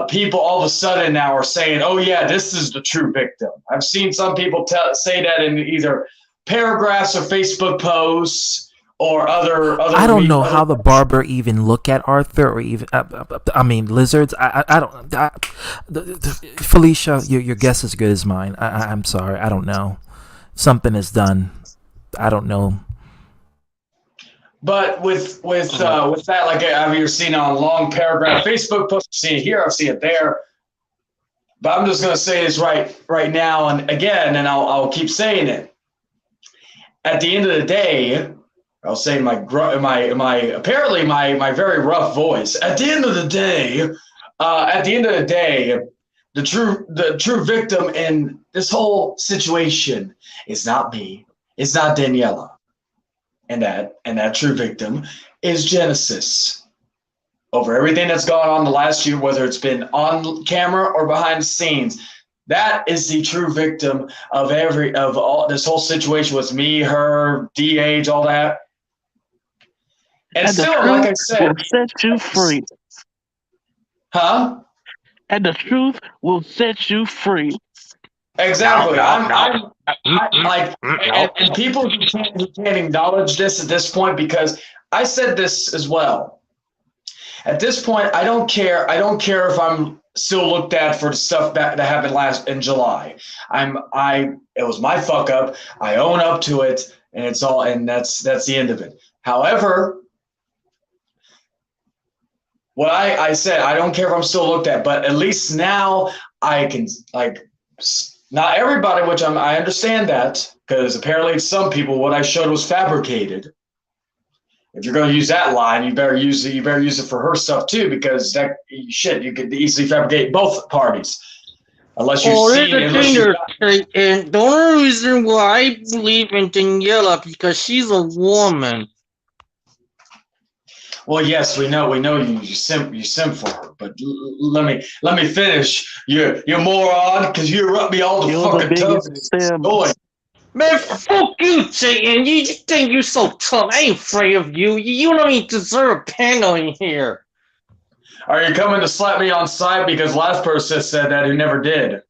people all of a sudden now are saying, "Oh yeah, this is the true victim." I've seen some people say that in either paragraphs or Facebook posts. Or other I don't know how the barber even look at Arthur, or even I mean lizards. I don't. Felicia, your guess is good as mine. I'm sorry, I don't know. Something is done. I don't know. But with that, like I've either seen on a long paragraph Facebook post, I've seen it here, I've seen it there. But I'm just gonna say this right now and again, and I'll keep saying it. At the end of the day. I'll say my apparently my very rough voice. At the end of the day, the true victim in this whole situation is not me. It's not Daniela, and that true victim is Genesis. Over everything that's gone on the last year, whether it's been on camera or behind the scenes. That is the true victim of all this whole situation with me, her, DH, all that. And still, like I said, will set you free. Huh? And the truth will set you free. Exactly. I'm like, and people who can't acknowledge this at this point because I said this as well. At this point, I don't care. I don't care if I'm still looked at for the stuff that happened in July. It was my fuck up. I own up to it, and it's all. And that's the end of it. However. What I said, I don't care if I'm still looked at, but at least now I can, like, not everybody, which I understand that, because apparently some people, what I showed was fabricated. If you're going to use that line, you better use it. You better use it for her stuff too, because you could easily fabricate both parties, unless you see. And the only reason why I believe in Daniela because she's a woman. Well, yes, we know you simp for her, but let me finish. You moron, because you interrupt me all the fucking time. Man, fuck you, Satan. You think you're so tough. I ain't afraid of you. You don't even deserve a panel in here. Are you coming to slap me on sight because last person said that who never did?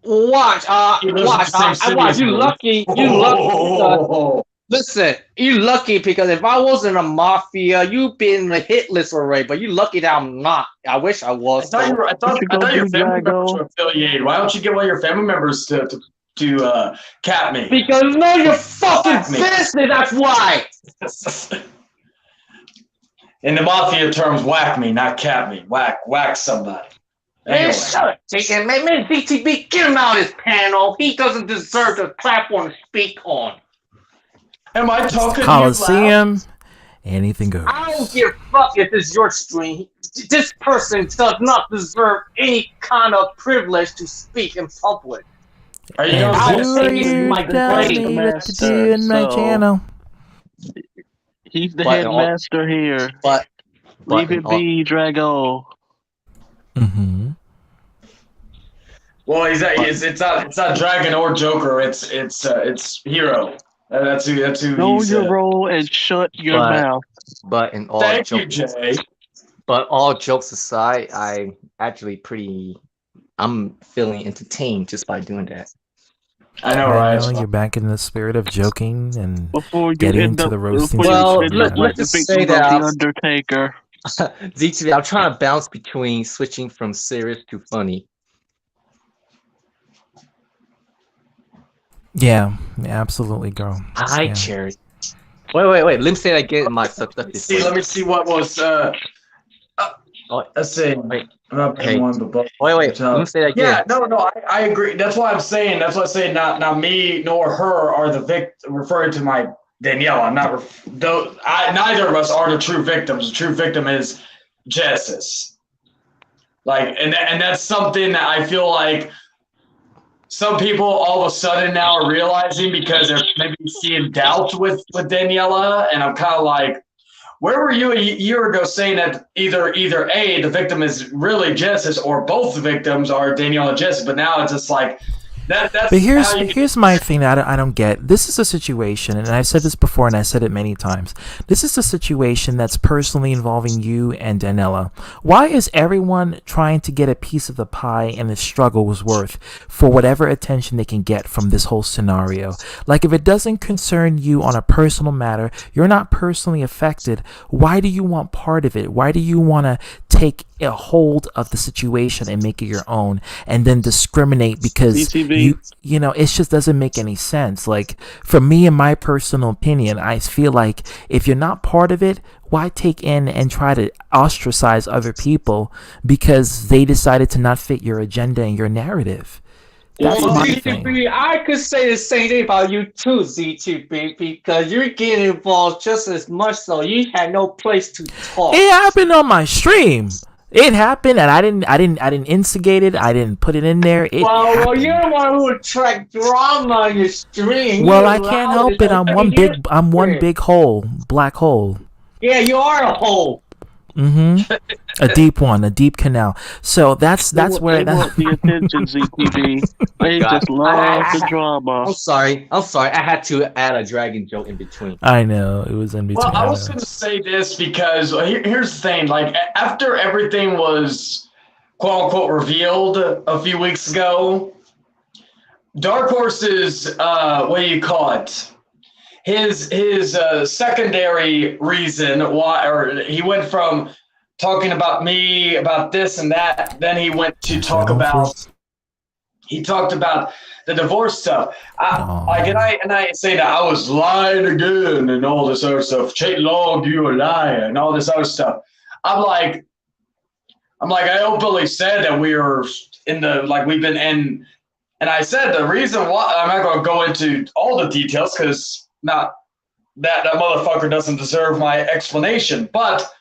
Watch, He lives in watch, the same city watch. as You me. lucky, you lucky. Because, listen, you lucky because if I wasn't a mafia, you'd be in the hit list already. But you lucky that I'm not. I wish I was. I thought your family members were affiliated. Why don't you get one of your family members to cap me? Because know your fucking business. That's why. In the mafia terms, whack me, not cap me. Whack somebody. Anyway. Man, shut up, Jason. Man, DTB, get him out of his panel. He doesn't deserve the platform to speak on. Am I talking Coliseum, anything goes. I don't give a fuck if it's your stream. This person does not deserve any kind of privilege to speak in public. Are you And gonna who are you telling me what to do in my channel? He's the But- headmaster here. But Leave it be, Drago. Mm-hmm. Well, it's not Dragon or Joker. It's Hero. That's who. Know he's. your role and shut your mouth. But in all Thank you, jokes, Jay. But all jokes aside, I'm feeling entertained just by doing that. I know, Well, right? you're back in the spirit of joking and Before you getting end into up, the roasting. Well, end up like the let's victim say of that the Undertaker. DTV, I'm trying to bounce between switching from serious to funny. Yeah, absolutely, girl. Hi, Yeah. Cherry. Wait. Let me say that again. My subjective. Let me see what was. Let's see. Hey. One, but both. Wait. Let me say that again. Yeah, no, I agree. That's why I'm saying. That's why I'm saying. Not me nor her are the referring to my Danielle. I'm not. Neither of us are the true victims. The true victim is Genesis. Like, and that's something that I feel like some people all of a sudden now are realizing because they're maybe seeing doubt with Daniela, and I'm kind of like, where were you a year ago saying that either A, the victim is really Genesis, or both the victims are Daniela and Genesis, but now it's just like that's. But here's my thing that I don't get. This is a situation, and I've said this before, and I said it many times. This is a situation that's personally involving you and Danella. Why is everyone trying to get a piece of the pie and the struggle was worth for whatever attention they can get from this whole scenario? Like, if it doesn't concern you on a personal matter, you're not personally affected, why do you want part of it? Why do you want to take a hold of the situation and make it your own and then discriminate because you know, it just doesn't make any sense. Like, for me, in my personal opinion, I feel like if you're not part of it, why take in and try to ostracize other people because they decided to not fit your agenda and your narrative? That's my thing. ZTB, I could say the same thing about you too, ZTB, because you're getting involved just as much, so you had no place to talk. It happened on my stream. It happened, and I didn't instigate it. I didn't put it in there. Well, you're the one who attract drama on your stream. Well, I can't help it. I'm one big hole, black hole. Yeah, you are a hole. Mm-hmm. A deep one, a deep canal. So that's where they want the attention, ZTV. They just love the drama. I'm sorry. I had to add a dragon joke in between. I know it was in between. Well, I was going to say this because here's the thing. Like, after everything was quote unquote revealed a few weeks ago, Dark Horse's what do you call it? His secondary reason why, or he went from talking about me, about this and that, then he went to talked about the divorce stuff. And I say that I was lying again and all this other stuff. Chait Long, you a liar and all this other stuff. I'm like, I openly said that we were we've been in, and I said the reason why, I'm not going to go into all the details because not that motherfucker doesn't deserve my explanation, but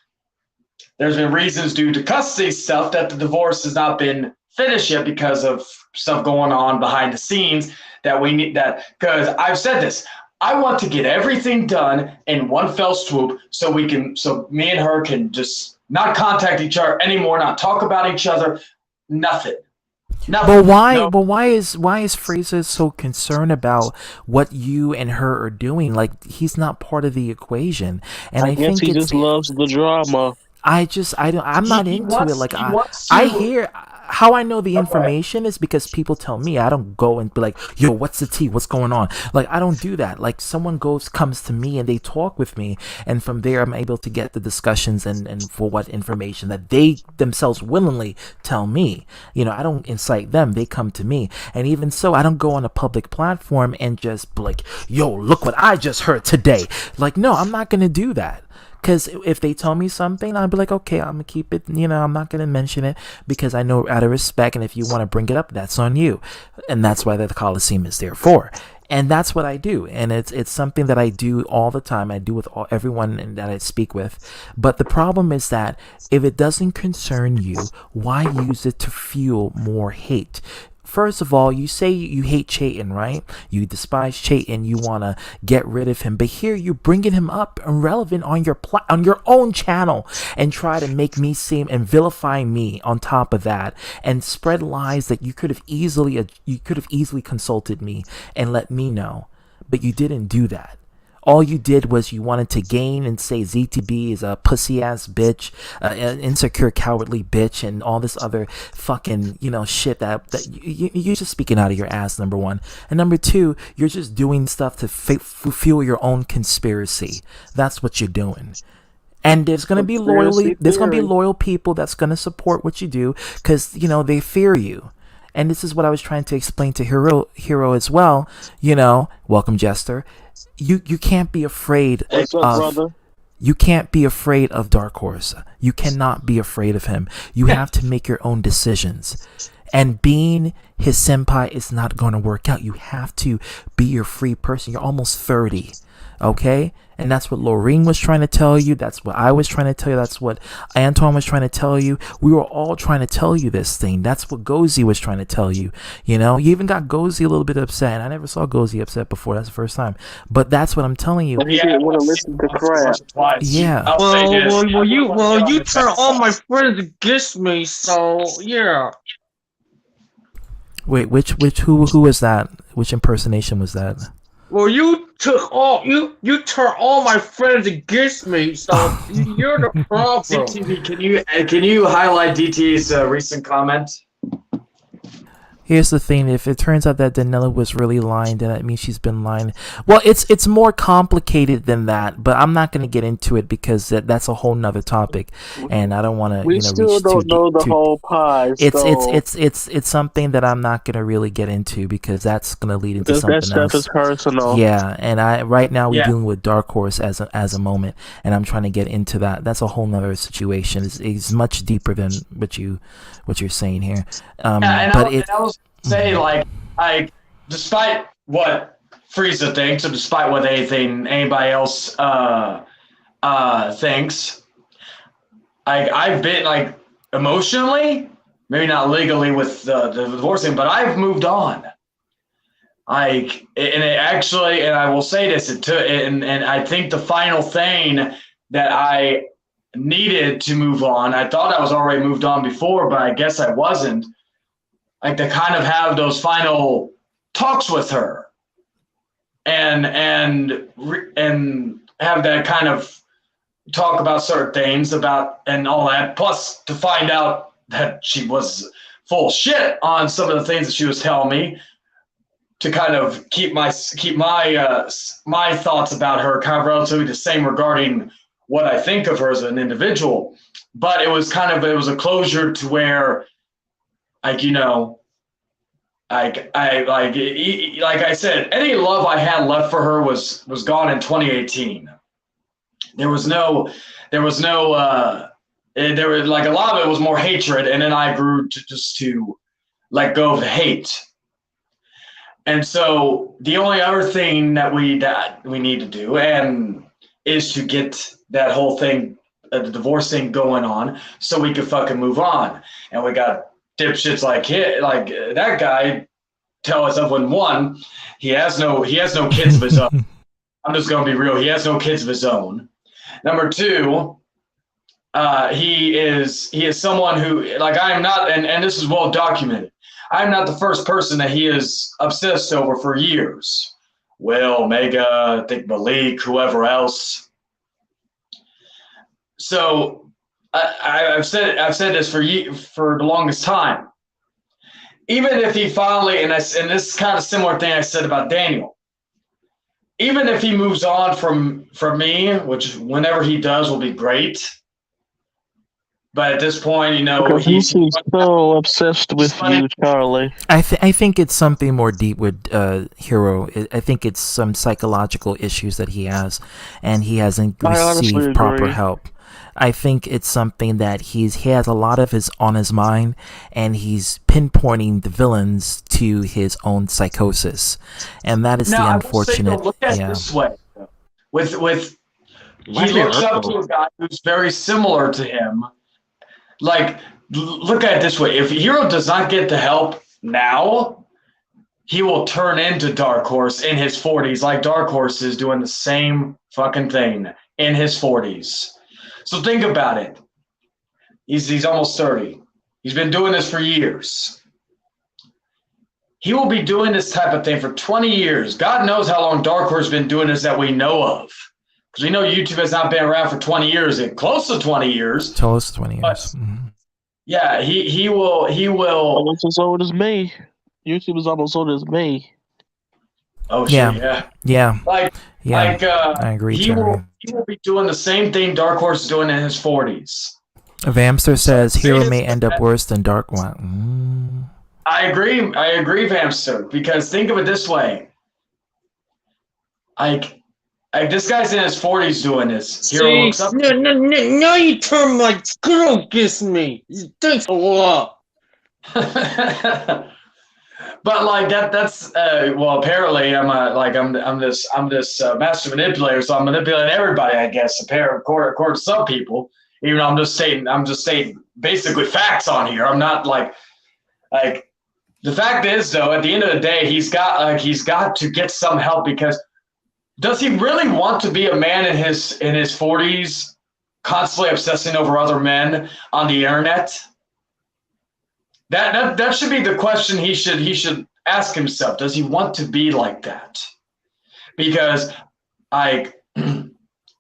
there's been reasons due to custody stuff that the divorce has not been finished yet because of stuff going on behind the scenes that we need because I've said this. I want to get everything done in one fell swoop so me and her can just not contact each other anymore, not talk about each other, nothing. But why is FRIEZA so concerned about what you and her are doing? Like, he's not part of the equation, and I think he just loves the drama. I'm not He into it. wants, Like he wants I to. hear how I know the Okay. information is because people tell me. I don't go and be like, yo, what's the tea? What's going on? Like, I don't do that. Like, someone comes to me and they talk with me, and from there I'm able to get the discussions and for what information that they themselves willingly tell me. I don't incite them. They come to me. And even so, I don't go on a public platform and just be like, yo, look what I just heard today. Like, no, I'm not gonna do that. Because if they tell me something, I'll be like, okay, I'm going to keep it, I'm not going to mention it because I know out of respect. And if you want to bring it up, that's on you. And that's why the Coliseum is there for. And that's what I do. And it's something that I do all the time. I do with everyone that I speak with. But the problem is that if it doesn't concern you, why use it to fuel more hate? First of all, you say you hate Chayton, right? You despise Chayton. You want to get rid of him. But here you're bringing him up irrelevant on your own channel and try to make me seem and vilify me on top of that and spread lies that you could have easily consulted me and let me know. But you didn't do that. All you did was you wanted to gain and say ZTB is a pussy ass bitch, an insecure, cowardly bitch, and all this other fucking shit that you're just speaking out of your ass. Number one, and number two, you're just doing stuff to fuel your own conspiracy. That's what you're doing. And there's gonna be loyal people that's gonna support what you do because they fear you. And this is what I was trying to explain to Hero as well. Welcome, Jester. You can't be afraid What's up, brother? You can't be afraid of Dark Horse. You cannot be afraid of him. You have to make your own decisions. And being his senpai is not going to work out. You have to be your free person. You're almost 30. Okay? And that's what Lorene was trying to tell you. That's what I was trying to tell you. That's what Antoine was trying to tell you. We were all trying to tell you this thing. That's what Gozy was trying to tell you. You even got Gozy a little bit upset. And I never saw Gozy upset before. That's the first time. But that's what I'm telling you. He didn't want to listen to crap. Yeah. Well, you turn all my friends against me, so yeah. Wait, who was that? Which impersonation was that? Well, you turn all my friends against me, so you're the problem. DTV, can you highlight DT's recent comment? Here's the thing: if it turns out that Danella was really lying, then that means she's been lying. Well, it's more complicated than that, but I'm not going to get into it because that's a whole nother topic, and I don't want to. We still don't know the whole pie. It's something that I'm not going to really get into because that's going to lead into something else. That stuff is personal. Yeah, and right now we're dealing with Dark Horse as a moment, and I'm trying to get into that. That's a whole nother situation. It's much deeper than what you're saying here. I'll say like despite what Frieza thinks, or despite what anybody else thinks, I've been emotionally, maybe not legally with the divorcing, but I've moved on. And I will say this, and I think the final thing that I needed to move on, I thought I was already moved on before, but I guess I wasn't. To kind of have those final talks with her, and have that kind of talk about certain things and all that. Plus, to find out that she was full of shit on some of the things that she was telling me, to kind of keep my thoughts about her kind of relatively the same regarding what I think of her as an individual. But it was a closure to where, like I said, any love I had left for her was gone in 2018. There was a lot of it was more hatred, and then I grew to let go of the hate. And so the only other thing that we need to do is to get that whole thing, the divorce thing going on, so we could fucking move on. And we got dipshits like that guy tell us when one, he has no kids of his own. I'm just gonna be real. He has no kids of his own. Number two, he is someone who, I am not, and this is well documented, I'm not the first person that he is obsessed over for years. Will, Mega, I think Malik, whoever else. So I've said this for the longest time. Even if he finally, and this is kind of similar thing I said about Daniel. Even if he moves on from me, which whenever he does will be great. But at this point, you know, Because he's so obsessed with you, Charlie. I think it's something more deep with Hero. I think it's some psychological issues that he has, and he hasn't received proper help. I think it's something that he has a lot of on his mind, and he's pinpointing the villains to his own psychosis, and that is the unfortunate. I will say, look at it this way: with he looks up to a guy who's very similar to him. Like, look at it this way: if Hero does not get the help now, he will turn into Dark Horse in his 40s, like Dark Horse is doing the same fucking thing in his 40s. So think about it. He's almost 30. He's been doing this for years. He will be doing this type of thing for 20 years. God knows how long Dark Horse has been doing this that we know of. Because we know YouTube has not been around for 20 years, close to 20 years. Close to 20 years. But, yeah, he will. Almost as old as me. YouTube is almost as old as me. Oh shit! Yeah. I agree. He will be doing the same thing Dark Horse is doing in his 40s. Vamster says Hero may end up worse than Dark One. I agree, Vamster, because think of it this way. This guy's in his 40s doing this. Hero looks up. Now you turn my girl kiss me. Thanks a lot. But like that's well, apparently I'm this master manipulator, so I'm manipulating everybody, I guess. According to some people, even though I'm just stating basically facts on here. I'm not like the fact is though, at the end of the day, he's got to get some help, because does he really want to be a man in his 40s, constantly obsessing over other men on the internet? That should be the question he should ask himself. Does he want to be like that? Because at the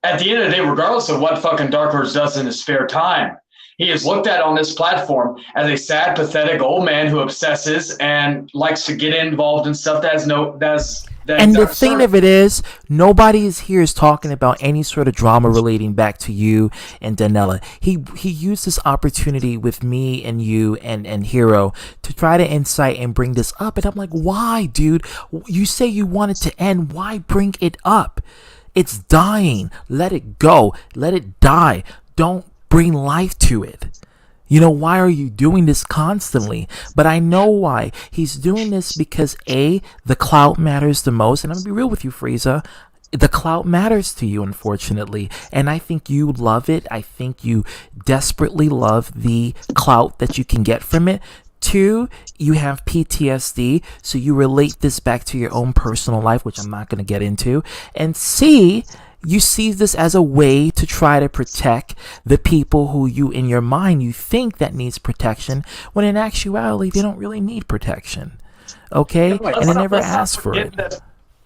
end of the day, regardless of what fucking Dark Horse does in his spare time, he is looked at on this platform as a sad, pathetic old man who obsesses and likes to get involved in stuff And the thing of it is, nobody here is talking about any sort of drama relating back to you and Danella. He used this opportunity with me and you and Hero to try to incite and bring this up. And I'm like, why, dude? You say you want it to end. Why bring it up? It's dying. Let it go. Let it die. Don't bring life to it. You know, why are you doing this constantly? But I know why. He's doing this because A, the clout matters the most. And I'm going to be real with you, FRIEZA. The clout matters to you, unfortunately. And I think you love it. I think you desperately love the clout that you can get from it. 2, you have PTSD, so you relate this back to your own personal life, which I'm not going to get into. And C, you see this as a way to try to protect the people who you, in your mind, you think that needs protection, when in actuality, they don't really need protection. Okay? And they never asked for it.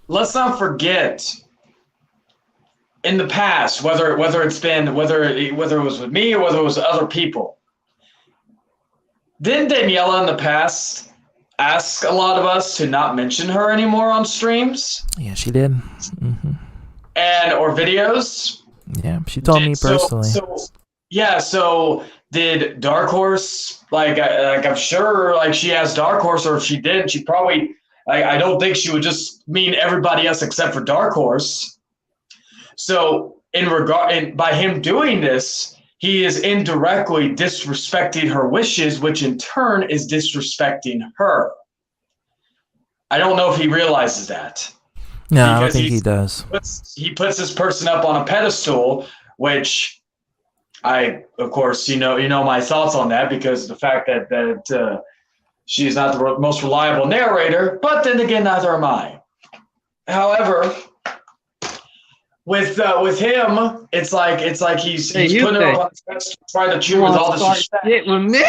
Let's not forget, in the past, whether it was with me or whether it was other people, didn't Daniela in the past ask a lot of us to not mention her anymore on streams? Yeah, she did. Mm-hmm. Or videos. Yeah, she told me personally. So did Dark Horse, I'm sure she asked Dark Horse, or if she didn't, she probably, I don't think she would just mean everybody else except for Dark Horse. So by him doing this, he is indirectly disrespecting her wishes, which in turn is disrespecting her. I don't know if he realizes that. No, I don't think he does. He puts this person up on a pedestal, which of course, you know my thoughts on that, because of the fact that she's not the most reliable narrator. But then again, neither am I. However, with him, it's like he's putting her up on the pedestal, trying to chew with all this respect. Shit with me?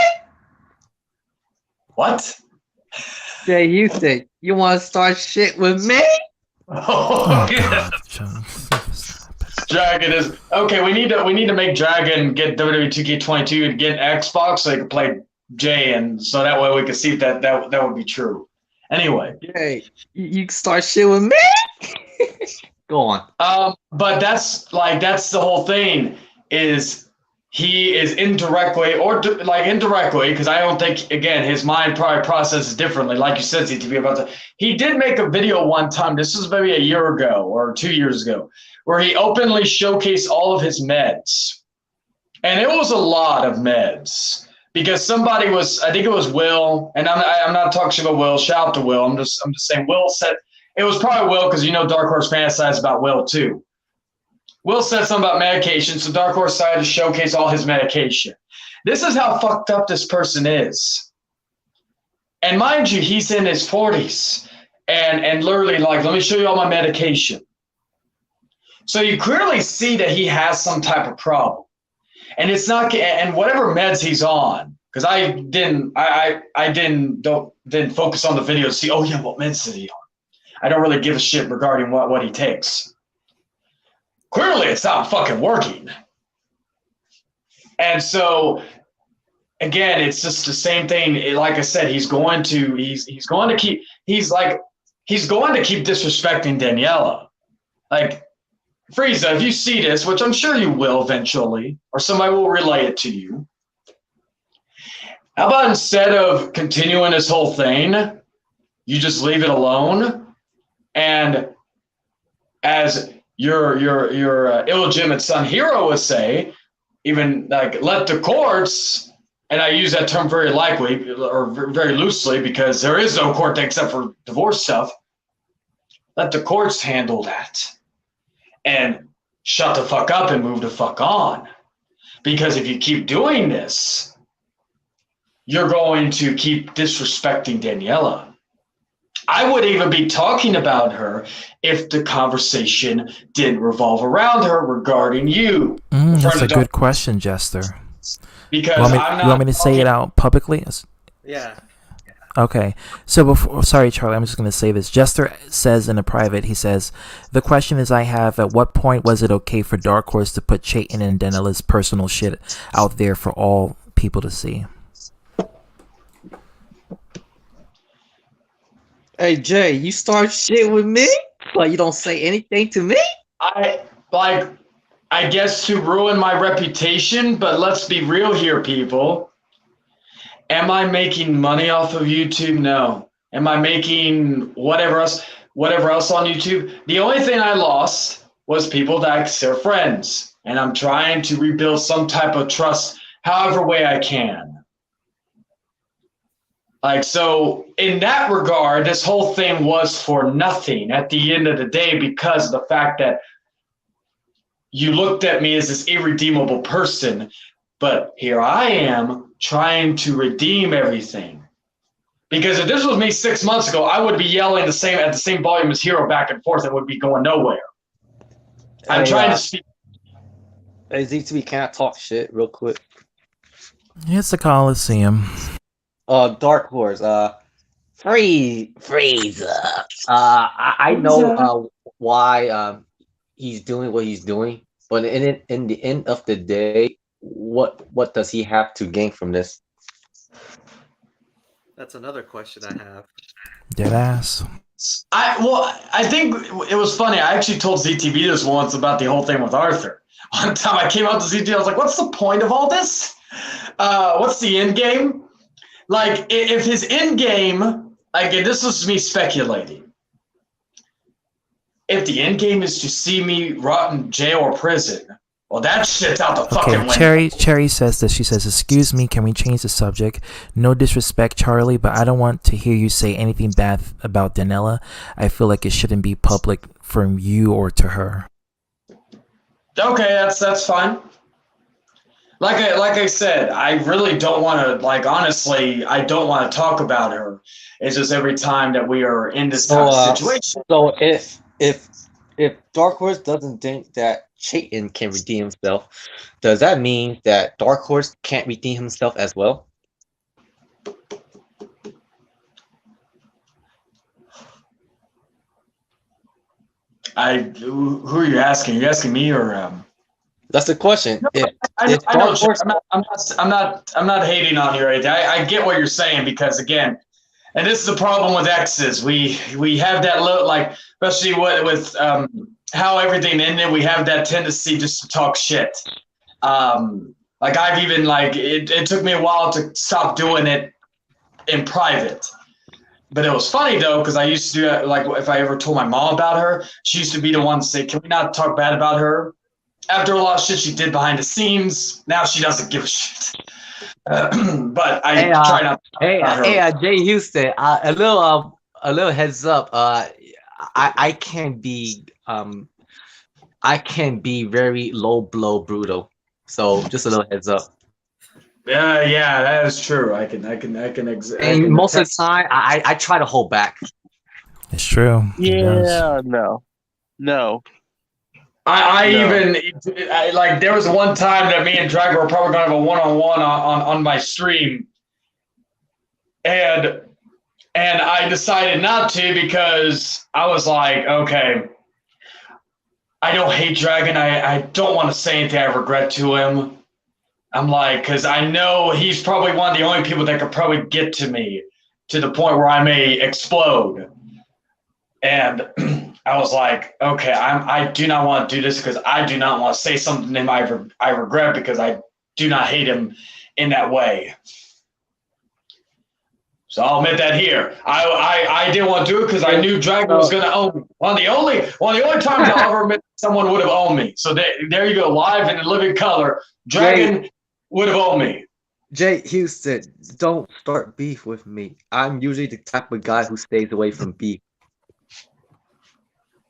What? Jay, you think you want to start shit with me? Oh, God, Dragon is okay. We need to make Dragon get WWE 2K22 and get an Xbox so he can play Jay, and so that way we can see if that would be true. Anyway, Hey, you start shit with me. Go on. but that's the whole thing. Is he is indirectly indirectly, because I don't think, again, his mind probably processes differently. Like you said, ZTV, about that. He did make a video one time. This was maybe a year ago or 2 years ago, where he openly showcased all of his meds, and it was a lot of meds. Because somebody was, I think it was Will, and I'm not talking shit about Will. Shout out to Will. I'm just saying Will said it was probably Will, because Dark Horse fantasized about Will too. Will said something about medication, so Dark Horse decided to showcase all his medication. This is how fucked up this person is. And mind you, he's in his 40s, and literally let me show you all my medication. So you clearly see that he has some type of problem. And it's not, and whatever meds he's on, because I didn't focus on the video to see, oh yeah, what meds is he on? I don't really give a shit regarding what he takes. Clearly, it's not fucking working. And so, again, it's just the same thing. Like I said, he's going to keep disrespecting Daniela. Like, FRIEZA, if you see this, which I'm sure you will eventually, or somebody will relay it to you, how about instead of continuing this whole thing, you just leave it alone, and as your illegitimate son Hero would say, even let the courts, and I use that term very lightly or very loosely because there is no court except for divorce stuff, let the courts handle that. And shut the fuck up and move the fuck on. Because if you keep doing this, you're going to keep disrespecting Daniela. I would even be talking about her if the conversation didn't revolve around her regarding you. That's a good question, Jester. Because you want me to say it out publicly? Yeah. Okay, so sorry, Charlie, I'm just going to say this. Jester says in a private, he says, the question is I have, at what point was it okay for Dark Horse to put Chayton and Daniela's personal shit out there for all people to see? Hey, Jay, you start shit with me, but you don't say anything to me? I guess to ruin my reputation, but let's be real here, people. Am I making money off of YouTube? No. Am I making whatever else on YouTube? The only thing I lost was people that I consider friends. And I'm trying to rebuild some type of trust however way I can. So in that regard, this whole thing was for nothing at the end of the day, because of the fact that you looked at me as this irredeemable person. But here I am trying to redeem everything. Because if this was me 6 months ago, I would be yelling at the same volume as Hero back and forth and would be going nowhere. I'm trying to speak. Hey, ZTV, can I talk shit real quick? It's the Coliseum. Dark Horse, FRIEZA. I know why he's doing what he's doing, but in the end of the day, what does he have to gain from this? That's another question I have. Dead ass. I think it was funny. I actually told ZTV this once about the whole thing with Arthur. One time I came out to ZTV, I was like, what's the point of all this? What's the end game? If his end game, this is me speculating. If the end game is to see me rot in jail or prison, well, that shit's out the fucking window. Cherry says this. She says, excuse me, can we change the subject? No disrespect, Charlie, but I don't want to hear you say anything bad about Daniela. I feel like it shouldn't be public from you or to her. Okay, that's fine. Like I said, I really don't want to, honestly, I don't want to talk about her. It's just every time that we are in this type of situation. So if Dark Horse doesn't think that Chayton can redeem himself, does that mean that Dark Horse can't redeem himself as well? Who are you asking? Are you asking me or? That's the question. I know. I'm not hating on you or anything. I get what you're saying because again, and this is the problem with exes. We have that look, like especially with how everything ended. We have that tendency just to talk shit. Like I've even like it took me a while to stop doing it in private. But it was funny though, because I used to do that. Like if I ever told my mom about her, she used to be the one to say, "Can we not talk bad about her?" After a lot of shit she did behind the scenes, now she doesn't give a shit. But I try not to talk about her. Jay Houston, a little heads up. I can be very low blow brutal. So just a little heads up. Yeah, that is true. I can And most of the time, I try to hold back. It's true. Yeah, no. I like there was one time that me and Drago were probably gonna have a one-on-one on my stream, and I decided not to because I was like, okay, I don't hate Dragon. I don't want to say anything I regret to him. I'm like, because I know he's probably one of the only people that could probably get to me to the point where I may explode. And I was like, okay, I do not want to do this because I do not want to say something to him I regret because I do not hate him in that way. So I'll admit that here. I didn't want to do it because I knew Dragon was going to own me. One of the only times I'll ever admit someone would have owned me. So there you go, live in living color. Dragon would have owned me. Jay Houston, don't start beef with me. I'm usually the type of guy who stays away from beef.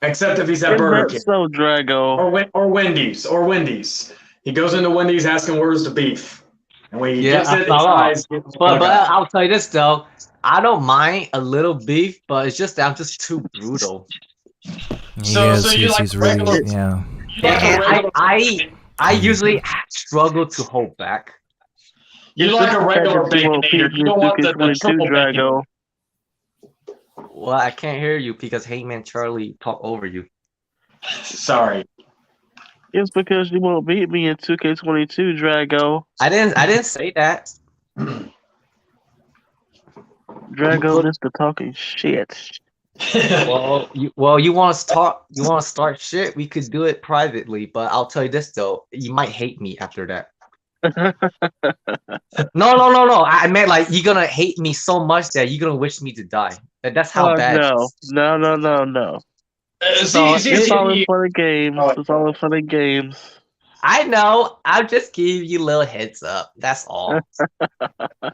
Except if he's at Burger King. So Drago. Or Wendy's. He goes into Wendy's asking where's the beef. And when he gets it, his eyes get but I'll tell you this though. I don't mind a little beef, but it's just that I'm just too brutal. He's really, yeah. I usually struggle to hold back. You like a regular baconator. You don't want the triple Drago. Well, I can't hear you because Heyman Charlie talked over you. Sorry. It's because you won't beat me in 2K22, Drago. I didn't say that. Drago is the talking shit. Well, you want to start shit? We could do it privately, but I'll tell you this though, you might hate me after that. No. I meant like you're gonna hate me so much that you're gonna wish me to die. That's how bad. No. It's all in fun and games. It's all in fun and games. I know. I'll just give you a little heads up. That's all.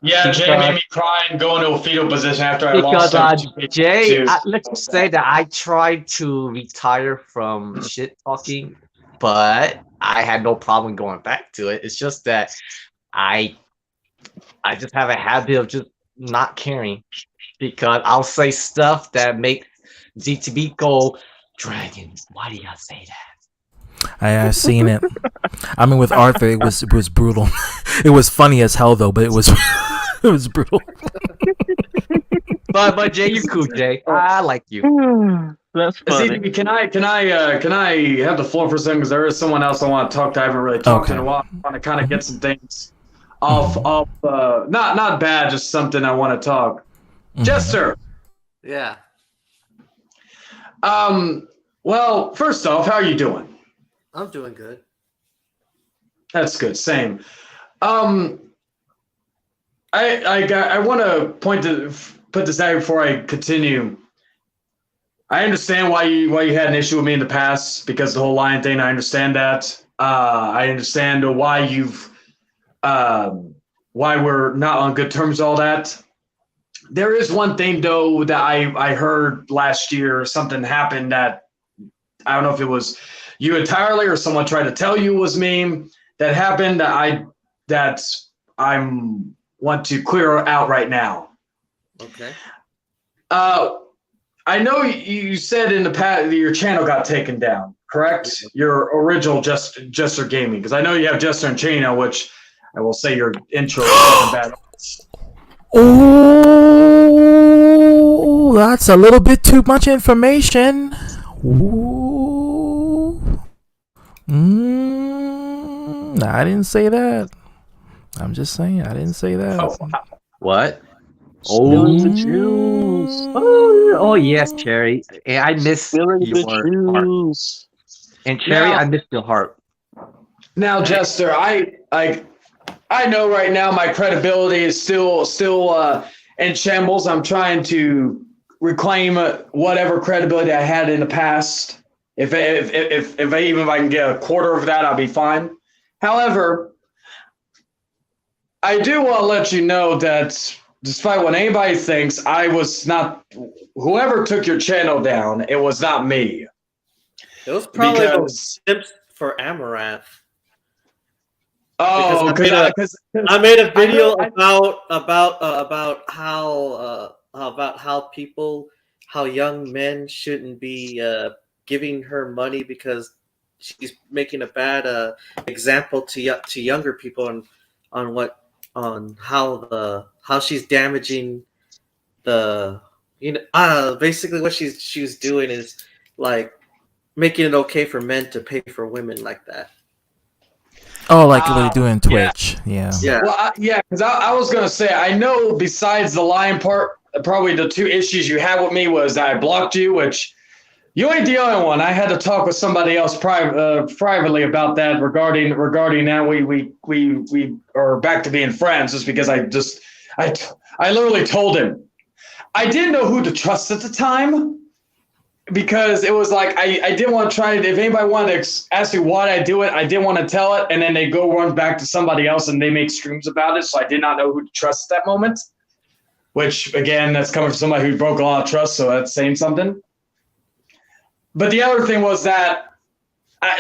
Yeah, Jay made me cry and go into a fetal position after I lost. Jay, let's just say that I tried to retire from shit talking, but I had no problem going back to it. It's just that I just have a habit of just not caring because I'll say stuff that makes ZTB go, Dragon, why do you gotta say that? I've seen it. I mean, with Arthur, it was brutal. It was funny as hell though, but it was brutal. But Jay, you're cool, Jay. I like you. That's funny. ZTB, can I have the floor for a second? Because there is someone else I want to talk to. I haven't really talked to in a while. I want to kind of get some things off not bad, just something I want to talk. Jester. Yeah. Well, first off, how are you doing? I'm doing good. That's good. Same. I want to put this out before I continue. I understand why you had an issue with me in the past because of the whole lion thing. I understand that. I understand why why we're not on good terms. All that. There is one thing though that I heard last year. Something happened that I don't know if it was you entirely or someone tried to tell you it was me that happened that I want to clear out right now. Okay. I know you said in the past that your channel got taken down, correct? Your original Jester Gaming, because I know you have Jester and Chino, which I will say your intro is bad. Oh, that's a little bit too much information. Ooh. I didn't say that. I'm just saying, I didn't say that. What? Spilling Oh, the juice. oh yes, Cherry. And I miss Spilling your the heart. juice. And Cherry, Now- I miss your heart. Now, Jester, I know right now my credibility is still in shambles. I'm trying to reclaim whatever credibility I had in the past. If I can get a quarter of that, I'll be fine. However, I do want to let you know that despite what anybody thinks, I was not. Whoever took your channel down, it was not me. It was probably Because- the tips for Amaranth. Oh, because I made a video about how young men shouldn't be giving her money because she's making a bad example to younger people on how she's damaging basically what she was doing is like making it okay for men to pay for women like that. Oh, like they're doing Twitch. Yeah. Well, because I was going to say, I know besides the lying part, probably the two issues you had with me was I blocked you, which you ain't the only one. I had to talk with somebody else privately about that regarding that. We are back to being friends just because I literally told him. I didn't know who to trust at the time. Because it was like I didn't want to try it. If anybody wanted to ask me why I do it, I didn't want to tell it, and then they go run back to somebody else and they make streams about it. So I did not know who to trust at that moment. Which again, that's coming from somebody who broke a lot of trust, so that's saying something. But the other thing was that,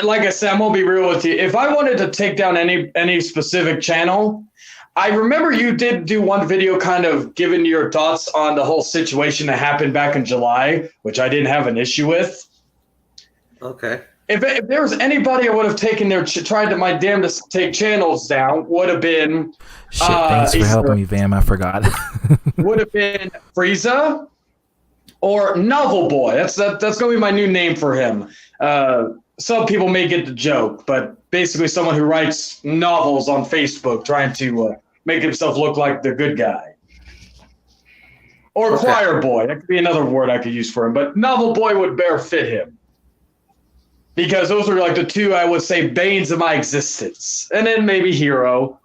like I said, I'm gonna be real with you. If I wanted to take down any specific channel, I remember you did do one video kind of giving your thoughts on the whole situation that happened back in July, which I didn't have an issue with. Okay. If there was anybody I would have taken tried my damnedest to take channels down, would have been Shit, thanks for helping me, Vam. I forgot. would have been FRIEZA or Novel Boy. That's gonna be my new name for him. Some people may get the joke, but basically someone who writes novels on Facebook trying to make himself look like the good guy. Or Okay. Choir Boy. That could be another word I could use for him, but Novel Boy would better fit him. Because those are like the two, I would say, banes of my existence. And then maybe Hero.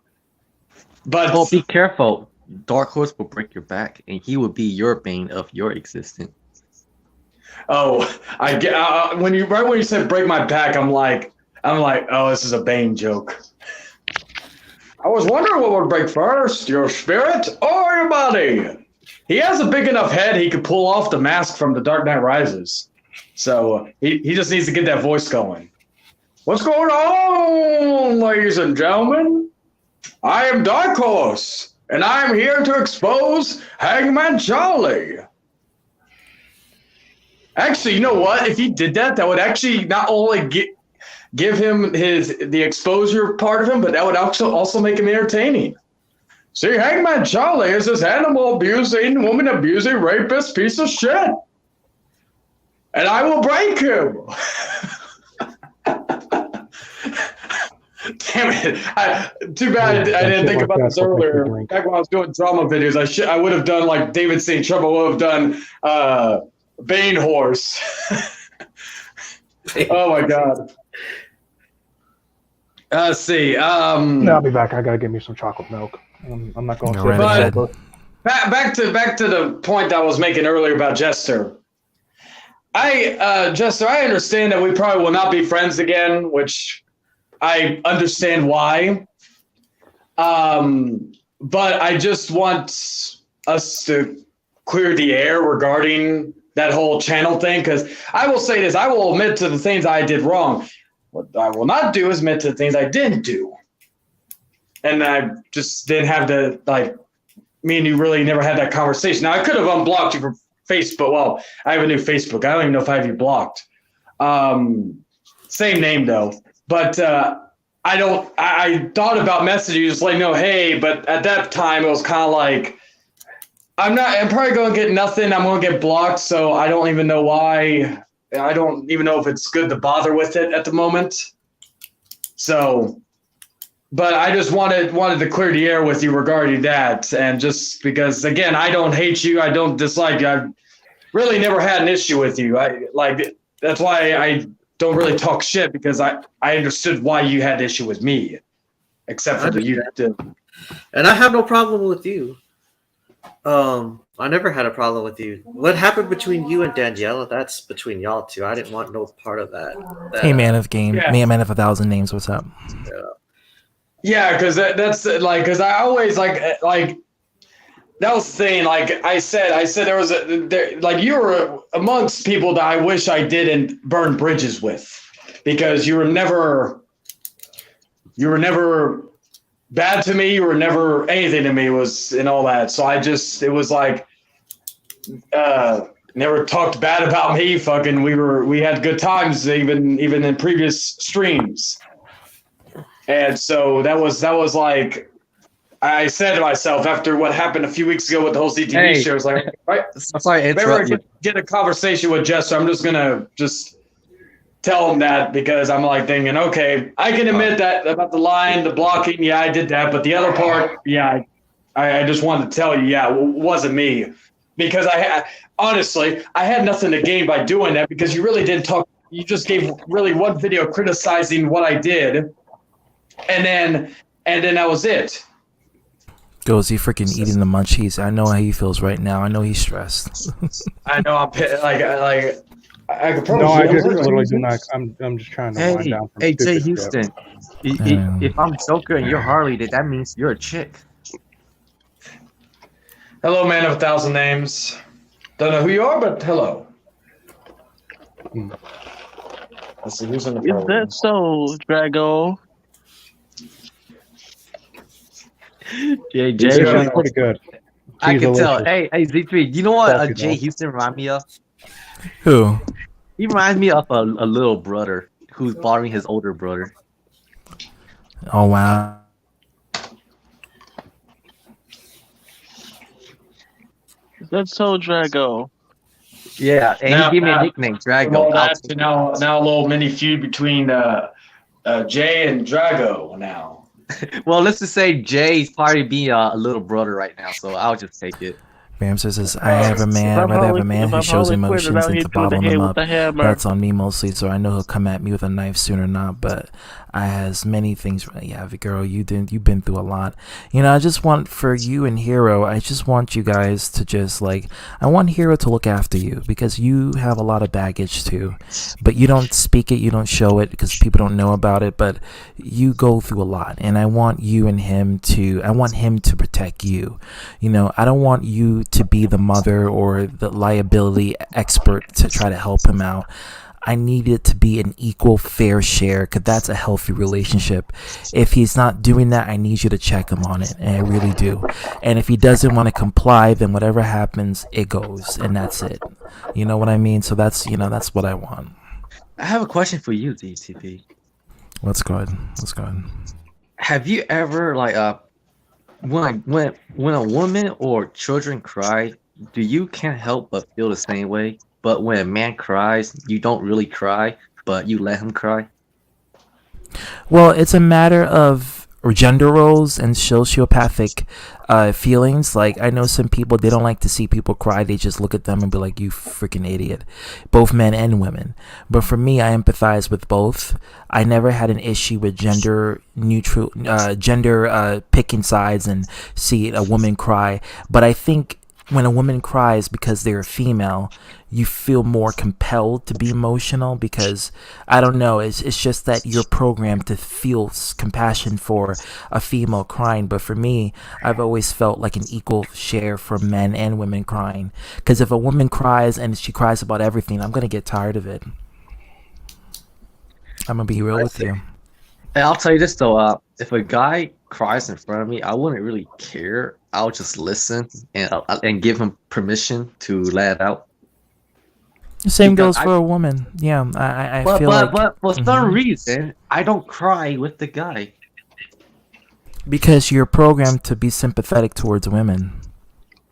But Well, be careful. Dark Horse will break your back, and he will be your bane of your existence. Oh, I get when you said break my back, I'm like, oh, this is a Bane joke. I was wondering what would break first, your spirit or your body. He has a big enough head he could pull off the mask from The Dark Knight Rises. So he just needs to get that voice going. What's going on, ladies and gentlemen? I am Dark Horse, and I am here to expose Hangman Charlie. Actually, you know what? If he did that, that would actually not only give him the exposure part of him, but that would also make him entertaining. See, Hangman Charlie is this animal abusing, woman abusing, rapist piece of shit. And I will break him. Damn it. Too bad I didn't think about this earlier. Back when I was doing drama videos, I would have done like David St. Trouble would have done Bane Horse. Oh my god. Let's see. No, I'll be back. I gotta get me some chocolate milk. I'm not going to. Back to the point I was making earlier about Jester. Jester, I understand that we probably will not be friends again, which I understand why. But I just want us to clear the air regarding that whole channel thing, because I will say this, I will admit to the things I did wrong. What I will not do is admit to the things I didn't do. And I just didn't have the, me and you really never had that conversation. Now, I could have unblocked you from Facebook. Well, I have a new Facebook. I don't even know if I have you blocked. Same name, though. But I thought about messaging you, just like, no, hey, but at that time, it was kind of like, I'm probably going to get nothing. I'm going to get blocked, so I don't even know why. I don't even know if it's good to bother with it at the moment. So, but I just wanted to clear the air with you regarding that, and just because again, I don't hate you, I don't dislike you, I've really never had an issue with you. That's why I don't really talk shit, because I understood why you had an issue with me, except for you. And I have no problem with you. I never had a problem with you. What happened between you and Daniela, that's between y'all two. I didn't want no part of that. Hey, man of game, man of 1,000 names. What's up? Yeah, because that's like, because I always like that was the thing. Like I said there was like you were amongst people that I wish I didn't burn bridges with, because you were never bad to me. You were never anything to me. And all that. So it was like, never talked bad about me. Fucking, we had good times even in previous streams. And so that was like, I said to myself after what happened a few weeks ago with the whole CTV show, I was like, right, I'm sorry to interrupt you. Get a conversation with Jester. I'm just gonna tell him that, because I'm like thinking, okay, I can admit that about the line, the blocking, yeah, I did that, but the other part, yeah, I just wanted to tell you, yeah, it wasn't me, because honestly, I had nothing to gain by doing that, because you really didn't talk. You just gave really one video criticizing what I did, and then that was it. Goes, he freaking eating the munchies. I know how he feels right now. I know he's stressed. I know I'm like. I could probably. No, I just literally do not. I'm just trying to wind down. Hey, Jay Houston. If I'm Joker and you're Harley, that means you're a chick. Hello, man of 1,000 names. Don't know who you are, but hello. Let's see who's in the. Is that so, Drago? Jay, is pretty good. I can tell. Hey, Z3, do you know what Jay Houston reminds me of? Who? He reminds me of a little brother who's bothering his older brother. Oh, wow. That's so, Drago. Yeah, and he gave me a nickname, Drago. Well, now a little mini feud between Jay and Drago now. Well, let's just say Jay's probably being a little brother right now, so I'll just take it. Bamster says, I'd rather have a man who shows emotions than to bottle them up. That's on me mostly, so I know he'll come at me with a knife soon or not, but I has many things. Yeah, girl, you've been through a lot. You know, I just want, for you and Hero, I just want you guys to just, like, I want Hero to look after you, because you have a lot of baggage too, but you don't speak it, you don't show it, because people don't know about it, but you go through a lot, and I want you and him to, I want him to protect you. You know, I don't want you to be the mother or the liability expert to try to help him out. I need it to be an equal, fair share, because that's a healthy relationship. If he's not doing that, I need you to check him on it, and I really do. And if he doesn't want to comply, then whatever happens, it goes, and that's it. You know what I mean? So that's, you know, that's what I want. I have a question for you, DTP. Let's go ahead. Have you ever, like, when a woman or children cry, do you can't help but feel the same way? But when a man cries, you don't really cry, but you let him cry? Well, it's a matter of gender roles and sociopathic feelings. Like, I know some people, they don't like to see people cry. They just look at them and be like, you freaking idiot. Both men and women. But for me, I empathize with both. I never had an issue with gender picking sides and see a woman cry. But I think when a woman cries because they're a female, you feel more compelled to be emotional, because I don't know, it's just that you're programmed to feel compassion for a female crying. But for me, I've always felt like an equal share for men and women crying, because if a woman cries and she cries about everything, I'm gonna get tired of it. I'm gonna be real with you. And I'll tell you this though, if a guy cries in front of me, I wouldn't really care. I'll just listen and give him permission to let it out. The same goes for a woman. Yeah, I feel like... But for some reason, I don't cry with the guy. Because you're programmed to be sympathetic towards women.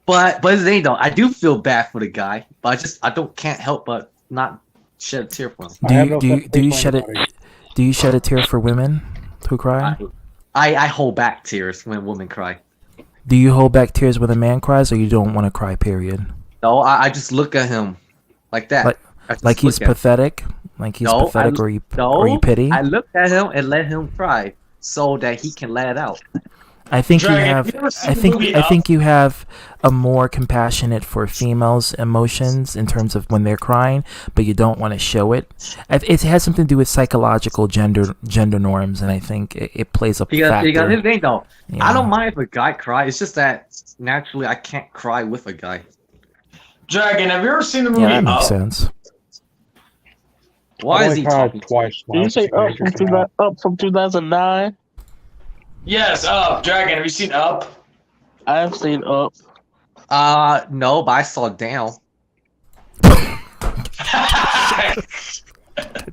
But the thing though, I do feel bad for the guy, but I can't help but not shed a tear for him. Do you shed a tear for women? who cry? I hold back tears when women cry. Do you hold back tears when a man cries, or you don't want to cry? Period. No, I just look at him like that. Like he's pathetic. Like he's pathetic, or you pity. I look at him and let him cry so that he can let it out. I think Dragon, you have. have you ever seen I the think. movie I Up? think you have a more compassionate for females' emotions in terms of when they're crying, but you don't want to show it. It has something to do with psychological gender norms, and I think it plays a Because factor. here's the thing, though. Yeah. I don't mind if a guy cries. It's just that naturally I can't cry with a guy. Dragon, have you ever seen the movie Yeah, that makes Up? sense. Why I've is only he cried talking? twice. Did you say up from 2009? Yes, Up. Dragon, have you seen Up? I have seen Up. No, but I saw Down.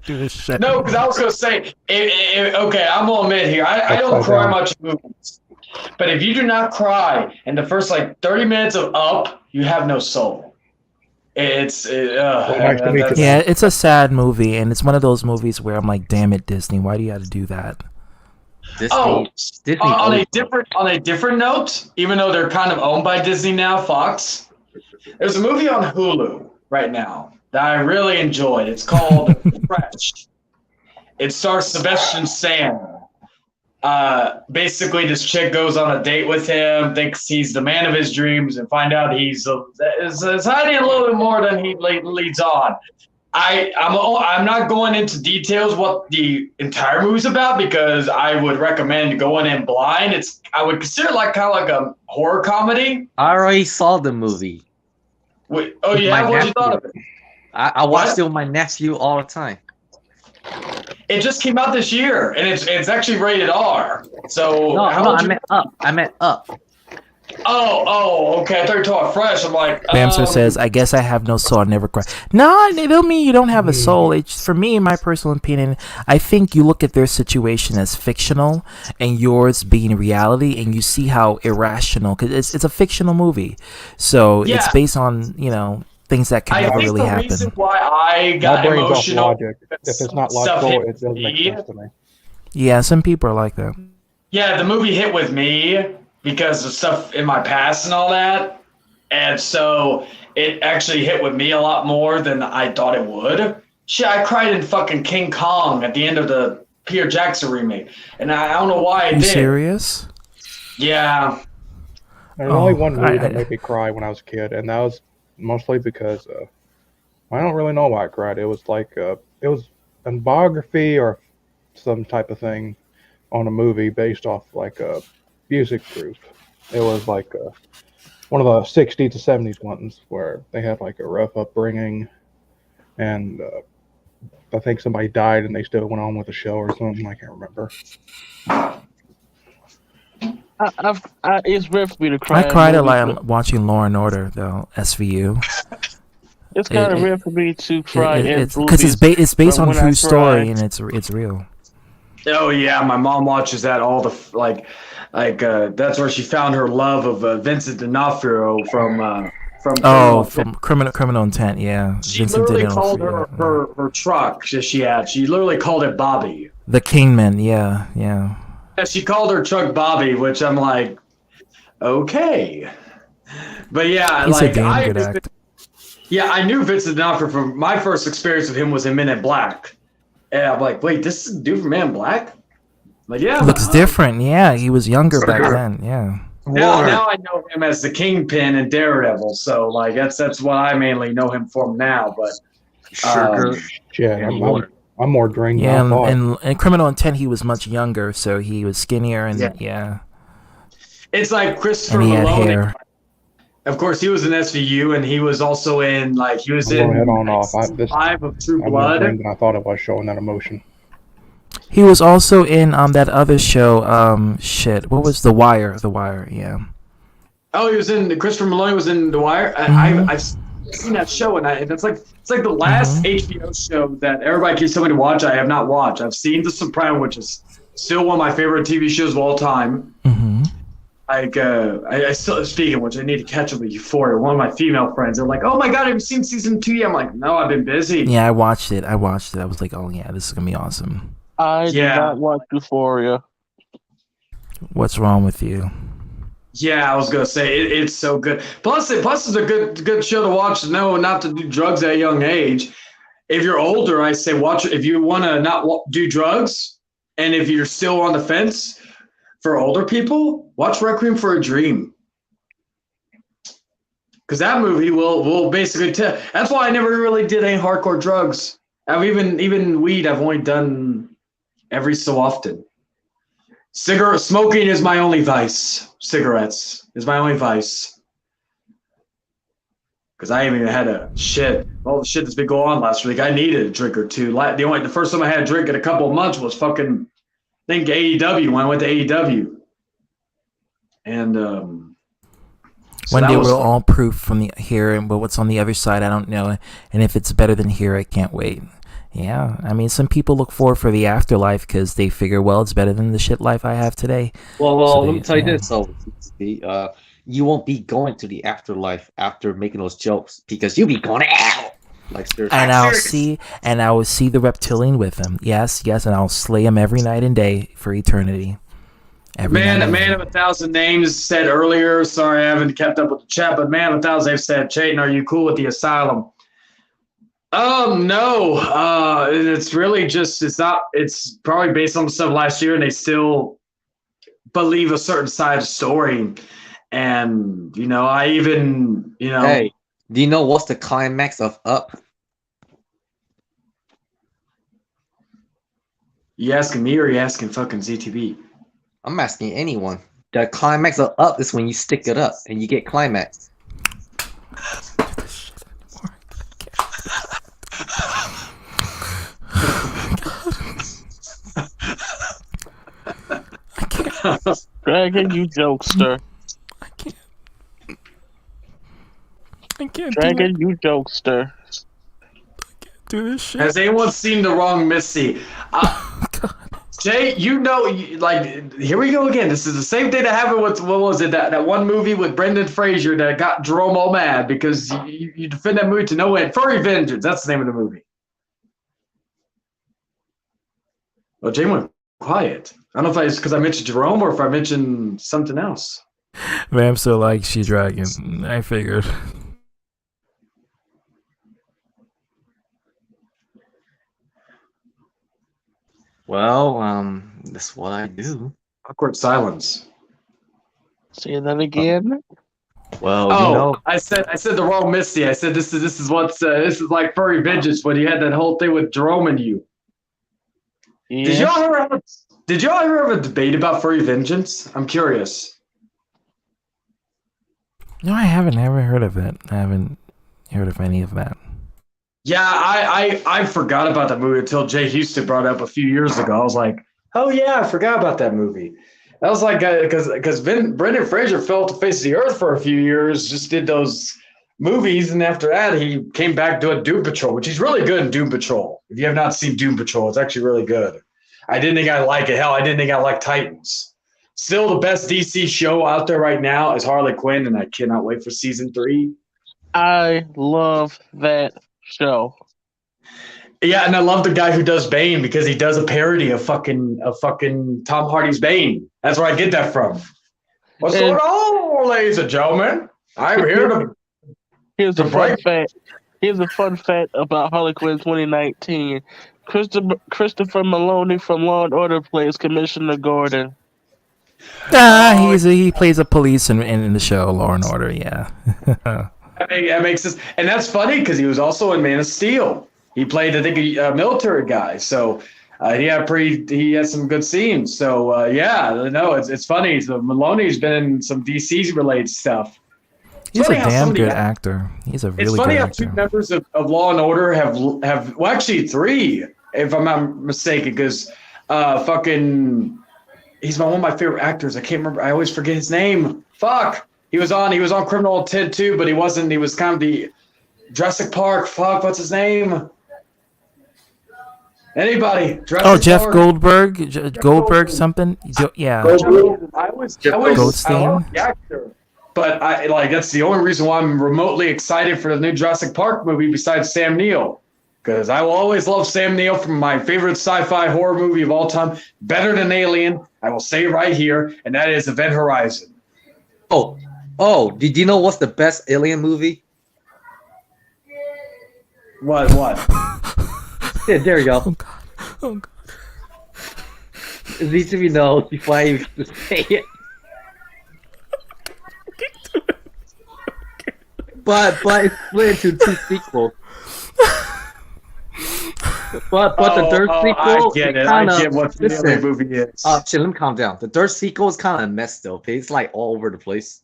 Do this shit. No, because I was gonna say, okay, I'm gonna admit here, I don't Upside cry down. much in movies, but if you do not cry in the first like 30 minutes of Up, you have no soul. nice to meet you. Yeah, it's a sad movie, and it's one of those movies where I'm like, damn it, Disney, why do you have to do that? on a different note, even though they're kind of owned by Disney now, Fox, there's a movie on Hulu right now that I really enjoyed. It's called Fresh. It stars Sebastian Stan. Basically, this chick goes on a date with him, thinks he's the man of his dreams, and find out he's hiding a little bit more than he leads on. I'm not going into details what the entire movie's about because I would recommend going in blind. I would consider it like kind of like a horror comedy. I already saw the movie. Wait, oh With yeah, my what you thought of nephew. it? I watched What? it with my nephew all the time. It just came out this year, and it's actually rated R. So No, how no, would I you? meant Up. I meant Up. Okay. I thought you were talking Fresh. I'm like, Bamster says, I guess I have no soul, I never cry. No, it don't mean you don't have a soul. It's, for me, in my personal opinion, I think you look at their situation as fictional and yours being reality, and you see how irrational, because it's a fictional movie. So Yeah. it's based on, things that can I never think really the happen. reason why I My got brain's off emotional. logic. If it's not stuff logical, hit it doesn't make me. sense to me. Yeah, some people are like that. Yeah, the movie hit with me because of stuff in my past and all that. And so it actually hit with me a lot more than I thought it would. Shit, I cried in fucking King Kong at the end of the Peter Jackson remake. And I don't know why I You did. serious? Yeah. There's only one movie that made me cry when I was a kid, and that was mostly because I don't really know why I cried. It was like it was a biography or some type of thing on a movie based off like a music group. It was like one of the 60s to 70s ones where they had like a rough upbringing, and I think somebody died and they still went on with the show or something. I can't remember. It's rare for me to cry. I cried a at lot movies, watching Law and Order, though, SVU. It's kind of rare for me to cry It's in because movies, it's based but on when I true story, cry- and it's real. Oh yeah, my mom watches that all the that's where she found her love of Vincent D'Onofrio from From Criminal Intent, yeah. She Vincent literally D'Onofrio, called her truck that she had. She literally called it Bobby. The Kingman, yeah. Yeah, she called her truck Bobby, which I'm like, okay. But yeah, He's like a damn good actor. Yeah, I knew Vincent D'Onofrio from my first experience with him was in Men in Black. And I'm like, wait, this is the dude from Men in Black? Like, yeah. Looks different, yeah. He was younger back then, yeah. Now I know him as the Kingpin and Daredevil, so like that's what I mainly know him from now. But Yeah, I'm more drained Yeah, than I thought. and in Criminal Intent, he was much younger, so he was skinnier, and yeah. it's like Christopher And he had Maloney. hair. Of course, he was in SVU, and he was also in I'm going to head on off. Five of True I'm more Blood. drained than I thought it was, showing that emotion. He was also in that other show, what was The Wire? The Wire, yeah. Oh, he was in Christopher Maloney was in The Wire. I've seen that show, and it's like the last HBO show that everybody keeps telling me to watch. I have not watched. I've seen The Sopranos, which is still one of my favorite TV shows of all time. Like I still speaking, which I need to catch up with Euphoria. One of my female friends, they're like, "Oh my god, have you seen season 2 yet?" I'm like, "No, I've been busy." Yeah, I watched it. I was like, oh yeah, this is gonna be awesome. I did not watch Euphoria. What's wrong with you? Yeah, I was gonna say it's so good. Plus, it's a good show to watch. No, not to do drugs at a young age. If you're older, I say watch. If you want to not do drugs, and if you're still on the fence, for older people, watch Requiem for a Dream. Because that movie will basically tell. That's why I never really did any hardcore drugs. I've even weed. I've only done every so often. Cigarette smoking is my only vice. Cigarettes is my only vice. Because I even had all the shit that's been going on last week. I needed a drink or two. The first time I had a drink in a couple of months was fucking, I think AEW, when I went to AEW. And so One day we'll all proof from the here, but what's on the other side, I don't know. And if it's better than here, I can't wait. Yeah, I mean, some people look forward for the afterlife because they figure, well, it's better than the shit life I have today. Well, So let me tell you this. So, you won't be going to the afterlife after making those jokes because you'll be going out. Like seriously. And I will see the reptilian with him. Yes, and I'll slay him every night and day for eternity. Man of 1,000 names said earlier, sorry I haven't kept up with the chat, but Man of 1,000 names said, Chayton, are you cool with the asylum? No. It's really just, it's probably based on stuff last year and they still believe a certain side of the story. And, I even, Hey, do you know what's the climax of Up? You asking me or you asking fucking ZTB? I'm asking anyone. The climax of Up is when you stick it up and you get climax. Dragon, you jokester. I can't. Dragon, you jokester. Do this shit. Has anyone seen The Wrong Missy? Jay, here we go again. This is the same thing that happened with, what was it, that one movie with Brendan Fraser that got Jerome all mad because you defend that movie to no end. Furry Vengeance, that's the name of the movie. Well, Jay went quiet. I don't know if it's because I mentioned Jerome or if I mentioned something else. Man, I'm still like She-Dragon. I figured. Well, that's what I do. Awkward silence. Say that again. Well, I said The Wrong Misty. I said this is like Furry Vengeance when you had that whole thing with Jerome and you. Yeah. Did y'all ever have a debate about Furry Vengeance? I'm curious. No, I haven't ever heard of it. I haven't heard of any of that. Yeah, I forgot about that movie until Jay Houston brought it up a few years ago. I was like, oh yeah, I forgot about that movie. That was like because Brendan Fraser fell to face the earth for a few years, just did those movies, and after that he came back doing Doom Patrol, which he's really good in Doom Patrol. If you have not seen Doom Patrol, it's actually really good. I didn't think I'd like it. Hell, I didn't think I'd like Titans. Still, the best DC show out there right now is Harley Quinn, and I cannot wait for season 3. I love that show. Yeah, and I love the guy who does Bane because he does a parody of fucking Tom Hardy's Bane. That's where I get that from. What's going on, ladies and gentlemen? I'm here to. Here's a fun fact. Here's a fun fact about Harley Quinn 2019. Christopher Maloney from Law and Order plays Commissioner Gordon. He plays a police in the show Law and Order. Yeah. That makes sense, and that's funny because he was also in Man of Steel. He played, I think, a military guy. So he had some good scenes. So it's funny. So Maloney's been in some DC related stuff. He's a damn good actor. He's a really good actor. It's funny how 2 members of Law and Order have well, actually 3, if I'm not mistaken, because he's one of my favorite actors. I can't remember. I always forget his name. Fuck. He was on Criminal Intent too, but he wasn't. He was kind of the Jurassic Park. Fuck, what's his name? Anybody? Jeff Goldberg. Goldberg something. Yeah. I was Goldstein. the actor, but that's the only reason why I'm remotely excited for the new Jurassic Park movie besides Sam Neill. Because I will always love Sam Neill from my favorite sci-fi horror movie of all time, better than Alien. I will say right here, and that is Event Horizon. Oh, did you know what's the best Alien movie? What? Yeah, there you go. Oh god. Oh god. At least if you know before I even say it. But it's split into 2 sequels. But the third sequel, I get it. Kinda, I get what the other movie is. Chill, let me calm down. The third sequel is kind of a mess though. Okay, it's like all over the place.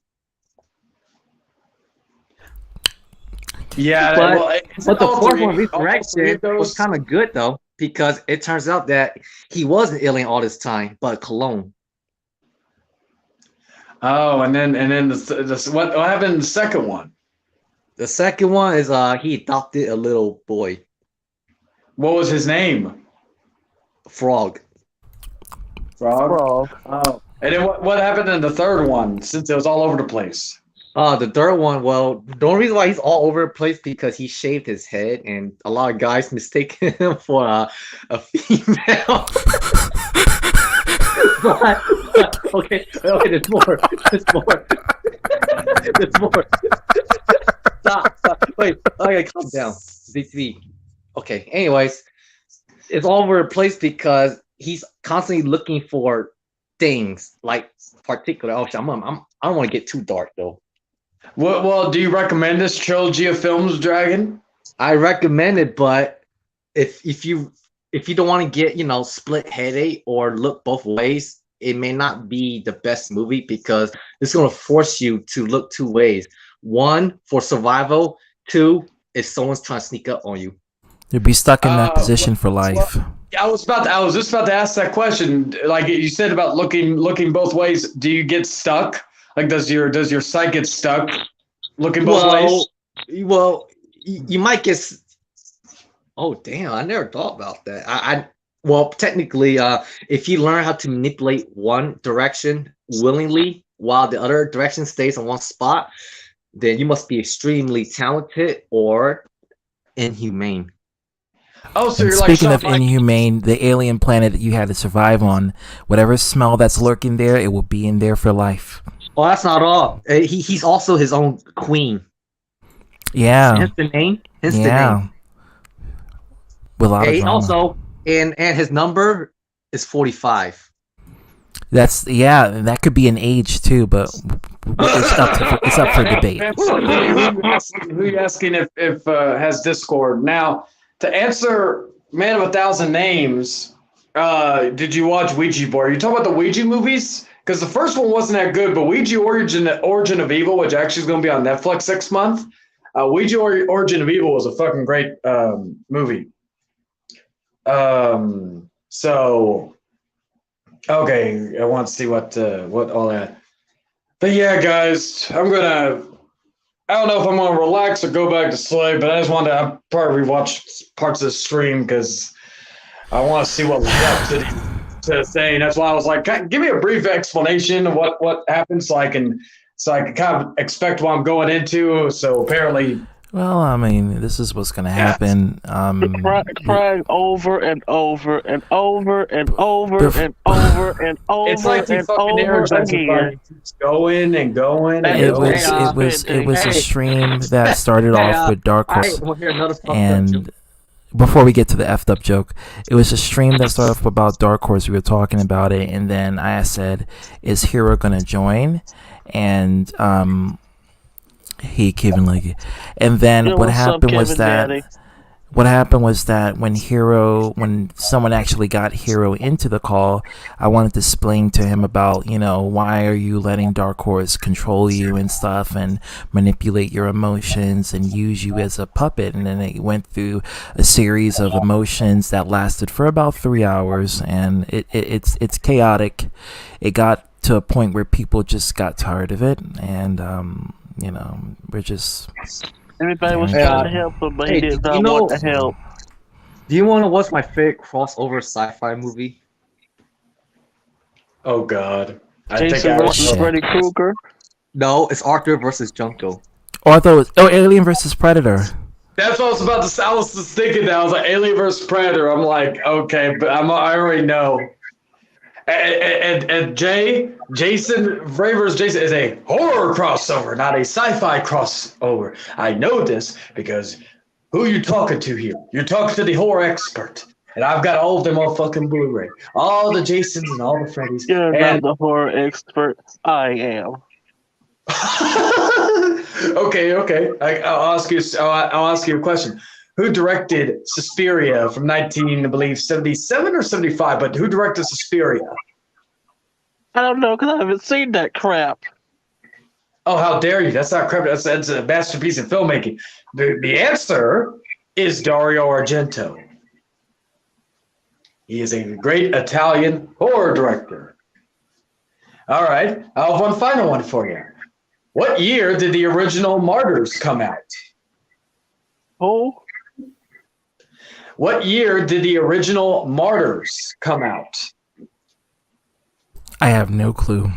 Yeah, but the fourth one, Resurrection, was kind of good though, because it turns out that he was an alien all this time, but a clone. Oh, and then what happened in the second one? The second one is he adopted a little boy. What was his name? Frog. Oh, and then what happened in the third one? Since it was all over the place. The third one, well, the only reason why he's all over the place because he shaved his head, and a lot of guys mistake him for a female. Okay, there's more. There's more. Stop. Wait, okay, calm down. BTV. Okay, anyways, it's all over the place because he's constantly looking for things, like particular. Oh, I don't want to get too dark though. Well, do you recommend this trilogy of films, Dragon? I recommend it, but if you don't want to get split headache or look both ways, it may not be the best movie because it's going to force you to look 2 ways. 1, for survival. 2, if someone's trying to sneak up on you. You'll be stuck in that position for life. Yeah, I was just about to ask that question. Like you said about looking both ways. Do you get stuck? Like, does your sight get stuck looking both ways? Well, you might get. Oh damn! I never thought about that. Well, technically, if you learn how to manipulate one direction willingly while the other direction stays on one spot, then you must be extremely talented or inhumane. Oh, so and you're speaking like of inhumane, the alien planet that you had to survive on, whatever smell that's lurking there, it will be in there for life. Well, that's not all. He's also his own queen. Yeah. Hence the name. With a lot of drama. Also, and his number is 45. That could be an age too, but it's up for debate. Who you asking if has Discord now? To answer Man of a Thousand Names, did you watch Ouija board? Are you talking about the Ouija movies? Because the first one wasn't that good, but Ouija Origin of Evil, which actually is going to be on Netflix next month, Ouija Origin of Evil was a fucking great movie. So, okay, I want to see what all that. But yeah, guys, I don't know if I'm going to relax or go back to sleep, but I probably rewatch parts of the stream because I want to see what led up to saying. That's why I was like, give me a brief explanation of what happened so I can kind of expect what I'm going into. So apparently. Well, I mean, this is what's going to happen. Crying over and over and over and over and over and over. It's like the fucking Energizer keeps going and going. And it was a stream that started off with Dark Horse, and before we get to the effed up joke, it was a stream that started off about Dark Horse. We were talking about it, and then I said, "Is Hero gonna join?" And he Kevin Leggy, and then what happened was that when someone actually got Hero into the call, I wanted to explain to him about why are you letting Dark Horse control you and stuff and manipulate your emotions and use you as a puppet. And then it went through a series of emotions that lasted for about 3 hours, and it's chaotic. It got to a point where people just got tired of it, and we're just. Everybody was trying to help him, but he did not want to help. Do you want to watch my favorite crossover sci-fi movie? Oh God! Jason versus Freddy Krueger. No, it's Arthur versus Junko. Alien versus Predator. That's what I was about to say. I was just thinking that. I was like, Alien vs. Predator. I'm like, okay, but I already know. And Jason, Freddy vs. Jason is a horror crossover, not a sci-fi crossover. I know this because who you talking to here? You're talking to the horror expert. And I've got all of them on fucking Blu-ray. All the Jasons and all the Freddys. You're and not the horror expert. I am. Okay. I'll ask you a question. Who directed Suspiria from 1977 or 75? But who directed Suspiria? I don't know because I haven't seen that crap. Oh, how dare you! That's not crap. That's a masterpiece of filmmaking. The answer is Dario Argento. He is a great Italian horror director. All right, I have one final one for you. What year did the original Martyrs come out? Oh. What year did the original Martyrs come out? I have no clue.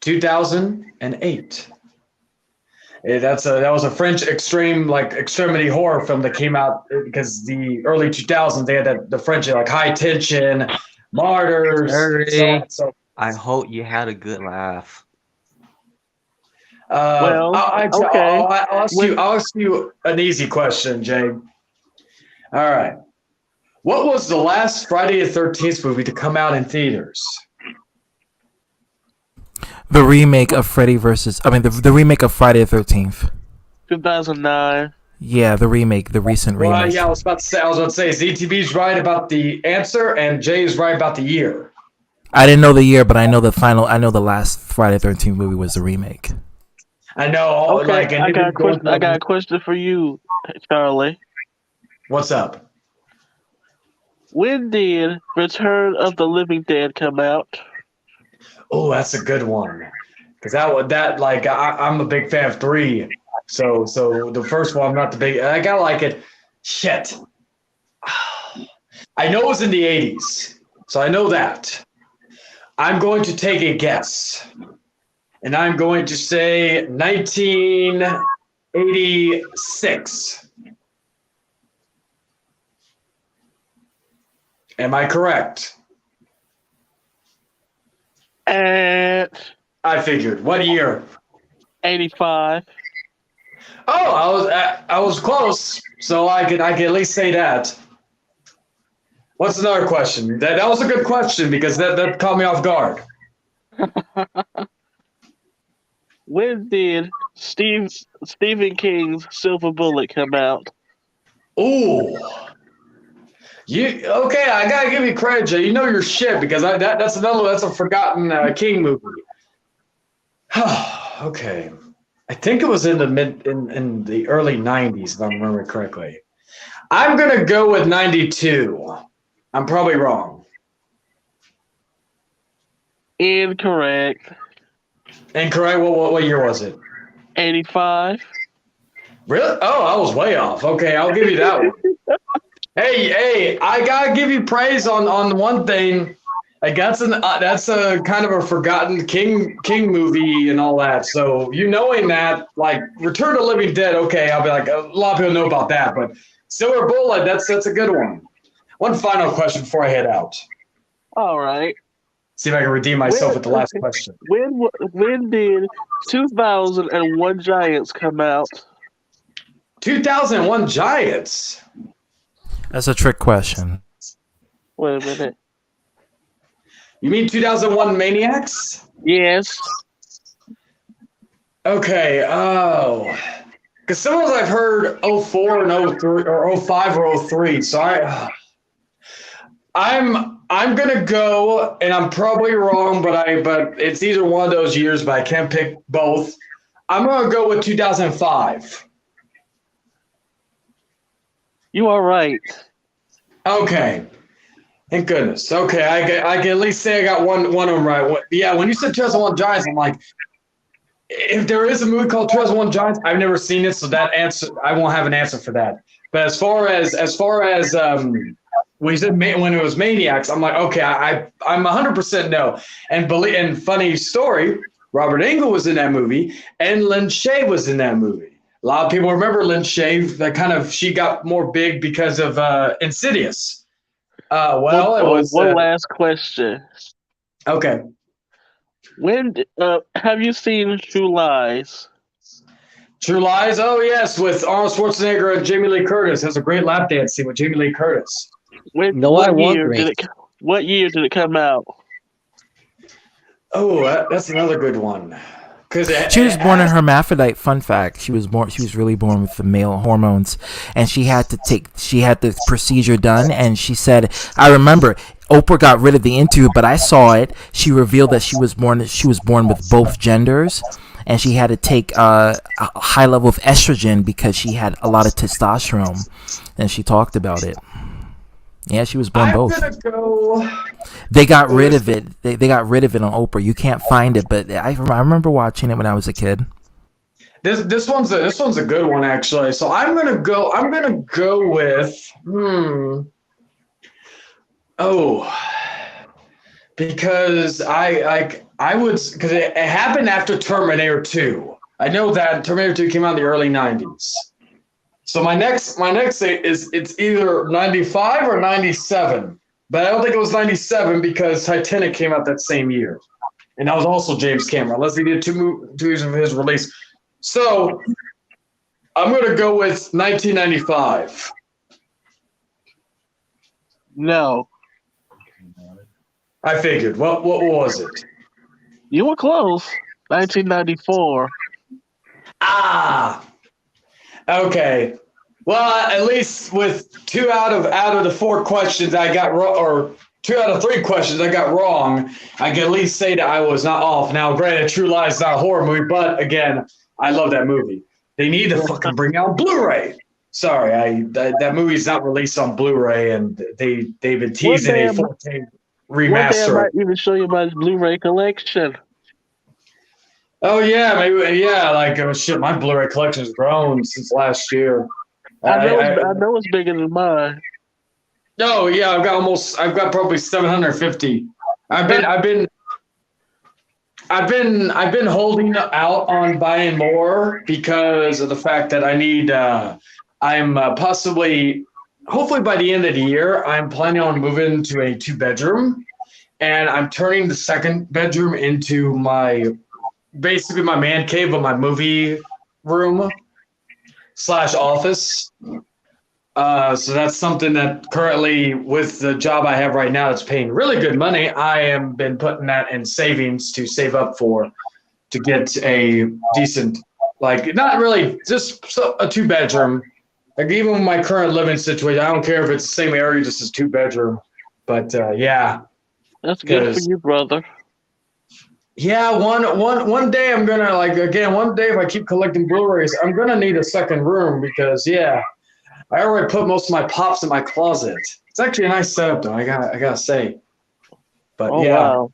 2008. That was a French extremity horror film that came out because the early 2000s they had the French like High Tension, Martyrs. So I hope you had a good laugh. I'll ask okay. I'll ask you an easy question, Jay. All right. What was the last Friday the 13th movie to come out in theaters? The remake of the remake of Friday the 13th. 2009. Yeah, the recent remake. Well, yeah, I was about to say ZTB's right about the answer and Jay's right about the year. I didn't know the year, but I know the last Friday the 13th movie was the remake. I know. Okay, I got a question for you, Charlie. What's up? When did Return of the Living Dead come out? Oh, that's a good one. Because I'm a big fan of 3. So the first one, I'm not the big. I gotta like it. Shit. I know it was in the 80s, so I know that. I'm going to take a guess, and I'm going to say 1986. Am I correct? I figured. What year? 85. Oh, I was close, so I can at least say that. What's another question? That was a good question because that caught me off guard. When did Stephen King's Silver Bullet come out? Ooh. Okay? I gotta give you credit, Jay. You know your shit because that's a forgotten King movie. Okay, I think it was in the early 90s, if I remember correctly. I'm gonna go with 92. I'm probably wrong. Incorrect. Incorrect. What year was it? 85. Really? Oh, I was way off. Okay, I'll give you that one. Hey, I gotta give you praise on one thing. Like that's a kind of a forgotten King movie and all that. So you knowing that, like Return of the Living Dead, okay, I'll be like a lot of people know about that, but Silver Bullet, that's a good one. One final question before I head out. All right. See if I can redeem myself with the last question. When did 2001 Giants come out? 2001 Giants. That's a trick question. Wait a minute. You mean 2001 Maniacs? Yes. Okay. Oh, because sometimes I've heard 04 and 03 or 05 or 03. So I'm gonna go, and I'm probably wrong, but it's either one of those years, but I can't pick both. I'm gonna go with 2005. You are right. Okay. Thank goodness. Okay, I can at least say I got one of them right. Yeah, when you said 2001 Giants, I'm like, if there is a movie called 2001 Giants, I've never seen it, so that answer I won't have an answer for that. But as far as when you said when it was Maniacs, I'm like, okay, I'm 100% no. And funny story, Robert Englund was in that movie, and Lin Shaye was in that movie. A lot of people remember Lynn Shave. She got more big because of Insidious. It was one last question. Okay. When have you seen True Lies? True Lies? Oh yes, with Arnold Schwarzenegger and Jamie Lee Curtis. Has a great lap dance scene with Jamie Lee Curtis. What year did it come out? Oh, that's another good one. She was born a hermaphrodite. Fun fact: she was really born with the male hormones, and she had the procedure done. And she said, "I remember Oprah got rid of the interview, but I saw it. She revealed that she was born with both genders, and she had to take a high level of estrogen because she had a lot of testosterone." And she talked about it. Yeah, she was born both. I'm gonna go. They got rid of it. They got rid of it on Oprah. You can't find it, but I remember watching it when I was a kid. This one's a good one actually. So I'm gonna go with because because it happened after Terminator 2. I know that Terminator 2 came out in the early 90s. So my next is it's either 95 or 97. But I don't think it was 97 because Titanic came out that same year. And that was also James Cameron, unless he did two years of his release. So I'm going to go with 1995. No. I figured. What was it? You were close. 1994. Ah! Okay. Well, at least with 2 out of the 4 questions I got wrong, or 2 out of 3 questions I got wrong, I can at least say that I was not off. Now, granted, True Lies is not a horror movie, but again, I love that movie. They need to fucking bring out Blu-ray. Sorry, that movie's not released on Blu-ray, and they've been teasing a 4K remaster. One day I might even show you my Blu-ray collection. Oh yeah, maybe shit. My Blu-ray collection's grown since last year. I know it's bigger than mine. Oh yeah, I've got probably 750. I've been holding out on buying more because of the fact that I need. I'm hopefully by the end of the year, I'm planning on moving to a 2-bedroom, and I'm turning the second bedroom into basically my man cave of my movie room / office. So that's something that currently, with the job I have right now that's paying really good money, I have been putting that in savings to save up to get a decent, not really, just a 2-bedroom. Even with my current living situation, I don't care if it's the same area, just as 2-bedroom. But yeah. That's good for you, brother. Yeah, one day I'm gonna one day if I keep collecting Blu-rays, I'm gonna need a second room because I already put most of my pops in my closet. It's actually a nice setup though, I gotta say. But wow.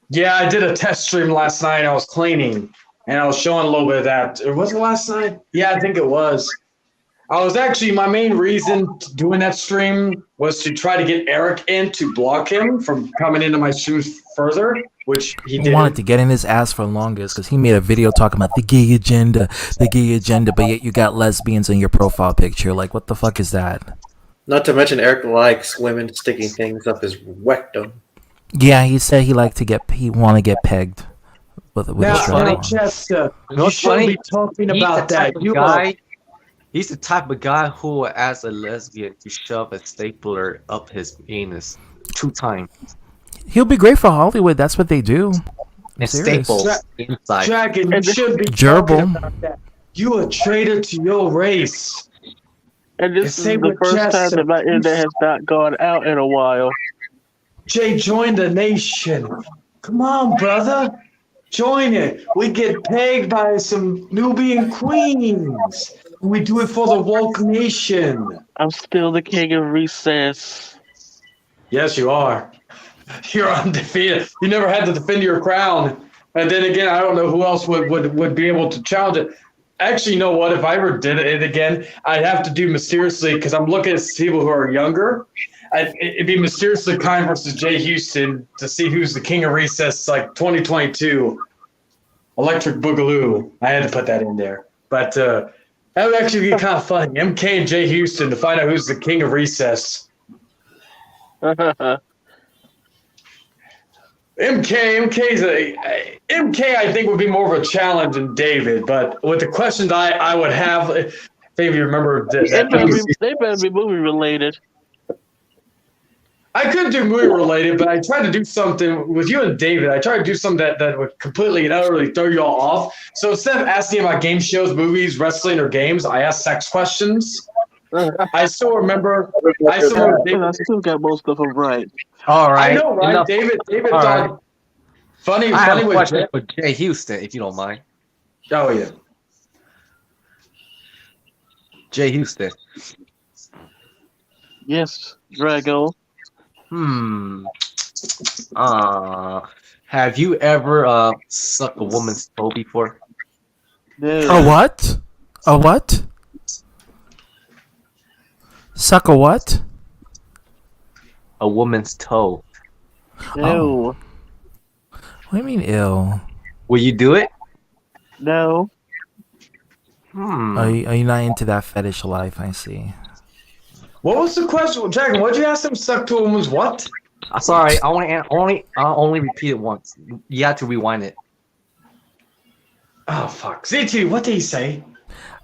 Yeah, I did a test stream last night. I was cleaning and I was showing a little bit of that. Was it last night? Yeah, I think it was. I was actually, my main reason to doing that stream was to try to get Eric in to block him from coming into my streams further, which he did. Wanted to get in his ass for longest because he made a video talking about the gay agenda, but yet you got lesbians in your profile picture. Like, what the fuck is that? Not to mention Eric likes women sticking things up his rectum. Yeah, he said he want to get pegged with a strap on. Chester, you shouldn't be talking about that. He's the type of guy who will ask a lesbian to shove a stapler up his anus 2 times. He'll be great for Hollywood. That's what they do. And staples inside. Dragon, you should be Gerbil. talking about that. You a traitor to your race. And this is the first time that my internet has not gone out in a while. Jay, join the nation. Come on, brother. Join it. We get pegged by some Nubian queens. We do it for the woke nation. I'm still the king of recess. Yes, you are. You're undefeated. You never had to defend your crown. And then again, I don't know who else would be able to challenge it. Actually, you know what? If I ever did it again, I'd have to do Mysteriously, because I'm looking at people who are younger. It'd be Mysteriously Kind versus Jay Houston to see who's the king of recess, like 2022. Electric Boogaloo. I had to put that in there. But That would actually be kind of funny. MK and Jay Houston to find out who's the king of recess. MK, I think would be more of a challenge than David, but with the questions I would have, if maybe you remember They better be movie related. I could do movie related, but I tried to do something with you and David. I tried to do something that would completely and utterly throw you all off. So instead of asking about game shows, movies, wrestling, or games, I asked sex questions. I still remember. I still got most of them right. All right. I know, right? enough. David All thought right. funny. I have Funny a with question for Jay Houston, if you don't mind. Oh yeah. Jay Houston. Yes, Drago. Have you ever sucked a woman's toe before? A what? A what? Suck a what? A woman's toe. Oh. What do you mean ill? Will you do it? No. Are you not into that fetish life? I see. What was the question, Dragon? What'd you ask him? Suck to a woman's what? Sorry, I only repeat it once. You have to rewind it. Oh fuck, ZT, what did he say?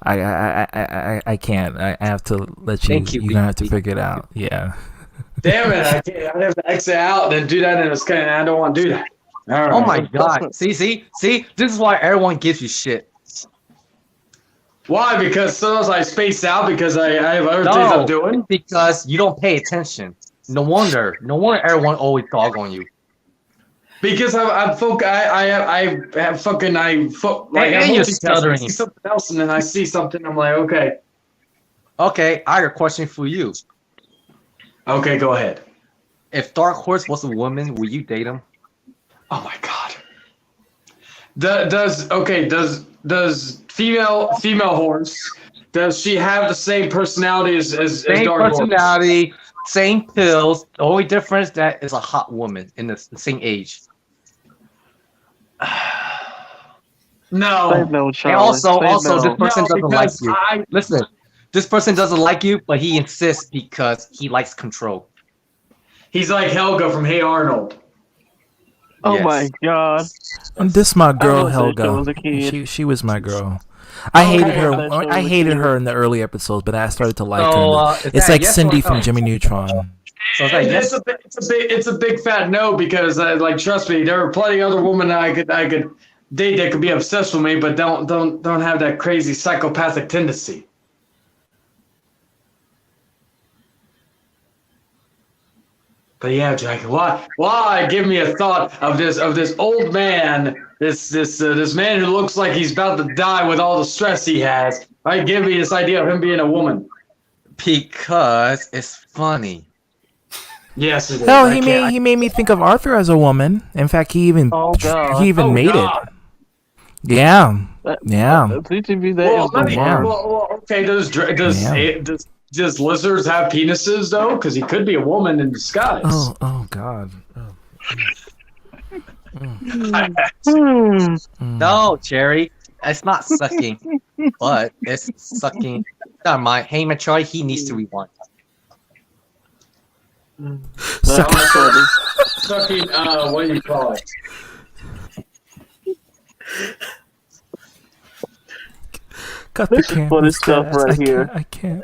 I can't. I have to let you. Thank you, You're gonna have to figure it out. Yeah. Damn it! I can't. I have to exit out and then do that, and it's kind of. I don't want to do that. All right. Oh my god! See! This is why everyone gives you shit. Why? Because sometimes I space out because I have other things I'm doing. Because you don't pay attention. No wonder everyone always dog on you. Because I'm you're stuttering. I see something else and then I see something. I'm like, okay. Okay, I got a question for you. Okay, go ahead. If Dark Horse was a woman, would you date him? Oh my god. Does female horse? Does she have the same personality as Same Dark Horse? personality, same pills. The only difference that is a hot woman in the same age. No. And also, this person doesn't like you. Listen, this person doesn't like you, but he insists because he likes control. He's like Helga from Hey Arnold. Oh my god. And this my girl I was a Helga. kid. She was my girl. I hated her in the early episodes, but I started to like her. It's like Cindy from Jimmy Neutron. So it's a big fat no because trust me, there are plenty of other women I could date that could be obsessed with me, but don't have that crazy psychopathic tendency. But yeah, Jack, why give me a thought of this old man, this man who looks like he's about to die with all the stress he has? Why give me this idea of him being a woman? Because it's funny. Yes, it is. Hell, he made me think of Arthur as a woman. In fact, he even made it. Yeah. Okay. Does lizards have penises though? Because he could be a woman in disguise. Oh God. No, Jerry, it's not sucking, but it's sucking. Never mind. Hey, Metroid, he needs to rewind. Sucking. What do you call it? Cut the camera. Funny stuff right here. I can't.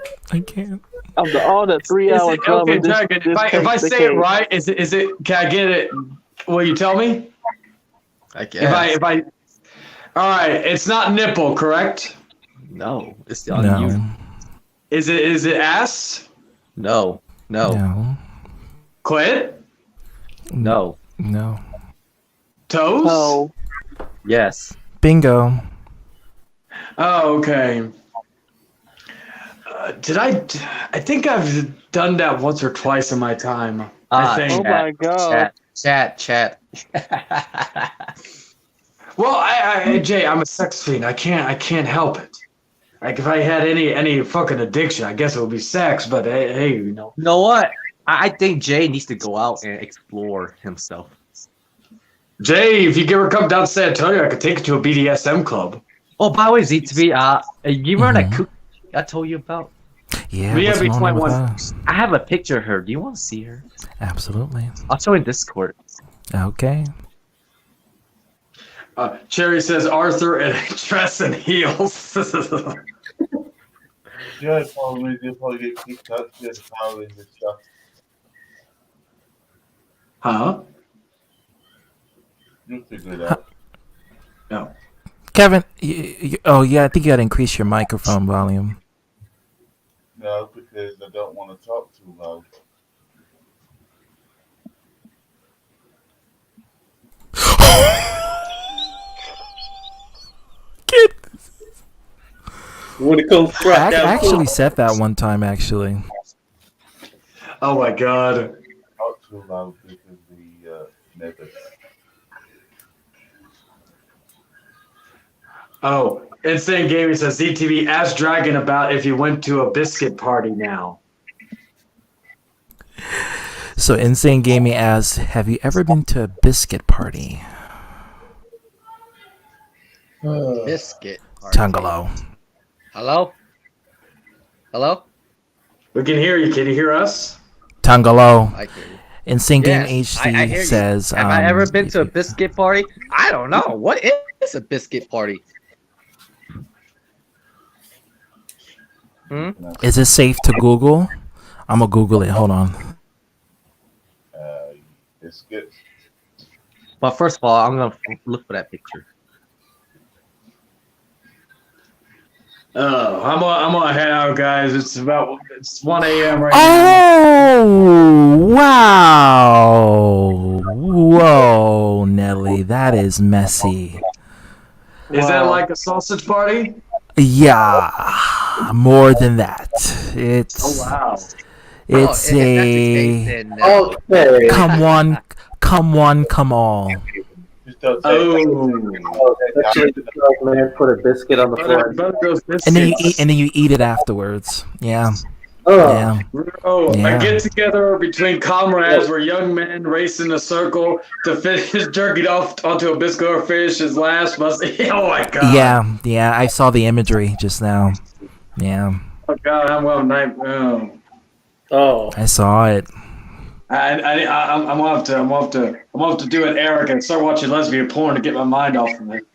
After all that 3-hour drama, Okay, Dragon, if I say it right, is it? Can I get it? Will you tell me? I guess. If I. All right, it's not nipple, correct? No, it's on you. Is it ass? No. Clit? No. Toes? No. Yes. Bingo. Oh, okay. I think I've done that once or twice in my time. I think. Oh my god. Chat. Well, Jay, I'm a sex fiend. I can't help it. Like if I had any fucking addiction, I guess it would be sex. But hey, you know. You know what? I think Jay needs to go out and explore himself. Jay, if you ever come down to San Antonio, I could take you to a BDSM club. Oh, by the way, ZTV, you remember that I told you about. Yeah, We what's have going on with her? I have a picture of her. Do you want to see her? Absolutely. I'll show you in Discord. Okay. Cherry says Arthur in a dress and heels. Yeah, probably they'll probably get kicked out because of powers and stuff. Huh? You'll figure it out. No. Kevin, oh yeah, I think you got to increase your microphone volume. No, because I don't want to talk too loud. When it comes I actually said that one time, actually. Oh my god. Talk too loud because the neighbors. Oh, Insane Gaming says ZTV ask Dragon about if he went to a biscuit party now. So Insane Gaming asks, have you ever been to a biscuit party? Biscuit. Tungalo. Hello? Hello? We can hear you. Can you hear us? Tungalo. I hear you. Insane Game Yes, HD I hear you. says, Have I ever been to a biscuit party? I don't know. What is a biscuit party? is it safe to Google? I'm going to Google it. Hold on. Biscuits. But first of all, I'm gonna look for that picture. I'm gonna head out, guys. It's 1 a.m. right Oh, wow. Whoa, Nelly, that is messy. now. Is that like a sausage party? Yeah, more than that. It's Oh wow. it's if that's the a case, then, Okay. come all. Actually, the man put a biscuit on the floor. And then you eat it afterwards. Yeah. Oh. Yeah. Oh, Yeah. a get together between comrades where young men race in a circle to finish jerking off onto a biscuit or finish his last must. Oh my god. Yeah, I saw the imagery just now. Yeah. Oh god, I'm well night. Oh. I saw it. I'm gonna have to do an Eric and start watching lesbian porn to get my mind off of it.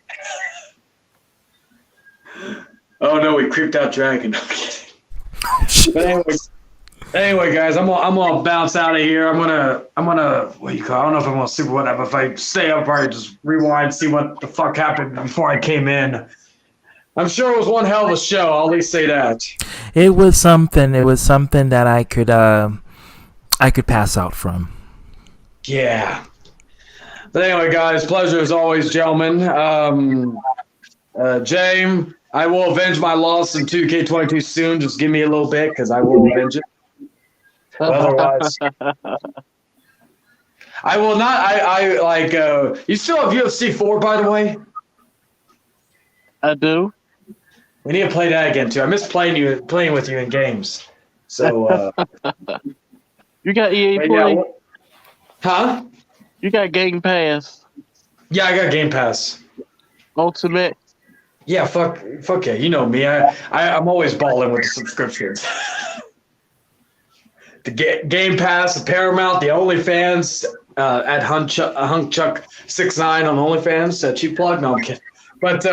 Oh no, we creeped out Dragon. But anyway, guys, I'm gonna bounce out of here. I'm gonna what do you call? I don't know if I'm gonna super whatever. If I stay up, I just rewind, see what the fuck happened before I came in. I'm sure it was one hell of a show. I'll at least say that. It was something. It was something that I could pass out from. Yeah. But anyway, guys, pleasure as always, gentlemen. James, I will avenge my loss in 2K22 soon. Just give me a little bit, because I will avenge it. Otherwise, I will not. I like. You still have UFC 4, by the way. I do. We need to play that again too. I miss playing with you in games. So. You got EA Right Play? now, huh? You got Game Pass? Yeah, I got Game Pass. Ultimate? Yeah, fuck yeah. You know me. I'm always balling with the subscriptions. The Game Pass, the Paramount, the OnlyFans at HunkChuck69 on OnlyFans. Cheap plug. No, I'm kidding. But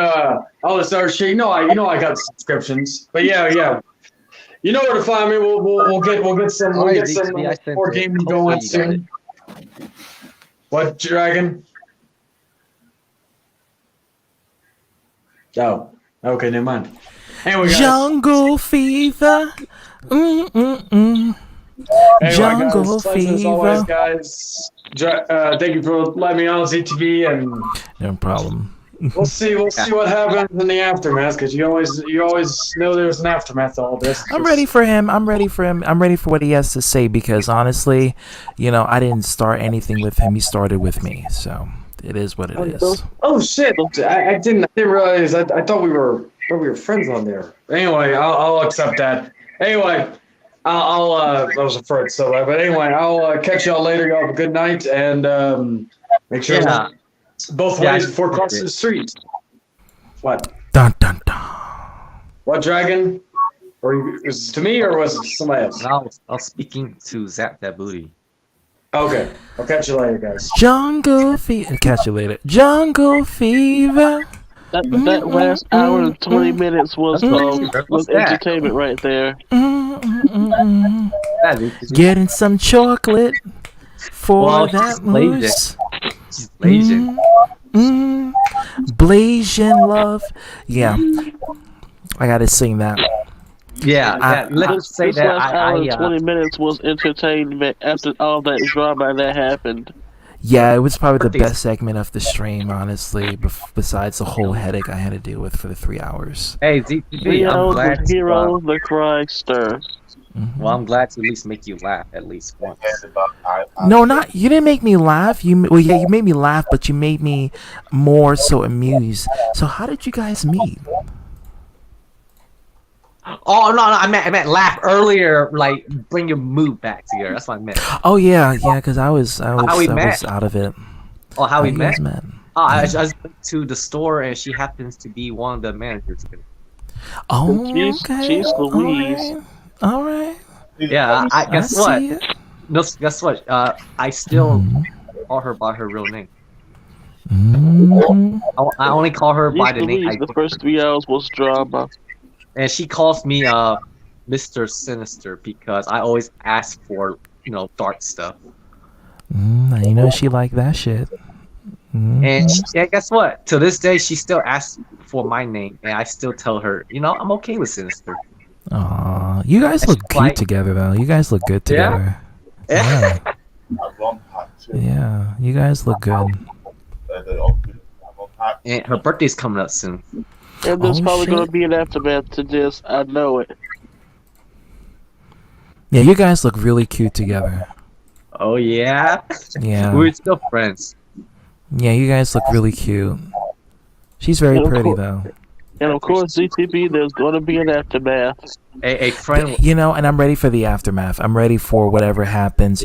all this other shit. You know I got subscriptions. But yeah. You know where to find me. We'll get some more gaming going soon. What, Dragon? Oh, okay, never mind. Anyway, guys. Jungle fever. Anyway, Jungle guys, pleasure as always, fever. guys. Thank you for letting me on ZTV, and No problem. we'll see what happens in the aftermath, because you always know there's an aftermath to all this. I'm ready for him. I'm ready for what he has to say, because honestly, I didn't start anything with him. He started with me, so it is what it is. Oh shit! I didn't realize. I thought we were friends on there. Anyway, I'll accept that. Anyway, I'll that was a first. So, but anyway, I'll catch y'all later. Y'all have a good night, and make sure both ways before crossing the street. What? Dun dun dun. What, Dragon? Or was it to me, or was it to somebody else? And I was speaking to Zap That Booty. Okay, I'll catch you later, guys. Jungle Fever. Catch you later. Jungle Fever. That last hour and 20 minutes was entertainment right there. Getting some chocolate for that moose. She's Blasian. Blasian love. Yeah. I gotta sing that. Yeah, let's say This that last hour and 20 minutes was entertainment after all that drama that happened. Yeah, it was probably the best segment of the stream, honestly, besides the whole headache I had to deal with for the 3 hours. Hey, ZTV, Leo, I'm glad the hero, the Christer. Well, I'm glad to at least make you laugh at least once. No, not you didn't make me laugh. You made me laugh, but you made me more so amused. So how did you guys meet? Oh no, I meant laugh earlier, like bring your mood back together. That's what I meant. Oh yeah, because I was met? out of it. Oh, how we you met? guys met? Oh, I just went to the store and she happens to be one of the managers there. Oh, Jeez Louise. All right. Yeah, I guess what? see it. No, guess what? I still call her by her real name. I only call her by the name. The first 3 hours was drama. And she calls me Mr. Sinister because I always ask for, dark stuff. You know she like that shit. And guess what? To this day, she still asks for my name, and I still tell her, I'm okay with Sinister. Aw, you guys look cute together, though. You guys look good together. Yeah. Yeah, you guys look good. And her birthday's coming up soon. And there's probably going to be an aftermath to this. I know it. Yeah, you guys look really cute together. Oh, yeah? Yeah. We're still friends. Yeah, you guys look really cute. She's very pretty, though. And of course, ZTB, there's going to be an aftermath. A friend. And I'm ready for the aftermath. I'm ready for whatever happens.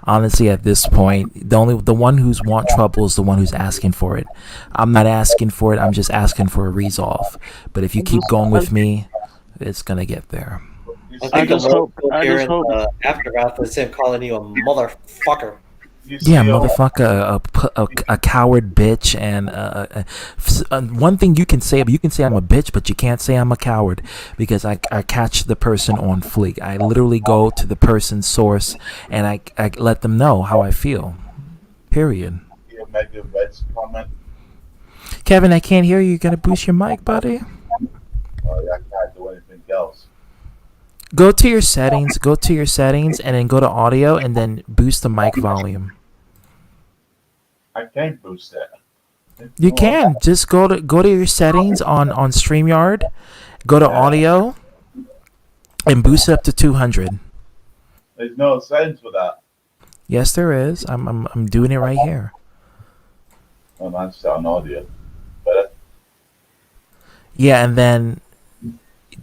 Honestly, at this point, the one who's want trouble is the one who's asking for it. I'm not asking for it. I'm just asking for a resolve. But if you keep going with me, it's gonna get there. I just hope. Aftermath is him calling you a motherfucker. Yeah, motherfucker, a coward bitch, and one thing you can say I'm a bitch, but you can't say I'm a coward because I catch the person on fleek. I literally go to the person's source and I let them know how I feel. Period. Kevin, I can't hear you. You gotta boost your mic, buddy. I can't do anything else. Go to your settings, and then go to audio, and then boost the mic volume. I can't boost that. You can just go to your settings on StreamYard, go to audio, and boost it up to 200. There's no settings for that. Yes, there is. I'm doing it right here. Oh, that's sound audio. Better. Yeah, and then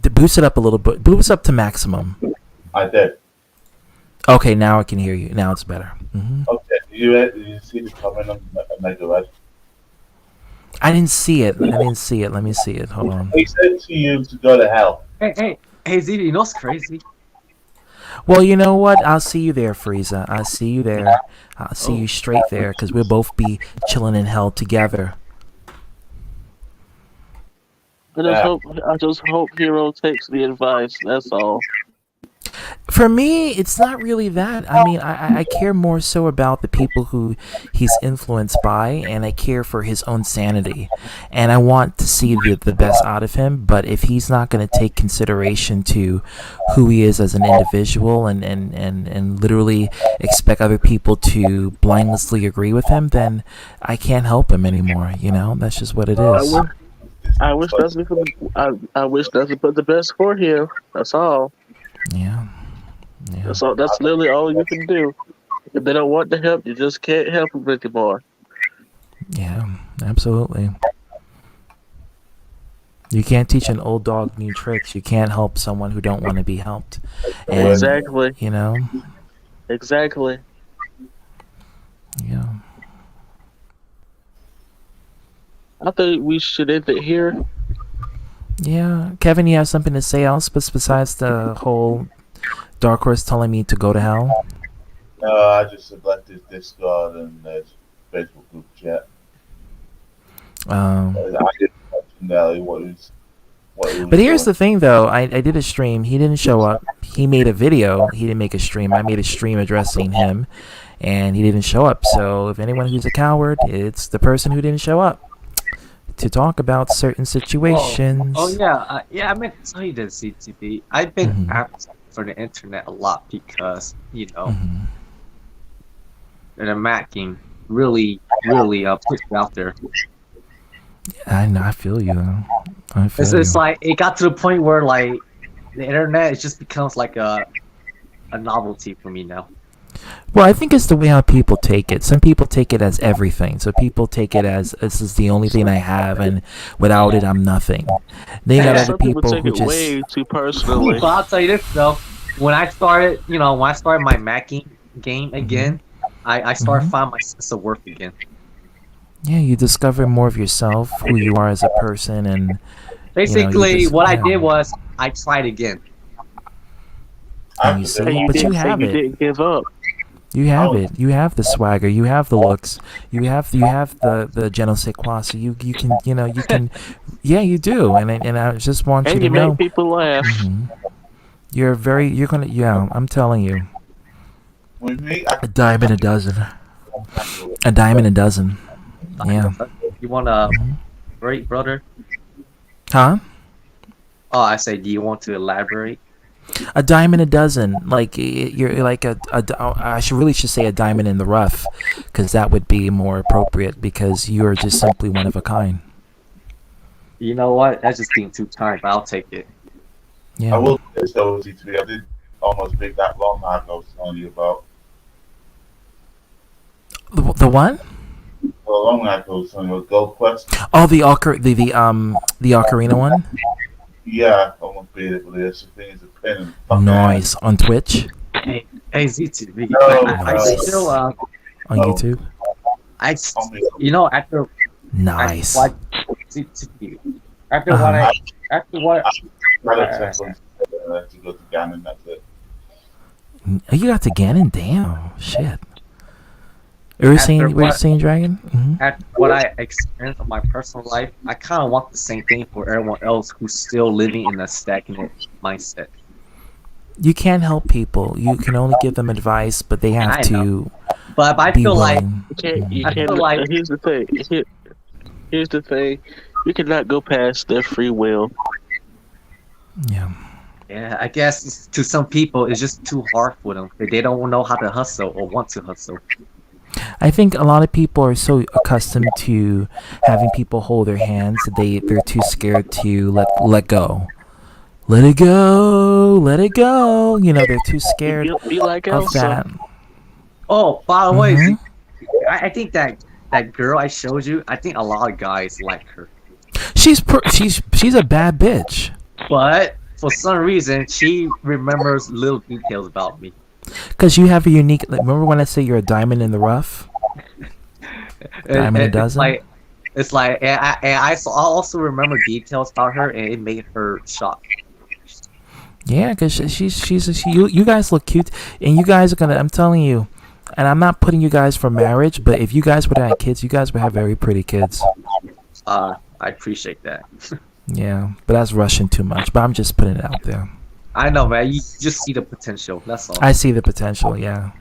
to boost it up a little bit, boost up to maximum. I did. Okay, now I can hear you. Now it's better. Okay, you see the comment on Mega Red? I didn't see it. Let me see it. Hold on. He said to you to go to hell. Hey, Z, you know what's crazy? Well, you know what? I'll see you there, Frieza. I'll see you there. I'll see you straight there, because we'll both be chilling in hell together. I just hope Hero takes the advice. That's all. For me, it's not really that. I mean, I care more so about the people who he's influenced by, and I care for his own sanity. And I want to see the best out of him, but if he's not going to take consideration to who he is as an individual and literally expect other people to blindlessly agree with him, then I can't help him anymore. That's just what it is. I wish nothing but the best for him. That's all. Yeah. That's literally all you can do. If they don't want to help, you just can't help them anymore. Yeah, absolutely. You can't teach an old dog new tricks. You can't help someone who don't want to be helped. And, Exactly. Exactly. Yeah. I think we should end it here. Yeah, Kevin, you have something to say else, but besides the whole Dark Horse telling me to go to hell? I just selected Discord and Facebook group chat. I didn't know what is. But here's the thing, though. I did a stream. He didn't show up. He made a video. He didn't make a stream. I made a stream addressing him, and he didn't show up. So if anyone who's a coward, it's the person who didn't show up to talk about certain situations. Oh yeah, yeah. I meant to tell you this, CTB. I've been asking for the internet a lot because the Mac game really pushed it out there. I know. I feel you. I feel It's like it got to the point where like the internet it just becomes like a novelty for me now. Well, I think it's the way how people take it. Some people take it as everything. So people take it as this is the only thing I have, and without it, I'm nothing. Then you got other Some people take who it just way too personally. But I'll tell you this though, when I started my Mac game again, I started finding my sense of worth again. yeah, you discover more of yourself, who you are as a person, and Basically, what I yeah. did was I tried again. And you see, And you but you didn't say have you it. didn't give up. You have it. You have the swagger. You have the looks. You have the je ne sais quoi. So you can you can yeah, you do. And I just want And you you to know make people laugh. you're gonna I'm telling you. A dime in a dozen. A dime in a dozen. Yeah. You want a great brother? Huh? Oh, I say, do you want to elaborate? A dime in a dozen. Like you're like I should say a diamond in the rough, because that would be more appropriate, because you're just simply one of a kind. You know what? That's just being too kind, but I'll take it. Yeah. I will say so easy to me. I did almost beat that long night I was telling you about. The one? The long night I was telling you about Gold Quest. Oh, the ocarina one. Yeah, I almost beat it, but it's the thing is a pain in the fucking Nice on Twitch. Hey, ZTV. No, I still on YouTube. After Nice. After what I to go to Ganon, that's it. Oh, you got to Ganon? Damn. Shit. Were you saying Dragon? After what I experienced in my personal life, I kind of want the same thing for everyone else who's still living in a stagnant mindset. You can't help people. You can only give them advice, but they have to. But I be feel like willing. You can't. Here's the thing. Here's the thing. You cannot go past their free will. Yeah. Yeah, I guess to some people it's just too hard for them. They don't know how to hustle or want to hustle. I think a lot of people are so accustomed to having people hold their hands that they're too scared to let go. Let it go, let it go. They're too scared Be like of Elsa. that. Oh, by the way, I think that girl I showed you, I think a lot of guys like her. She's a bad bitch. But for some reason, she remembers little details about me. Because you have a unique. Remember when I say you're a diamond in the rough? Diamond in a dozen. It's like, and I also remember details about her, and it made her shocked. Yeah, because you guys look cute, and you guys are gonna. I'm telling you, and I'm not putting you guys for marriage, but if you guys would have kids, you guys would have very pretty kids. I appreciate that. Yeah, but that's rushing too much. But I'm just putting it out there. I know, man. You just see the potential. That's all. I see the potential. Yeah.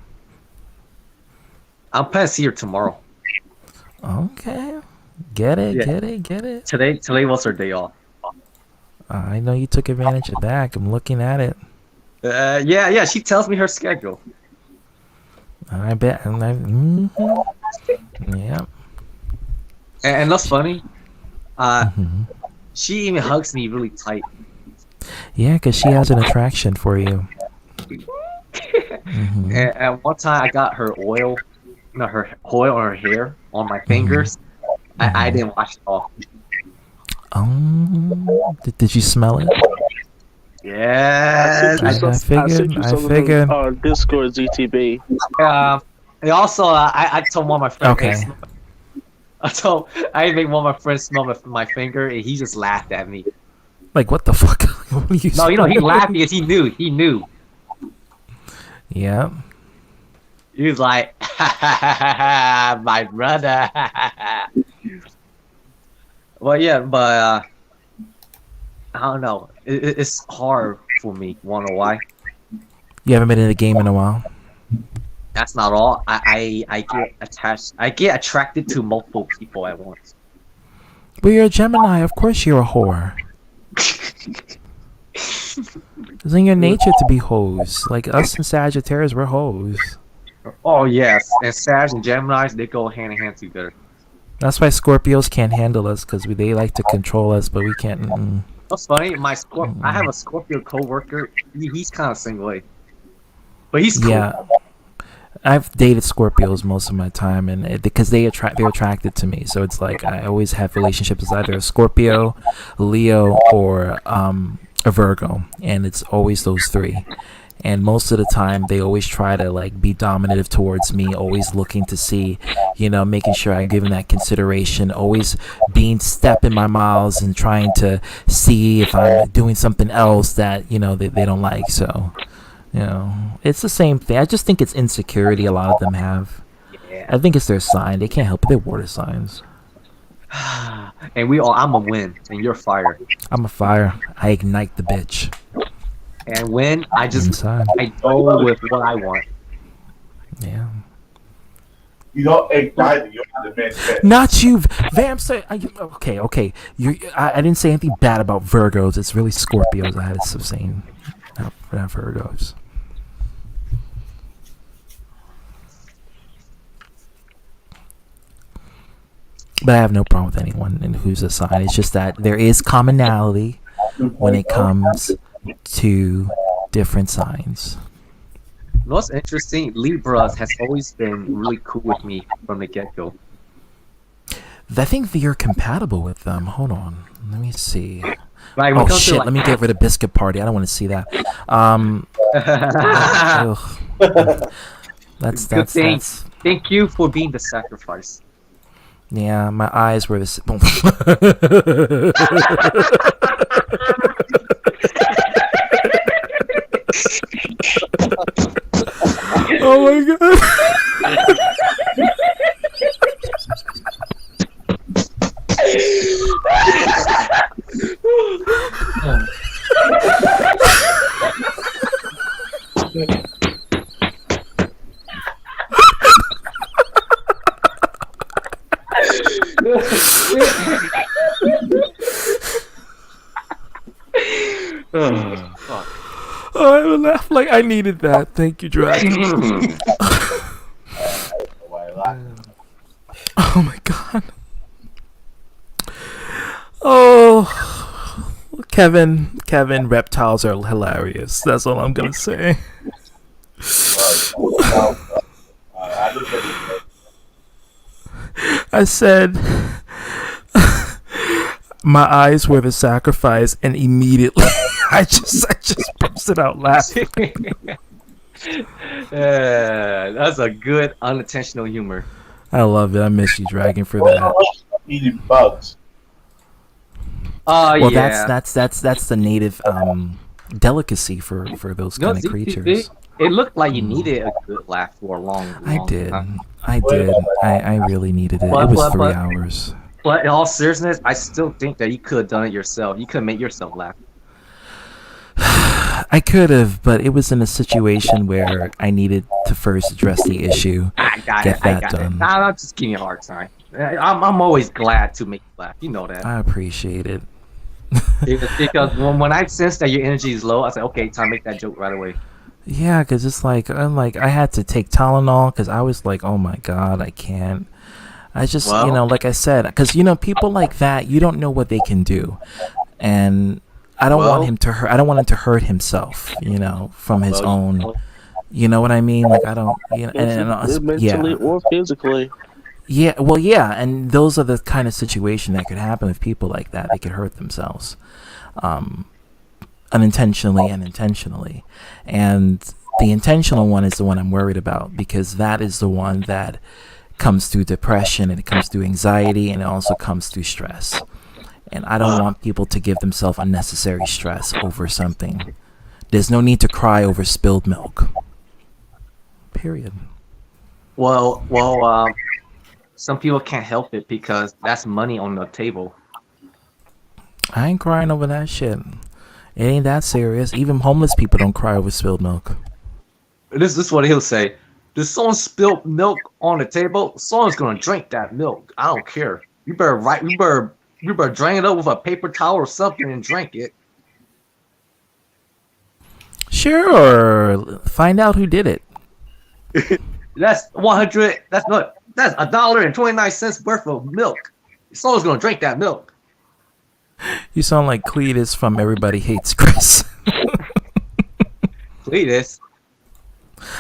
I'm planning to see her tomorrow. Okay. Get it. Yeah. Get it. Today was her day off. I know you took advantage of that. I'm looking at it. Yeah. She tells me her schedule. I bet. Yeah. And that's funny. She even hugs me really tight. Yeah, because she has an attraction for you. And one time I got her oil on her hair on my fingers. I didn't wash it off. Did you smell it? Yeah. I figured. On Discord, ZTB. And also, I told one of my friends. Okay. I made one of my friends smell my finger, and he just laughed at me. Like, what the fuck? What are you No, you know, he saying? laughed because he knew. He knew. Yeah. He was like, my brother. Well, yeah, but I don't know. It's hard for me. Wanna know why? You haven't been in a game in a while. That's not all. I get attached. I get attracted to multiple people at once. But you're a Gemini. Of course you're a whore. It's in your nature to be hoes. Like us and Sagittarius, we're hoes. Oh yes, and Sag and Geminis, they go hand in hand together. That's why Scorpios can't handle us, because they like to control us, but we can't. That's funny. I have a Scorpio coworker. He's kind of the same way, but he's cool. Yeah. I've dated Scorpios most of my time, and because they're attracted to me. So it's like I always have relationships with either a Scorpio, a Leo, or a Virgo, and it's always those three. And most of the time, they always try to like be dominative towards me, always looking to see, making sure I give them that consideration, always being step in my miles and trying to see if I'm doing something else that they don't like. So. It's the same thing. I just think it's insecurity a lot of them have. Yeah. I think it's their sign. They can't help it. They're water signs. And I'm a wind, and you're fire. I'm a fire. I ignite the bitch. And when I Inside. I go with what I want. Yeah. You don't ignite it. You're the man. Not you, Vamp. Okay. I didn't say anything bad about Virgos. It's really Scorpios I had to saying. Not Virgos. But I have no problem with anyone and who's a sign. It's just that there is commonality when it comes to different signs. What's interesting, Libras has always been really cool with me from the get-go. I think that you're compatible with them. Hold on. Let me see. Right, oh shit, let me get rid of Biscuit Party. I don't want to see that. That's Good thing. Thank you for being the sacrifice. Yeah, my eyes were the oh my god. Oh, fuck. Oh, I laughed like I needed that. Thank you, Dragon. Oh my god. Oh, Kevin, reptiles are hilarious. That's all I'm gonna say. I said, my eyes were the sacrifice, and immediately I just busted out laughing. That's a good unintentional humor. I love it. I miss you, Dragon, for that. Eating bugs. Well, yeah. that's the native delicacy for those kind of creatures. It looked like you needed a good laugh for a long time. I did. I really needed it. It was 3 hours. But in all seriousness, I still think that you could have done it yourself. You could have made yourself laugh. I could have, but it was in a situation where I needed to first address the issue. I got it. I'm just giving you a hard time. I'm always glad to make you laugh. You know that. I appreciate it. because when I sense that your energy is low, I say, okay, time to make that joke right away. Yeah, because it's like I had to take Tylenol because I was like, oh my god, I can't. I just, like I said, because people like that, you don't know what they can do, and I don't want him to hurt. I don't want him to hurt himself, from his own. You know what I mean? Like I don't, mentally or physically. Yeah, well, yeah, and those are the kind of situation that could happen with people like that. They could hurt themselves, unintentionally and intentionally. And the intentional one is the one I'm worried about, because that is the one that comes through depression, and it comes through anxiety, and it also comes through stress. And I don't want people to give themselves unnecessary stress over something. There's no need to cry over spilled milk. Period. Well, some people can't help it because that's money on the table. I ain't crying over that shit. It ain't that serious. Even homeless people don't cry over spilled milk. This is what he'll say. There's someone spilled milk on the table. Someone's gonna drink that milk. I don't care. You better drain it up with a paper towel or something and drink it. Sure. Find out who did it. That's 100. That's $1.29 worth of milk. Someone's gonna drink that milk. You sound like Cletus from Everybody Hates Chris. Cletus.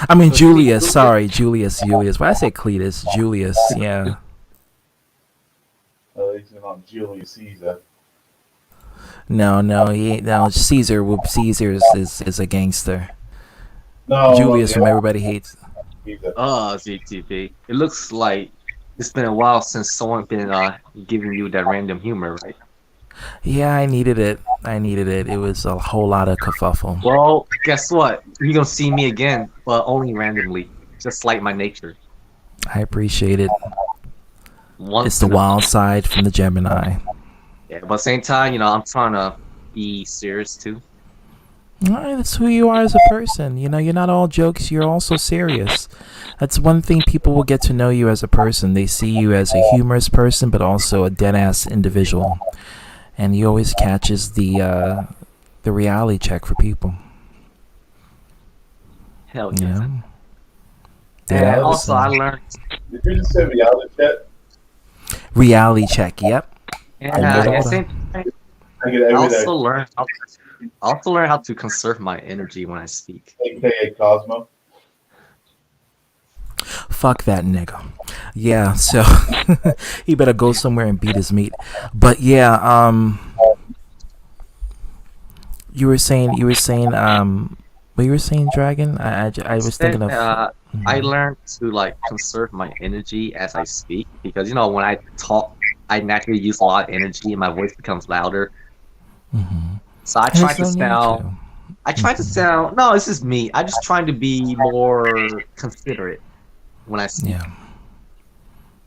I mean Julius. Sorry, Julius. Why I say Cletus? Julius. Yeah. He's not Julius Caesar. No, he ain't. No, Caesar is a gangster. No, Julius from Everybody Hates. ZTV. It looks like it's been a while since someone been giving you that random humor, right? Yeah, I needed it. It was a whole lot of kerfuffle. Well, guess what? You're gonna see me again, but only randomly, just like my nature. I appreciate it. It's the wild side from the Gemini. Yeah, but at the same time, I'm trying to be serious too. Alright, that's who you are as a person. You're not all jokes, you're also serious. That's one thing people will get to know you as a person. They see you as a humorous person, but also a dead-ass individual. And he always catches the reality check for people. Hell yeah. Yeah. And also, I learned. Did you just say reality check? Reality check, yep. Yeah, same thing. I get it every day. I also learn how to conserve my energy when I speak. AKA Cosmo. Fuck that nigga. Yeah, so he better go somewhere and beat his meat. But yeah, you were saying, what you were saying, Dragon? I was thinking of. I learned to conserve my energy as I speak because when I talk, I naturally use a lot of energy and my voice becomes louder. Mm-hmm. So I try to sound. No, this is me. I'm just trying to be more considerate when I speak.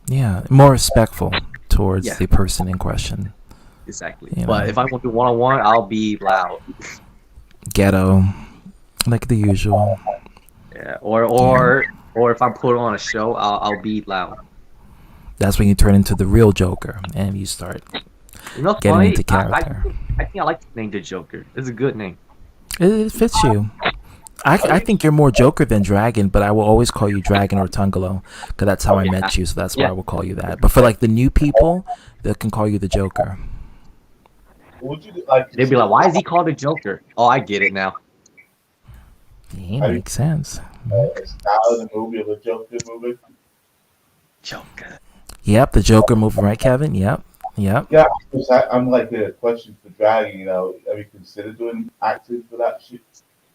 Yeah, more respectful towards the person in question. Exactly. But if I want to do one-on-one, I'll be loud. Ghetto, like the usual. Yeah, or if I put on a show, I'll be loud. That's when you turn into the real Joker and you start getting into character. I think I like the name the Joker. It's a good name. It fits you. I think you're more Joker than Dragon, but I will always call you Dragon or Tungalo because that's how I met you. So that's why I will call you that. But for the new people, they can call you the Joker. They'd be like, "Why is he called the Joker?" Oh, I get it now. Yeah, makes sense. The movie of the Joker movie. Joker. Yep, the Joker movie, right, Kevin? Yep. Yeah, I'm like a question for Dragon. Have you considered doing acting for that shit,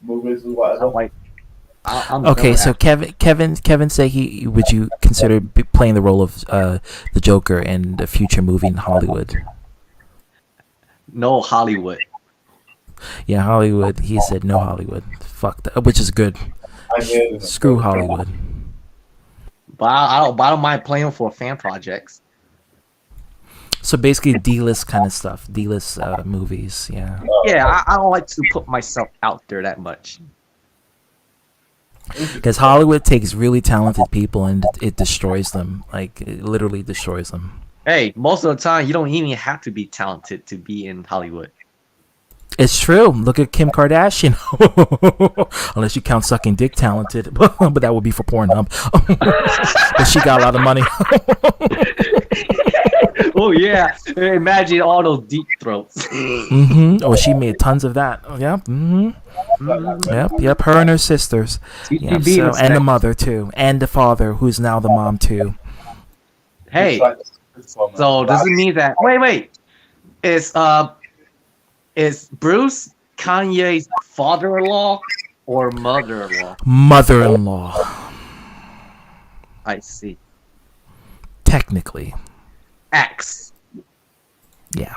movies or whatever? Okay, so Kevin said would you consider playing the role of the Joker in the future movie in Hollywood? No Hollywood. Yeah, Hollywood. He said no Hollywood. Fuck that, which is good. Screw Hollywood. But I don't mind playing for fan projects. So basically, D-list kind of stuff, D-list movies. Yeah. Yeah, I don't like to put myself out there that much. Because Hollywood takes really talented people and it destroys them. It literally destroys them. Hey, most of the time, you don't even have to be talented to be in Hollywood. It's true. Look at Kim Kardashian. Unless you count sucking dick talented. But that would be for Pornhub. But she got a lot of money. Oh, yeah. Imagine all those deep throats. Oh, she made tons of that. Yep. Yep. Her and her sisters. Yep, and the mother, too. And the father, who's now the mom, too. Hey. So does it mean that... Wait. Is Bruce Kanye's father-in-law or mother-in-law? Mother-in-law. I see. Technically. X. Yeah.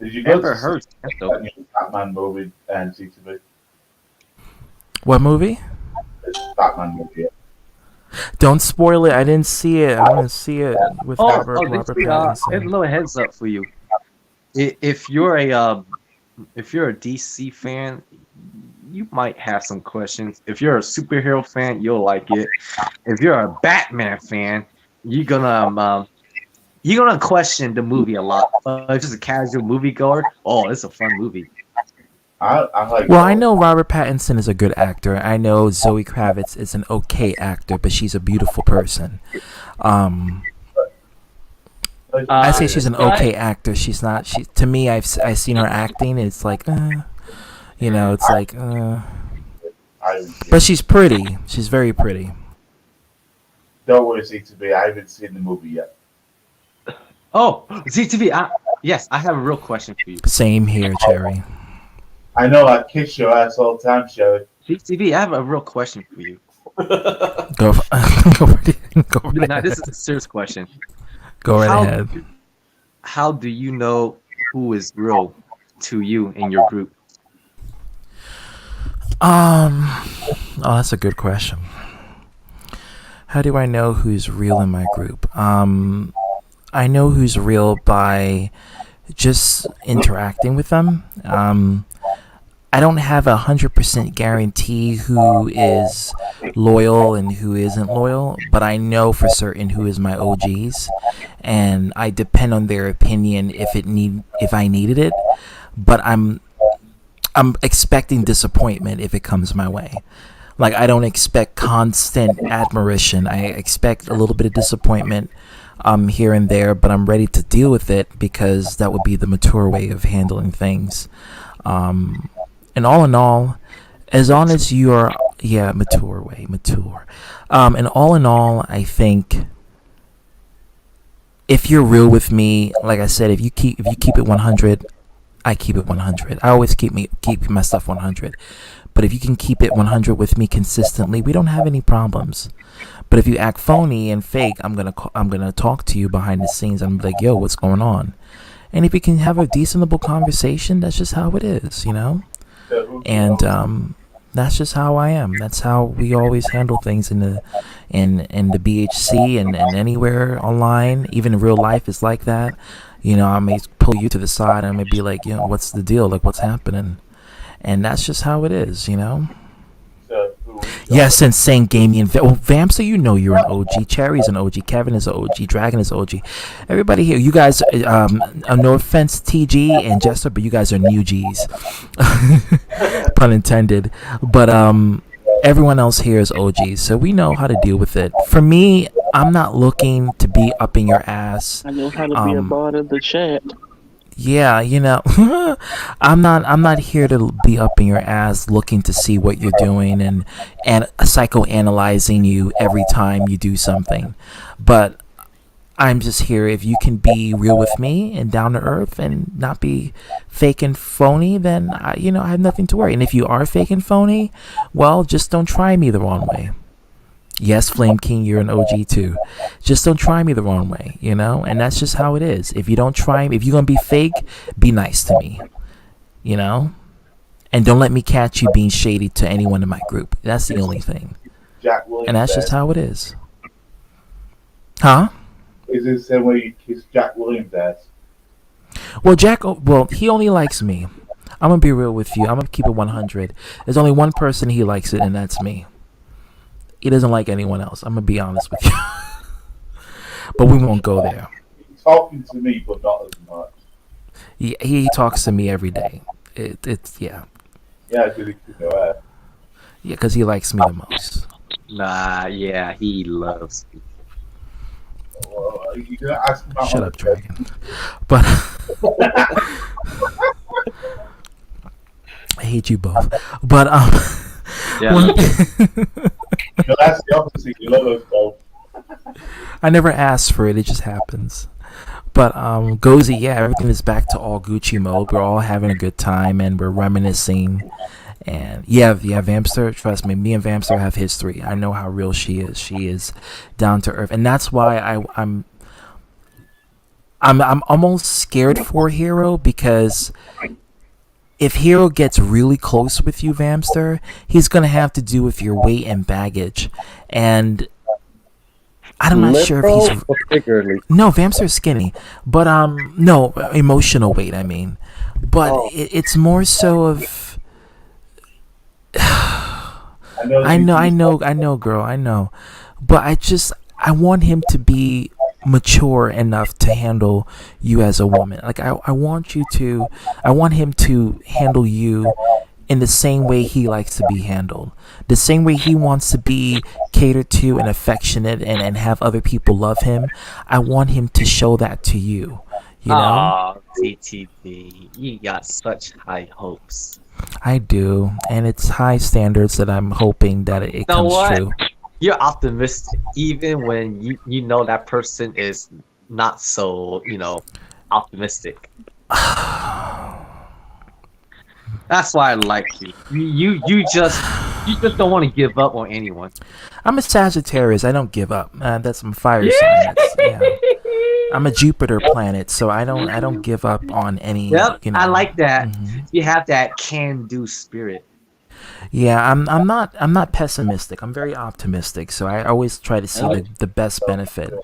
Did you go Never to see heard that new Batman movie and CTV? What movie? It's Batman movie. Yeah. Don't spoil it. I didn't see it. I want to see it with Robert Here's a Pattinson. little heads up for you. If you're a DC fan, you might have some questions. If you're a superhero fan, you'll like it. If you're a Batman fan, you're gonna question the movie a lot. If just a casual moviegoer, oh, it's a fun movie. I like. Well, I know Robert Pattinson is a good actor. I know Zoe Kravitz is an okay actor, but she's a beautiful person. I say she's an okay actor. She's not. She to me, I've seen her acting. It's like, it's like, but she's pretty. She's very pretty. Don't worry, CTV. I haven't seen the movie yet. Oh, ZTV. Yes, I have a real question for you. Same here, Cherry. I know I kiss your ass all the time, Shelly. ZTV, I have a real question for you. Go right Now, ahead. this is a serious question. Go right ahead. How do you know who is real to you in your group? Oh, that's a good question. How do I know who's real in my group? I know who's real by just interacting with them. I don't have 100% guarantee who is loyal and who isn't loyal, but I know for certain who is my OGs, and I depend on their opinion if I needed it. But I'm expecting disappointment if it comes my way. Like, I don't expect constant admiration. I expect a little bit of disappointment here and there, but I'm ready to deal with it because that would be the mature way of handling things. And all in all, as long as you are, mature. And all in all, I think if you're real with me, like I said, if you keep it 100, I keep it 100. I always keep my stuff 100. But if you can keep it 100 with me consistently, we don't have any problems. But if you act phony and fake, I'm gonna talk to you behind the scenes. I'm like, yo, what's going on? And if you can have a decentable conversation, that's just how it is, And that's just how I am. That's how we always handle things in the BHC and anywhere online. Even in real life, it's like that. I may pull you to the side and I may be like, what's the deal? Like, what's happening? And that's just how it is, Yes, and Saint Gaming. Vamster, you're an OG. Cherry's an OG. Kevin is an OG. Dragon is OG. Everybody here, you guys, no offense, TG and Jester, but you guys are new Gs. Pun intended. But everyone else here is OGs, so we know how to deal with it. For me, I'm not looking to be up in your ass. I know how to be a bot in the chat. Yeah, I'm not here to be up in your ass looking to see what you're doing and psychoanalyzing you every time you do something. But I'm just here if you can be real with me and down to earth and not be fake and phony, then I have nothing to worry. And if you are fake and phony, well, just don't try me the wrong way. Yes, Flame King, you're an OG too. Just don't try me the wrong way, and that's just how it is. If you're gonna be fake, be nice to me, and don't let me catch you being shady to anyone in my group. That's the only thing, and that's just how it is. Huh? Is it the same way you kiss Jack Williams' ass? Well, he only likes me. I'm gonna be real with you. I'm gonna keep it 100. There's only one person he likes it, and that's me. He doesn't like anyone else. I'm gonna be honest with you. But we won't go there. He's talking to me, but not as much. He talks to me every day. It's Yeah, because he can go ahead. Yeah, because he likes me the most. Nah, yeah, he loves me. Well, you can ask him about Shut up, Dragon. But I hate you both. But Yeah. That's the opposite. You love us both. I never asked for it. It just happens. But Gozy, yeah, everything is back to all Gucci mode. We're all having a good time and we're reminiscing. And yeah, Vamster, trust me and Vamster have history. I know how real she is. She is down to earth, and that's why I'm almost scared for Hero because if Hero gets really close with you, Vamster, he's gonna have to do with your weight and baggage, and I'm not sure if Literal he's or figuratively? no Vamster's skinny, but no emotional weight. I mean, but it's more so of I know, girl, I know, but I want him to be mature enough to handle you as a woman. Like I want him to handle you in the same way he likes to be handled, the same way he wants to be catered to and affectionate and have other people love him. I want him to show that to you. You know, Aw, TTV, you got such high hopes. I do, and it's high standards that I'm hoping that it You know comes what? true. You're optimistic even when you know that person is not so, optimistic. That's why I like you. You just don't want to give up on anyone. I'm a Sagittarius. I don't give up. That's my fire sign. I'm a Jupiter planet, so I don't give up on any. Yep, You know. I like that. You have that can-do spirit. Yeah, I'm not pessimistic. I'm very optimistic. So I always try to see the best benefit.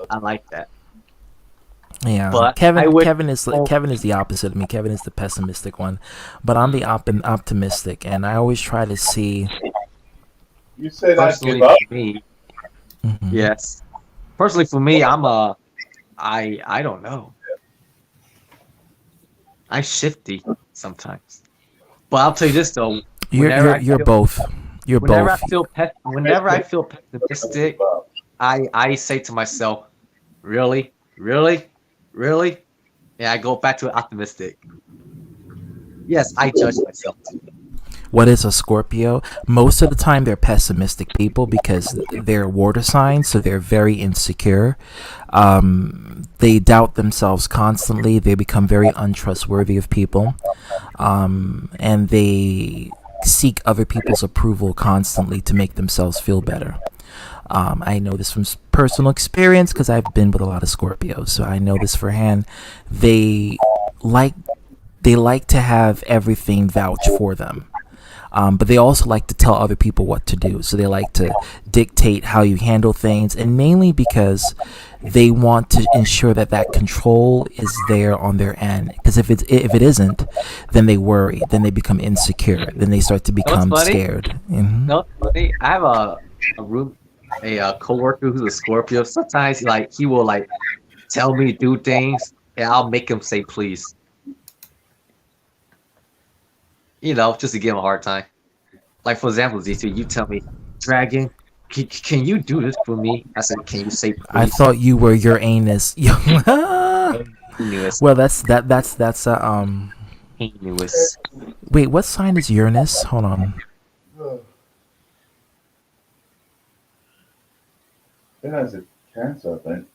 I like that. Yeah, But Kevin is the opposite of me. Kevin is the pessimistic one, but I'm the optimistic, and I always try to see. You say that Personally, give up? for me, yes. Personally, for me, I don't know. I'm shifty sometimes, but I'll tell you this though. You're both. You're Whenever both. whenever I feel pessimistic, I say to myself, really, really, really, and I go back to optimistic. Yes, I judge myself too. What is a Scorpio? Most of the time, they're pessimistic people because they're water signs, so they're very insecure. They doubt themselves constantly. They become very untrustworthy of people, and they seek other people's approval constantly to make themselves feel better. I know this from personal experience because I've been with a lot of Scorpios, so I know this firsthand. They like to have everything vouch for them. But they also like to tell other people what to do. So they like to dictate how you handle things, and mainly because they want to ensure that control is there on their end. Because if it isn't, then they worry, then they become insecure, then they start to become scared. No, funny. I have a coworker who's a Scorpio. Sometimes he will tell me to do things, and I'll make him say please. Just to give him a hard time. Like, for example, Z2, you tell me, Dragon, can you do this for me? I said, can you say please? I thought you were Uranus. Well, that's Uranus. Wait, what sign is Uranus? Hold on. It has a Cancer, I think.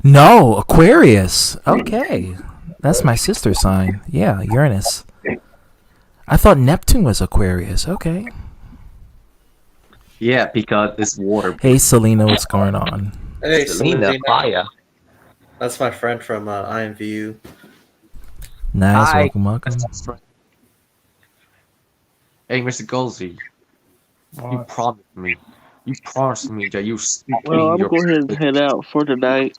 No, Aquarius. Okay. That's my sister's sign. Yeah, Uranus. I thought Neptune was Aquarius. Okay. Yeah, because it's water. Hey, Selena, what's going on? Hey, Selena, fire. That's my friend from IMVU. Nice, Hi. welcome. Hey, Mr. Golsey, you promised me. You promised me that you speak Well, I'm your going ahead and head out for tonight.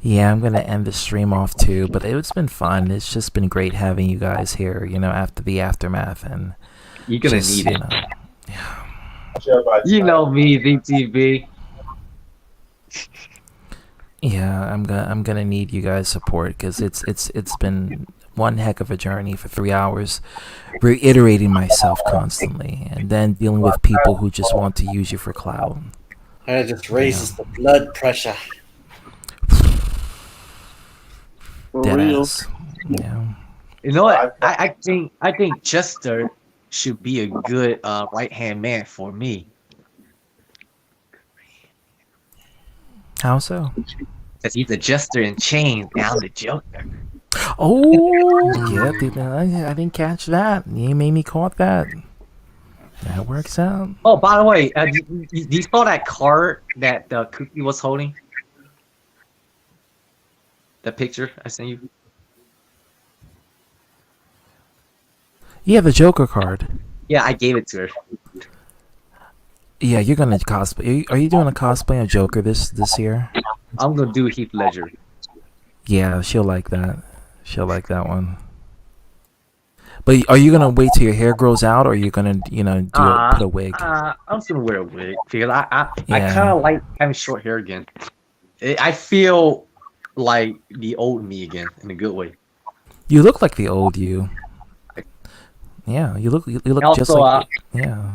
Yeah, I'm gonna end the stream off too, but it's been fun. It's just been great having you guys here, after the aftermath, and You're gonna just, need it. You know me, VTV. Yeah, I'm gonna need you guys' support because it's been one heck of a journey for 3 hours, reiterating myself constantly, and then dealing with people who just want to use you for clout. And it just raises the blood pressure. Deadass. Yeah. You know what? I think Chester should be a good right hand man for me. How so? Because he's a jester in chains and I'm the Joker. Oh, yeah, I didn't catch that. You made me caught that. That works out. Oh, by the way, do you saw that card that the Cookie was holding? The picture I sent you? Yeah, the Joker card. Yeah, I gave it to her. Yeah, you're gonna cosplay. Are you doing a cosplay of Joker this year? I'm gonna do Heath Ledger. Yeah, she'll like that. She'll like that one. But are you gonna wait till your hair grows out, or are you gonna, put a wig? I'm just gonna wear a wig because I Yeah. kind of like having short hair again. I feel like the old me again in a good way. You look like the old you. Yeah, you look Also, just like yeah.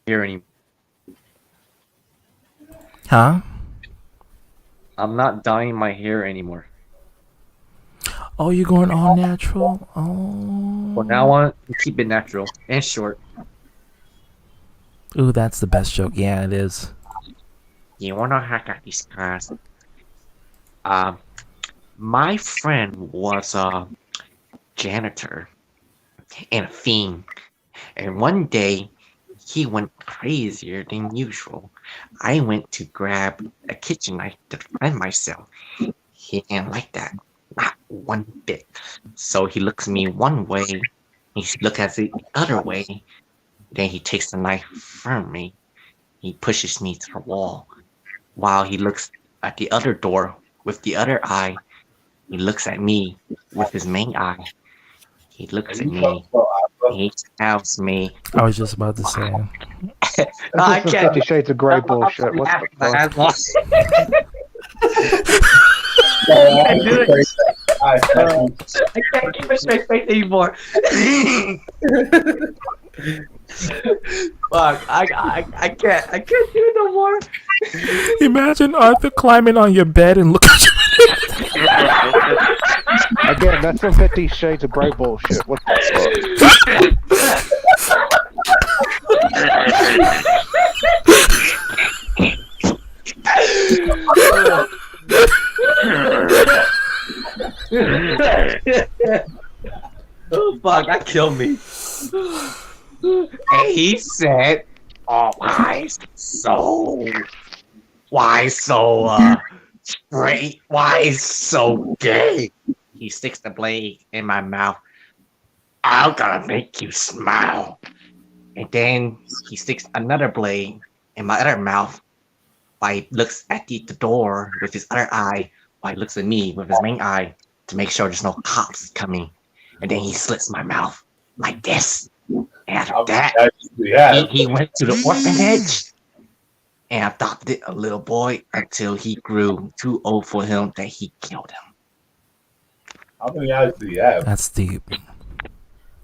Hair anymore. Huh? I'm not dyeing my hair anymore. Oh, you're going all natural. Oh. From now on, keep it natural and short. Ooh, that's the best joke. Yeah, it is. You wanna hack at this class? My friend was a janitor and a fiend, and one day he went crazier than usual. I went to grab a kitchen knife to defend myself. He didn't like that, not one bit. So he looks at me one way, he looks at the other way, then he takes the knife from me. He pushes me to the wall. While he looks at the other door with the other eye, he looks at me with his main eye. He looks at me. He tells me. I was just about to say. I This is can't. 50 Shades of Grey bullshit. What the fuck? I can't do it. I can't keep a straight face anymore. Fuck! I can't do it no more. Imagine Arthur climbing on your bed and look at you. Again, that's some 50 Shades of Grey bullshit. What the Oh fuck! That killed me. And he said, "Oh, why so straight? Why so gay?" He sticks the blade in my mouth. "I'm gonna make you smile." And then he sticks another blade in my other mouth. While he looks at the door with his other eye, while he looks at me with his main eye to make sure there's no cops coming. And then he slits my mouth like this. And after that, he went to the orphanage and adopted a little boy until he grew too old for him that he killed him. How many eyes do you have? That's deep.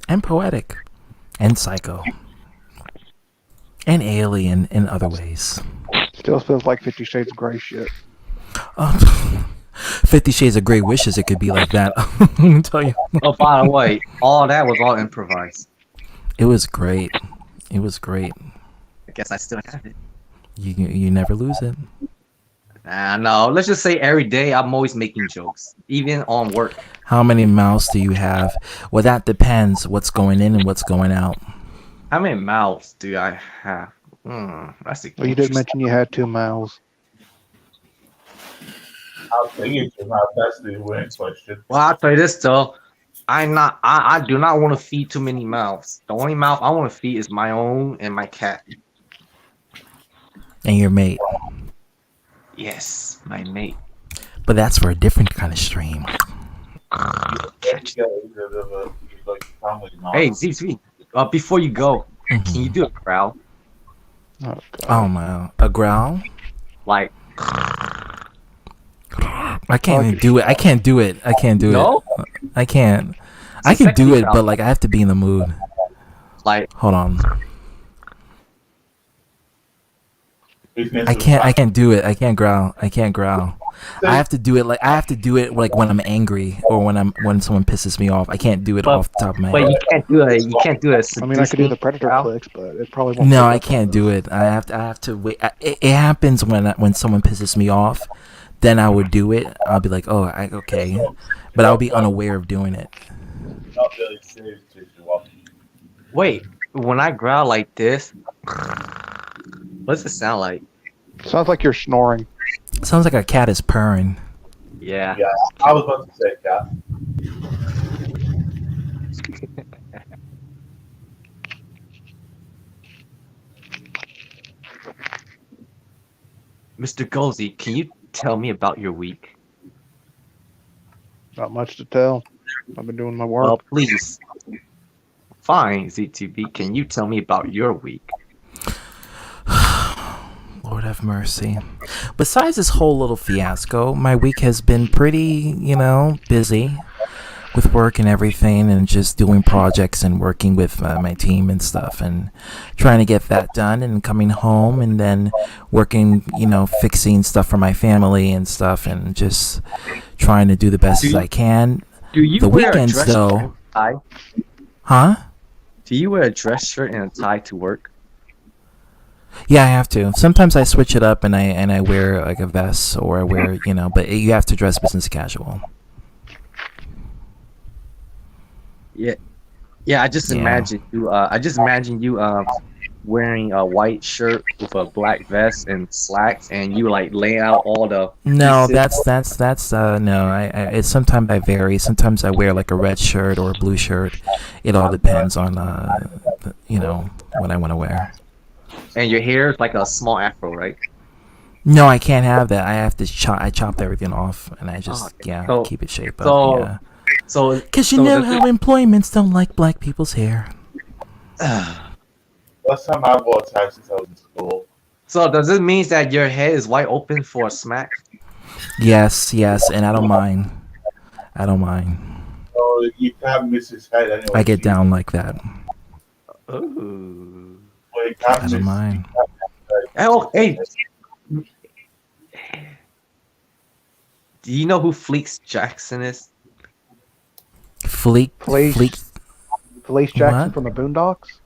And poetic. And psycho. And alien in other ways. Still feels like 50 Shades of Grey shit. 50 Shades of Grey wishes it could be like that. Let me tell you. Oh, by the way, all that was all improvised. It was great. It was great. I guess I still have it. You never lose it. No, let's just say every day I'm always making jokes, even on work. How many mouths do you have? Well, that depends what's going in and what's going out. How many mouths do I have? That's a Well, you did mention you had 2 mouths. I'll take it to my that's the winning question. Well, I'll tell you this though. I do not want to feed too many mouths. The only mouth I want to feed is my own and my cat. And your mate. Yes, my mate. But that's for a different kind of stream. Hey, ZZ, before you go, can you do a growl? Oh my, a growl? Like, I can't even do it. I can't do it. I can't do No? it. I can't. I can do it, but like I have to be in the mood. Like, hold on. I can't do it. I can't growl. I can't growl. I have to do it like when I'm angry or when someone pisses me off. I can't do it off the top of my But head. you can't do it. You can't do it. I mean, I could do the predator clicks, but it probably won't. No, pick I up on can't those. do it. I have to wait. It happens when someone pisses me off. Then I would do it. I'll be like, okay, but I'll be unaware of doing it. Not really serious situation. Wait, when I growl like this, what's it sound like? Sounds like you're snoring. Sounds like a cat is purring. Yeah. Yeah, I was about to say cat. Mr. Goldie, can you tell me about your week? Not much to tell. I've been doing my work. Well, please. Fine, ZTV, can you tell me about your week? Lord have mercy. Besides this whole little fiasco, my week has been pretty, busy with work and everything, and just doing projects and working with my team and stuff, and trying to get that done, and coming home and then working, fixing stuff for my family and stuff, and just trying to do the best as I can. Do you The wear weekends, a dress though, shirt and tie? huh? Do you wear a dress shirt and a tie to work? Yeah, I have to. Sometimes I switch it up and I wear like a vest, or I wear, but you have to dress business casual. Yeah, yeah. I just imagine you. I just imagine you wearing a white shirt with a black vest and slacks, and you like lay out all the. No, pieces. that's no. It's sometimes I vary. Sometimes I wear like a red shirt or a blue shirt. It all depends on what I want to wear. And your hair is like a small afro, right? No, I can't have that. I have to I chopped everything off, and I just So- keep it shaped so- up. Yeah. So, Because you so know does how employments don't like black people's hair. Last time I wore a tie since I was in school. So does it mean that your head is wide open for a smack? Yes, and I don't mind. I don't mind. So you can't miss his head anyway. I get down like that. Ooh. Well, you can't I miss don't mind. Oh, hey. Do you know who Fleeks Jackson is? Fleek. Felice Jackson What? from the Boondocks.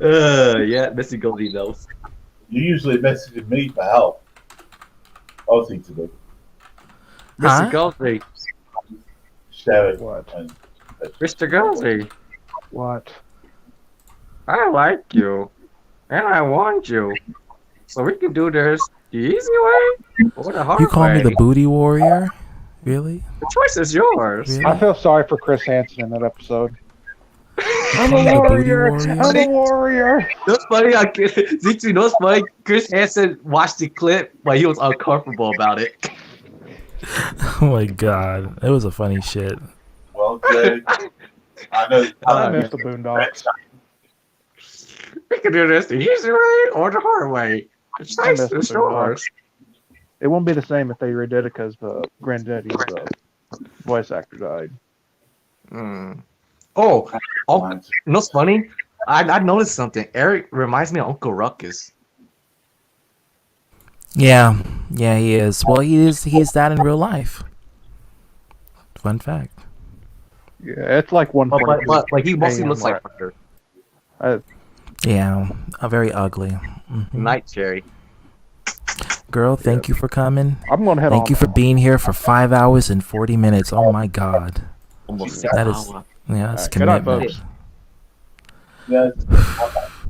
Yeah, Mr. Goldie knows. You usually messaging me for help. I'll think to do. Mr. Goldie. Share it. What? Mr. Goldie. What? I like you. And I want you. So we can do this the easy way or the hard You call way. me the booty warrior? Really? The choice is yours. Really? I feel sorry for Chris Hansen in that episode. I'm a warrior. I'm a warrior. That's funny. Z2, that's funny. Chris Hansen watched the clip, but he was uncomfortable about it. Oh my god, it was a funny shit. Well, Jay, I know. I miss the Boondocks. We can do this the easy way or the hard way. The I choice miss the is Boondocks. yours. It won't be the same if they redid it because the granddaddy's voice actor died. Oh, you know what's funny? I noticed something. Eric reminds me of Uncle Ruckus. Yeah, he is. Well, he is that in real life. Fun fact. Yeah, it's like one. But like he mostly looks like her. Yeah, very ugly. Night Cherry. Girl, thank you for coming. I'm gonna head Thank on you for being here for 5 hours and 40 minutes. Oh my god. Almost That is, that's Good night, commitment. folks.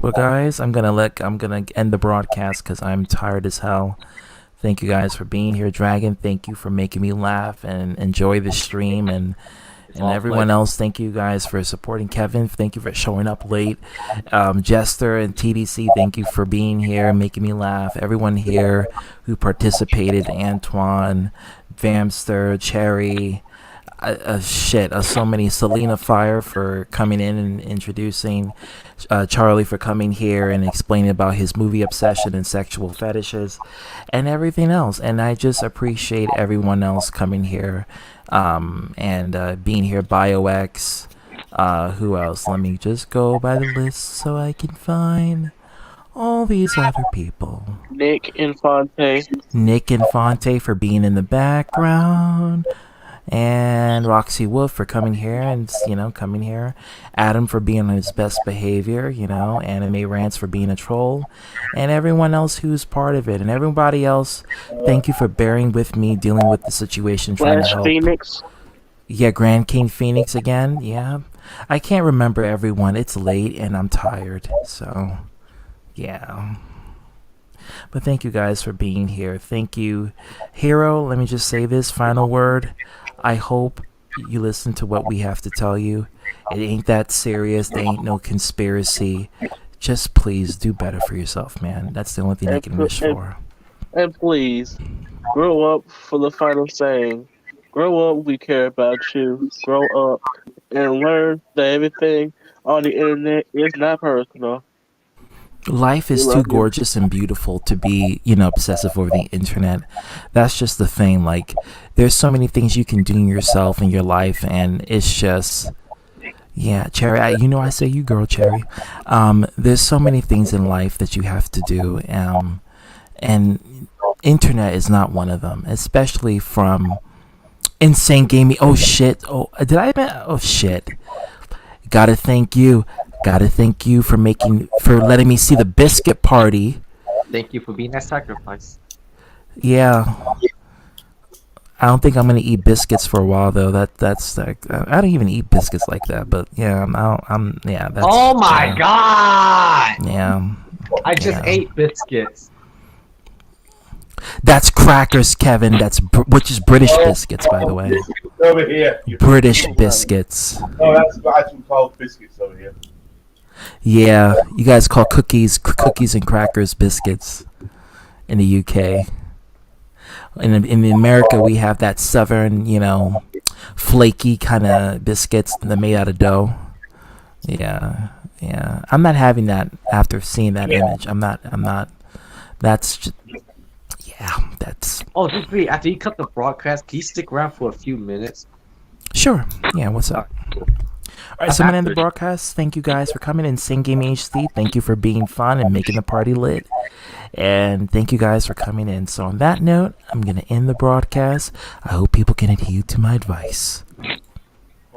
Well, guys, I'm gonna end the broadcast because I'm tired as hell. Thank you guys for being here, Dragon. Thank you for making me laugh and enjoy the stream, and all everyone pleasure. else. Thank you guys for supporting Kevin. Thank you for showing up late. Jester and TDC, thank you for being here, making me laugh. Everyone here who participated, Antoine, Vamster, Cherry. So many. Selena Fire for coming in and introducing, Charlie for coming here and explaining about his movie obsession and sexual fetishes, and everything else. And I just appreciate everyone else coming here, and being here. BioX, Who else? Let me just go by the list so I can find all these other people. Nick Infante. Nick Infante for being in the background. And Roxy Wolf for coming here and, coming here. Adam for being on his best behavior, Anime Rants for being a troll. And everyone else who's part of it. And everybody else, thank you for bearing with me, dealing with the situation, trying to help. Phoenix. Yeah, Grand King Phoenix again, yeah. I can't remember everyone. It's late and I'm tired, so, yeah. But thank you guys for being here. Thank you. Hero, let me just say this final word. I hope you listen to what we have to tell you. It ain't that serious. There ain't no conspiracy. Just please do better for yourself, man. That's the only thing I can wish for. And please, grow up for the final saying. Grow up, we care about you. Grow up and learn that everything on the internet is not personal. Life is too gorgeous and beautiful to be, obsessive over the internet. That's just the thing. Like, there's so many things you can do in yourself in your life, and it's just, yeah, Cherry. I say you, girl, Cherry. There's so many things in life that you have to do, and internet is not one of them. Especially from Insane Gaming. Oh shit. Oh, did I? Oh shit. Gotta thank you for letting me see the biscuit party. Thank you for being that sacrifice. Yeah. I don't think I'm gonna eat biscuits for a while though. That's like I don't even eat biscuits like that. But yeah, that's. Oh my god! Yeah. I just ate biscuits. That's crackers, Kevin. Which is British biscuits, by the way. Over here. British biscuits. No, that's actually called biscuits over here. Yeah, you guys call cookies and crackers biscuits in the UK. In America, we have that southern, flaky kind of biscuits that are made out of dough. Yeah. I'm not having that after seeing that image. I'm not. That's just. Yeah, that's. Oh, just wait. After you cut the broadcast, can you stick around for a few minutes? Sure. Yeah, what's up? Alright, so I'm gonna end the broadcast. Thank you guys for coming in. Sing Game HD. Thank you for being fun and making the party lit. And thank you guys for coming in. So on that note, I'm gonna end the broadcast. I hope people can adhere to my advice.